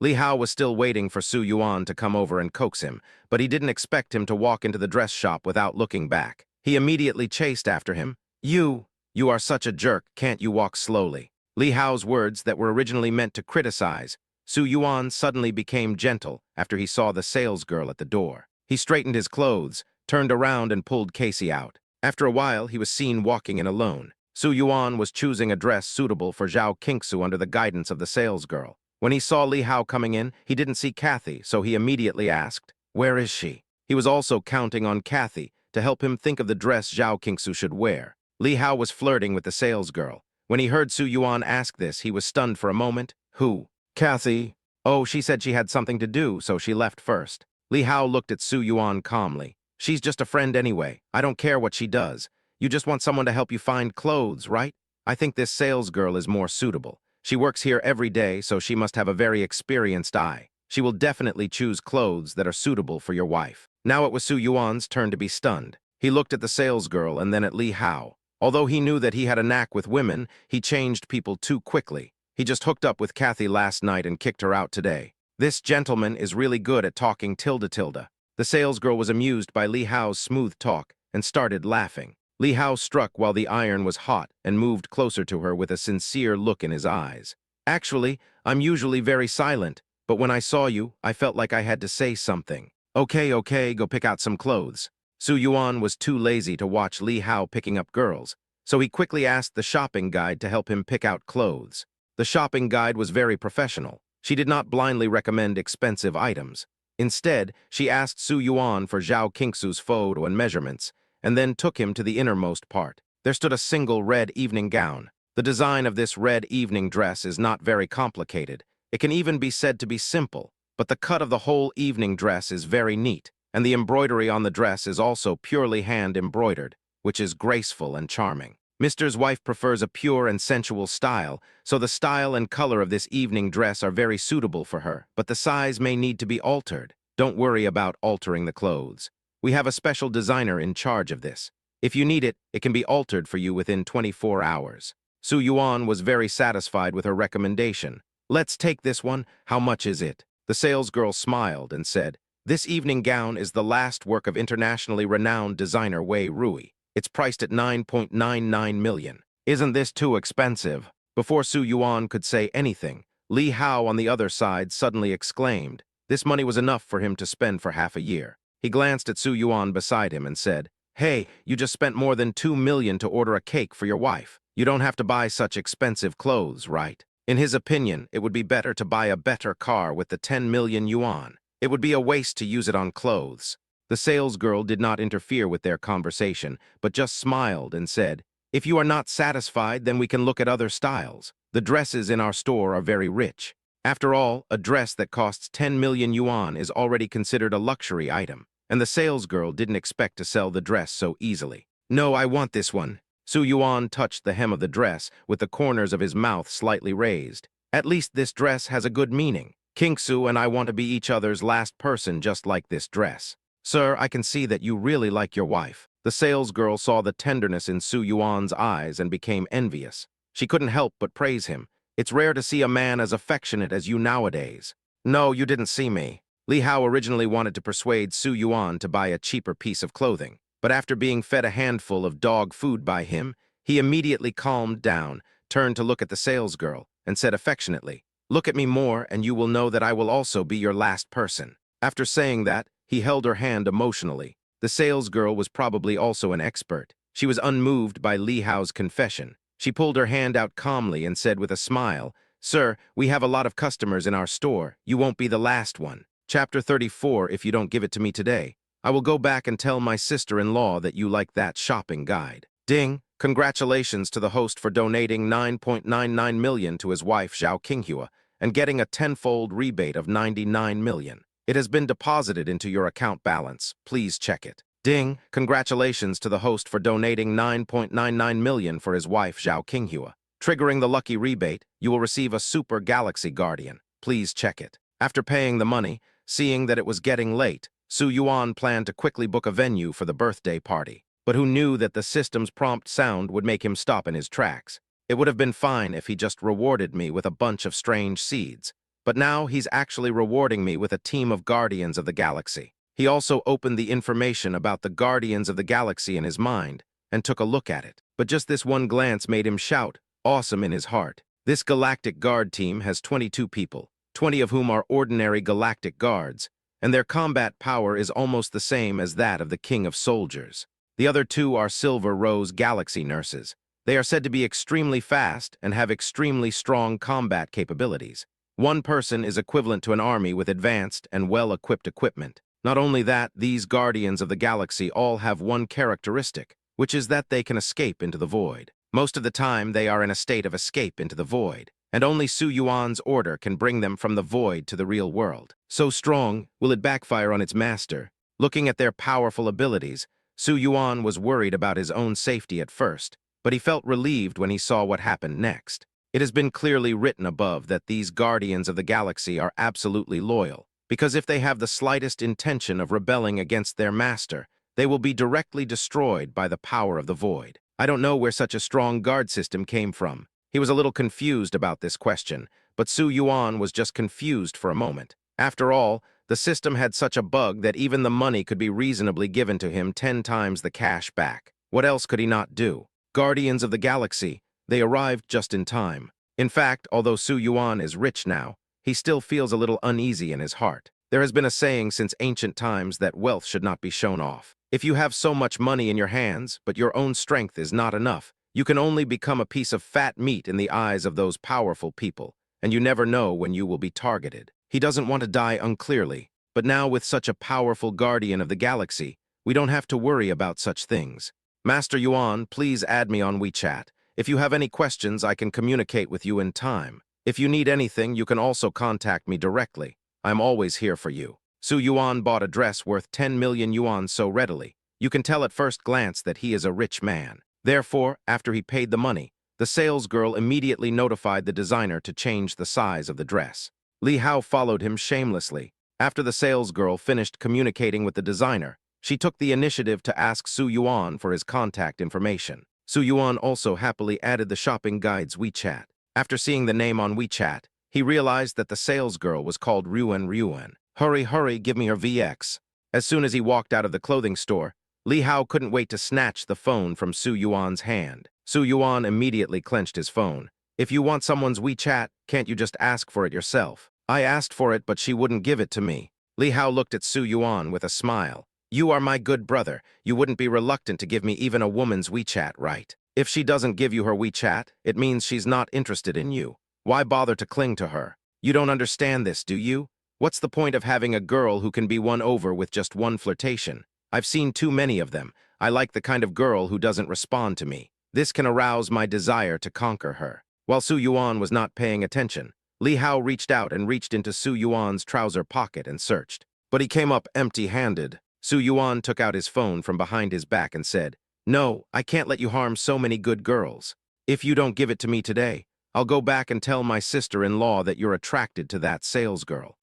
Li Hao was still waiting for Su Yuan to come over and coax him, but he didn't expect him to walk into the dress shop without looking back. He immediately chased after him. You are such a jerk, can't you walk slowly? Li Hao's words that were originally meant to criticize. Su Yuan suddenly became gentle after he saw the salesgirl at the door. He straightened his clothes, turned around and pulled Casey out. After a while, he was seen walking in alone. Su Yuan was choosing a dress suitable for Zhao Qingsu under the guidance of the salesgirl. When he saw Li Hao coming in, he didn't see Kathy, so he immediately asked, "Where is she?" He was also counting on Kathy to help him think of the dress Zhao Qingsu should wear. Li Hao was flirting with the salesgirl. When he heard Su Yuan ask this, he was stunned for a moment. Who? Kathy. Oh, she said she had something to do, so she left first. Li Hao looked at Su Yuan calmly. She's just a friend anyway. I don't care what she does. You just want someone to help you find clothes, right? I think this salesgirl is more suitable. She works here every day, so she must have a very experienced eye. She will definitely choose clothes that are suitable for your wife. Now it was Su Yuan's turn to be stunned. He looked at the salesgirl and then at Li Hao. Although he knew that he had a knack with women, he changed people too quickly. He just hooked up with Kathy last night and kicked her out today. This gentleman is really good at talking tilde. The salesgirl was amused by Li Hao's smooth talk and started laughing. Li Hao struck while the iron was hot and moved closer to her with a sincere look in his eyes. Actually, I'm usually very silent, but when I saw you, I felt like I had to say something. Okay, go pick out some clothes. Su Yuan was too lazy to watch Li Hao picking up girls, so he quickly asked the shopping guide to help him pick out clothes. The shopping guide was very professional. She did not blindly recommend expensive items. Instead, she asked Su Yuan for Zhao Qingsu's photo and measurements, and then took him to the innermost part. There stood a single red evening gown. The design of this red evening dress is not very complicated. It can even be said to be simple, but the cut of the whole evening dress is very neat, and the embroidery on the dress is also purely hand-embroidered, which is graceful and charming. Mr.'s wife prefers a pure and sensual style, so the style and color of this evening dress are very suitable for her, but the size may need to be altered. Don't worry about altering the clothes. We have a special designer in charge of this. If you need it, it can be altered for you within 24 hours. Su Yuan was very satisfied with her recommendation. Let's take this one. How much is it? The salesgirl smiled and said, "This evening gown is the last work of internationally renowned designer Wei Rui. It's priced at 9.99 million. Isn't this too expensive?" Before Su Yuan could say anything, Li Hao on the other side suddenly exclaimed. This money was enough for him to spend for half a year. He glanced at Su Yuan beside him and said, "Hey, you just spent more than 2 million to order a cake for your wife. You don't have to buy such expensive clothes, right?" In his opinion, it would be better to buy a better car with the 10 million yuan. It would be a waste to use it on clothes. The salesgirl did not interfere with their conversation, but just smiled and said, "If you are not satisfied, then we can look at other styles. The dresses in our store are very rich. After all, a dress that costs 10 million yuan is already considered a luxury item, and the salesgirl didn't expect to sell the dress so easily. No, I want this one." Su Yuan touched the hem of the dress with the corners of his mouth slightly raised. "At least this dress has a good meaning. Qingsu and I want to be each other's last person just like this dress. Sir, I can see that you really like your wife." The salesgirl saw the tenderness in Su Yuan's eyes and became envious. She couldn't help but praise him. "It's rare to see a man as affectionate as you nowadays." "No, you didn't see me." Li Hao originally wanted to persuade Su Yuan to buy a cheaper piece of clothing, but after being fed a handful of dog food by him, he immediately calmed down, turned to look at the salesgirl, and said affectionately, "Look at me more and you will know that I will also be your last person." After saying that, he held her hand emotionally. The salesgirl was probably also an expert. She was unmoved by Li Hao's confession. She pulled her hand out calmly and said with a smile, "Sir, we have a lot of customers in our store. You won't be the last one. Chapter 34, if you don't give it to me today, I will go back and tell my sister-in-law that you like that shopping guide." Ding! Congratulations to the host for donating 9.99 million to his wife Zhao Qinghua and getting a tenfold rebate of 99 million. It has been deposited into your account balance. Please check it. Ding! Congratulations to the host for donating 9.99 million for his wife Zhao Qinghua. Triggering the lucky rebate, you will receive a Super Galaxy Guardian. Please check it. After paying the money, Seeing that it was getting late, Su Yuan planned to quickly book a venue for the birthday party, but who knew that the system's prompt sound would make him stop in his tracks. It would have been fine if he just rewarded me with a bunch of strange seeds, but now he's actually rewarding me with a team of Guardians of the Galaxy. He also opened the information about the Guardians of the Galaxy in his mind and took a look at it. But just this one glance made him shout, awesome, in his heart. This Galactic Guard team has 22 people, 20 of whom are ordinary Galactic Guards, and their combat power is almost the same as that of the King of Soldiers. The other two are Silver Rose Galaxy Nurses. They are said to be extremely fast and have extremely strong combat capabilities. One person is equivalent to an army with advanced and well-equipped equipment. Not only that, these Guardians of the Galaxy all have one characteristic, which is that they can escape into the void. Most of the time, they are in a state of escape into the void, and only Su Yuan's order can bring them from the void to the real world. So strong, will it backfire on its master? Looking at their powerful abilities, Su Yuan was worried about his own safety at first, but he felt relieved when he saw what happened next. It has been clearly written above that these Guardians of the Galaxy are absolutely loyal, because if they have the slightest intention of rebelling against their master, they will be directly destroyed by the power of the void. I don't know where such a strong guard system came from. He was a little confused about this question, but Su Yuan was just confused for a moment. After all, the system had such a bug that even the money could be reasonably given to him 10 times the cash back. What else could he not do? Guardians of the Galaxy, they arrived just in time. In fact, although Su Yuan is rich now, he still feels a little uneasy in his heart. There has been a saying since ancient times that wealth should not be shown off. If you have so much money in your hands, but your own strength is not enough, you can only become a piece of fat meat in the eyes of those powerful people, and you never know when you will be targeted. He doesn't want to die unclearly, but now with such a powerful Guardian of the Galaxy, we don't have to worry about such things. Master Yuan, please add me on WeChat. If you have any questions, I can communicate with you in time. If you need anything, you can also contact me directly. I'm always here for you. Su Yuan bought a dress worth 10 million yuan so readily. You can tell at first glance that he is a rich man. Therefore, after he paid the money, the salesgirl immediately notified the designer to change the size of the dress. Li Hao followed him shamelessly. After the salesgirl finished communicating with the designer, she took the initiative to ask Su Yuan for his contact information. Su Yuan also happily added the shopping guide's WeChat. After seeing the name on WeChat, he realized that the salesgirl was called Ruan. Hurry, hurry, give me her VX. As soon as he walked out of the clothing store, Li Hao couldn't wait to snatch the phone from Su Yuan's hand. Su Yuan immediately clenched his phone. If you want someone's WeChat, can't you just ask for it yourself? I asked for it, but she wouldn't give it to me. Li Hao looked at Su Yuan with a smile. You are my good brother. You wouldn't be reluctant to give me even a woman's WeChat, right? If she doesn't give you her WeChat, it means she's not interested in you. Why bother to cling to her? You don't understand this, do you? What's the point of having a girl who can be won over with just one flirtation? I've seen too many of them. I like the kind of girl who doesn't respond to me. This can arouse my desire to conquer her. While Su Yuan was not paying attention, Li Hao reached out and reached into Su Yuan's trouser pocket and searched. But he came up empty-handed. Su Yuan took out his phone from behind his back and said, No, I can't let you harm so many good girls. If you don't give it to me today, I'll go back and tell my sister-in-law that you're attracted to that salesgirl.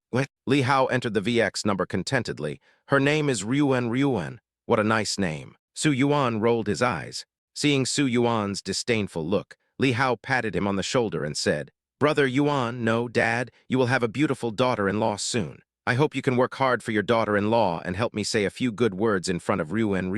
What? Li Hao entered the VX number contentedly. Her name is Ruan. What a nice name. Su Yuan rolled his eyes. Seeing Su Yuan's disdainful look, Li Hao patted him on the shoulder and said, Brother Yuan, no, Dad, you will have a beautiful daughter-in-law soon. I hope you can work hard for your daughter-in-law and help me say a few good words in front of Ruan.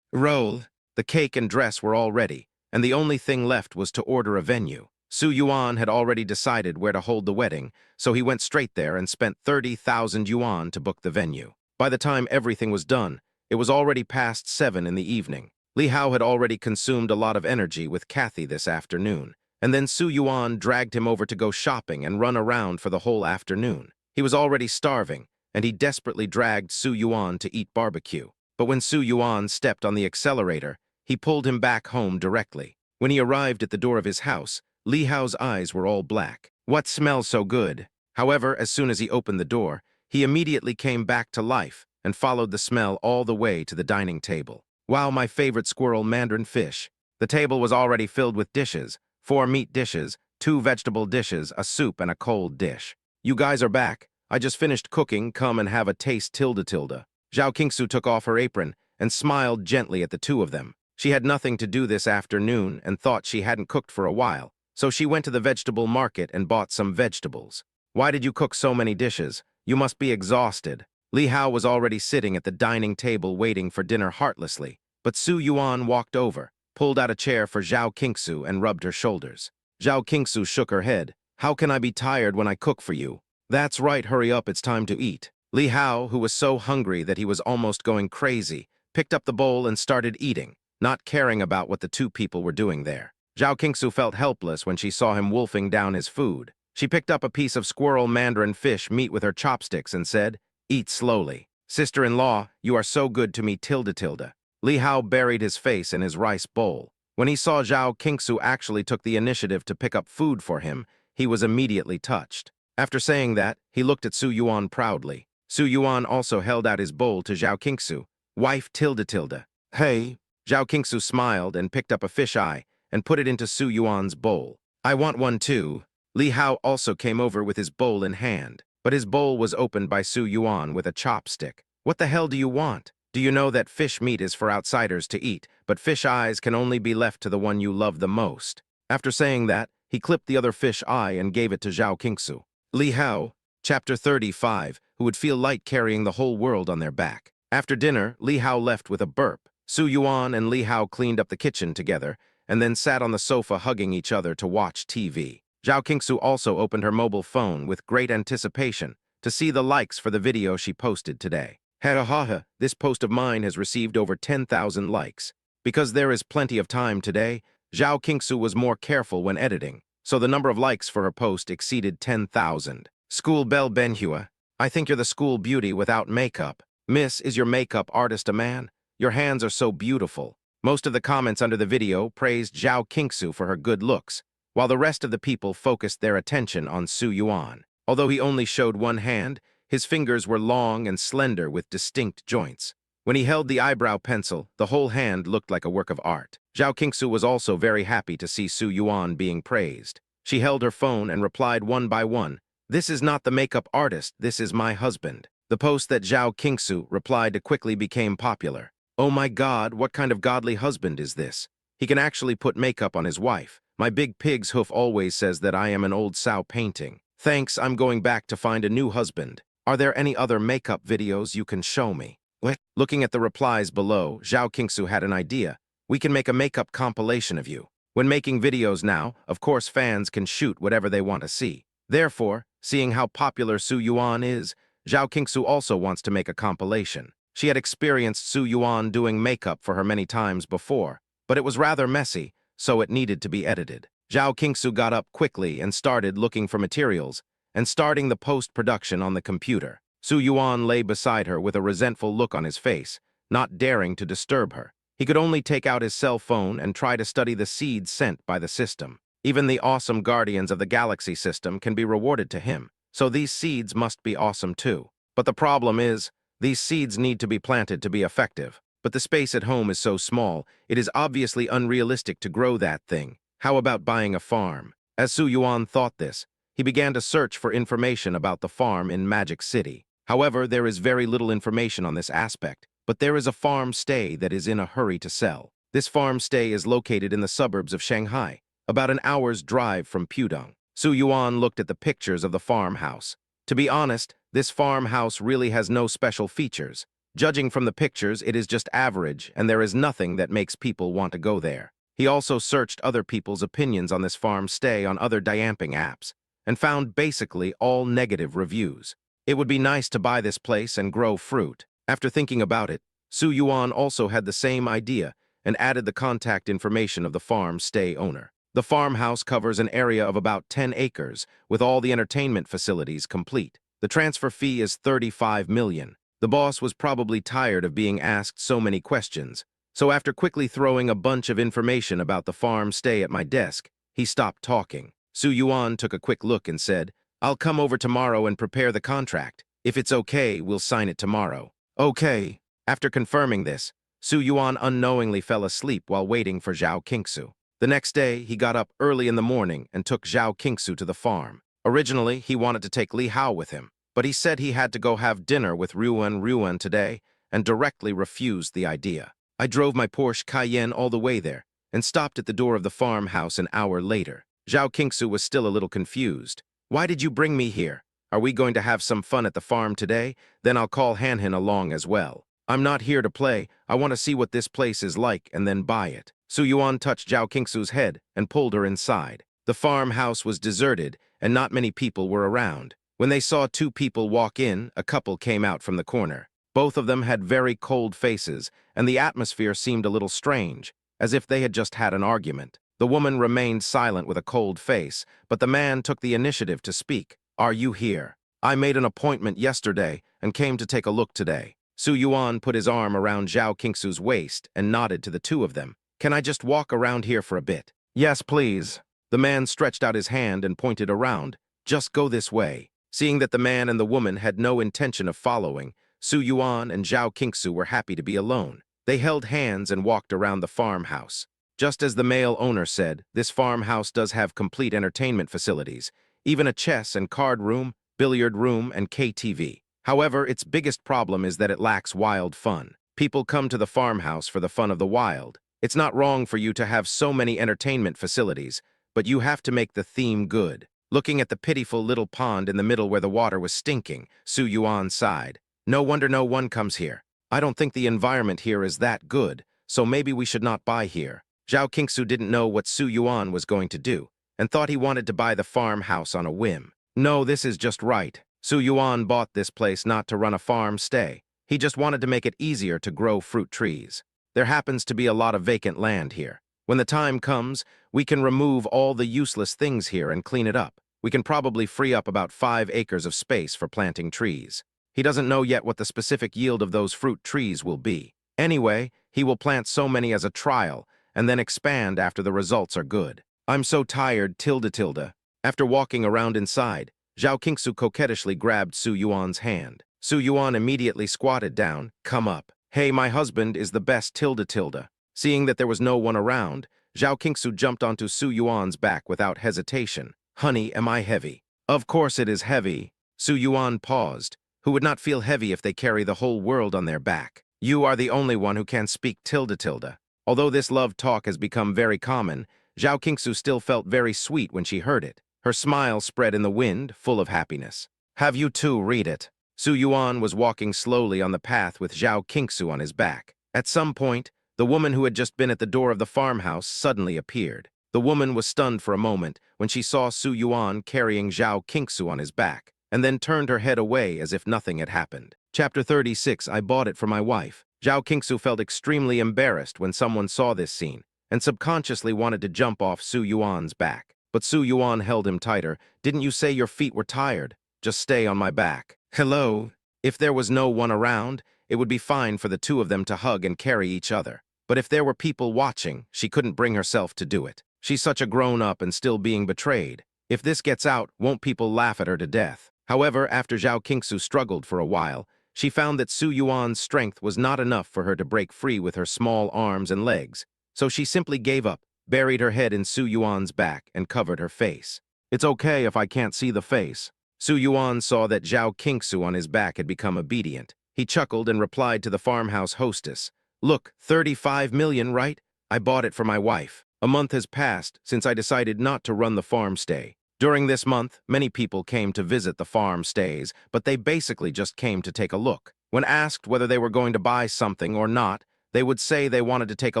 Roll. The cake and dress were all ready, and the only thing left was to order a venue. Su Yuan had already decided where to hold the wedding, so he went straight there and spent 30,000 yuan to book the venue. By the time everything was done, it was already past 7 in the evening. Li Hao had already consumed a lot of energy with Kathy this afternoon, and then Su Yuan dragged him over to go shopping and run around for the whole afternoon. He was already starving, and he desperately dragged Su Yuan to eat barbecue. But when Su Yuan stepped on the accelerator, he pulled him back home directly. When he arrived at the door of his house, Li Hao's eyes were all black. What smells so good? However, as soon as he opened the door, he immediately came back to life and followed the smell all the way to the dining table. Wow, my favorite squirrel, Mandarin fish. The table was already filled with dishes, 4 meat dishes, 2 vegetable dishes, a soup, and a cold dish. You guys are back. I just finished cooking, come and have a taste tilde tilde. Zhao Qingsu took off her apron and smiled gently at the two of them. She had nothing to do this afternoon and thought she hadn't cooked for a while, so she went to the vegetable market and bought some vegetables. Why did you cook so many dishes? You must be exhausted. Li Hao was already sitting at the dining table waiting for dinner heartlessly, but Su Yuan walked over, pulled out a chair for Zhao Qingsu and rubbed her shoulders. Zhao Qingsu shook her head. How can I be tired when I cook for you? That's right, hurry up, it's time to eat. Li Hao, who was so hungry that he was almost going crazy, picked up the bowl and started eating, not caring about what the two people were doing there. Zhao Qingsu felt helpless when she saw him wolfing down his food. She picked up a piece of squirrel mandarin fish meat with her chopsticks and said, "Eat slowly. Sister-in-law, you are so good to me tilde tilde." Li Hao buried his face in his rice bowl. When he saw Zhao Qingsu actually took the initiative to pick up food for him, he was immediately touched. After saying that, he looked at Su Yuan proudly. Su Yuan also held out his bowl to Zhao Qingsu. Wife tilde tilde. Hey. Zhao Qingsu smiled and picked up a fish eye and put it into Su Yuan's bowl. I want one too. Li Hao also came over with his bowl in hand, but his bowl was opened by Su Yuan with a chopstick. What the hell do you want? Do you know that fish meat is for outsiders to eat, but fish eyes can only be left to the one you love the most? After saying that, he clipped the other fish eye and gave it to Zhao Qingsu. Li Hao, Chapter 35, who would feel light carrying the whole world on their back. After dinner, Li Hao left with a burp. Su Yuan and Li Hao cleaned up the kitchen together, and then sat on the sofa hugging each other to watch TV. Zhao Qingsu also opened her mobile phone with great anticipation to see the likes for the video she posted today. Ha, this post of mine has received over 10,000 likes. Because there is plenty of time today, Zhao Qingsu was more careful when editing, so the number of likes for her post exceeded 10,000. School Belle Benhua, I think you're the school beauty without makeup. Miss, is your makeup artist a man? Your hands are so beautiful. Most of the comments under the video praised Zhao Qingsu for her good looks, while the rest of the people focused their attention on Su Yuan. Although he only showed one hand, his fingers were long and slender with distinct joints. When he held the eyebrow pencil, the whole hand looked like a work of art. Zhao Qingsu was also very happy to see Su Yuan being praised. She held her phone and replied one by one, "This is not the makeup artist, this is my husband." The post that Zhao Qingsu replied to quickly became popular. Oh my God, what kind of godly husband is this? He can actually put makeup on his wife. My big pig's hoof always says that I am an old sow painting. Thanks, I'm going back to find a new husband. Are there any other makeup videos you can show me? What? Looking at the replies below, Zhao Qingsu had an idea. We can make a makeup compilation of you. When making videos now, of course fans can shoot whatever they want to see. Therefore, seeing how popular Su Yuan is, Zhao Qingsu also wants to make a compilation. She had experienced Su Yuan doing makeup for her many times before, but it was rather messy, so it needed to be edited. Zhao Qingsu got up quickly and started looking for materials and starting the post-production on the computer. Su Yuan lay beside her with a resentful look on his face, not daring to disturb her. He could only take out his cell phone and try to study the seeds sent by the system. Even the awesome guardians of the galaxy system can be rewarded to him, so these seeds must be awesome too. But the problem is, these seeds need to be planted to be effective, but the space at home is so small, it is obviously unrealistic to grow that thing. How about buying a farm? As Su Yuan thought this, he began to search for information about the farm in Magic City. However, there is very little information on this aspect, but there is a farm stay that is in a hurry to sell. This farm stay is located in the suburbs of Shanghai, about an hour's drive from Pudong. Su Yuan looked at the pictures of the farmhouse. To be honest, this farmhouse really has no special features. Judging from the pictures, it is just average, and there is nothing that makes people want to go there. He also searched other people's opinions on this farm stay on other diamping apps, and found basically all negative reviews. It would be nice to buy this place and grow fruit. After thinking about it, Su Yuan also had the same idea and added the contact information of the farm stay owner. The farmhouse covers an area of about 10 acres, with all the entertainment facilities complete. The transfer fee is 35 million. The boss was probably tired of being asked so many questions, so after quickly throwing a bunch of information about the farm stay at my desk, he stopped talking. Su Yuan took a quick look and said, "I'll come over tomorrow and prepare the contract. If it's okay, we'll sign it tomorrow." Okay. After confirming this, Su Yuan unknowingly fell asleep while waiting for Zhao Qingsu. The next day, he got up early in the morning and took Zhao Qingsu to the farm. Originally, he wanted to take Li Hao with him, but he said he had to go have dinner with Ruan today and directly refused the idea. I drove my Porsche Cayenne all the way there and stopped at the door of the farmhouse an hour later. Zhao Qingsu was still a little confused. Why did you bring me here? Are we going to have some fun at the farm today? Then I'll call Hanhin along as well. I'm not here to play. I want to see what this place is like and then buy it. Su Yuan touched Zhao Qingsu's head and pulled her inside. The farmhouse was deserted and not many people were around. When they saw two people walk in, a couple came out from the corner. Both of them had very cold faces, and the atmosphere seemed a little strange, as if they had just had an argument. The woman remained silent with a cold face, but the man took the initiative to speak. Are you here? I made an appointment yesterday and came to take a look today. Su Yuan put his arm around Zhao Qingsu's waist and nodded to the two of them. Can I just walk around here for a bit? Yes, please. The man stretched out his hand and pointed around. Just go this way. Seeing that the man and the woman had no intention of following, Su Yuan and Zhao Qingsu were happy to be alone. They held hands and walked around the farmhouse. Just as the male owner said, this farmhouse does have complete entertainment facilities, even a chess and card room, billiard room, and KTV. However, its biggest problem is that it lacks wild fun. People come to the farmhouse for the fun of the wild. It's not wrong for you to have so many entertainment facilities, but you have to make the theme good. Looking at the pitiful little pond in the middle where the water was stinking, Su Yuan sighed. No wonder no one comes here. I don't think the environment here is that good, so maybe we should not buy here. Zhao Qingsu didn't know what Su Yuan was going to do, and thought he wanted to buy the farmhouse on a whim. No, this is just right. Su Yuan bought this place not to run a farm stay. He just wanted to make it easier to grow fruit trees. There happens to be a lot of vacant land here. When the time comes, we can remove all the useless things here and clean it up. We can probably free up about 5 acres of space for planting trees. He doesn't know yet what the specific yield of those fruit trees will be. Anyway, he will plant so many as a trial and then expand after the results are good. I'm so tired, tilde. After walking around inside, Zhao Qingsu coquettishly grabbed Su Yuan's hand. Su Yuan immediately squatted down. Come up. Hey, my husband is the best, tilde. Seeing that there was no one around, Zhao Qingsu jumped onto Su Yuan's back without hesitation. Honey, am I heavy? Of course it is heavy. Su Yuan paused. Who would not feel heavy if they carry the whole world on their back? You are the only one who can speak, tilde. Although this love talk has become very common, Zhao Qingsu still felt very sweet when she heard it. Her smile spread in the wind, full of happiness. Have you too, read it. Su Yuan was walking slowly on the path with Zhao Qingsu on his back. At some point, the woman who had just been at the door of the farmhouse suddenly appeared. The woman was stunned for a moment when she saw Su Yuan carrying Zhao Qingsu on his back, and then turned her head away as if nothing had happened. Chapter 36, I bought it for my wife. Zhao Qingsu felt extremely embarrassed when someone saw this scene, and subconsciously wanted to jump off Su Yuan's back. But Su Yuan held him tighter. Didn't you say your feet were tired? Just stay on my back. Hello? If there was no one around, it would be fine for the two of them to hug and carry each other. But if there were people watching, she couldn't bring herself to do it. She's such a grown-up and still being betrayed. If this gets out, won't people laugh at her to death? However, after Zhao Qingsu struggled for a while, she found that Su Yuan's strength was not enough for her to break free with her small arms and legs, so she simply gave up, buried her head in Su Yuan's back, and covered her face. It's okay if I can't see the face. Su Yuan saw that Zhao Qingsu on his back had become obedient. He chuckled and replied to the farmhouse hostess, Look, 35 million, right? I bought it for my wife. A month has passed since I decided not to run the farm stay. During this month, many people came to visit the farm stays, but they basically just came to take a look. When asked whether they were going to buy something or not, they would say they wanted to take a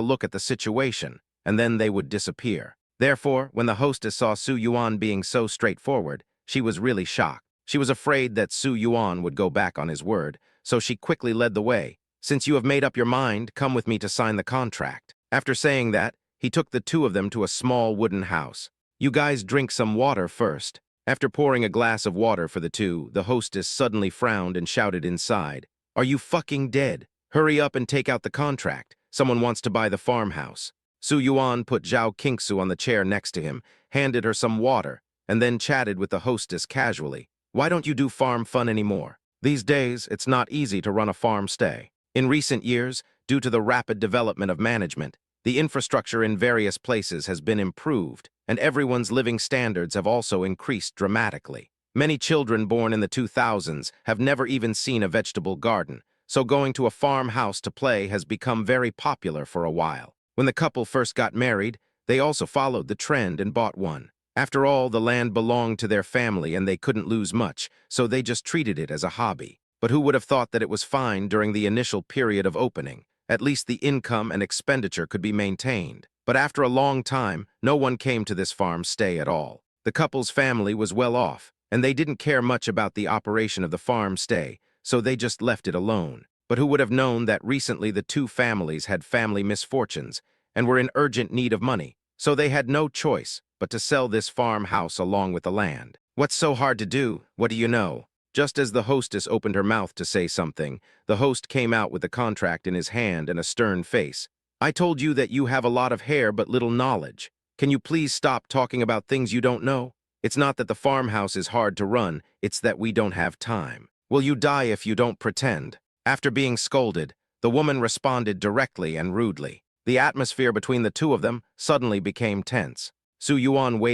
look at the situation, and then they would disappear. Therefore, when the hostess saw Su Yuan being so straightforward, she was really shocked. She was afraid that Su Yuan would go back on his word, so she quickly led the way. Since you have made up your mind, come with me to sign the contract. After saying that, he took the two of them to a small wooden house. You guys drink some water first. After pouring a glass of water for the two, the hostess suddenly frowned and shouted inside, Are you fucking dead? Hurry up and take out the contract. Someone wants to buy the farmhouse. Su Yuan put Zhao Qingsu on the chair next to him, handed her some water, and then chatted with the hostess casually. Why don't you do farm fun anymore? These days, it's not easy to run a farm stay. In recent years, due to the rapid development of management, the infrastructure in various places has been improved, and everyone's living standards have also increased dramatically. Many children born in the 2000s have never even seen a vegetable garden, so going to a farmhouse to play has become very popular for a while. When the couple first got married, they also followed the trend and bought one. After all, the land belonged to their family and they couldn't lose much, so they just treated it as a hobby. But who would have thought that it was fine during the initial period of opening? At least the income and expenditure could be maintained. But after a long time, no one came to this farm stay at all. The couple's family was well off, and they didn't care much about the operation of the farm stay, so they just left it alone. But who would have known that recently the two families had family misfortunes and were in urgent need of money, so they had no choice but to sell this farmhouse along with the land. What's so hard to do? What do you know? Just as the hostess opened her mouth to say something, the host came out with the contract in his hand and a stern face. I told you that you have a lot of hair but little knowledge. Can you please stop talking about things you don't know? It's not that the farmhouse is hard to run, it's that we don't have time. Will you die if you don't pretend? After being scolded, the woman responded directly and rudely. The atmosphere between the two of them suddenly became tense. Su Yuan waved